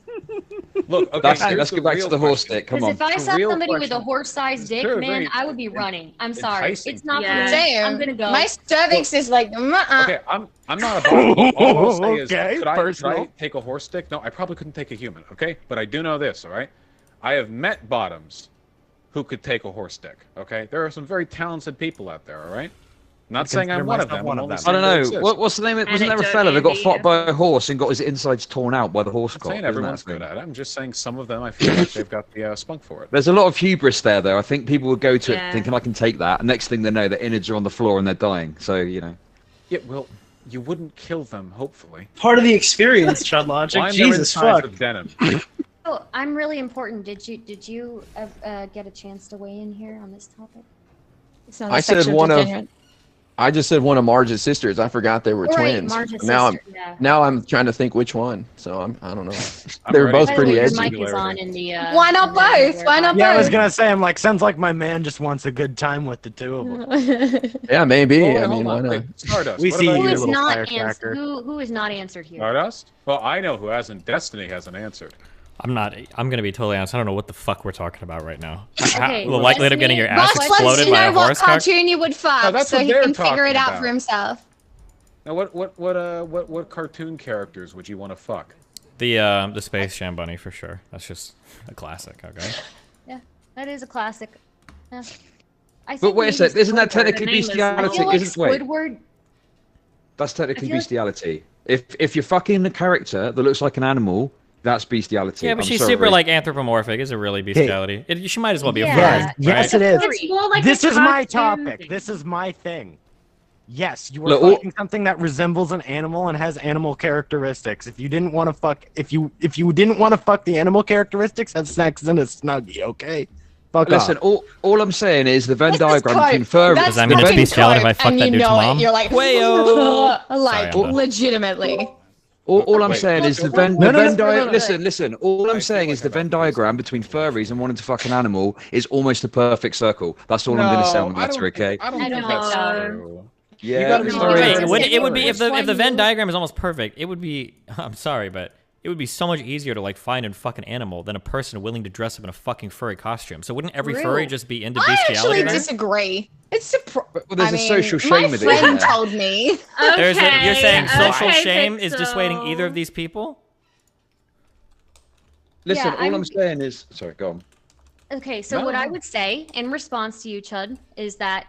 Look, okay, Let's get back to the horse stick. Come Because on. if I saw real somebody with a question. horse-sized dick, Sure, man, very I would be running. I'm sorry. enticing. It's not Yeah. for me. Damn. I'm gonna go. My cervix is like, Okay, I'm not about. All I'll say is, Okay, could I personal. take a horse stick? No, I probably couldn't take a human. Okay, but I do know this. All right, I have met bottoms who could take a horse stick. Okay, there are some very talented people out there. All right, not saying I'm consider one of myself them. one I'm of only them. I saying don't they know. exist. What's the name? Wasn't there a Anecdote, fella that got Andy. fought by a horse and got his insides torn out by the horse I'm cock? saying Isn't everyone's that a good thing? at it. I'm just saying some of them I feel like they've got the spunk for it. There's a lot of hubris there, though. I think people would go to Yeah. it thinking I can take that, and next thing they know, their innards are on the floor and they're dying. So you know. Yeah, well, you wouldn't kill them, hopefully. Part of the experience, Chud Logic. Blind their Jesus insides fuck. with denim. Oh, I'm really important. Did you get a chance to weigh in here on this topic? It's not I a said sexual one of. degenerate. I just said one of Marge's sisters. I forgot they were Right, twins. Marge's now sister, yeah. now I'm trying to think which one. So I don't know. I'm They were ready both to pretty do Your edgy. mic is Singularity. on in the. Why not both? Why not Yeah, I was both? gonna say, I'm like, sounds like my man just wants a good time with the two of them. Yeah, maybe. Hold I on, mean, hold why on. not? Wait, Stardust. We what see about you, Who you? is little not firecracker. who is not answered here? Stardust? Well, I know who hasn't. Destiny hasn't answered. I'm gonna be totally honest. I don't know what the fuck we're talking about right now. Okay, The likelihood of getting your ass Ross wants exploded to by a know what horse cock? cartoon you would fuck, No, that's so what he they're can figure it talking out about. for himself. Now, what cartoon characters would you want to fuck? The Space Jam bunny for sure. That's just a classic. Okay. Yeah, that is a classic. Yeah. I But think wait a maybe sec. Isn't that Squidward. technically The name is- I bestiality? feel like Isn't wait? Squidward. That's technically I feel like- bestiality. If you're fucking a character that looks like an animal, that's bestiality. Yeah, but I'm she's sorry. super like anthropomorphic. Is it really bestiality? She might as well be a furry, Yeah. right? Yes, it is. It's more like This a is my cartoon topic. thing. This is my thing. Yes, you are Look, fucking something that resembles an animal and has animal characteristics. If you didn't want to fuck, if you didn't want to fuck the animal characteristics, have sex in a snuggie, okay? Fuck Listen, off. all I'm saying is the Venn This is diagram between coke. furry. That's Does that mean it's fucking bestiality if I coke, fuck and that you dude's know mom? it. You're like, Wayo. like Sorry, I'm done. legitimately. All I'm Wait, saying is the Venn, No, the no, Venn no, no, no, di- no. Listen. All I'm saying is the Venn diagram between furries and wanting to fuck an animal is almost a perfect circle. That's all I'm going to say on the matter. Okay? I don't I think know. that's true. Yeah. gotta be sorry. Wait, Wait, would it would be Which if the one Venn you- diagram is almost perfect? It would be. I'm sorry, but it would be so much easier to like find a fucking animal than a person willing to dress up in a fucking furry costume. So wouldn't every furry just be into bestiality? I actually then? disagree. It's well, there's a social shame with it. My friend told me. You're saying social okay, shame is dissuading either of these people? Listen, Yeah, all I'm saying is, sorry, go on. Okay, so what I would say in response to you, Chud, is that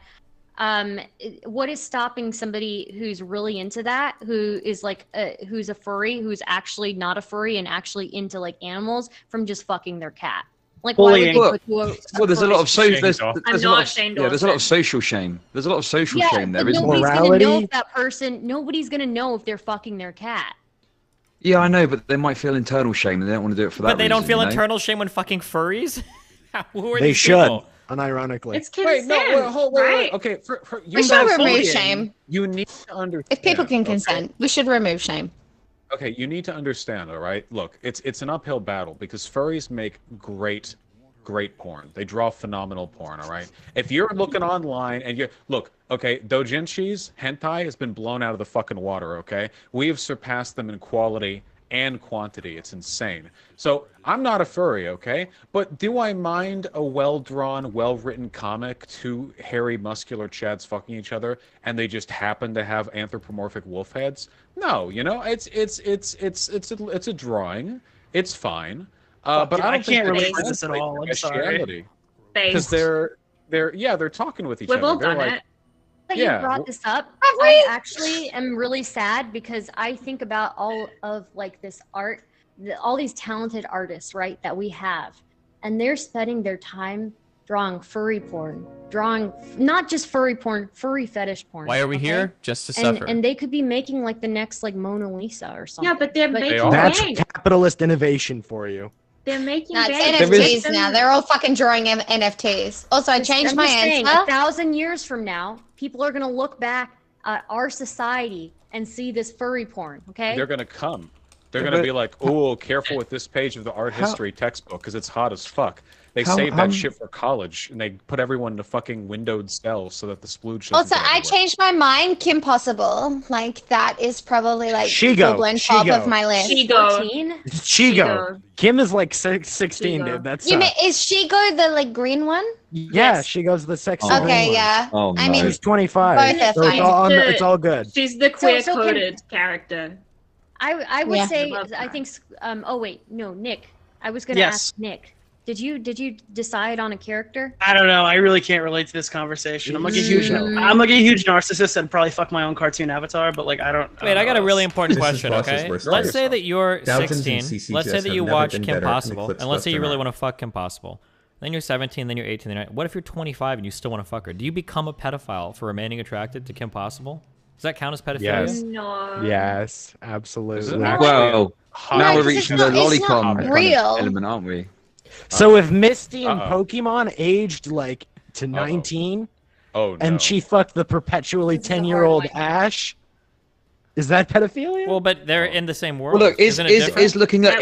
what is stopping somebody who's really into that, who is like who's a furry, who's actually not a furry and actually into like animals, from just fucking their cat? Like, why would they put to well, there's a lot of social. There's I'm a not lot of, ashamed yeah, of there's a lot it. of social shame. There's a lot of social shame there, but isn't nobody's there? gonna know if that person. Nobody's gonna know if they're fucking their cat. Yeah, I know, but they might feel internal shame and they don't want to do it for that But they don't reason, feel you know? internal shame when fucking furries? Who are They these should, people? unironically. It's consent, wait. Okay, We should remove shame. You need to understand. If people can consent, we should remove shame. Okay, you need to understand, all right? Look, it's an uphill battle because furries make great porn. They draw phenomenal porn, all right? If you're looking online and you're... Look, okay, doujinshis, hentai has been blown out of the fucking water, okay? We have surpassed them in quality and quantity. It's insane. So, I'm not a furry, okay? But do I mind a well-drawn, well-written comic, two hairy, muscular chads fucking each other, and they just happen to have anthropomorphic wolf heads? No, you know, it's a drawing. It's fine. But I don't think can't they relate to this at translate all. to I'm sorry. bestiality. Because they're talking with each We've other. all They're done like, it. That Yeah, you brought this up, I actually am really sad because I think about all of like this art, all these talented artists, right, that we have, and they're spending their time drawing furry porn, drawing not just furry porn, furry fetish porn. Why are we here? Just to suffer. And they could be making like the next like Mona Lisa or something. Yeah, but they're making That's bank. capitalist innovation for you. They're making No, bank. it's NFTs now. They're all fucking drawing NFTs. Also, I changed my saying, answer. 1,000 years from now, people are gonna look back at our society and see this furry porn. Okay. they're gonna come. They're gonna be like, "Oh, careful with this page of the art history textbook because it's hot as fuck." They saved that shit for college, and they put everyone in a fucking windowed cell so that the splooge. Also, I changed my mind. Kim Possible. Like, that is probably like Shigo. full-blown top Shigo. of my list. Shigo. Kim is like 16, dude. That's You mean, is Shigo the like green one? yeah. Shigo's the sexy. Okay, one. yeah. Oh, I mean, She's 25. both are So it's fine. all, it's all good. She's the So queer-coded character. I would Yeah. say Love I that. think oh wait, no, Nick. I was gonna Yes. ask Nick. Did you decide on a character? I don't know. I really can't relate to this conversation. I'm like a huge narcissist and probably fuck my own cartoon avatar, but like I don't. Wait, I got a really important This is question, Boss's okay? worst Let's say nightmare. that you're Thousands and 16. CCGs Let's say that have you never watch been Kim better in Possible, Eclipse and let's say you Western really art. want to fuck Kim Possible. Then you're 17, then you're 18, then you're... What if you're 25 and you still want to fuck her? Do you become a pedophile for remaining attracted to Kim Possible? Does that count as pedophilia? Yes. No. Yes, absolutely. Well, now we're reaching the lolicon kind real. of element, aren't we? So if Misty and Pokemon aged like to 19, and she fucked the perpetually 10-year-old Ash, is that pedophilia? Well, but they're in the same world. Well, look, Isn't it different? is looking at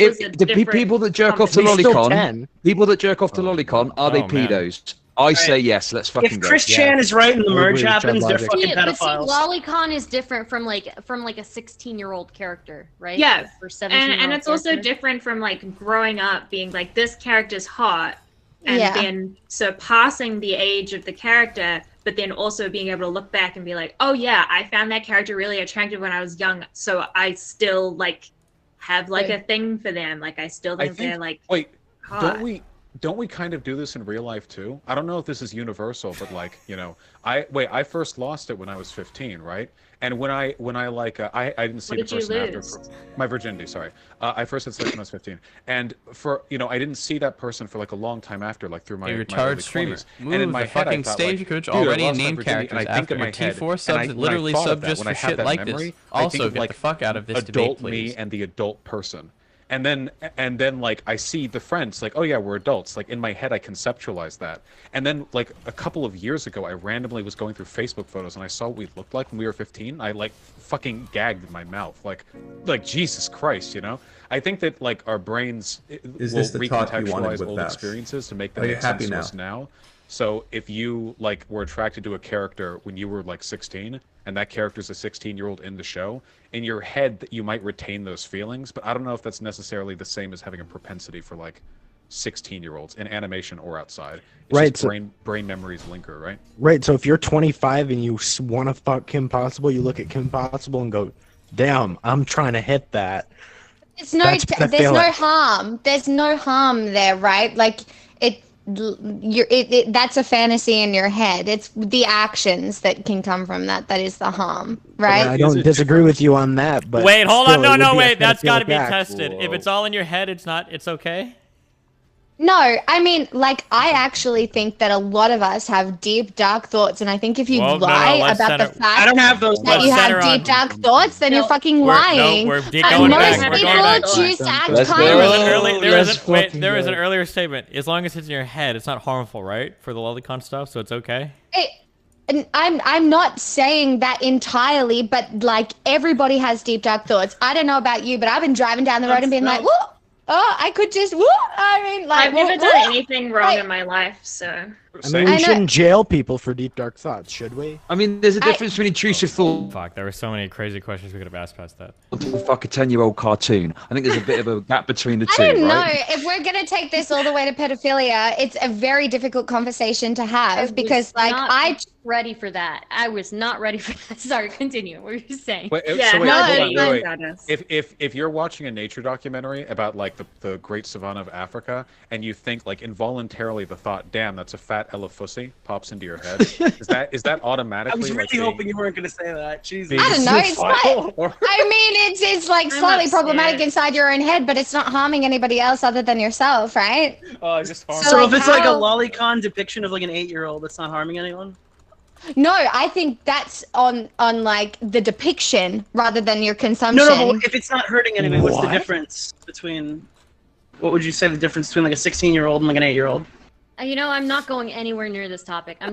people that jerk off to He's still lolicon. 10. People that jerk off to lolicon, are they Oh, man. pedos? I say yes. Let's fucking If go. Chris Chan is right and the I merge agree with happens, Chad they're Logic. fucking But see, pedophiles. lolicon is different from like a 16-year-old character, right? Yeah, For 17 and it's also different from like growing up being like this character's hot, and Yeah. then surpassing the age of the character, but then also being able to look back and be like, oh yeah, I found that character really attractive when I was young, so I still like have like a thing for them. Like I still think they're like hot. Don't we kind of do this in real life too? I don't know if this is universal, but like, you know, I first lost it when I was 15, right? And when I like I didn't see What the did you person lose? after my virginity. Sorry, I first had sex when I was 15, and for I didn't see that person for like a long time after, like through my You're a my early retarded streamer. 20s. And in Move my the head, I fucking thought, stage like, coach dude, I already lost my named virginity, characters and I think after in your my head, T4 and subs I- that when I literally thought sub of that, just when I for had shit that like this. memory, I Also, think of, get like, the fuck out of this debate, adult please. me and the adult person. And then like I see the friends like, oh yeah, we're adults. Like in my head I conceptualize that. And then like a couple of years ago I randomly was going through Facebook photos and I saw what we looked like when we were 15. I like fucking gagged in my mouth. Like Jesus Christ, you know? I think that like our brains Is will this the talk you wanted recontextualize with old Vash? experiences to make them Are you make sense happy to us now. So if you like were attracted to a character when you were like 16 and that character's a 16-year-old in the show, in your head you might retain those feelings, but I don't know if that's necessarily the same as having a propensity for like 16-year-olds in animation or outside. It's Right, just so- brain memories linker, right? Right, so if you're 25 and you want to fuck Kim Possible, you look at Kim Possible and go, damn, I'm trying to hit that. It's no, That's what I there's feel no like. harm. There's no harm there, right? Like that's a fantasy in your head. It's the actions that can come from that is the harm, right? I don't disagree with you on that, but Wait, hold still, on. it would No, be a wait. That's got to be pedophilic act. tested. If it's all in your head, it's okay? No, I mean, like, I actually think that a lot of us have deep, dark thoughts, and I think if you Well, no, lie let's about the center- fact I don't have those that you Let's have center deep, on- dark thoughts, then you're fucking lying. we're And going back. most We're people going back. choose to act There kindly. was an earlier statement. As long as it's in your head, it's not harmful, right? For the lolicon stuff, so it's okay? And I'm not saying that entirely, but like everybody has deep dark thoughts. I don't know about you, but I've been driving down the road and being like, whoa, oh, I could just, whoa. I mean, like, I've never whoa, done whoa. anything wrong Like, in my life, so. I mean, we shouldn't jail people for deep, dark thoughts, should we? I mean, there's a difference between intrusive thought. Fuck, there were so many crazy questions we could have asked past that. Fuck a 10-year-old cartoon. I think there's a bit of a gap between the two, I don't know. right? If we're gonna take this all the way to pedophilia, it's a very difficult conversation to have because, like, I ready for that. I was not ready for that. Sorry, continue. What were you saying? Wait, hold on, wait. If you're watching a nature documentary about like the Great Savannah of Africa, and you think like involuntarily the thought, "Damn, that's a fat elephusy," pops into your head, is that automatically? I was really like, being- hoping you weren't going to say that. Jesus. I don't know. It's not. I mean, it's like I'm slightly upset. problematic inside your own head, but it's not harming anybody else other than yourself, right? Oh, just So, so like, if it's like a how- lolicon depiction of like an 8-year-old, that's not harming anyone. No, I think that's on like the depiction rather than your consumption. No, but if it's not hurting anyone, what's the What? difference between? What would you say the difference between like a 16-year-old and like an 8-year-old? You know, I'm not going anywhere near this topic. I'm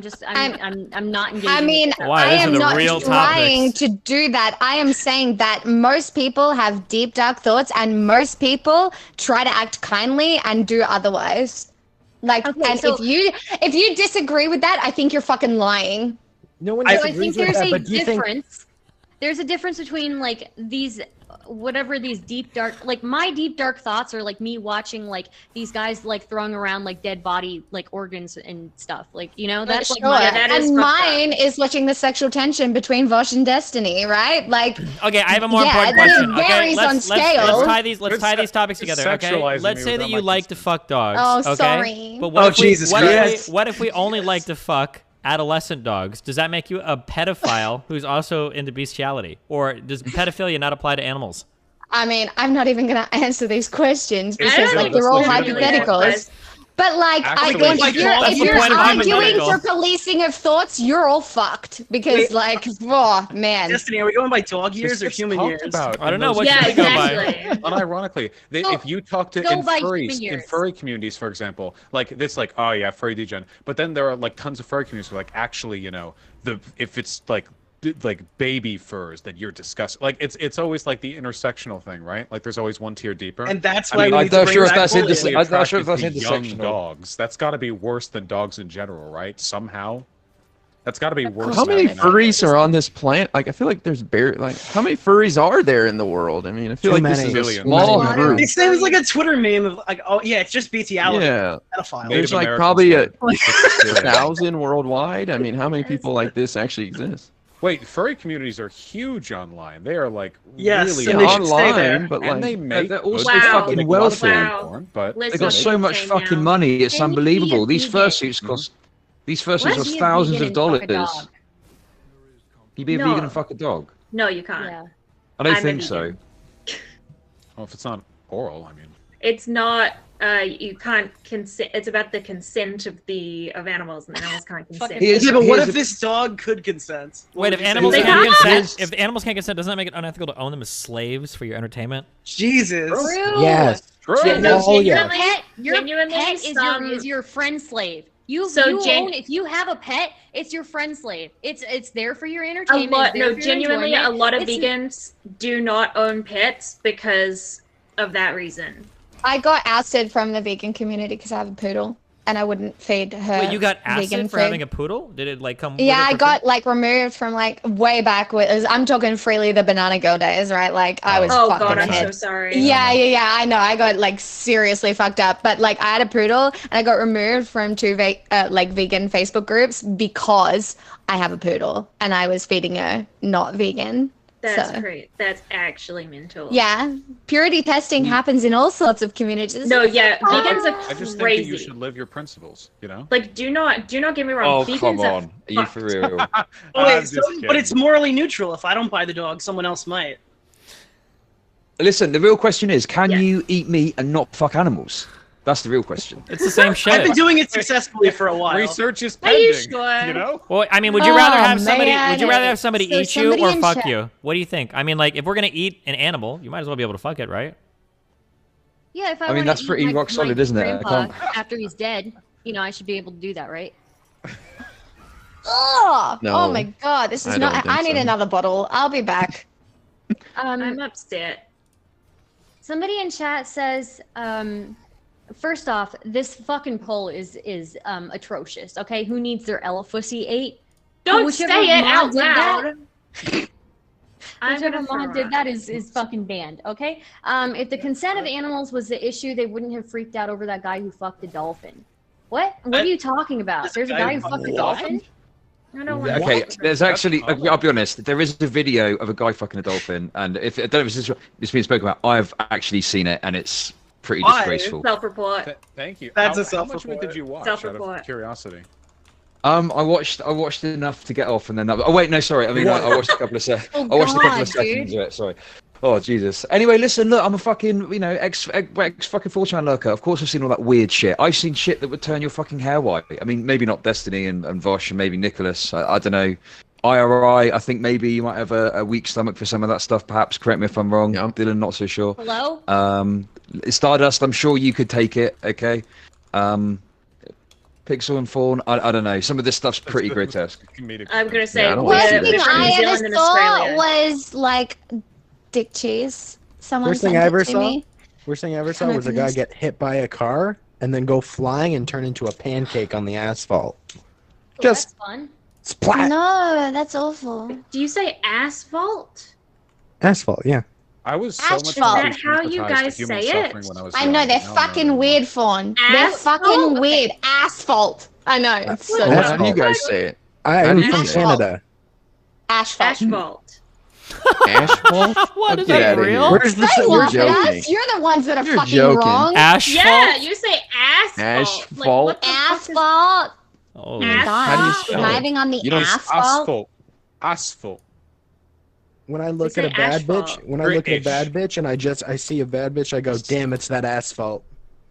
not engaging. I mean, with this I topic. am not trying to do that. I am saying that most people have deep, dark thoughts, and most people try to act kindly and do otherwise. Like, Okay, and so- if you disagree with that, I think you're fucking lying. No one I disagrees think with there's that, a but do you think difference. There's a difference between like these, whatever these deep dark, like my deep dark thoughts are like me watching like these guys like throwing around like dead body like organs and stuff. Like, you know, that's Sure. like And mine is watching the sexual tension between Vosh and Destiny, right? Like, Okay, I have a more yeah, important question. It Okay, varies on let's scale. tie these topics together. Okay, sexualizing let's me say that without you my like to fuck dogs. Oh, okay? sorry. But what Oh, if we, Jesus what Christ. what if we only like to fuck adolescent dogs? Does that make you a pedophile who's also into bestiality, or does pedophilia not apply to animals? I mean, I'm not even gonna answer these questions It's because just like like- they're all that's legitimately hypotheticals. But like, Actually, if you're, that's if the you're point of arguing hypothetical. for policing of thoughts, you're all fucked because Wait. like, oh man. Destiny, are we going by dog years or This gets human talked years? about I don't in know those- what Yeah, you go by. exactly. Unironically, if you talk to go in by human furries, in years. furry communities, for example, like this, like, oh yeah, furry degen. But then there are like tons of furry communities who are like, actually, you know, if it's like baby furs that you're discussing, like it's always like the intersectional thing, right? Like there's always one tier deeper. And that's I why mean, we I'm need to not bring sure if back that's bullying. I'm not sure if that's attracted to young intersectional. dogs. That's got to be worse than dogs in general, right? Somehow, that's got to be worse. How many than furries are on this planet? Like, I feel like there's how many furries are there in the world? I mean, I feel Too like this many. is a Billions. small group. It seems like a Twitter meme of like, oh yeah, it's just bestiality. Yeah. Pedophile. Native There's like Americans probably a like 1,000 worldwide. I mean, how many people like this actually exist? Wait, furry communities are huge online. They are like Yes, really and they should stay there. Online, but and like they make they're also good Wow. fucking like, wealthy. Wow. But Let's They got not so be much insane fucking now. money. It's Can you be a unbelievable. These vegan? fursuits cost. These fursuits Let's cost be a thousands vegan of and fuck a dollars. dog. Can you be a No. vegan and fuck a dog? No, you can't. Yeah. I don't I'm a think so. vegan. well, if it's not oral, I mean, It's not. You can't consent. It's about the consent of animals, and the animals can't consent. Here's- Yeah, but what here's if a- this dog could consent? What Wait, would if you say? animals They can't can't. consent, if the animals can't consent, doesn't that make it unethical to own them as slaves for your entertainment? Jesus. True. Yes. true. Yeah, no, Oh, Your yeah. pet, your Genuinely, pet is some- your friend slave. You So you gen- own if you have a pet, it's your friend slave. It's there for your A entertainment. lot. it's there No, for your genuinely, a enjoyment. lot of It's- vegans do not own pets because of that reason. I got ousted from the vegan community because I have a poodle. and I wouldn't feed her. Wait, you got vegan acid for food. having a poodle? Did it like come? Yeah, I got like removed from like way back. I'm talking freely the Banana Girl days, right? Like I was Oh fucked god, in the I'm head. so sorry. Yeah, I know. I got like seriously fucked up. But like I had a poodle and I got removed from 2 like vegan Facebook groups because I have a poodle and I was feeding her not vegan. That's So, great. That's actually mental. yeah, purity testing happens in all sorts of communities. No, yeah, vegans are I just think crazy. that you should live your principles, you know? Like, do not get me wrong. Oh, vegans come are on. Are you for real? Oh, wait, I'm just but it's morally neutral. If I don't buy the dog, someone else might. Listen, the real question is, can you eat meat and not fuck animals? That's the real question. It's the same shit. I've been doing it successfully for a while. Research is Are you pending, sure? you know? Well, I mean, would you rather Oh, have somebody? man. Would you rather have somebody So eat you somebody or in fuck chat- you? What do you think? I mean, like, if we're gonna eat an animal, you might as well be able to fuck it, right? Yeah, if I, I mean, wanna that's eat pretty my- rock solid, my isn't it? I grandpa can't- After he's dead, you know, I should be able to do that, right? Oh, No, oh my god, this is I not. don't think I need so. another bottle. I'll be back. I'm upset. Somebody in chat says, first off, this fucking poll is atrocious. Okay, who needs their Elefussy ate? Don't Whichever say it mod out did that- loud. I'm Whichever gonna throw mod did up. that is fucking banned. Okay. If the consent of animals was the issue, they wouldn't have freaked out over that guy who fucked a dolphin. What? What are you talking about? There's a guy who fucked a dolphin? I don't want Okay, there's actually, I'll be honest, there is a video of a guy fucking a dolphin, and if I don't know if it's been spoken about, I've actually seen it, and it's pretty Why? disgraceful. Self-report. Thank you. That's a How much of it did self-report. you watch out Self-report. of curiosity? I watched enough to get off, and then oh wait, no, sorry. I mean, I watched a couple of seconds. Oh, I watched a couple God, of seconds dude. of it. Sorry. Oh Jesus. Anyway, listen, look, I'm a fucking, you know, ex fucking 4chan lurker. Of course, I've seen all that weird shit. I've seen shit that would turn your fucking hair white. I mean, maybe not Destiny and Vosh and maybe Nicholas. I don't know. IRI, I think maybe you might have a weak stomach for some of that stuff. Perhaps correct me if I'm wrong. Yeah. Dylan, not so sure. Hello? Stardust, I'm sure you could take it. Okay. Pixel and Fawn, I don't know. Some of this stuff's pretty grotesque. I'm gonna say Yeah, I don't we're like Worst it. thing from New I Zealand ever and saw Australia. was like dick cheese. Someone Worst thing sent I it ever to saw. me. Worst thing I ever saw Oh my was a guy goodness. get hit by a car and then go flying and turn into a pancake on the asphalt. Just That's fun. splat. No, that's awful. Do you say asphalt? Asphalt, yeah. I was so much Asphalt. more Is that how you desensitized guys to human say it? suffering when I was I know young. they're No, fucking no. weird, Fawn. They're Asphalt? fucking weird. Asphalt. I know. It's so Asphalt. How do you guys say it? I'm do you from say it? Canada. asphalt. Asphalt. Asphalt? What is Get that outta real? here. Where's the Don't You're laugh at joking. us. You're the ones that are You're fucking joking. wrong. Asphalt. Yeah, you say asphalt. Asphalt? Like, what the fuck is- Asphalt. Oh, Asphalt? How do you spell it? Driving on the You don't- asphalt. Asphalt. Asphalt. When I look say at a bad asphalt. bitch, when I look at a British. bad bitch and I see a bad bitch, I go, damn, it's that asphalt.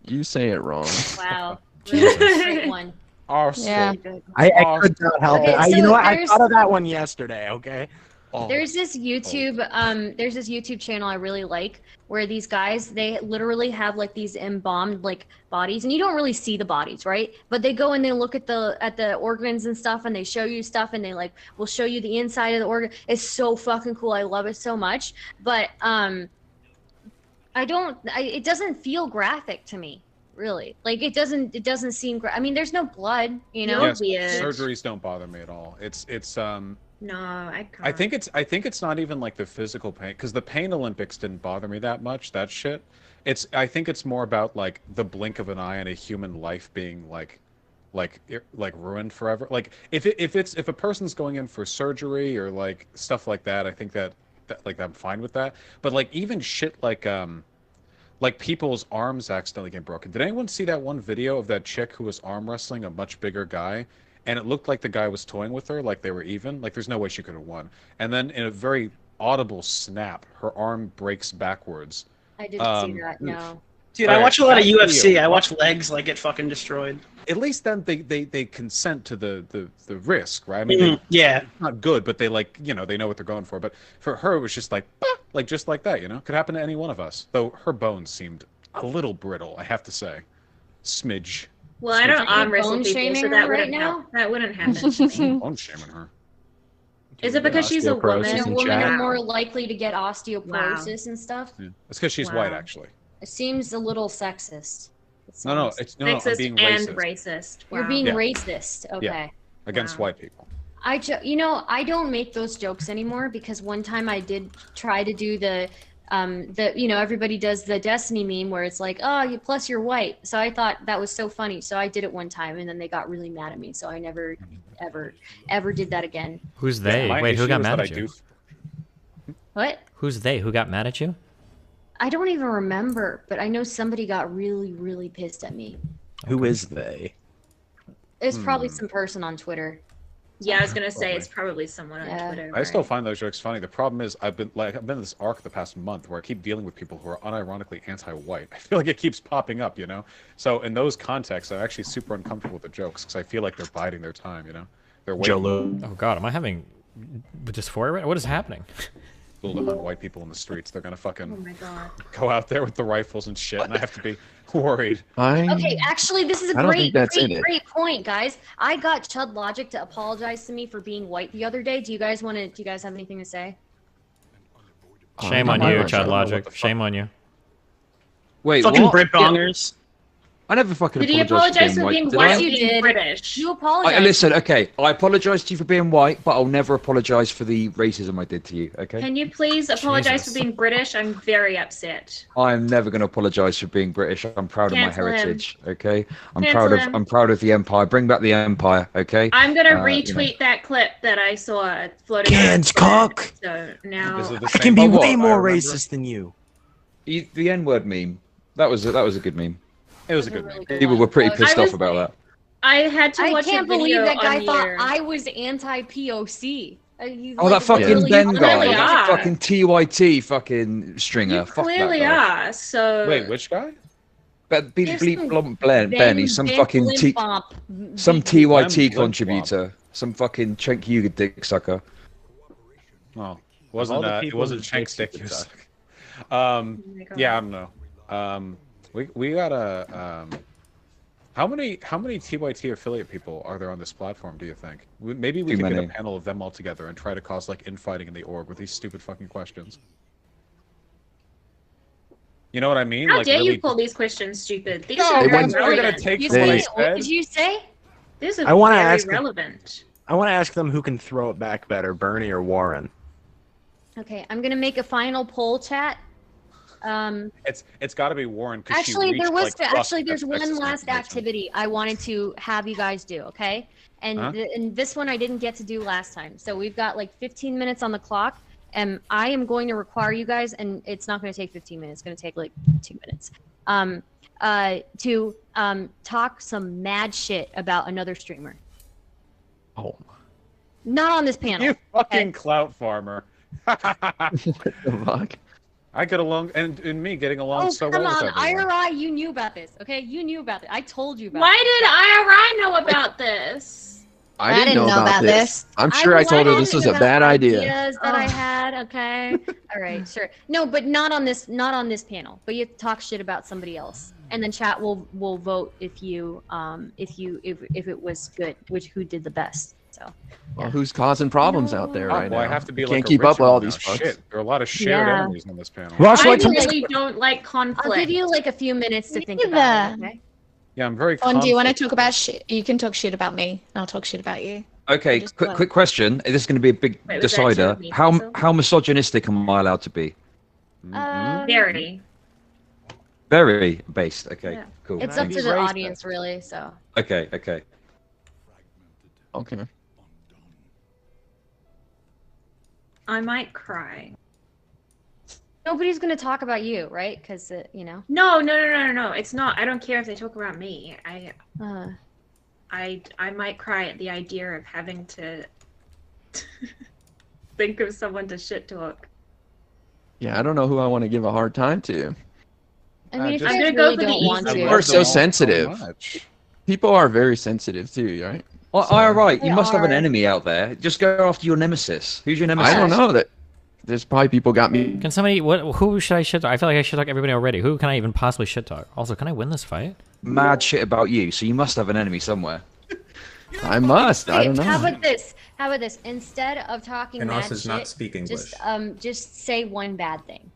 You say it wrong. Wow. Great one. Asphalt. Yeah. I could not help Okay, it. I, so you know what? I there's- thought of that one yesterday. Okay. Oh. There's this YouTube channel I really like where these guys, they literally have like these embalmed like bodies, and you don't really see the bodies, right? But they go and they look at the organs and stuff, and they show you stuff, and they like will show you the inside of the organ. It's so fucking cool. I love it so much. But it doesn't feel graphic to me, really. Like it doesn't seem I mean, there's no blood, you know. Yes, weird. surgeries don't bother me at all. It's No, I can't. I think it's not even like the physical pain, because the pain Olympics didn't bother me that much. That shit. I think it's more about like the blink of an eye and a human life being like ruined forever. Like if a person's going in for surgery or like stuff like that, I think that like I'm fine with that. But like even shit like people's arms accidentally get broken. Did anyone see that one video of that chick who was arm wrestling a much bigger guy? And it looked like the guy was toying with her, like they were even. Like there's no way she could have won. And then in a very audible snap, her arm breaks backwards. I didn't see that. No. Dude, I watch a lot of UFC. I watch legs like get fucking destroyed. At least then they consent to the risk, right? I mean, yeah, it's not good, but they like, you know, they know what they're going for. But for her, it was just like just like that, you know? Could happen to any one of us. Though her bones seemed a little brittle, I have to say. Smidge. Well, I don't arm wrestle bone people, shaming so her that right wouldn't now? that wouldn't happen to me. Bone shaming her. Is it because she's a woman? Osteoporosis in Women chat. are more likely to get osteoporosis and stuff. Yeah. It's because she's Wow. white, actually. It seems a little sexist. No, it's no, I'm Sexist being and racist. racist. You're Wow. being Yeah. racist. Okay. Yeah. Against white people. You know, I don't make those jokes anymore because one time I did try to do the you know, everybody does the Destiny meme where it's like, oh, plus you're white. So I thought that was so funny. So I did it one time and then they got really mad at me. So I never, ever did that again. Who's they? My Wait, who issue got is mad that at I you? What? Who's they? Who got mad at you? I don't even remember, but I know somebody got really, really pissed at me. Who is they? It's probably some person on Twitter. Yeah, I was gonna say it's probably someone on Twitter. I still find those jokes funny. The problem is I've been in this arc the past month where I keep dealing with people who are unironically anti-white. I feel like it keeps popping up, you know. So in those contexts, I'm actually super uncomfortable with the jokes because I feel like they're biding their time, you know. They're waiting. Oh God, am I having dysphoria? What is happening? On white people in the streets, they're gonna fucking Oh my God. go out there with the rifles and shit, and I have to be worried. Okay, actually, this is a I don't think great, that's in it. great point, guys. I got Chud Logic to apologize to me for being white the other day. Do you guys have anything to say? Shame on you, Chad Logic. Shame on you. Wait, Fucking what? Brit bongers. I never fucking Did he apologise apologize for being did white? I? You did. British. You apologize. Listen, okay, I apologise to you for being white, but I'll never apologise for the racism I did to you, okay? Can you please apologize Jesus. for being British? I'm very upset. I'm never going to apologise for being British. I'm proud of my Cancel him. heritage, okay? I'm Cancel him. proud of the empire. Bring back the empire, okay? I'm gonna You know. retweet that clip that I saw floating. Gans around. cock. So now I can be way more racist than you. The N-word meme. That was a good meme. It was a good meme. People were pretty pissed I off was- about that. I had to I watch can't a video believe that guy on thought your- I was anti-POC. He's Oh, like that fucking literally Ben guy. clearly That are. fucking TYT fucking stringer. You Fuck that clearly guy. are. So Wait, which guy? But There's bleep some blomp Ben. He's some Ben fucking Blimpomp. some Blim TYT Blomp. contributor. Some fucking Cenk Uga dick sucker. Oh, all wasn't the it people wasn't who Shank dick Stick. you You could suck. God. Yeah, I don't know. We gotta. How many TYT affiliate people are there on this platform? Do you think? Maybe we Too could get many. a panel of them all together and try to cause like infighting in the org with these stupid fucking questions. You know what I mean? How like, dare really... you call these questions stupid? These No, are very we're gonna relevant. take You from what I say, what said. did you say? These are I wanna very ask them- relevant. I want to ask them who can throw it back better, Bernie or Warren. Okay, I'm gonna make a final poll chat. It's got to be Warren. 'Cause she Actually, reached, there was like, fuck actually there's Texas one last information. activity I wanted to have you guys do. Okay, and and this one I didn't get to do last time. So we've got like 15 minutes on the clock, and I am going to require you guys, and it's not going to take 15 minutes. It's going to take like 2 minutes. To talk some mad shit about another streamer. Oh. Not on this panel. You fucking clout farmer. What the fuck? I get along, and me getting along Oh, so come well on, with everyone. IRI, you knew about this, okay? You knew about it. I told you about Why it. did IRI know about this? I didn't know about this. I'm sure I was told her this talking was a about bad idea. ideas that I had, okay? All right, sure. No, but not on this panel. But you talk shit about somebody else. And then chat will vote if it was good, who did the best. So Well, who's causing problems out there right well, now? I have to be You like can't a keep up with Richard all now. these fucks. Shit, there are a lot of shared Yeah. enemies on this panel. I really don't like conflict. I'll give you like a few minutes to think about it, okay? Yeah, I'm very. Do you want to conflict- talk about shit? You can talk shit about me, and I'll talk shit about you. Okay, Just quick what? quick question. This is going to be a big Wait, was that decider. Jimmy How Hazel? how misogynistic am I allowed to be? Very. Very based. Okay, Yeah. cool. It's up Thanks. to the audience, really. So Okay, okay. Okay. I might cry. nobody's gonna talk about you, right? Because you know. No. It's not. I don't care if they talk about me. Uh, I might cry at the idea of having to think of someone to shit talk. Yeah, I don't know who I want to give a hard time to. I mean, if you I'm guys gonna go really for the don't want easy to. one. People are so them all so sensitive. much. People are very sensitive too, right? All right, you They must have an are. enemy out there. Just go after your nemesis. Who's your nemesis? I don't know that. There's probably people got me. Can somebody? Who should I shit talk? I feel like I shit talk everybody already. Who can I even possibly shit talk? Also, can I win this fight? Mad shit about you, so you must have an enemy somewhere. I must. I don't know. How about this? How about this? Instead of talking And mad does shit, not speak English. just say one bad thing.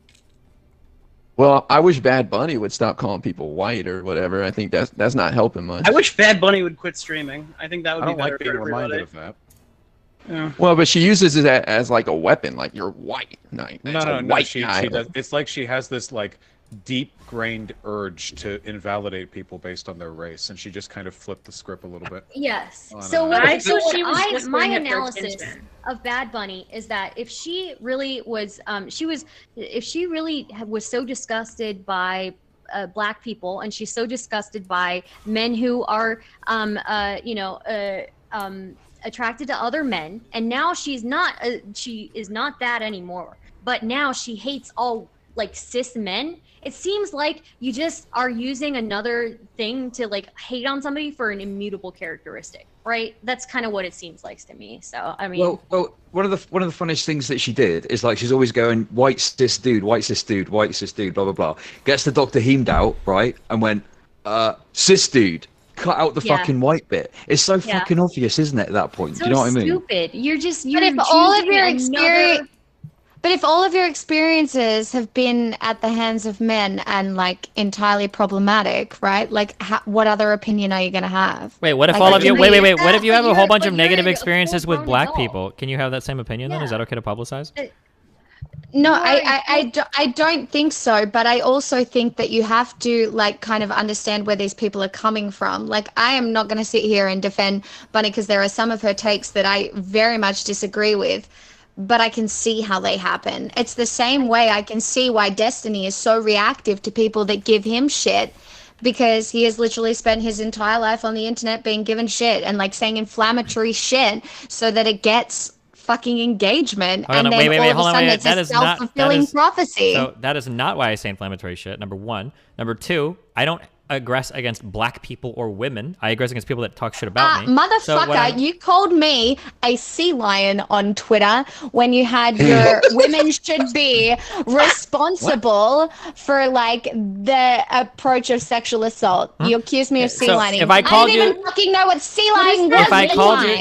Well, I wish Bad Bunny would stop calling people white or whatever. I think that's not helping much. I wish Bad Bunny would quit streaming. I think that would I be don't better like being for reminded everybody. of that. Yeah. Well, but she uses it as like a weapon, like you're white. No, white she guy. does. It's like she has this like deep-grained urge to invalidate people based on their race, and she just kind of flipped the script a little bit. Yes. I So don't what, know. I, so she was what I, whispering my at their analysis attention. of Bad Bunny is that if she really was, if she really was so disgusted by black people, and she's so disgusted by men who are, attracted to other men, and now she is not that anymore. But now she hates all like cis men. It seems like you just are using another thing to like hate on somebody for an immutable characteristic, right? That's kind of what it seems like to me. So I mean, well, one of the funniest things that she did is like she's always going white cis dude, white cis dude, white cis dude, blah blah blah. Gets the Dr. Heemed out, right, and went cis dude. Cut out the fucking white bit. It's so fucking obvious, isn't it? At that point, so do you know what I mean? stupid. You're just But if all of your experiences have been at the hands of men and like entirely problematic, right? Like, what other opinion are you gonna have? Wait, what if Like, all of you? Wait. What if you have a whole bunch of you're negative a experiences with full-grown black adult. people? Can you have that same opinion then? Is that okay to publicize? No, I don't think so, but I also think that you have to like kind of understand where these people are coming from. Like, I am not going to sit here and defend Bunny because there are some of her takes that I very much disagree with, but I can see how they happen. It's the same way I can see why Destiny is so reactive to people that give him shit, because he has literally spent his entire life on the internet being given shit and like saying inflammatory shit so that it gets fucking engagement, and then all of a sudden it's a self-fulfilling prophecy. So that is not why I say inflammatory shit. Number one. Number two, I don't aggress against black people or women. I aggress against people that talk shit about me. Motherfucker, you called me a sea lion on Twitter when you had your women should be responsible for like the approach of sexual assault. You accused me of sea lining. If I called you, didn't even fucking know what sea lining was.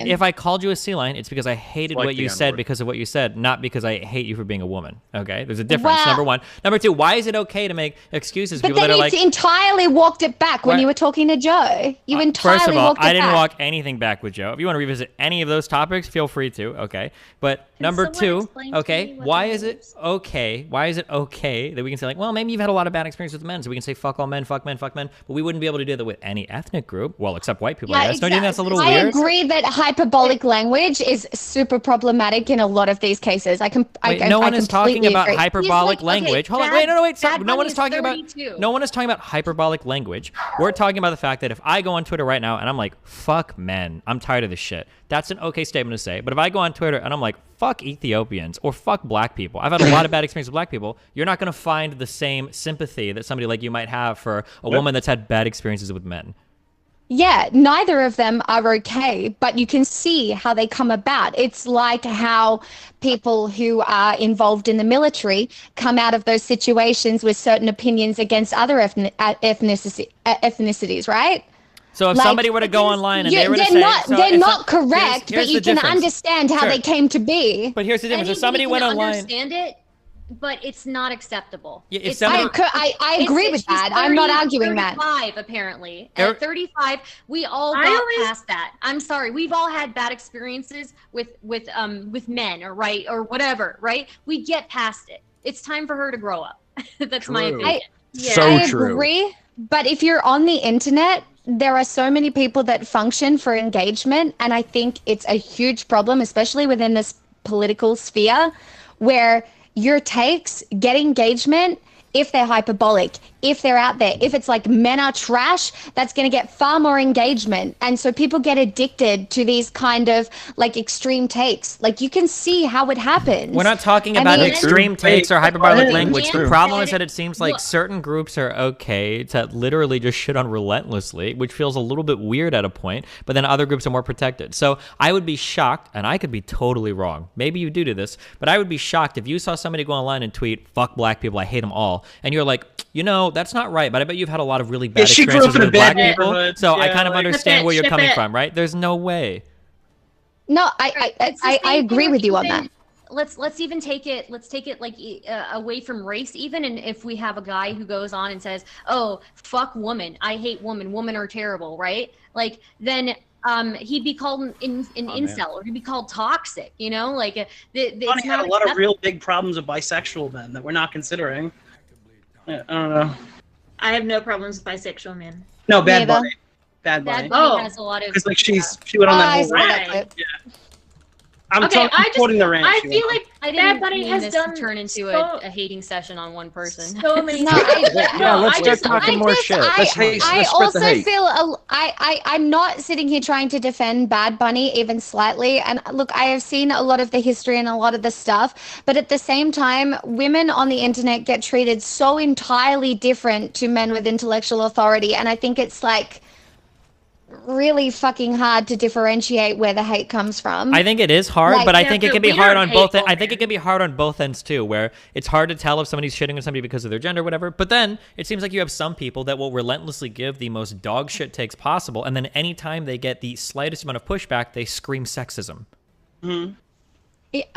If I called you a sea lion, it's because I hated what you said because of what you said, not because I hate you for being a woman. Okay, there's a difference. Well, number one. Number two, why is it okay to make excuses? But People then that are you like entirely walked it back when What? you were talking to Joe. You entirely First of all, walked it back. I didn't walk anything back with Joe. If you want to revisit any of those topics, feel free to. Okay, but number two, okay, why is it okay? Why is it okay that we can say like, well, maybe you've had a lot of bad experiences with men, so we can say fuck all men, fuck men, fuck men, but we wouldn't be able to do that with any ethnic group. Well, except white people. I guess. Don't you think that's a little I weird? agree that hyperbolic language is super problematic in a lot of these cases. No one is talking about agree. hyperbolic language. Hold on, wait, stop. No one is talking about. 32. No one is talking about hyperbolic language. We're talking about the fact that if I go on Twitter right now and I'm like, fuck men, I'm tired of this shit. That's an okay statement to say. But if I go on Twitter and I'm like, fuck Ethiopians or fuck black people, I've had a lot of bad experiences with black people, you're not going to find the same sympathy that somebody like you might have for a woman that's had bad experiences with men. Yeah, neither of them are okay, but you can see how they come about. It's like how people who are involved in the military come out of those situations with certain opinions against other ethnicities, right? So if somebody were to go online and they were to say... They're not correct, but you can understand how they came to be. But here's the difference. If somebody went online... understand it, but it's not acceptable. Yeah, if somebody... I agree with that. I'm not arguing that. 35, apparently. At 35, we all got past that. I'm sorry. We've all had bad experiences with men or whatever, right? We get past it. It's time for her to grow up. That's my opinion. I agree, but if you're on the internet, there are so many people that function for engagement, and I think it's a huge problem, especially within this political sphere, where your takes get engagement if they're hyperbolic, if they're out there. If it's like men are trash, that's going to get far more engagement. And so people get addicted to these kind of like extreme takes. Like, you can see how it happens. We're not talking about extreme takes or hyperbolic language. The problem is that it seems like certain groups are okay to literally just shit on relentlessly, which feels a little bit weird at a point, but then other groups are more protected. So I would be shocked, and I could be totally wrong. Maybe you do this, but I would be shocked if you saw somebody go online and tweet, fuck black people, I hate them all. And you're like, that's not right, but I bet you've had a lot of really bad experiences with black people. So I kind of understand where you're coming from, right? There's no way. No, I agree with you on that. let's even take it like away from race even, and if we have a guy who goes on and says, oh, fuck woman, I hate women are terrible, right? Like then he'd be called an incel, or he'd be called toxic, you know, like Bonnie had a lot of real big problems with bisexual men that we're not considering. I don't know. I have no problems with bisexual men. No, Bad Bunny. Bad Bunny. Bad Bunny has a lot of. Because like she went on that whole rant. Right. Yeah. I'm Okay, quoting the rant. I she feel went on. like I Bad didn't Bunny mean has this done to turn into so- a hating session on one person. So many No, times. let's start talking more shit. I also feel I'm not sitting here trying to defend Bad Bunny even slightly. And look, I have seen a lot of the history and a lot of the stuff, but at the same time, women on the internet get treated so entirely different to men with intellectual authority, and I think it's like really fucking hard to differentiate where the hate comes from. I think it is hard, Like, but I yeah, think it but can be we hard aren't on both. hateful, I think it can be hard on both ends too, where it's hard to tell if somebody's shitting on somebody because of their gender, or whatever. But then it seems like you have some people that will relentlessly give the most dog shit takes possible, and then anytime they get the slightest amount of pushback, they scream sexism. Mm-hmm.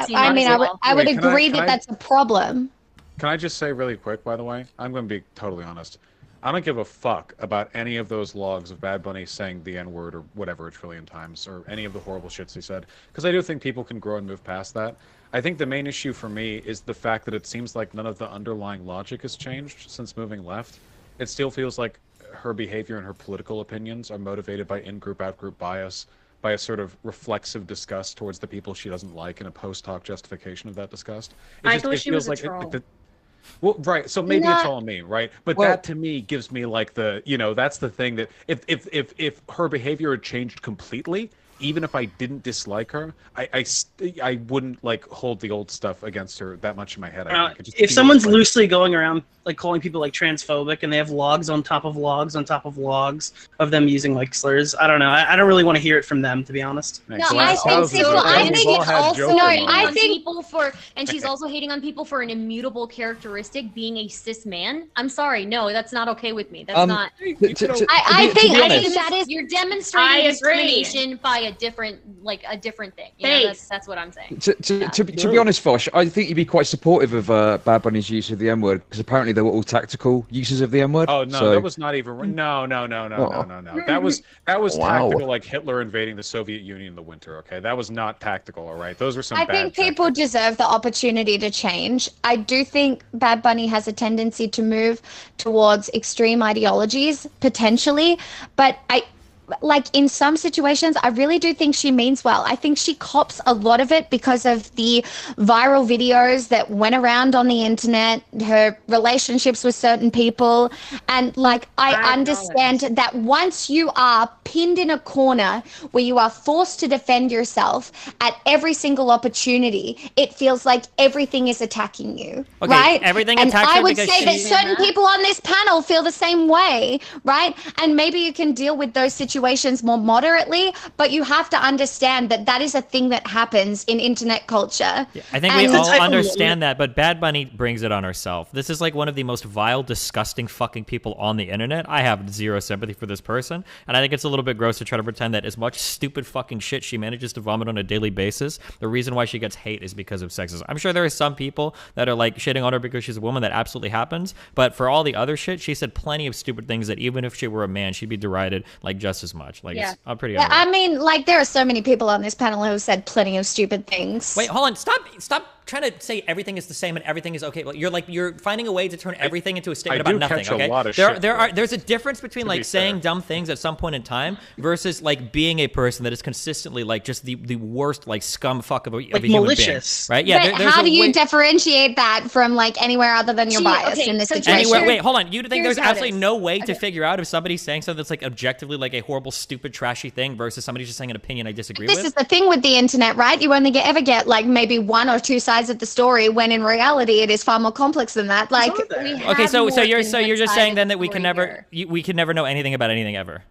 I mean, I would Wait, agree can that I- that's a problem. Can I just say really quick, by the way? I'm going to be totally honest. I don't give a fuck about any of those logs of Bad Bunny saying the N-word or whatever a trillion times, or any of the horrible shits he said, because I do think people can grow and move past that. I think the main issue for me is the fact that it seems like none of the underlying logic has changed since moving left. It still feels like her behavior and her political opinions are motivated by in-group, out-group bias, by a sort of reflexive disgust towards the people she doesn't like, and a post-hoc justification of that disgust. I thought she was a like troll. Well, right. So maybe it's No. all me, right? But Well- that to me gives me like the, that's the thing that if her behavior had changed completely, even if I didn't dislike her, I wouldn't like hold the old stuff against her that much in my head. I think. It just If feels someone's like- loosely going around like calling people like transphobic, and they have logs on top of logs on top of logs of them using like slurs, I don't know. I don't really want to hear it from them, to be honest. No, I think people. I think it's also. No, I think people for, and she's also hating on people for an immutable characteristic, being a cis man. I'm sorry, no, that's not okay with me. That's not. I think that is. You're demonstrating I agree. discrimination by a different thing. You know, that's what I'm saying. To be honest, Fosh, I think you'd be quite supportive of Bad Bunny's use of the N-word, because apparently they were all tactical uses of the N-word. Oh no, so... that was not even. No. That was Wow. tactical, like Hitler invading the Soviet Union in the winter. Okay, that was not tactical. All right, those were some. I bad think people deserve the opportunity to change. I do think Bad Bunny has a tendency to move towards extreme ideologies, potentially, but like in some situations, I really do think she means well. I think she cops a lot of it because of the viral videos that went around on the internet, her relationships with certain people. And like, I understand that once you are pinned in a corner where you are forced to defend yourself at every single opportunity, it feels like everything is attacking you, Okay, right? everything and attacks I her would because say that she- certain people on this panel feel the same way, right? And maybe you can deal with those situations more moderately, but you have to understand that that is a thing that happens in internet culture. I think we all understand that, but Bad Bunny brings it on herself. This is like one of the most vile, disgusting fucking people on the internet. I have zero sympathy for this person, and I think it's a little bit gross to try to pretend that as much stupid fucking shit she manages to vomit on a daily basis, the reason why she gets hate is because of sexism. I'm sure there are some people that are like shitting on her because she's a woman. That absolutely happens, but for all the other shit, she said plenty of stupid things that even if she were a man, she'd be derided like just as much. Like, Yeah. I'm pretty. Yeah, I mean, like, there are so many people on this panel who have said plenty of stupid things. Wait, hold on. Stop trying to say everything is the same and everything is okay. You're finding a way to turn everything into a statement I about do nothing. catch a Okay, lot of shit, there's a difference between to like be saying fair. dumb things at some point in time versus like being a person that is consistently like just the worst like scum fuck of a human malicious. being, right? Yeah. But how do you differentiate that from like anywhere other than your bias in this situation? Anywhere, wait, hold on. You think Here's there's how it absolutely is. no way to Okay. figure out if somebody's saying something that's like objectively like a horrible, stupid, trashy thing versus somebody just saying an opinion I disagree This with? is the thing with the internet, right? You only ever get like maybe one or two sides of the story, when in reality it is far more complex than that. Like, Okay, so you're just saying then that we can never know anything about anything ever.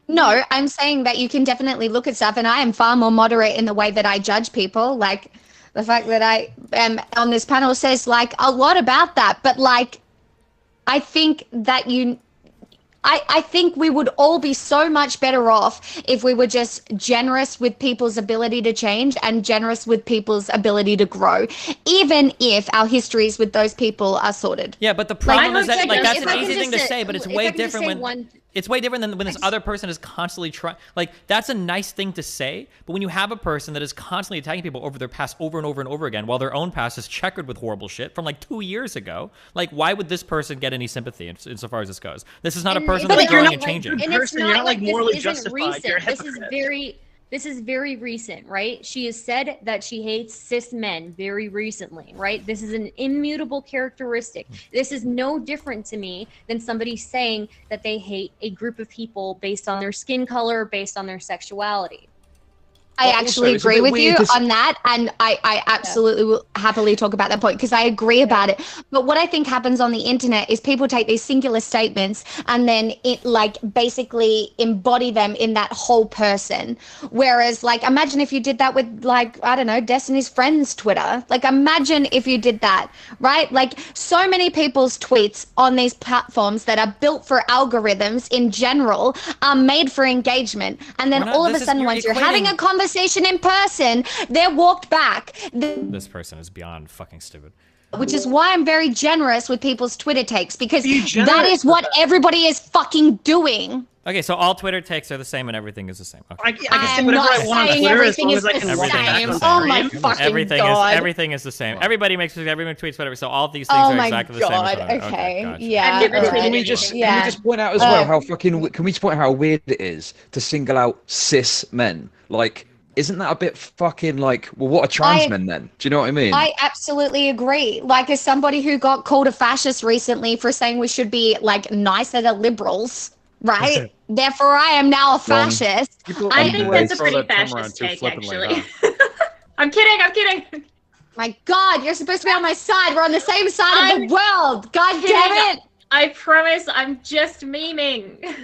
no, I'm saying that you can definitely look at stuff, and I am far more moderate in the way that I judge people. Like, the fact that I am on this panel says like a lot about that, but like, I think that I think we would all be so much better off if we were just generous with people's ability to change and generous with people's ability to grow, even if our histories with those people are sorted. Yeah, but the problem is that like that's if an I can easy thing to just say, but it's if I way can just different say when one- it's way different than when this other person is constantly trying. Like that's a nice thing to say, but when you have a person that is constantly attacking people over their past over and over and over again, while their own past is checkered with horrible shit from like 2 years ago, like why would this person get any sympathy insofar as this goes? This is not a person that's growing and changing. And it's you're not like morally this isn't justified. recent. You're a This is hypocrite. this is very recent, right? She has said that she hates cis men very recently, right? This is an immutable characteristic. This is no different to me than somebody saying that they hate a group of people based on their skin color, based on their sexuality. I actually agree with you on that, and I absolutely will happily talk about that point because I agree about it. But what I think happens on the internet is people take these singular statements and then it like basically embody them in that whole person. Whereas like imagine if you did that with like, I don't know, Destiny's Friends Twitter. Like imagine if you did that, right? Like so many people's tweets on these platforms that are built for algorithms in general are made for engagement. And then all of a sudden once you're having a conversation in person, they're walked back. This person is beyond fucking stupid. Which is why I'm very generous with people's Twitter takes, because that is what everybody is fucking doing. Okay, so all Twitter takes are the same and everything is the same. Okay. I can say whatever I want on Twitter as long as I can walk it back on Oh my fucking god. Everything is the same. Everybody tweets whatever. So all these things are exactly the same. Oh my god. Okay. Gotcha. Yeah. Can we just point out as well how fucking? Can we just point out how weird it is to single out cis men? Like, isn't that a bit fucking like? Well, what are trans men then? Do you know what I mean? I absolutely agree. Like, as somebody who got called a fascist recently for saying we should be like nicer to liberals, right? Therefore, I am now a fascist. I think that's a pretty fascist take, actually. I'm kidding. My God, you're supposed to be on my side. We're on the same side of the world. God damn it! I promise, I'm just memeing.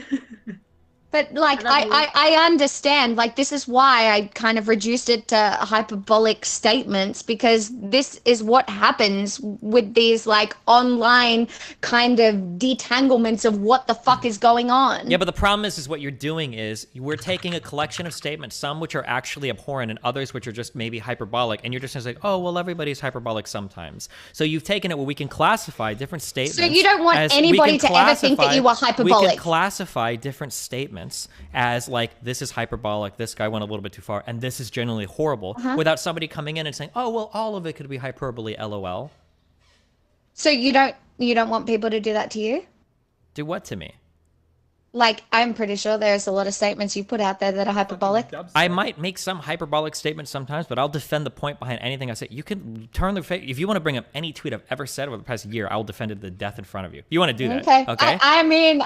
But like I understand, like this is why I kind of reduced it to hyperbolic statements, because this is what happens with these like online kind of detanglements of what the fuck is going on. Yeah, but the problem is what you're doing is we're taking a collection of statements, some which are actually abhorrent and others which are just maybe hyperbolic, and you're just like, oh well, everybody's hyperbolic sometimes. So you've taken it where we can classify different statements. So you don't want anybody to ever think that you are hyperbolic. We can classify different statements as like, this is hyperbolic, this guy went a little bit too far, and this is generally horrible, without somebody coming in and saying, oh well, all of it could be hyperbole, lol. So you don't want people to do that to you? Do what to me? Like, I'm pretty sure there's a lot of statements you put out there that are hyperbolic. I might make some hyperbolic statements sometimes, but I'll defend the point behind anything I say. You can turn the face. If you want to bring up any tweet I've ever said over the past year, I'll defend it to death in front of you. You want to do that? Okay. I mean,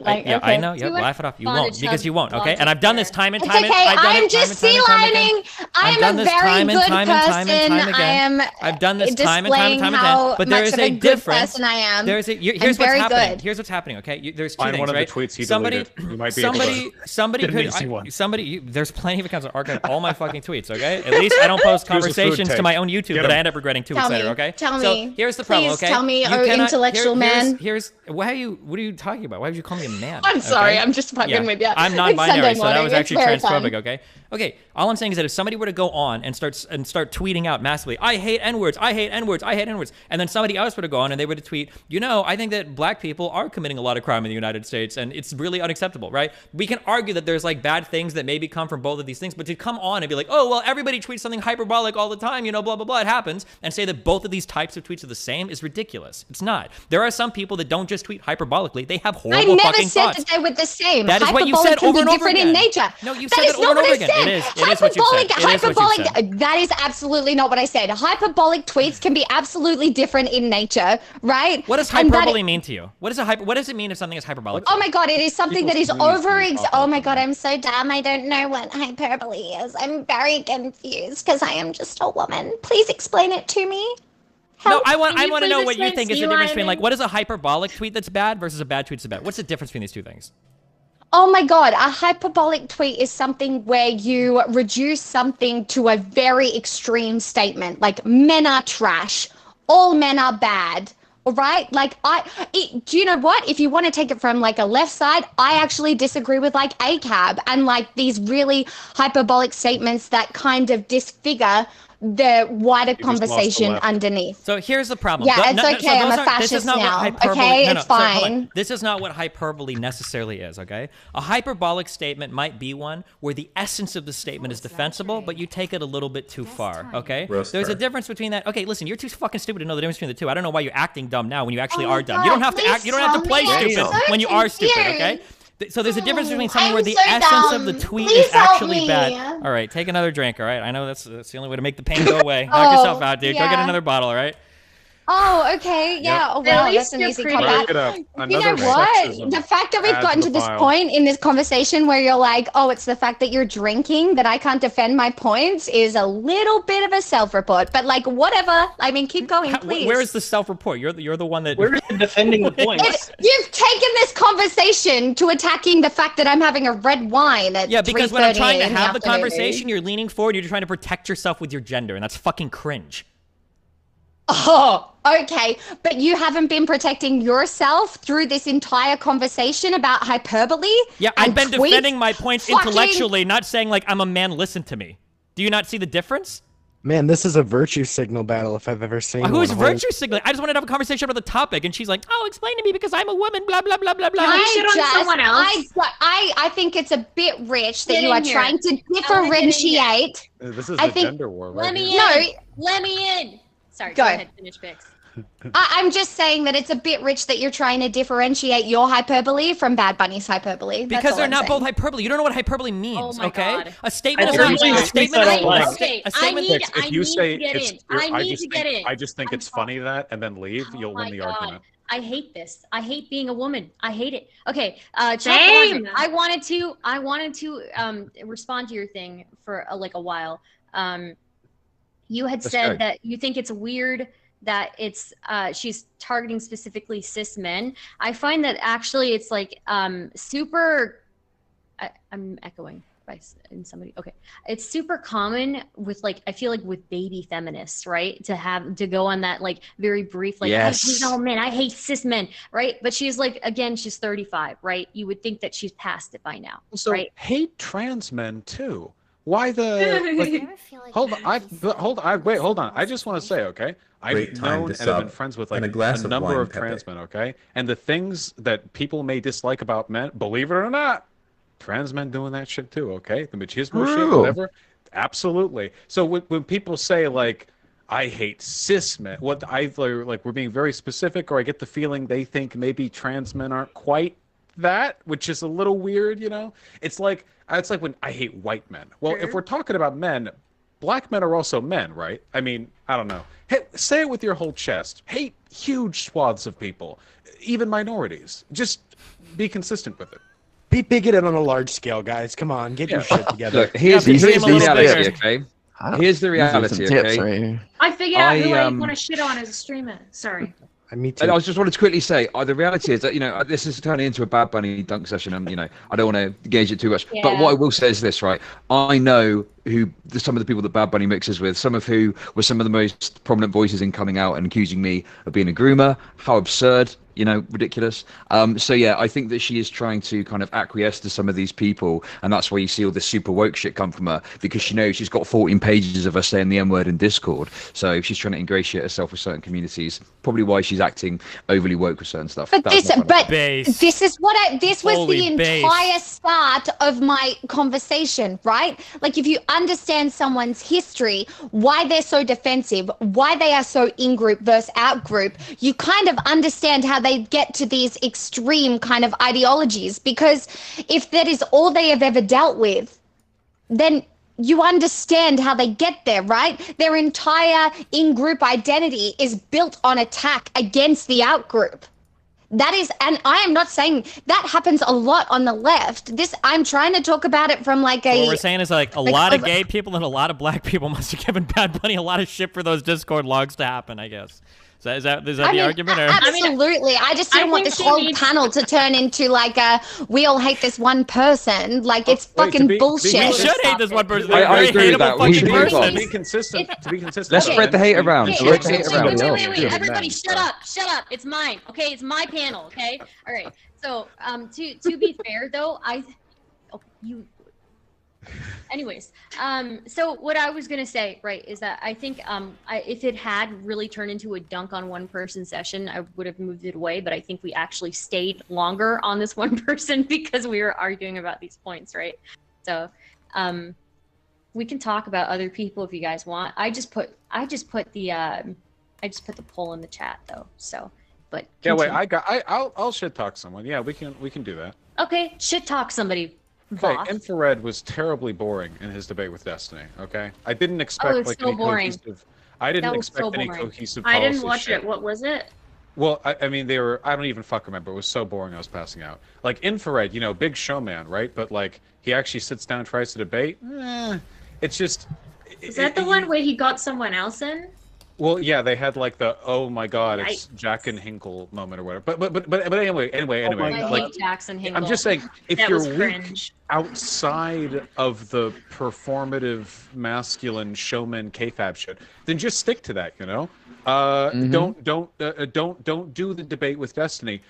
like, yeah, okay. I know. Yep, laugh it off. You won't, because you won't. Okay. And I've done this time and It's time. okay. I'm just sea-lining. I am a very good person. I am. I've done this time and time and time again. But there is a difference. I am. There's a. Here's what's happening. Here's what's happening. Okay. There's two things, one of right? the tweets he deleted. You might be there's plenty of accounts that archive all my fucking tweets, okay? At least I don't post conversations to my own YouTube that I end up regretting 2 weeks later, okay? Tell me. So here's the problem, okay? Tell me, intellectual man. What are you talking about? Why would you call me a man? I'm sorry, I'm just fucking with you. I'm non-binary, so that was actually transphobic, okay? Okay, all I'm saying is that if somebody were to go on and start tweeting out massively, I hate N-words, I hate N-words, I hate N-words, and then somebody else were to go on and they were to tweet, I think that black people are committing a lot of crime in the United States and it's really unacceptable, right? We can argue that there's like bad things that maybe come from both of these things, but to come on and be like, oh, well, everybody tweets something hyperbolic all the time, blah, blah, blah, it happens, and say that both of these types of tweets are the same is ridiculous. It's not. There are some people that don't just tweet hyperbolically, they have horrible fucking thoughts. I never said that they were the same. That is what you said over and over again. In nature. No, you said that over and over again. It is what you said. Hyperbolic, that is absolutely not what I said. Hyperbolic tweets can be absolutely different in nature, right? What does hyperbole mean to you? What does it mean if something is hyperbolic? Oh my god, it is something that is oh my god, I'm so dumb. I don't know what hyperbole is. I'm very confused because I am just a woman. Please explain it to me. No, I want to know what you think is the difference between, like, what is a hyperbolic tweet that's bad versus a bad tweet that's bad? What's the difference between these two things? Oh my god, a hyperbolic tweet is something where you reduce something to a very extreme statement, like men are trash, all men are bad, All right, like do you know what? If you want to take it from like a left side, I actually disagree with like ACAB and like these really hyperbolic statements that kind of disfigure the wider conversation underneath. So here's the problem. Yeah, it's okay. I'm a fascist now. Okay, it's fine. This is not what hyperbole necessarily is, okay? A hyperbolic statement might be one where the essence of the statement is defensible, but you take it a little bit too far, okay? There's a difference between that. Okay, listen, you're too fucking stupid to know the difference between the two. I don't know why you're acting dumb now when you actually are dumb. You don't have to act. You don't have to play stupid when you are stupid, okay? So there's a difference between something where the essence of the tweet is actually bad. All right, take another drink, all right? I know that's the only way to make the pain go away. Knock yourself out, dude. Go get another bottle, all right? Oh, okay. Yeah. Oh, wow. That's an easy comeback. You know what? The fact that we've gotten to this point in this conversation where you're like, oh, it's the fact that you're drinking that I can't defend my points is a little bit of a self-report. But like, whatever. I mean, keep going, please. Where is the self-report? You're the one that... We're defending the points. You've taken this conversation to attacking the fact that I'm having a red wine at 3:30 Yeah, because when I'm trying to have the conversation, you're leaning forward, you're trying to protect yourself with your gender, and that's fucking cringe. Oh, okay. But you haven't been protecting yourself through this entire conversation about hyperbole? Yeah, I've been defending my points intellectually, not saying like I'm a man, listen to me. Do you not see the difference? Man, this is a virtue signal battle if I've ever seen one. Who's virtue signaling? I just wanted to have a conversation about the topic, and she's like, oh, explain to me because I'm a woman, blah, blah, blah, blah, blah. I think it's a bit rich that you are trying to differentiate. This is a gender war, right? Let me in. Sorry, go ahead, finish, Bix. I'm just saying that it's a bit rich that you're trying to differentiate your hyperbole from Bad Bunny's hyperbole. Because they're not both hyperbole. You don't know what hyperbole means, okay? God. A statement is I not a statement. If you say it's, I just think it's funny that, and then leave, you'll win the argument. I hate this. I hate being a woman. I hate it. Okay, Same. I wanted to respond to your thing for like a while. You had said that you think it's weird that it's she's targeting specifically cis men. I find that actually it's like super. I'm echoing in somebody. Okay, it's super common with like I feel like with baby feminists, right? To go on that like very brief like I hate all men, I hate cis men, right? But she's like again she's 35, right? You would think that she's past it by now, so right? Hate trans men too. Why the? Like, hold on. I just want to say, okay, I've known and have been friends with like a number of trans men, okay, and the things that people may dislike about men, believe it or not, trans men doing that shit too, okay, the machismo shit, whatever, absolutely. So when people say like, I hate cis men, what either like we're being very specific, or I get the feeling they think maybe trans men aren't quite that, which is a little weird, you know. It's like when I hate white men. Well, if we're talking about men, black men are also men, right? I mean, I don't know. Hey, say it with your whole chest. Hate huge swaths of people, even minorities. Just be consistent with it. Be bigoted on a large scale, guys. Come on, get your shit together. Look, here's the reality, okay? Here's the reality, okay? I figured out who I want to shit on as a streamer. Sorry. Me too. I just wanted to quickly say, the reality is that, you know, this is turning into a Bad Bunny dunk session, and, you know, I don't want to gauge it too much. Yeah. But what I will say is this, right? I know some of the people that Bad Bunny mixes with, some of who were some of the most prominent voices in coming out and accusing me of being a groomer. How absurd, you know, ridiculous. So yeah, I think that she is trying to kind of acquiesce to some of these people, and that's why you see all this super woke shit come from her, because she knows she's got 14 pages of her saying the N-word in Discord. So she's trying to ingratiate herself with certain communities. Probably why she's acting overly woke with certain stuff. But this was the entire start of my conversation, right? Like if you understand someone's history, why they're so defensive, why they are so in-group versus out-group, you kind of understand how they get to these extreme kind of ideologies. Because if that is all they have ever dealt with, then you understand how they get there, right? Their entire in-group identity is built on attack against the out-group. That is, and I am not saying that happens a lot on the left. I'm trying to talk about it from like what we're saying is like a lot of gay people and a lot of black people must have given Bad Bunny a lot of shit for those Discord logs to happen, I guess. Is that the I mean, argument? Or? Absolutely. I just didn't want think this she whole needs- panel to turn into like a we all hate this one person. Like it's fucking bullshit. We should hate this one person. I They're a very agree with that. hateable We should fucking move on. person. To be consistent. Let's spread the hate around. Okay, Let's wait, hate around. wait. Everybody, shut up. It's mine. Okay, it's my panel. Okay. All right. So, to be fair though, Anyways, so what I was gonna say, right, is that I think if it had really turned into a dunk on one person session, I would have moved it away. But I think we actually stayed longer on this one person because we were arguing about these points, right? So, we can talk about other people if you guys want. I just put the poll in the chat though. So, but Yeah, wait. continue. I'll shit talk someone. Yeah, we can do that. Okay, shit talk somebody. Okay, Boss. Infrared was terribly boring in his debate with Destiny. Okay, I didn't expect it's like so any boring. cohesive. I didn't That was expect so any boring. cohesive. I didn't policy watch shit. it. What was it? Well, I mean, they were. I don't even fucking remember. It was so boring. I was passing out. Like Infrared, big showman, right? But like, he actually sits down, and tries to debate. It's just. Is that the one where he got someone else in? Well, yeah, they had like the oh my god, it's Yikes. Jack and Hinkle moment or whatever. But anyway, I like, hate Jackson Hinkle. I'm just saying, if That you're was weak cringe. outside of the performative masculine showman kayfabe shit, then just stick to that. Don't do the debate with Destiny.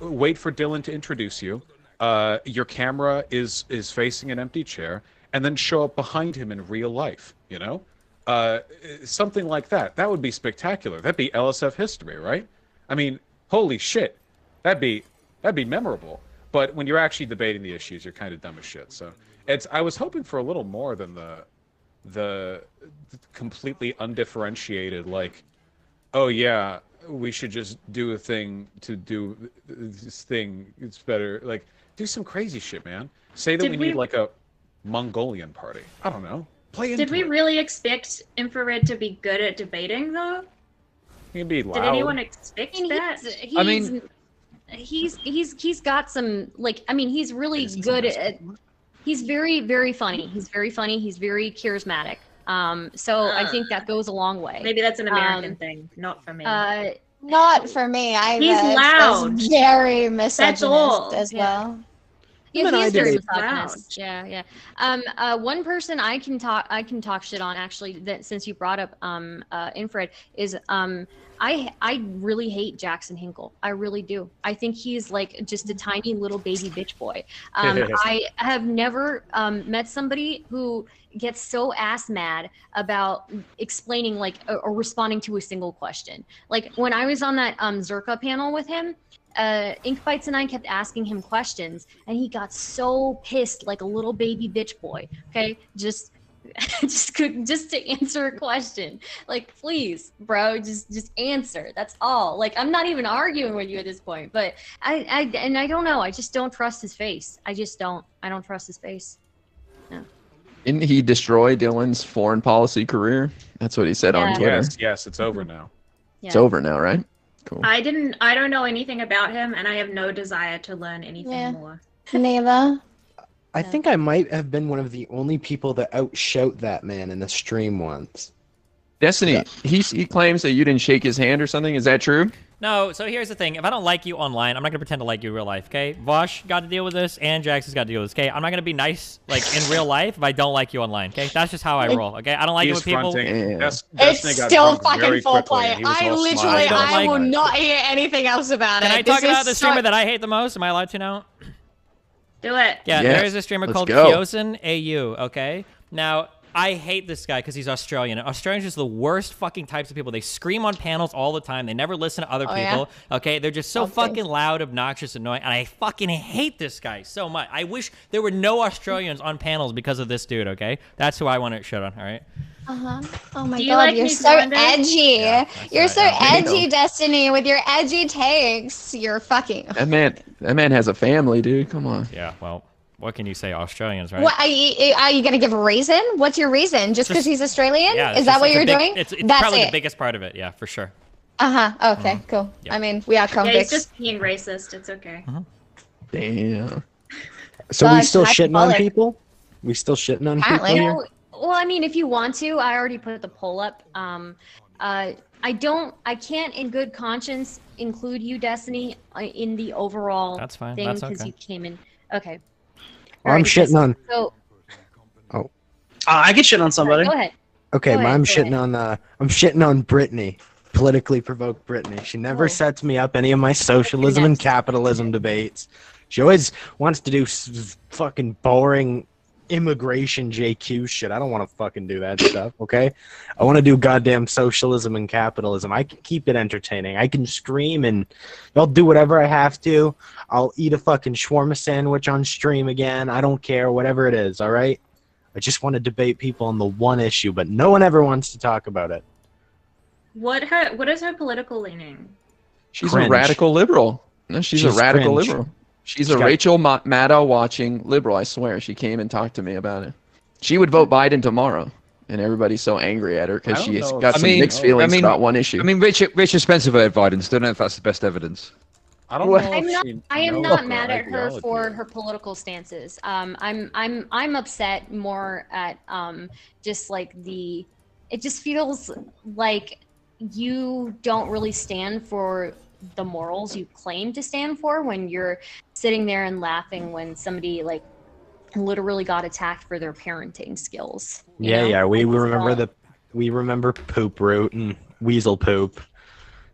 Wait for Dylan to introduce you. Your camera is facing an empty chair, and then show up behind him in real life. Something like that. That would be spectacular. That'd be LSF history, right? I mean, holy shit, that'd be memorable. But when you're actually debating the issues, you're kind of dumb as shit. So I was hoping for a little more than the completely undifferentiated, like, oh yeah, we should just do a thing to do this thing. It's better. Like, do some crazy shit, man. Say that we need like a Mongolian party. I don't know. Did we really expect Infrared to be good at debating, though? He'd be loud. Did anyone expect that? He's got some he's really good at. He's very, very funny. He's very funny. He's very charismatic. So I think that goes a long way. Maybe that's an American thing, not for me. Not for me either. He's loud. It's very misogynist That's all. as well. Yeah, Even he I is very did it. misogynist. Yeah. One person I can talk shit on actually, that since you brought up Infrared, is I really hate Jackson Hinkle. I really do. I think he's like just a tiny little baby bitch boy. I have never met somebody who gets so ass mad about explaining or responding to a single question. Like when I was on that Zerka panel with him, Inkbites and I kept asking him questions, and he got so pissed, like a little baby bitch boy. Okay, just to answer a question. Like, please, bro, just answer. That's all. Like, I'm not even arguing with you at this point. But I don't know. I just don't trust his face. I just don't. I don't trust his face. No. Didn't he destroy Dylan's foreign policy career? That's what he said on Twitter. Yes, it's over now. It's over now, right? Cool. I don't know anything about him, and I have no desire to learn anything more. Neither. I think I might have been one of the only people that outshout that man in the stream once. Destiny, he claims that you didn't shake his hand or something. Is that true? No, so here's the thing. If I don't like you online, I'm not going to pretend to like you in real life, okay? Vosh got to deal with this, and Jax has got to deal with this, okay? I'm not going to be nice, like, in real life if I don't like you online, okay? That's just how I roll, okay? I don't like it when people... It's still fucking full play. I will not hear anything else about it. Can I talk about the streamer that I hate the most? Am I allowed to now? Do it. Yeah, Yes. there is a streamer Let's called go. Kyosen AU, okay? Now, I hate this guy because he's Australian. And Australians are just the worst fucking types of people. They scream on panels all the time. They never listen to other people, okay? They're just so fucking loud, obnoxious, annoying, and I fucking hate this guy so much. I wish there were no Australians on panels because of this dude, okay? That's who I want to shit on, all right? Oh my Do you god, like you're me, so Xander? edgy. You're so right. edgy, Destiny, with your edgy takes. You're fucking. That man has a family, dude. Come on. Yeah, well, what can you say, Australians, right? What are you gonna give a reason? What's your reason? Just because he's Australian? Yeah, Is that what you're doing? It's That's probably it. the biggest part of it, yeah, for sure. Okay, cool. I mean, we are Yeah, convicts. he's just being racist. It's okay. Damn. So we still shitting on hyperbolic. people? We still shitting on Apparently. people here? Well, I mean, if you want to, I already put the poll up. I I can't in good conscience include you, Destiny, in the overall That's fine. thing That's because okay. you came in. Okay. Well, I'm shitting on. So Oh. I can shit on somebody. go ahead. Okay, Go ahead, I'm go shitting on. I'm shitting on Brittany. Politically provoked Brittany. She never sets me up any of my socialism and capitalism debates. She always wants to do fucking boring immigration JQ shit. I don't want to fucking do that stuff, okay? I want to do goddamn socialism and capitalism. I can keep it entertaining. I can scream and I'll do whatever I have to. I'll eat a fucking shawarma sandwich on stream again. I don't care, whatever it is, all right? I just want to debate people on the one issue, but no one ever wants to talk about it. What is her political leaning? She's Cringe. a radical liberal. No, she's a radical cringe. liberal. She's She a got- Rachel Maddow watching liberal. I swear. She came and talked to me about it. She would vote Biden tomorrow, and everybody's so angry at her because I don't she's know got if- some mixed feelings about one issue. I mean, Richard Spencer voted Biden, so I don't know if that's the best evidence. I don't What? know I'm if not. she I am knows not her mad at her ideology. for her political stances. I'm upset more at just like the. It just feels like you don't really stand for the morals you claim to stand for when you're sitting there and laughing when somebody like literally got attacked for their parenting skills. you know? Yeah, we I just remember don't- we remember Poop Root and Weasel Poop.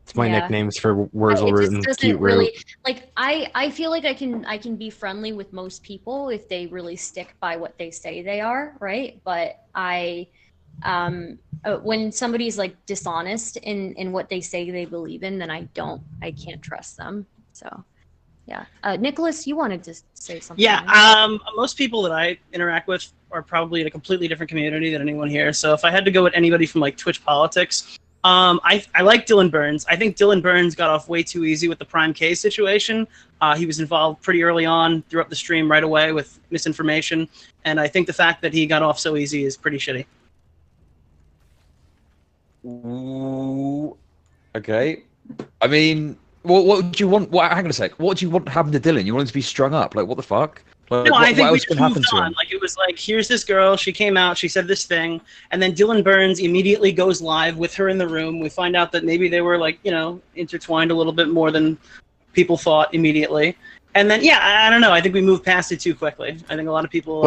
It's my Yeah. nicknames for it Wurzel Root just and doesn't Cute really Root. like I feel like I can be friendly with most people if they really stick by what they say they are, right? But when somebody's like dishonest in what they say they believe in, then I can't trust them. So yeah. Nicholas, you wanted to say something. Yeah, right? most people that I interact with are probably in a completely different community than anyone here. So if I had to go with anybody from like Twitch politics, I like Dylan Burns. I think Dylan Burns got off way too easy with the Prime K situation. He was involved pretty early on, threw up the stream right away with misinformation, and I think the fact that he got off so easy is pretty shitty. Ooh, okay. I mean, what do you want? Hang on a sec. What do you want to happen to Dylan? You want him to be strung up? Like, what the fuck? Like, No, what, I think what we else just can happen moved to on. him? Like it was like, here's this girl. She came out. She said this thing, and then Dylan Burns immediately goes live with her in the room. We find out that maybe they were like, intertwined a little bit more than people thought immediately. And then, yeah, I don't know. I think we moved past it too quickly. I think a lot of people.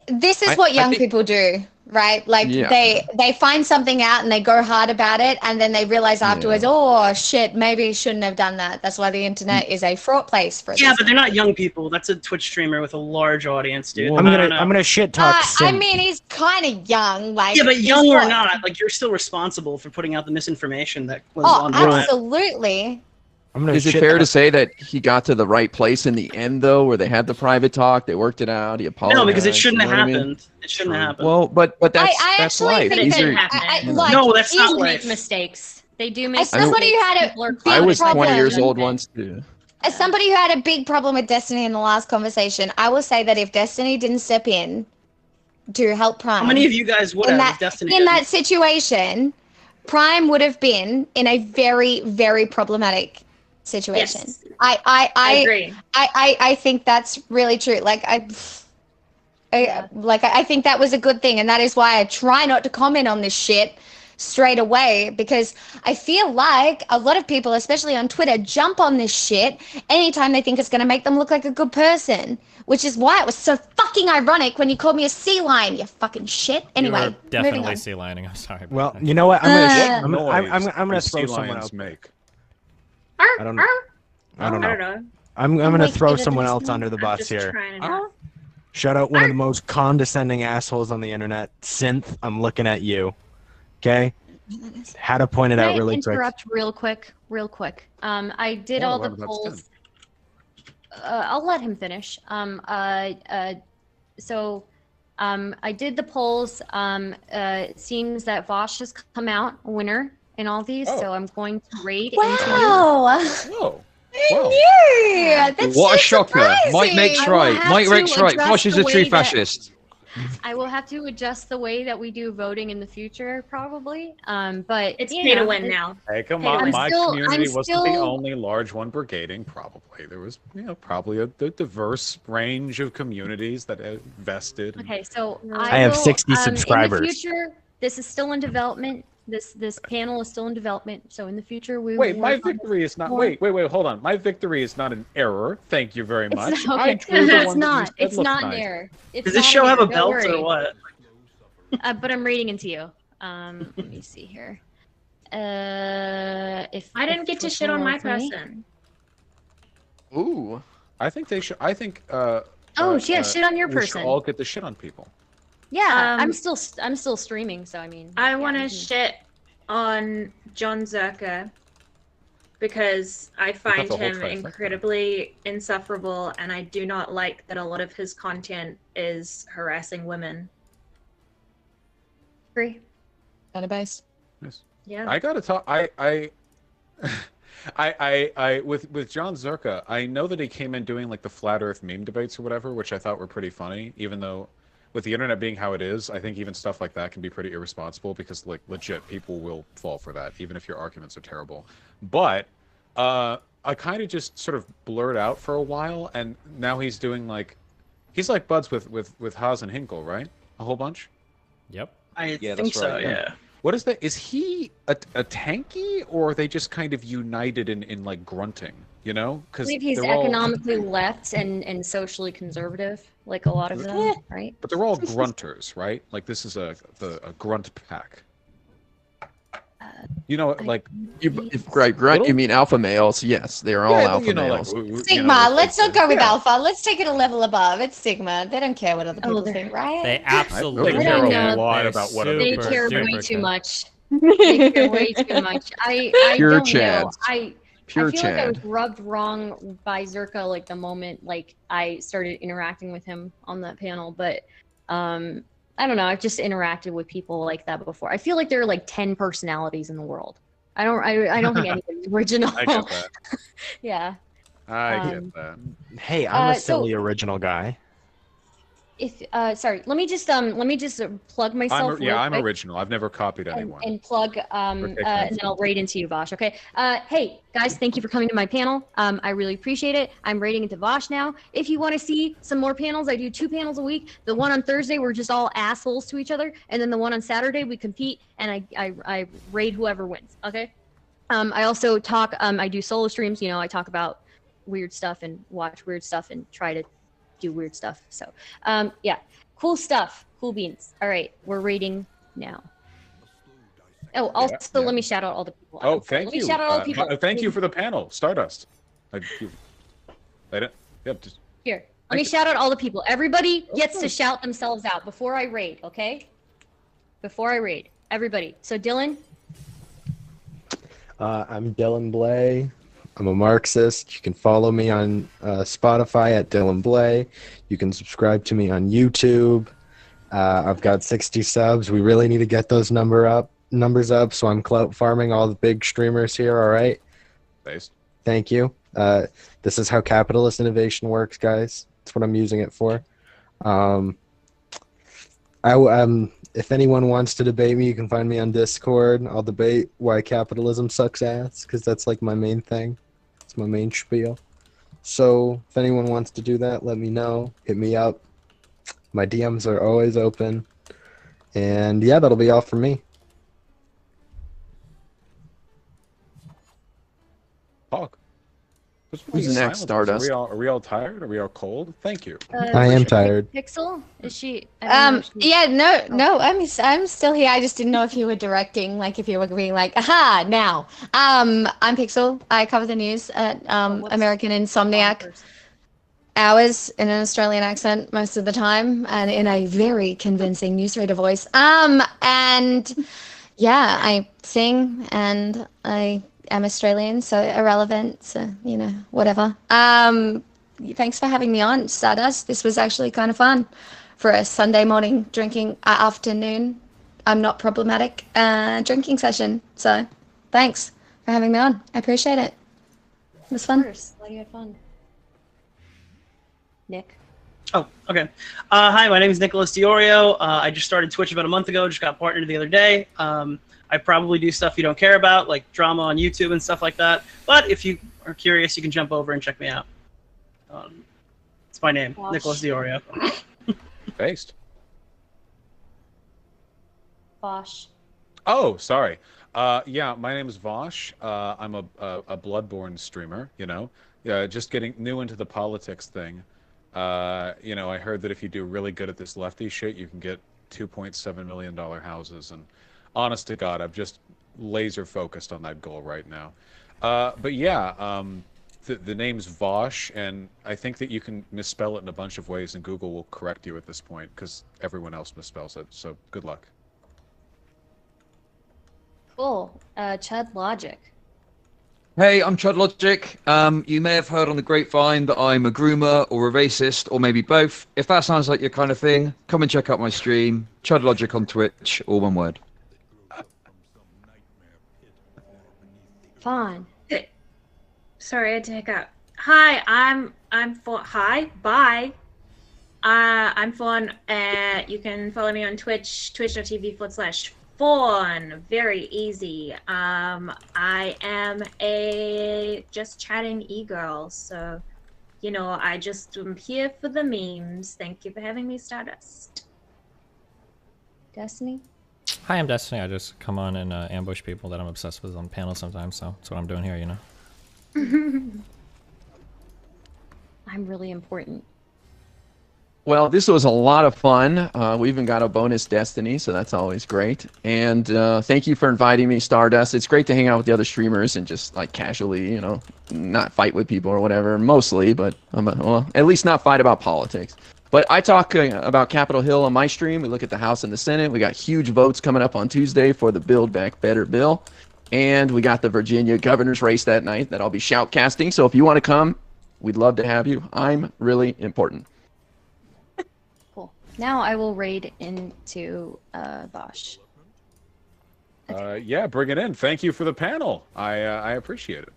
This is what young people do, right? Like Yeah. they find something out and they go hard about it, and then they realize afterwards, oh shit, maybe shouldn't have done that. That's why the internet is a fraught place for Yeah, this. but they're not young people. That's a Twitch streamer with a large audience, dude. I'm I don't know. gonna shit talk. I mean, he's kind of young. Like Yeah, but he's young or what- not, like you're still responsible for putting out the misinformation that was Oh, on the web. absolutely. Is it fair to say that he got to the right place in the end, though, where they had the private talk, they worked it out, he apologized? No, because it shouldn't you have know what I mean? happened. It shouldn't have happened. Well, but that's I that's actually life. think These that are- like, No, that's not People life. make mistakes. They do make As somebody who had a People are big I was problem, 20 years old once too. As somebody who had a big problem with Destiny in the last conversation, I will say that if Destiny didn't step in to help Prime, How many of you guys would in have that if Destiny in didn't? that situation, Prime would have been in a very, very problematic situation. Yes. I agree. I think that's really true. Like I think that was a good thing, and that is why I try not to comment on this shit straight away, because I feel like a lot of people, especially on Twitter, jump on this shit anytime they think it's going to make them look like a good person, which is why it was so fucking ironic when you called me a sea lion, you fucking shit. Anyway, You were moving definitely on. sea lining. I'm sorry. Well, you know what? I'm What gonna noise throw do someone sea else. lions make? I don't know. I'm gonna like, throw give it someone this else one. under the I'm bus just here. trying to not- Shout out one of the most condescending assholes on the internet, Synth. I'm looking at you. Okay. Had to point it Can out I really quick. interrupt real quick? I did Yeah, all the well, that's polls. I'll let him finish. I did the polls. It seems that Vosh has come out winner in all these, so I'm going to raid into Wow. Whoa. I knew. That's What a so shocker. Mike surprising. makes I will right. have Mike to makes right. adjust Vosh is the a true way that- fascist. I will have to adjust the way that we do voting in the future, probably. But It's you pay to know, win it- now. Hey, come Hey, on. I'm My still- community I'm wasn't the still- only large one brigading. Probably there was, probably a diverse range of communities that invested. Okay, so I have will, 60 In subscribers. the future, this is still in development. This panel is still in development, so in the future we Wait, will my work on victory is not. more. Wait, hold on. My victory is not an error. Thank you very much. It's not, I okay. drew the It's one that you not. said It's looked not an nice. error. It's Does this not show an have a error, don't belt worry. or what? But I'm reading into you. Let me see here. If I didn't get to shit on my for me. person. Ooh. I think they should. I think. Oh, yeah, shit on your we should person. all get the shit on people. Yeah, I'm still streaming, so I mean. I want to shit on John Zerka because I find the whole him trifecta. incredibly insufferable, and I do not like that a lot of his content is harassing women. Agree. Database. Yes. Yeah. I gotta talk. With John Zerka, I know that he came in doing like the flat Earth meme debates or whatever, which I thought were pretty funny. Even though, with the internet being how it is, I think even stuff like that can be pretty irresponsible because like legit people will fall for that, even if your arguments are terrible. But I kind of just sort of blurred out for a while, and now he's doing like, he's like buds with Haas and Hinkle, right? A whole bunch. Yep. I Yeah, think that's so, right. yeah. What is that? Is he a tanky, or are they just kind of united in like grunting? You know, I because believe he's economically left and socially conservative, like a lot of them, right? But they're all grunters, right? Like this is a grunt pack. You know, like If grunt, you mean alpha males? Yes, they are all alpha males. Sigma, let's not go with alpha. Let's take it a level above. It's Sigma. They don't care what other people think, right? They absolutely They care a lot about what other They people care think. way too much. They care way too much. I Pure don't Chads. know. I Pure feel like I was Chad. rubbed wrong by Zerka like the moment like I started interacting with him on that panel, but I don't know. I've just interacted with people like that before. I feel like there are like 10 personalities in the world. I don't think anybody's original. I get that. Yeah. I get that. Hey, I'm a so- silly original guy. If sorry, let me just plug myself. real I'm quick. original. I've never copied anyone. And plug and then I'll rate into you, Vosh. Okay. Hey guys, thank you for coming to my panel. I really appreciate it. I'm rating into Vosh now. If you want to see some more panels, I do 2 panels a week. The one on Thursday we're just all assholes to each other, and then the one on Saturday we compete and I rate whoever wins. Okay. I also talk. I do solo streams. You know, I talk about weird stuff and watch weird stuff and try to do weird stuff. So yeah, cool stuff. Cool beans. All right, we're rating now. Oh, also let me shout out all the people. Oh, thank Let you. me shout out all the people. Thank you for the panel, Stardust. Let it. Yep. Just, Here, let me shout out all the people. Everybody gets to shout themselves out before I raid, okay? Before I raid, everybody. So Dylan. I'm Dylan Blay. I'm a Marxist. You can follow me on Spotify at Dylan Blay. You can subscribe to me on YouTube. I've got 60 subs. We really need to get those numbers up. So I'm clout farming all the big streamers here. All right. Based. Thank you. This is how capitalist innovation works, guys. That's what I'm using it for. If anyone wants to debate me, you can find me on Discord. I'll debate why capitalism sucks ass, because that's like my main thing. It's my main spiel. So if anyone wants to do that, let me know. Hit me up. My DMs are always open. And yeah, that'll be all from me. Talk. Who's next, Stardust? Are we all tired? Are we all cold? Thank you. I am tired. Pixel? Is she? I don't know if she- Yeah, no, I'm still here. I just didn't know if you were directing, like if you were being like, aha, now. I'm Pixel. I cover the news at American Insomniac. Hours in an Australian accent most of the time, and in a very convincing newsreader voice. And yeah, I sing, and I am Australian, so irrelevant. So you know, whatever. Thanks for having me on, Stardust. This was actually kind of fun for a Sunday morning drinking afternoon. I'm not problematic drinking session. So thanks for having me on. I appreciate it. It was fun. Of course. Glad you had fun. Nick. Oh, okay. Hi, my name is Nicholas Diorio. I just started Twitch about a month ago. Just got partnered the other day. I probably do stuff you don't care about, like drama on YouTube and stuff like that. But if you are curious, you can jump over and check me out. It's my name, Gosh. Nicholas Diorio. Based. Bosh. Oh, sorry. Yeah, my name is Vosh. I'm a Bloodborne streamer, you know. Just getting new into the politics thing. You know, I heard that if you do really good at this lefty shit, you can get $2.7 million houses. And honest to God, I'm just laser focused on that goal right now. But yeah, the name's Vosh, and I think that you can misspell it in a bunch of ways, and Google will correct you at this point because everyone else misspells it. So good luck. Cool. Chud Logic. Hey, I'm Chud Logic. You may have heard on the grapevine that I'm a groomer or a racist, or maybe both. If that sounds like your kind of thing, come and check out my stream. Chud Logic on Twitch, all one word. Fawn. Sorry, I had to hiccup. Hi, I'm Fawn. Hi, bye. I'm Fawn. You can follow me on Twitch, twitch.tv/Fawn. Very easy. I am a just chatting e-girl, so you know, I just am here for the memes. Thank you for having me, Stardust. Destiny? Hi, I'm Destiny. I just come on and ambush people that I'm obsessed with on panels sometimes, so that's what I'm doing here, you know. I'm really important. Well, this was a lot of fun. We even got a bonus Destiny, so that's always great. And thank you for inviting me, Stardust. It's great to hang out with the other streamers and just like casually, you know, not fight with people or whatever, mostly, but well, at least not fight about politics. But I talk about Capitol Hill on my stream. We look at the House and the Senate. We got huge votes coming up on Tuesday for the Build Back Better bill. And we got the Virginia governor's race that night that I'll be shoutcasting. So if you want to come, we'd love to have you. I'm really important. Cool. Now I will raid into Bosch. Yeah, bring it in. Thank you for the panel. I appreciate it.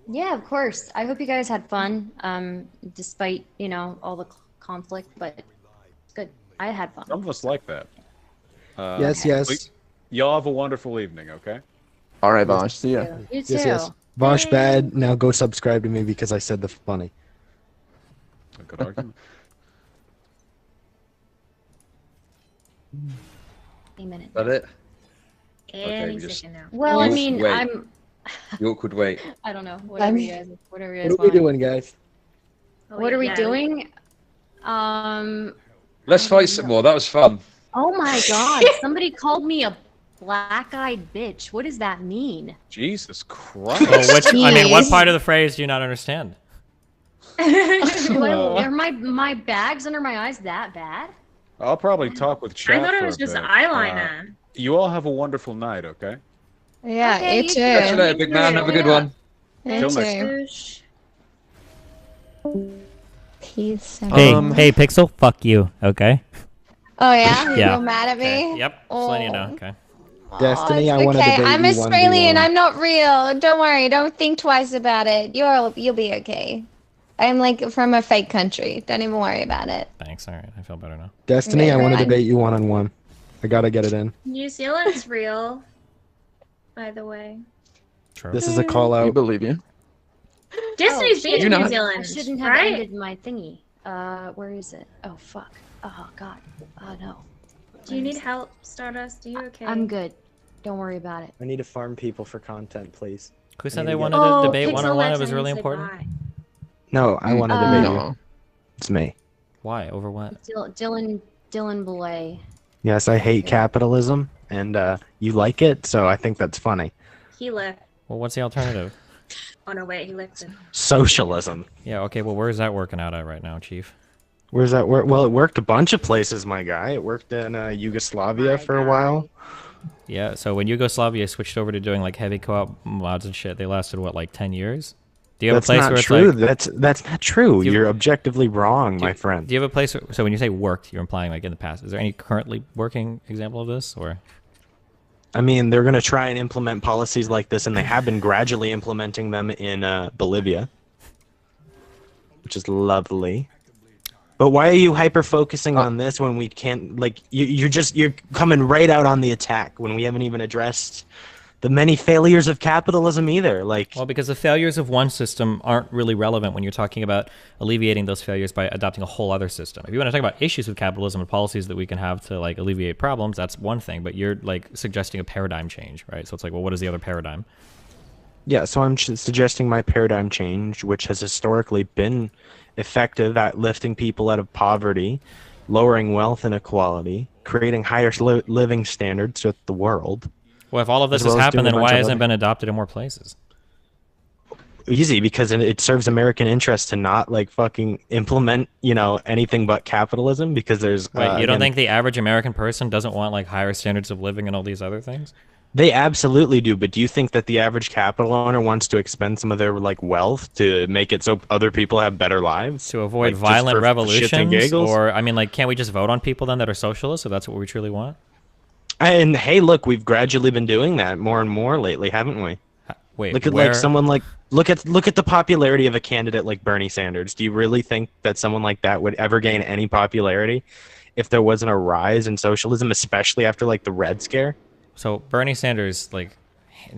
Yeah, of course. I hope you guys had fun, despite, you know, all the conflict, but it's good. I had fun. Some of us like that. Yes, yes. Y'all have a wonderful evening, okay? All right, Vosh. See ya. You too. Yes, yes. Vosh bad. Now go subscribe to me because I said the funny. A good argument. A minute. Is that it? Any we just- second now. Well, I mean, wait. I'm. The awkward wait. I don't know. Whatever you guys What are we want. doing, guys? What are we doing? Let's fight some more. That was fun. Oh my God! Somebody called me a black-eyed bitch. What does that mean? Jesus Christ. Well, I mean, what part of the phrase do you not understand? Are my bags under my eyes that bad? I'll probably talk with chat. I thought it for was a just bit. eyeliner. You all have a wonderful night, okay? Yeah, Okay, you you too. too. Catch you later, big man. Have a good one. You Till too. next Peace. Hey, hey, Pixel, fuck you, okay? Oh yeah, you Yeah. go mad at me. Yep, just letting you know, okay? Destiny, Oh, I it's want to okay. debate I'm you Australian. 1v1. I'm not real. Don't worry. Don't think twice about it. You'll be okay. I'm like from a fake country. Don't even worry about it. Thanks, alright, I feel better now. Destiny, Okay, I want to fine. debate you 1-on-1. I gotta get it in. New Zealand's real, by the way. True. This is a call out. We believe you. Destiny's been to You're New not. Zealand, I shouldn't have right? ended my thingy. Where is it? Oh fuck. Oh God. Oh no. Do you need help, Stardust? Are you okay? I'm good. Don't worry about it. I need to farm people for content, please. Who I said need they to wanted get- to Oh, debate Pixel one-on-one? It left was and really said important? bye. No, I want to debate you. No. It's me. Why? Over what? Dylan Belay. Yes, I hate capitalism, and you like it, so I think that's funny. He left. Well, what's the alternative? Oh no, wait, he left. Socialism. Yeah, okay, well, where's that working out at right now, Chief? Where's that work? Well, it worked a bunch of places, my guy. It worked in Yugoslavia for a while. Yeah, so when Yugoslavia switched over to doing like heavy co-op mods and shit, they lasted what, like 10 years? Do you have That's a place not where it's true. like That's not true. You're objectively wrong, my friend. do you have a place so when you say worked, you're implying like in the past. Is there any currently working example of this or I mean, they're going to try and implement policies like this, and they have been gradually implementing them in Bolivia, which is lovely. But why are you hyper-focusing on this when we can't, like, you're coming right out on the attack when we haven't even addressed the many failures of capitalism either. Like, well, because the failures of one system aren't really relevant when you're talking about alleviating those failures by adopting a whole other system. If you want to talk about issues with capitalism and policies that we can have to like alleviate problems, that's one thing. But you're like suggesting a paradigm change, right? So it's like, well, what is the other paradigm? yeah, so I'm suggesting my paradigm change, which has historically been effective at lifting people out of poverty, lowering wealth inequality, creating higher living standards with the world. Well, if all of this has happened, then why hasn't it been adopted in more places? Easy, because it serves American interests to not like fucking implement, you know, anything but capitalism, because there's Wait, you don't think the average American person doesn't want like higher standards of living and all these other things? They absolutely do, but do you think that the average capital owner wants to expend some of their like wealth to make it so other people have better lives? To avoid like, violent for revolutions? Or, I mean, like, can't we just vote on people then that are socialists, if that's what we truly want? And hey, look, we've gradually been doing that more and more lately, haven't we? Wait, look at like someone like look at the popularity of a candidate like Bernie Sanders. Do you really think that someone like that would ever gain any popularity if there wasn't a rise in socialism, especially after like the Red Scare? So Bernie Sanders like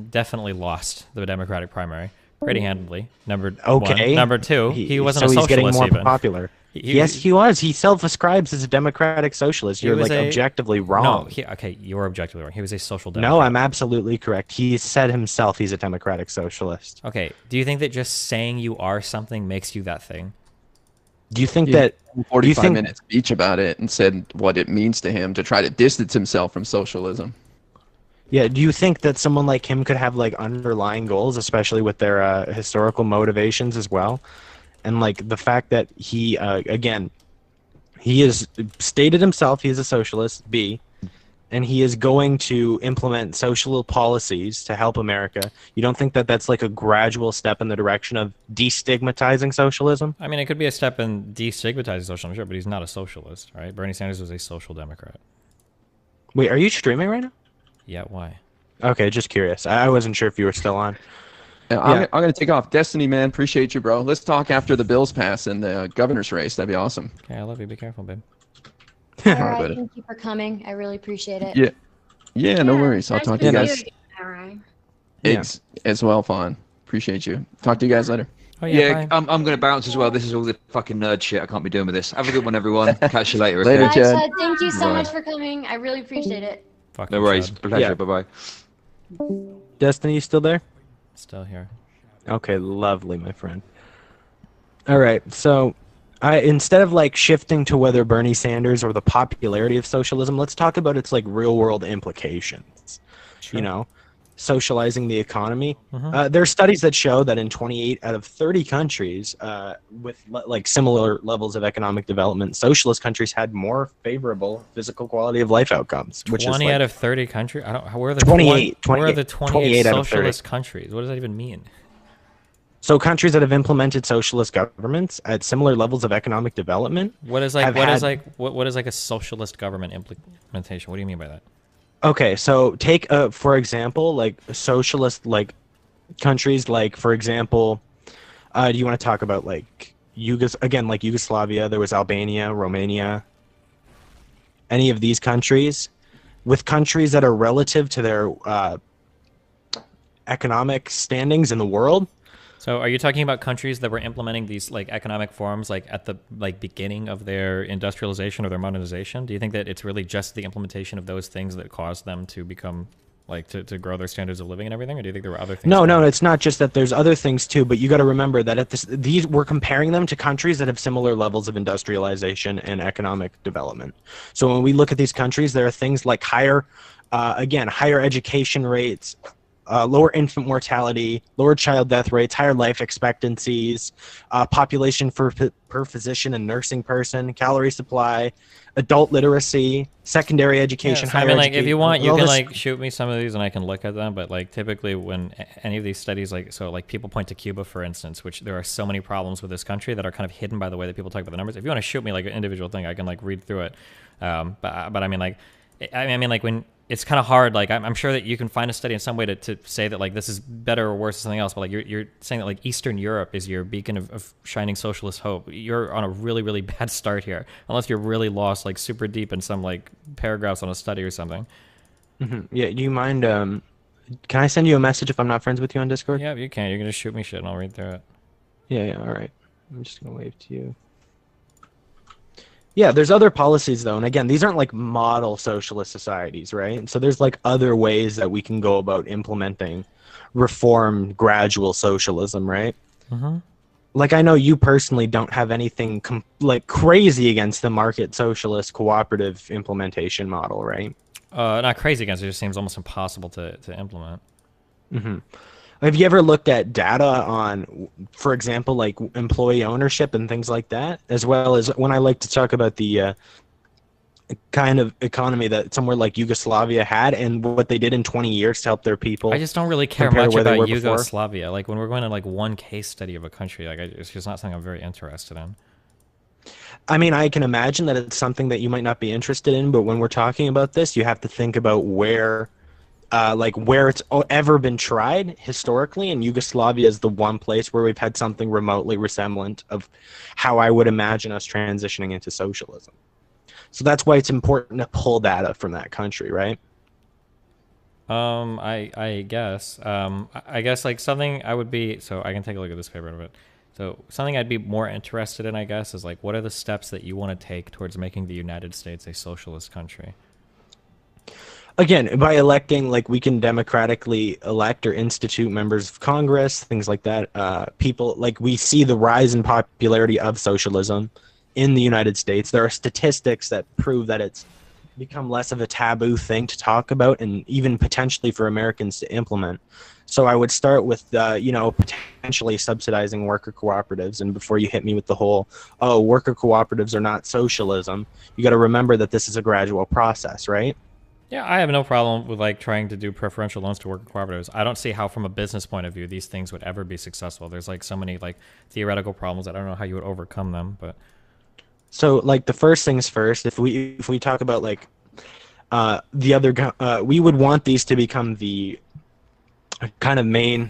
definitely lost the Democratic primary pretty handily. Number one. Number two, he wasn't a socialist. So he's getting more even. popular. Yes, he was. He self-ascribes as a democratic socialist. You're like objectively wrong. No, okay, you're objectively wrong. He was a social democrat. No, I'm absolutely correct. He said himself he's a democratic socialist. Okay, do you think that just saying you are something makes you that thing? Do you think that 45-minute speech about it and said what it means to him to try to distance himself from socialism? Yeah, do you think that someone like him could have like underlying goals, especially with their historical motivations as well? And like the fact that he, again, he has stated himself he is a socialist, B, and he is going to implement social policies to help America. You don't think that that's like a gradual step in the direction of destigmatizing socialism? I mean, it could be a step in destigmatizing socialism, sure, but he's not a socialist, right? Bernie Sanders was a social democrat. Wait, are you streaming right now? Yeah, why? Okay, just curious. I wasn't sure if you were still on. I'm going to take off. Destiny, man, appreciate you, bro. Let's talk after the bills pass in the governor's race. That'd be awesome. Okay, I love you. Be careful, babe. All right, thank you for coming. I really appreciate it. Yeah. Yeah, no worries. I'll talk to you guys. All right. It's well fun. Appreciate you. Talk to you guys later. Oh, yeah, I'm going to bounce as well. This is all the fucking nerd shit. I can't be doing with this. Have a good one, everyone. Catch you later. Okay? Later, Chad. Chad, thank you so much for coming. I really appreciate it. No worries. Pleasure. Yeah. Bye-bye. Destiny, you still there? Still here. Okay, lovely, my friend. All right, so instead of like shifting to whether Bernie Sanders or the popularity of socialism, let's talk about its like real world implications. Sure. You know, socializing the economy. There are studies that show that in 28 out of 30 countries with like similar levels of economic development, socialist countries had more favorable physical quality of life outcomes. Which 20 is like, out of 30 countries? Where are the 28? Where are the 28 out of 30. socialist countries? What does that even mean? So countries that have implemented socialist governments at similar levels of economic development. What is like a socialist government implementation? What do you mean by that? Okay, so take for example, like socialist like countries, like for example, do you want to talk about like like Yugoslavia? There was Albania, Romania. Any of these countries, with countries that are relative to their economic standings in the world. So are you talking about countries that were implementing these like economic forms like at the like beginning of their industrialization or their modernization? Do you think that it's really just the implementation of those things that caused them to become like to grow their standards of living and everything, or do you think there were other things? No, it's not just that. There's other things too, but you got to remember that these we're comparing them to countries that have similar levels of industrialization and economic development. So when we look at these countries, there are things like higher education rates, lower infant mortality, lower child death rates, higher life expectancies, population per physician and nursing person, calorie supply, adult literacy, secondary education, higher education. If you want, you can like shoot me some of these and I can look at them. But like typically when any of these studies, like people point to Cuba, for instance, which there are so many problems with this country that are kind of hidden by the way that people talk about the numbers. If you want to shoot me like an individual thing, I can like read through it. But I mean like when it's kind of hard, like I'm sure that you can find a study in some way to say that like this is better or worse than something else, but like you're saying that like Eastern Europe is your beacon of shining socialist hope. You're on a really, really bad start here, unless you're really lost like super deep in some like paragraphs on a study or something. Yeah, do you mind Can I send you a message if I'm not friends with you on Discord? Yeah, you can. You can just shoot me shit and I'll read through it. Yeah, all right. I'm just gonna wave to you. Yeah, there's other policies though, and again, these aren't like model socialist societies, right? So there's like other ways that we can go about implementing reformed gradual socialism, right? Mm-hmm. Like I know you personally don't have anything like crazy against the market socialist cooperative implementation model, right? Not crazy against it. It just seems almost impossible to implement. Mm-hmm. Have you ever looked at data on, for example, like employee ownership and things like that, as well as when I like to talk about the kind of economy that somewhere like Yugoslavia had and what they did in 20 years to help their people? I just don't really care much about Yugoslavia. Like when we're going to like one case study of a country, like it's just not something I'm very interested in. I mean, I can imagine that it's something that you might not be interested in, but when we're talking about this, you have to think about where it's ever been tried historically, and Yugoslavia is the one place where we've had something remotely resemblant of how I would imagine us transitioning into socialism. So that's why it's important to pull data from that country, right? I guess. I guess like something I would be, so I can take a look at this paper in a bit. So something I'd be more interested in, I guess, is like what are the steps that you want to take towards making the United States a socialist country? Again, by electing, like we can democratically elect or institute members of Congress, things like that. People, like we see the rise in popularity of socialism in the United States. There are statistics that prove that it's become less of a taboo thing to talk about and even potentially for Americans to implement. So I would start with, potentially subsidizing worker cooperatives. And before you hit me with the whole, oh, worker cooperatives are not socialism, you got to remember that this is a gradual process, right? Yeah, I have no problem with like trying to do preferential loans to worker cooperatives. I don't see how from a business point of view these things would ever be successful. There's like so many like theoretical problems that I don't know how you would overcome them, but so like the first things first, if we talk about like the other we would want these to become the kind of main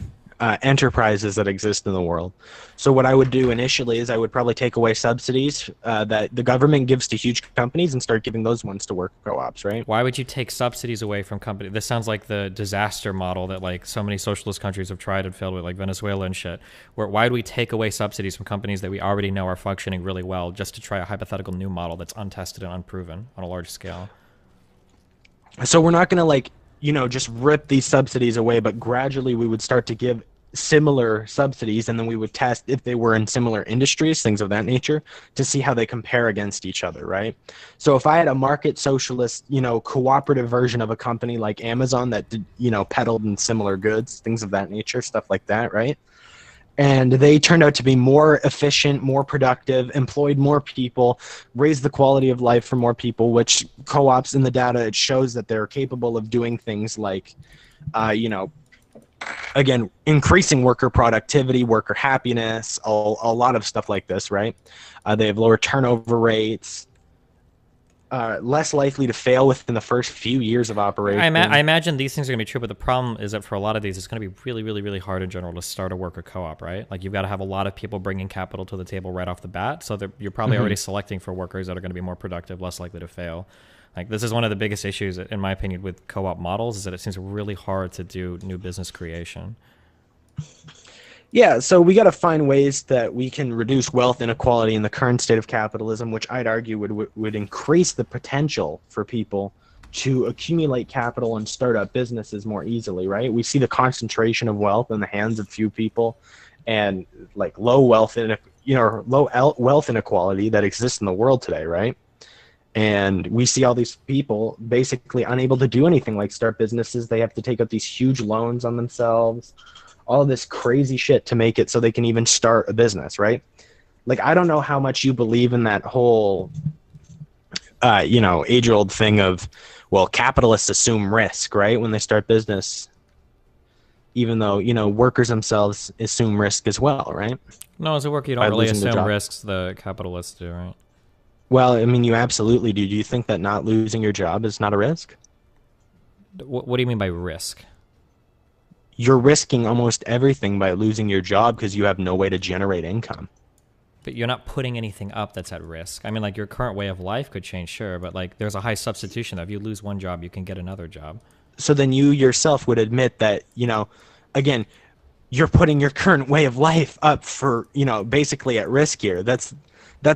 enterprises that exist in the world. So what I would do initially is I would probably take away subsidies that the government gives to huge companies and start giving those ones to worker co-ops, right? Why would you take subsidies away from companies? This sounds like the disaster model that like so many socialist countries have tried and failed with, like Venezuela and shit. Why do we take away subsidies from companies that we already know are functioning really well just to try a hypothetical new model that's untested and unproven on a large scale? So we're not going to just rip these subsidies away, but gradually we would start to give similar subsidies, and then we would test if they were in similar industries, things of that nature, to see how they compare against each other, right? So if I had a market socialist, cooperative version of a company like Amazon that did, peddled in similar goods, things of that nature, stuff like that, right? And they turned out to be more efficient, more productive, employed more people, raised the quality of life for more people, which co-ops in the data, it shows that they're capable of doing things like, again, increasing worker productivity, worker happiness, a lot of stuff like this, right? They have lower turnover rates, less likely to fail within the first few years of operation. I imagine these things are going to be true, but the problem is that for a lot of these, it's going to be really, really, really hard in general to start a worker co-op, right? Like you've got to have a lot of people bringing capital to the table right off the bat, so you're probably already selecting for workers that are going to be more productive, less likely to fail. Like this is one of the biggest issues, in my opinion, with co-op models, is that it seems really hard to do new business creation. Yeah, so we got to find ways that we can reduce wealth inequality in the current state of capitalism, which I'd argue would increase the potential for people to accumulate capital and start up businesses more easily, right? We see the concentration of wealth in the hands of few people, and like low wealth inequality that exists in the world today, right? And we see all these people basically unable to do anything like start businesses. They have to take out these huge loans on themselves, all this crazy shit to make it so they can even start a business, right? Like, I don't know how much you believe in that whole, age-old thing of, well, capitalists assume risk, right, when they start business, even though, workers themselves assume risk as well, right? No, as a worker, you don't really assume risks, the capitalists do, right? Well, I mean, you absolutely do. Do you think that not losing your job is not a risk? What do you mean by risk? You're risking almost everything by losing your job because you have no way to generate income. But you're not putting anything up that's at risk. I mean, like, your current way of life could change, sure, but, like, there's a high substitution that if you lose one job, you can get another job. So then you yourself would admit that, again, you're putting your current way of life up for, basically at risk here. That's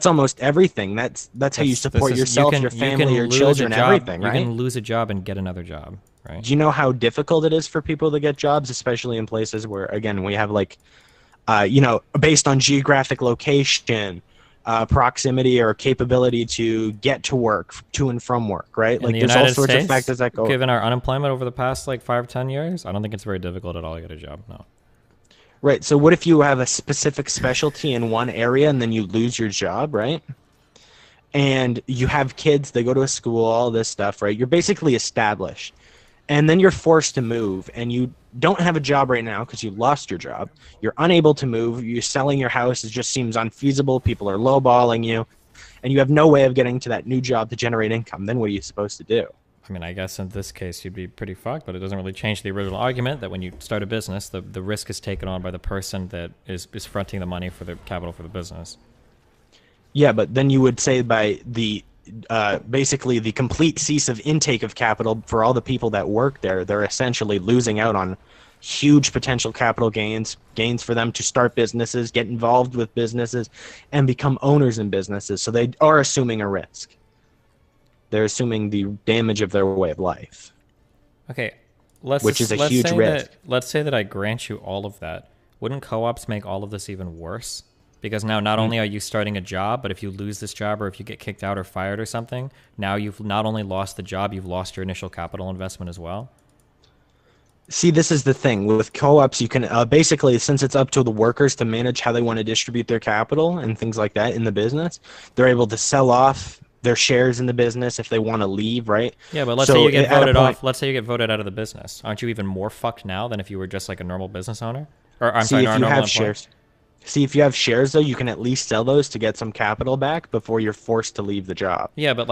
almost everything. That's how you support yourself, your family, your children, everything, right? You can lose a job and get another job, right? Do you know how difficult it is for people to get jobs, especially in places where, again, we have based on geographic location, proximity or capability to get to work, to and from work, right? In the there's United all sorts States, of factors that go. Given our unemployment over the past 5 or 10 years, I don't think it's very difficult at all to get a job. No. Right. So what if you have a specific specialty in one area and then you lose your job, right? And you have kids, they go to a school, all this stuff, right? You're basically established. And then you're forced to move, and you don't have a job right now because you lost your job. You're unable to move. You're selling your house. It just seems unfeasible. People are lowballing you, and you have no way of getting to that new job to generate income. Then what are you supposed to do? I mean, I guess in this case you'd be pretty fucked, but it doesn't really change the original argument that when you start a business, the risk is taken on by the person that is fronting the money for the capital for the business. Yeah, but then you would say by the basically the complete cease of intake of capital for all the people that work there, they're essentially losing out on huge potential capital gains for them to start businesses, get involved with businesses, and become owners in businesses. So they are assuming a risk. They're assuming the damage of their way of life. Okay, which is a huge risk. Let's say that I grant you all of that. Wouldn't co-ops make all of this even worse? Because now not only are you starting a job, but if you lose this job or if you get kicked out or fired or something, now you've not only lost the job, you've lost your initial capital investment as well. See, this is the thing. With co-ops, you can basically, since it's up to the workers to manage how they want to distribute their capital and things like that in the business, they're able to sell off their shares in the business if they want to leave, right? Yeah, but let's say you get voted off. Let's say you get voted out of the business. Aren't you even more fucked now than if you were just like a normal business owner? Or I'm sorry, if you normal have employee? shares. See, if you have shares, though, you can at least sell those to get some capital back before you're forced to leave the job. Yeah, but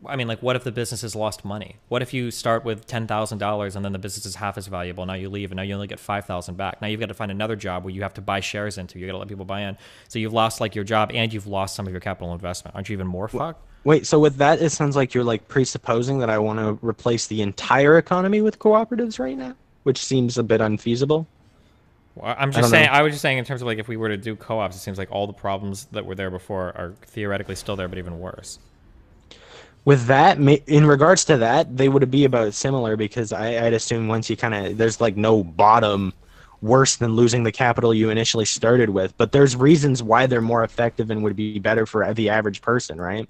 I mean, what if the business has lost money? What if you start with $10,000 and then the business is half as valuable? Now you leave and now you only get $5,000 back. Now you've got to find another job where you have to buy shares into. You got to let people buy in. So you've lost your job and you've lost some of your capital investment. Aren't you even more fucked? Wait, so with that, it sounds like you're presupposing that I want to replace the entire economy with cooperatives right now, which seems a bit unfeasible. Well, I was just saying in terms of if we were to do co-ops, it seems like all the problems that were there before are theoretically still there, but even worse. With that, in regards to that, they would be about similar because I'd assume once you there's no bottom worse than losing the capital you initially started with. But there's reasons why they're more effective and would be better for the average person, right?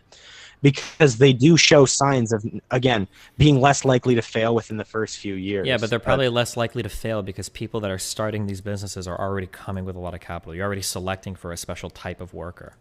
Because they do show signs of, again, being less likely to fail within the first few years. Yeah, but they're probably less likely to fail because people that are starting these businesses are already coming with a lot of capital. You're already selecting for a special type of worker.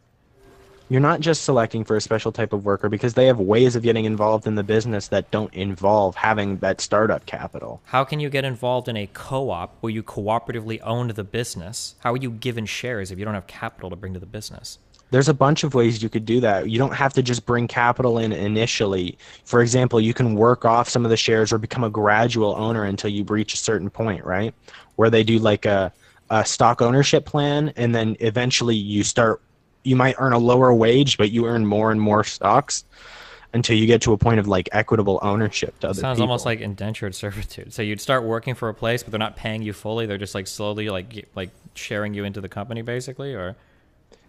You're not just selecting for a special type of worker because they have ways of getting involved in the business that don't involve having that startup capital. How can you get involved in a co-op where you cooperatively owned the business? How are you given shares if you don't have capital to bring to the business? There's a bunch of ways you could do that. You don't have to just bring capital in initially. For example, you can work off some of the shares or become a gradual owner until you reach a certain point, right? Where they do a stock ownership plan, and then eventually you might earn a lower wage, but you earn more and more stocks until you get to a point of equitable ownership to other people. Sounds almost like indentured servitude. So you'd start working for a place, but they're not paying you fully. They're just slowly sharing you into the company, basically, or...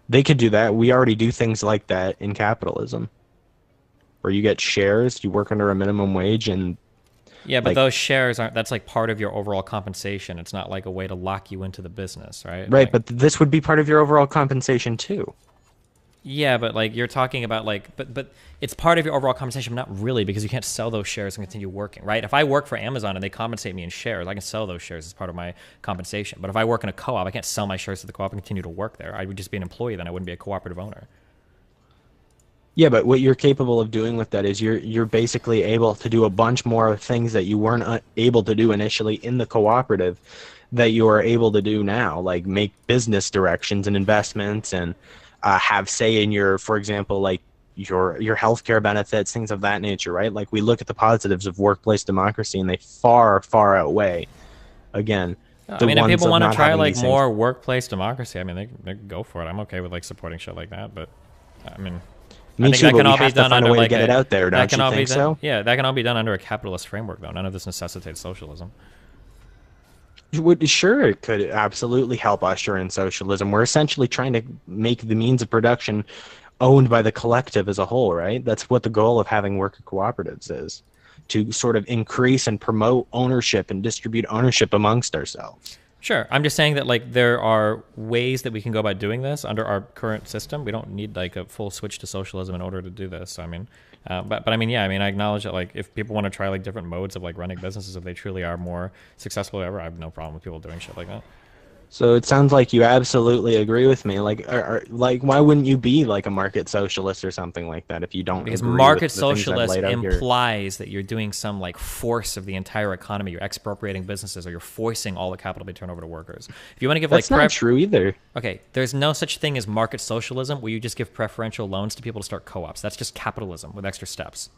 They could do that. We already do things like that in capitalism, where you get shares, you work under a minimum wage, and yeah, but those shares that's part of your overall compensation. It's not a way to lock you into the business, right? Right, but this would be part of your overall compensation too. Yeah, but you're talking about but it's part of your overall compensation, but not really, because you can't sell those shares and continue working, right? If I work for Amazon and they compensate me in shares, I can sell those shares as part of my compensation. But if I work in a co-op, I can't sell my shares to the co-op and continue to work there. I would just be an employee, then I wouldn't be a cooperative owner. Yeah, but what you're capable of doing with that is you're basically able to do a bunch more things that you weren't able to do initially in the cooperative that you are able to do now, like make business directions and investments and have say in your, for example, your healthcare benefits, things of that nature, right? We look at the positives of workplace democracy, and they far, far outweigh, again, I mean, if people want to try more workplace democracy, I mean, they go for it. I'm okay with supporting shit like that, but I mean, Me too, but we have to find a way to get it out there, don't you think so? Yeah, that can all be done under a capitalist framework, though. None of this necessitates socialism. Sure, it could absolutely help usher in socialism. We're essentially trying to make the means of production owned by the collective as a whole, right? That's what the goal of having worker cooperatives is, to sort of increase and promote ownership and distribute ownership amongst ourselves. Sure. I'm just saying that like there are ways that we can go about doing this under our current system. We don't need like a full switch to socialism in order to do this. I mean, but I mean, yeah, I mean, I acknowledge that like if people want to try like different modes of like running businesses, if they truly are more successful ever, I have no problem with people doing shit like that. So it sounds like you absolutely agree with me. Like, like, why wouldn't you be like a market socialist or something like that if you don't? Because agree market with the things I've socialist laid out here? implies that you're doing some like force of the entire economy. You're expropriating businesses, or you're forcing all the capital to be turned over to workers. If you want to give That's like not true either. Okay, there's no such thing as market socialism where you just give preferential loans to people to start co-ops. That's just capitalism with extra steps.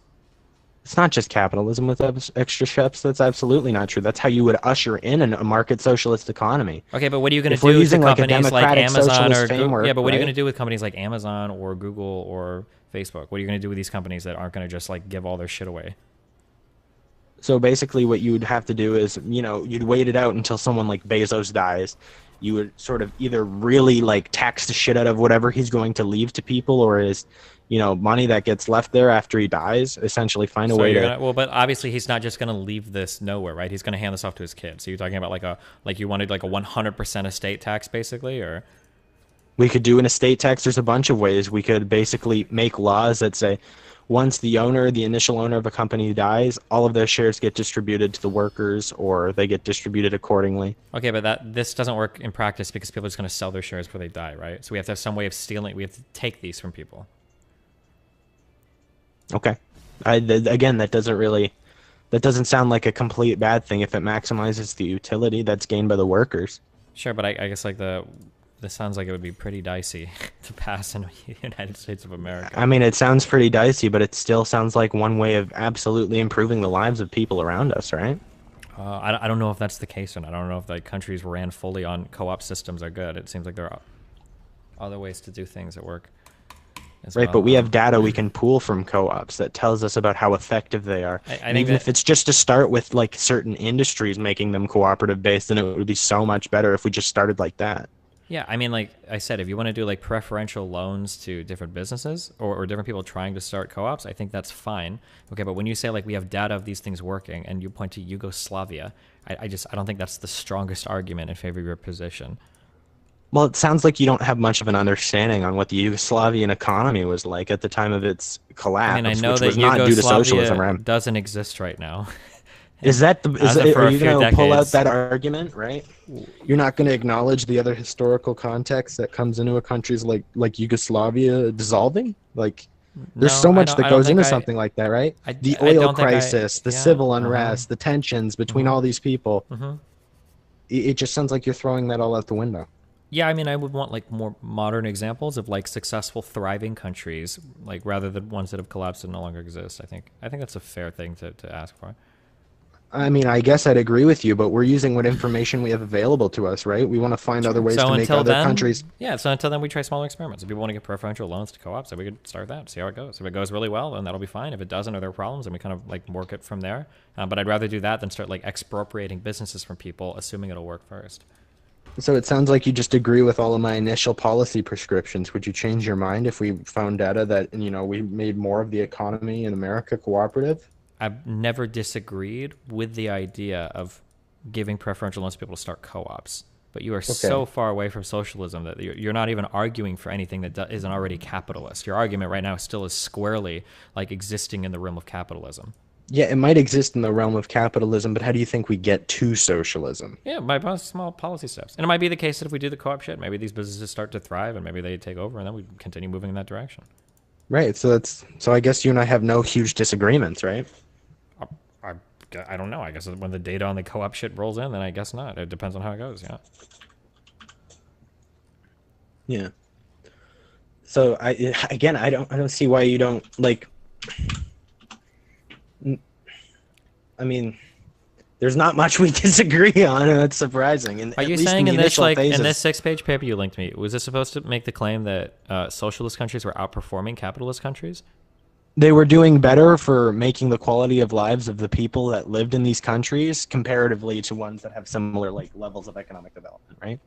It's not just capitalism with extra steps. That's absolutely not true. That's how you would usher in a market socialist economy. Okay, but what are you going If to we're do with using, like, a companies like democratic Amazon socialist or Google? framework, Yeah, but what are you right? going to do with companies like Amazon or Google or Facebook? What are you going to do with these companies that aren't going to just like give all their shit away? So basically what you would have to do is, you know, you'd wait it out until someone like Bezos dies. You would sort of either really like tax the shit out of whatever he's going to leave to people, or his, you know, money that gets left there after he dies, essentially find a way to... Well, but obviously he's not just going to leave this nowhere, right? He's going to hand this off to his kids. So you're talking about like you wanted like a 100% estate tax basically, or... We could do an estate tax. There's a bunch of ways. We could basically make laws that say once the initial owner of a company dies, all of their shares get distributed to the workers, or they get distributed accordingly. Okay, but this doesn't work in practice because people are just going to sell their shares before they die, right? So we have to have some way of stealing. We have to take these from people. Okay. Again, that doesn't sound like a complete bad thing if it maximizes the utility that's gained by the workers. Sure, but I guess like this sounds like it would be pretty dicey to pass in the United States of America. I mean, it sounds pretty dicey, but it still sounds like one way of absolutely improving the lives of people around us, right? I don't know if that's the case or not. I don't know if like countries ran fully on co-op systems are good. It seems like there are other ways to do things that work. Right, but we have data we can pool from co-ops that tells us about how effective they are. And even if it's just to start with like certain industries making them cooperative based, then it would be so much better if we just started like that. Yeah, I mean, like I said, if you want to do like preferential loans to different businesses or different people trying to start co-ops, I think that's fine. Okay, but when you say like we have data of these things working and you point to Yugoslavia, I don't think that's the strongest argument in favor of your position. Well, it sounds like you don't have much of an understanding on what the Yugoslavian economy was like at the time of its collapse, I mean, I know which that was not due to socialism, right? doesn't exist right now. Are you going to pull out that argument, right? You're not going to acknowledge the other historical context that comes into a country's like Yugoslavia dissolving? Like, there's so much that goes into something like that, right? The oil crisis, the civil unrest, the tensions between all these people. It just sounds like you're throwing that all out the window. Yeah, I mean, I would want like more modern examples of like successful, thriving countries, like rather than ones that have collapsed and no longer exist. I think that's a fair thing to ask for. I mean, I guess I'd agree with you, but we're using what information we have available to us, right? We want to find other ways to make other countries... Yeah, so until then we try smaller experiments. If people want to get preferential loans to co-ops, then we could start that, see how it goes. If it goes really well, then that'll be fine. If it doesn't or there are problems, then we kind of like work it from there. But I'd rather do that than start like expropriating businesses from people, assuming it'll work first. So it sounds like you just agree with all of my initial policy prescriptions. Would you change your mind if we found data that, you know, we made more of the economy in America cooperative? I've never disagreed with the idea of giving preferential loans to people to start co-ops, but you are so far away from socialism that you're not even arguing for anything that isn't already capitalist. Your argument right now still is squarely like existing in the realm of capitalism. Yeah, it might exist in the realm of capitalism, but how do you think we get to socialism? Yeah, by small policy steps. And it might be the case that if we do the co-op shit, maybe these businesses start to thrive and maybe they take over and then we continue moving in that direction. Right, so I guess you and I have no huge disagreements, right? I don't know. I guess when the data on the co-op shit rolls in, then I guess not. It depends on how it goes, yeah. Yeah. So I don't see why you don't like... I mean, There's not much we disagree on, and that's surprising. And Are at you least saying in in the this initial phases, in this 6-page paper you linked me, was this supposed to make the claim that socialist countries were outperforming capitalist countries? they were doing better for making the quality of lives of the people that lived in these countries comparatively to ones that have similar like levels of economic development, right?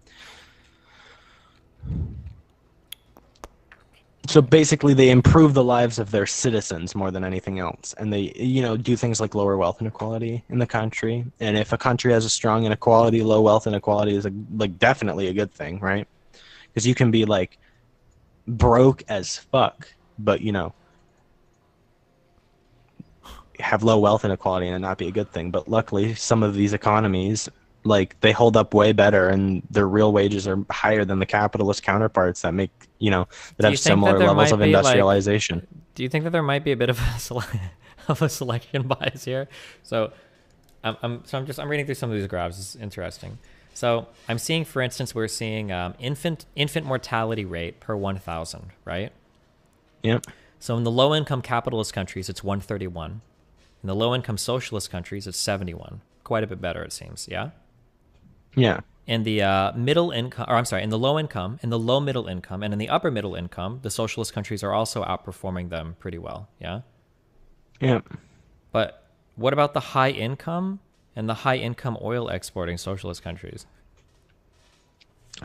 So basically, they improve the lives of their citizens more than anything else, and they, do things like lower wealth inequality in the country. And if a country has a strong inequality, low wealth inequality is definitely a good thing, right? Because you can be like broke as fuck, but have low wealth inequality and it not be a good thing. But luckily, some of these economies, they hold up way better, and their real wages are higher than the capitalist counterparts that make that have similar levels of industrialization. Do you think that there might be a bit of a selection bias here? So I'm reading through some of these graphs. It's interesting. So I'm seeing, for instance, we're seeing infant mortality rate per 1,000, right? Yep. So in the low income capitalist countries, it's 131. In the low income socialist countries, it's 71. Quite a bit better, it seems. Yeah. Yeah. In the middle income, or I'm sorry, in the low income, in the low middle income, and in the upper middle income, the socialist countries are also outperforming them pretty well. Yeah. Yeah. But what about the high income and the high income oil exporting socialist countries?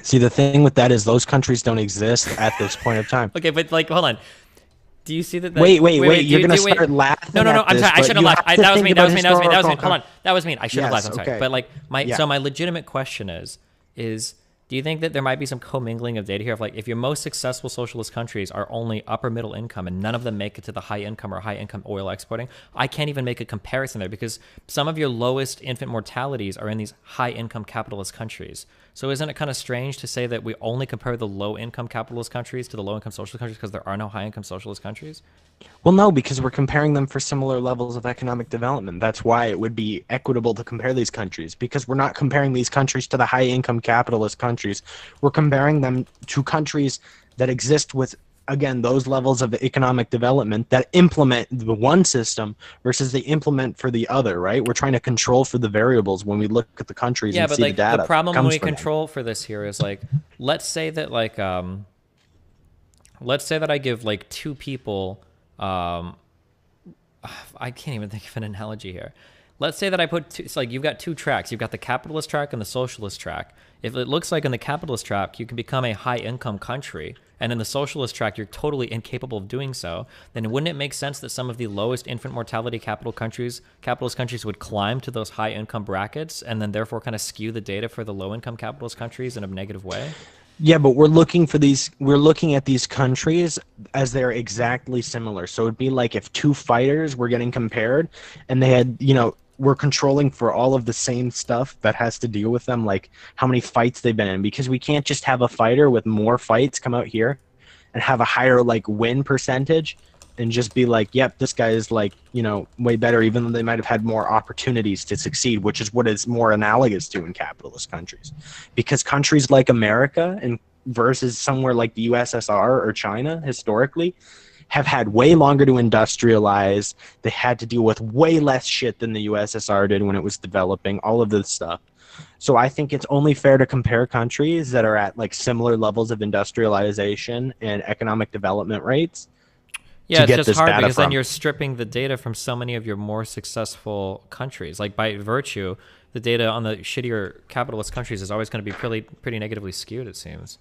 See, the thing with that is those countries don't exist at this point of time. Okay, but hold on. Do you see that? Wait, you're going to start laughing. No, I'm sorry. I should have laughed. That was me. Hold on. That was me. I should have laughed. I'm sorry. Okay. But my legitimate question is do you think that there might be some commingling of data here of if your most successful socialist countries are only upper middle income and none of them make it to the high income or high income oil exporting? I can't even make a comparison there because some of your lowest infant mortalities are in these high income capitalist countries. So isn't it kind of strange to say that we only compare the low income capitalist countries to the low income socialist countries because there are no high income socialist countries? Well, no, because we're comparing them for similar levels of economic development. That's why it would be equitable to compare these countries, because we're not comparing these countries to the high-income capitalist countries. We're comparing them to countries that exist with, again, those levels of economic development that implement the one system versus they implement for the other, right? We're trying to control for the variables when we look at the countries and see the data. The problem when we control for this here is let's say that I give two people I can't even think of an analogy here. Let's say that I put it's you've got two tracks. You've got the capitalist track and the socialist track. If it looks like in the capitalist track you can become a high income country, and in the socialist track you're totally incapable of doing so, then wouldn't it make sense that some of the lowest infant mortality capitalist countries would climb to those high income brackets and then therefore kind of skew the data for the low income capitalist countries in a negative way? Yeah, but we're looking at these countries as they're exactly similar. So it'd be like if two fighters were getting compared and they had, we're controlling for all of the same stuff that has to deal with them, like how many fights they've been in, because we can't just have a fighter with more fights come out here and have a higher win percentage and just be yep, this guy is way better, even though they might have had more opportunities to succeed, which is what is more analogous to in capitalist countries. Because countries like America and versus somewhere like the USSR or China historically have had way longer to industrialize. They had to deal with way less shit than the USSR did when it was developing, all of this stuff. So I think it's only fair to compare countries that are at similar levels of industrialization and economic development rates. Yeah, it's just hard because then you're stripping the data from so many of your more successful countries. By virtue, the data on the shittier capitalist countries is always going to be pretty negatively skewed, it seems.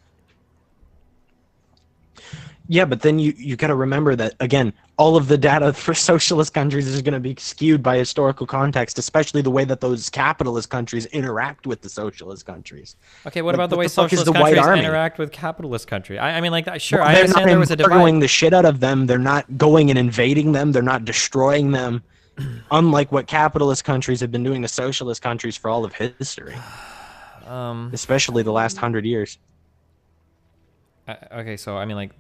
Yeah, but then you got to remember that, again, all of the data for socialist countries is going to be skewed by historical context, especially the way that those capitalist countries interact with the socialist countries. Okay, what about the way socialist countries interact with capitalist countries? I mean, sure, well, I understand there was a divide. They're not embargoing the shit out of them. They're not going and invading them. They're not destroying them, unlike what capitalist countries have been doing to socialist countries for all of history, especially the last 100 years. Okay, so I mean,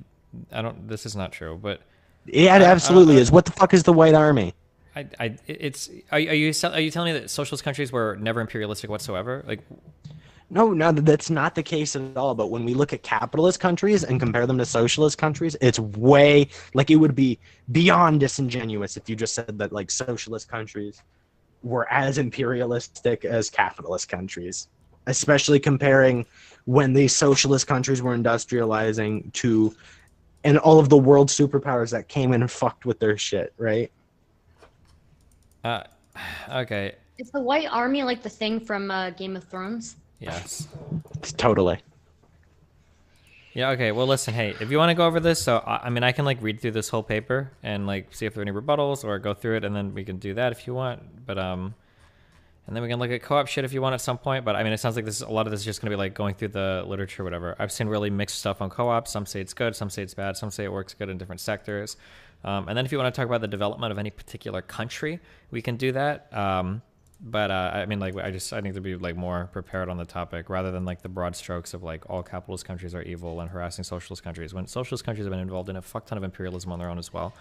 this is not true, but yeah, it absolutely is. What the fuck is the White Army? Are you telling me that socialist countries were never imperialistic whatsoever? No, that's not the case at all. But when we look at capitalist countries and compare them to socialist countries, it's it would be beyond disingenuous if you just said that socialist countries were as imperialistic as capitalist countries, especially comparing when these socialist countries were industrializing to, and all of the world superpowers that came in and fucked with their shit, right? Okay. Is the White Army like the thing from Game of Thrones? Yes. Totally. Yeah, okay, well listen, hey, if you want to go over this, so I mean I can like read through this whole paper and like see if there are any rebuttals or go through it, and then we can do that if you want. But and then we can look at co-op shit if you want at some point. But I mean it sounds like a lot of this is just gonna be like going through the literature or whatever. I've seen really mixed stuff on co-op. Some say it's good, some say it's bad, some say it works good in different sectors. And then if you want to talk about the development of any particular country, we can do that. But I mean, like, I need to be like more prepared on the topic rather than like the broad strokes of like all capitalist countries are evil and harassing socialist countries, when socialist countries have been involved in a fuck ton of imperialism on their own as well.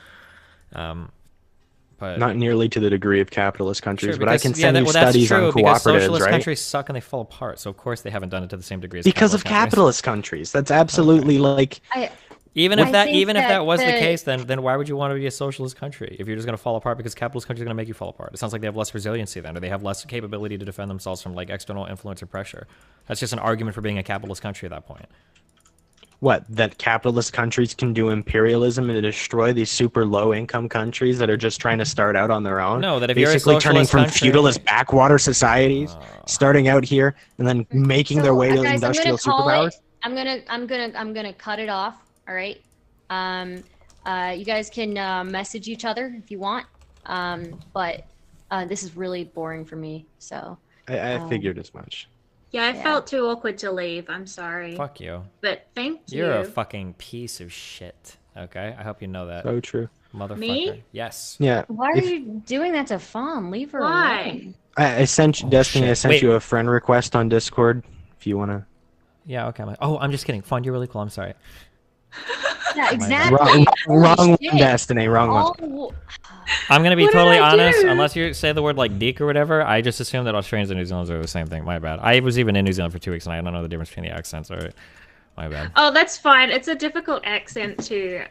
But not nearly to the degree of capitalist countries, true, but I can send you that's studies true, on because cooperatives, socialist right? countries suck and they fall apart, so of course they haven't done it to the same degree as Because of capitalist countries. That's absolutely like. Even if that was the the- case, then why would you want to be a socialist country if you're just going to fall apart because capitalist countries are going to make you fall apart? It sounds like they have less resiliency then, or they have less capability to defend themselves from like external influence or pressure. That's just an argument for being a capitalist country at that point. What, that capitalist countries can do imperialism and destroy these super low income countries that are just trying to start out on their own? No, that if you're a basically turning socialist from country- feudalist backwater societies, starting out here and then making their way to guys, industrial I'm gonna call superpowers. it. I'm gonna cut it off. All right. You guys can message each other if you want. But this is really boring for me. So I figured as much. Yeah, I felt too awkward to leave. I'm sorry. Fuck you. But thank you. You're a fucking piece of shit. Okay, I hope you know that. So true. Motherfucker. Me? Yes. Yeah. Why are you doing that to Fawn? Leave her alone. I sent you, Destiny. I shit. sent Wait. you a friend request on Discord. If you wanna. Yeah. Okay. I'm just kidding. Fawn, you're really cool. I'm sorry. Yeah, exactly. Wrong one, shit. Destiny. Wrong one. Oh, I'm gonna be What did totally I honest. do? Unless you say the word like "deek" or whatever, I just assume that Australians and New Zealanders are the same thing. My bad. I was even in New Zealand for 2 weeks and I don't know the difference between the accents. All right. My bad. Oh, that's fine. It's a difficult accent to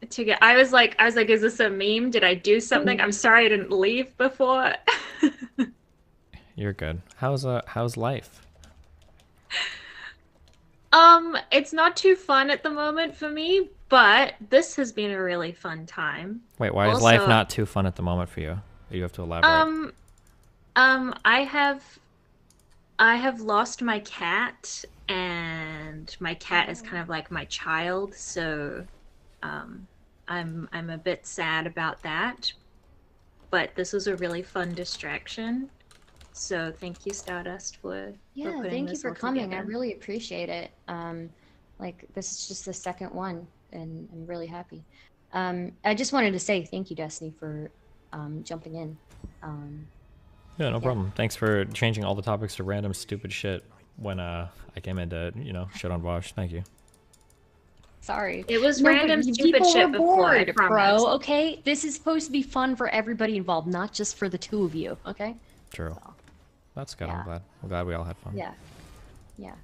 get. I was like, is this a meme? Did I do something? I'm sorry I didn't leave before. You're good. How's life? It's not too fun at the moment for me, but this has been a really fun time. Wait, why is life not too fun at the moment for you? You have to elaborate. I have lost my cat, and my cat is kind of like my child, so I'm a bit sad about that. But this was a really fun distraction. So thank you, Stardust, for yeah, putting thank you this for all coming. together. I really appreciate it. Like this is just the second one, and I'm really happy. I just wanted to say thank you, Destiny, for jumping in. Yeah, no problem. Thanks for changing all the topics to random stupid shit when I came in to, shit on Vosh. Thank you. Sorry. It was No, random but stupid people shit were before, I bored, promise. bro. Okay, this is supposed to be fun for everybody involved, not just for the two of you. Okay. True. That's good. Yeah. I'm glad we all had fun. Yeah. Yeah.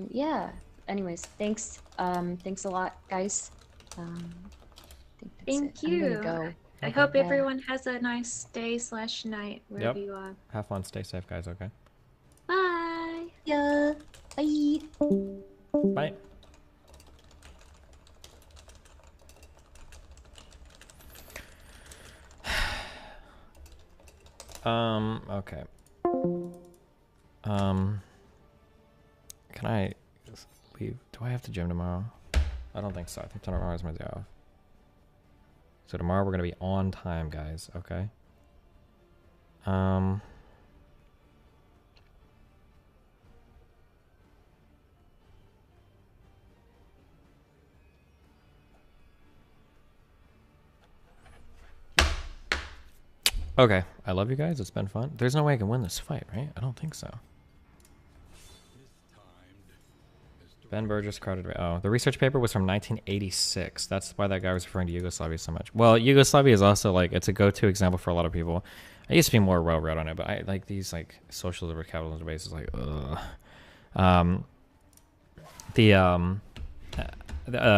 Yeah. Anyways, thanks. Thanks a lot, guys. I think that's Thank it. you. I'm gonna go. I hope Yeah. everyone has a nice day/night wherever Yep. you are. Have fun. Stay safe, guys. Okay. Bye. Yeah. Bye. Bye. Okay. Can I just leave? Do I have to gym tomorrow? I don't think so. I think tomorrow is my day off. So tomorrow we're gonna be on time, guys. Okay. Okay, I love you guys. It's been fun. There's no way I can win this fight, right? I don't think so. Ben Burgis crowded. Oh, the research paper was from 1986. That's why that guy was referring to Yugoslavia so much. Well, Yugoslavia is also like it's a go-to example for a lot of people. I used to be more well-read on it, but I like these like socialism or capitalism debates is like, ugh.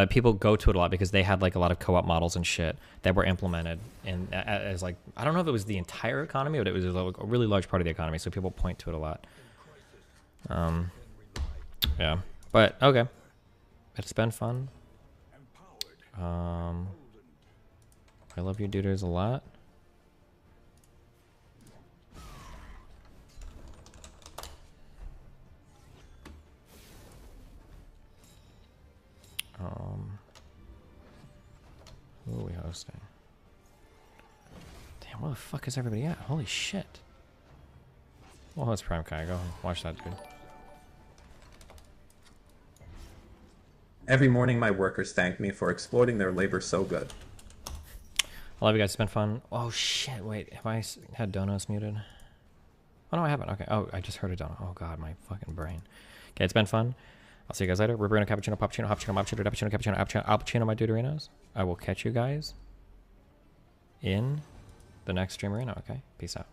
people go to it a lot because they had like a lot of co-op models and shit that were implemented and as like, I don't know if it was the entire economy, but it was a really large part of the economy. So people point to it a lot. Yeah, but okay. It's been fun. I love you duders a lot. Who are we hosting? Damn, where the fuck is everybody at? Holy shit. Well, that's Prime Kai. Go watch that, dude. Every morning my workers thank me for exploiting their labor so good. I love you guys. It's been fun. Oh shit, wait. Have I had donuts muted? Oh no, I haven't. Okay. Oh, I just heard a donut. Oh god, my fucking brain. Okay, it's been fun. I'll see you guys later. Rubrino, cappuccino, poppuccino, hoppuccino, moppuccino, cappuccino, cappuccino, alpuccino, my duderinos. I will catch you guys in the next stream arena. Okay, peace out.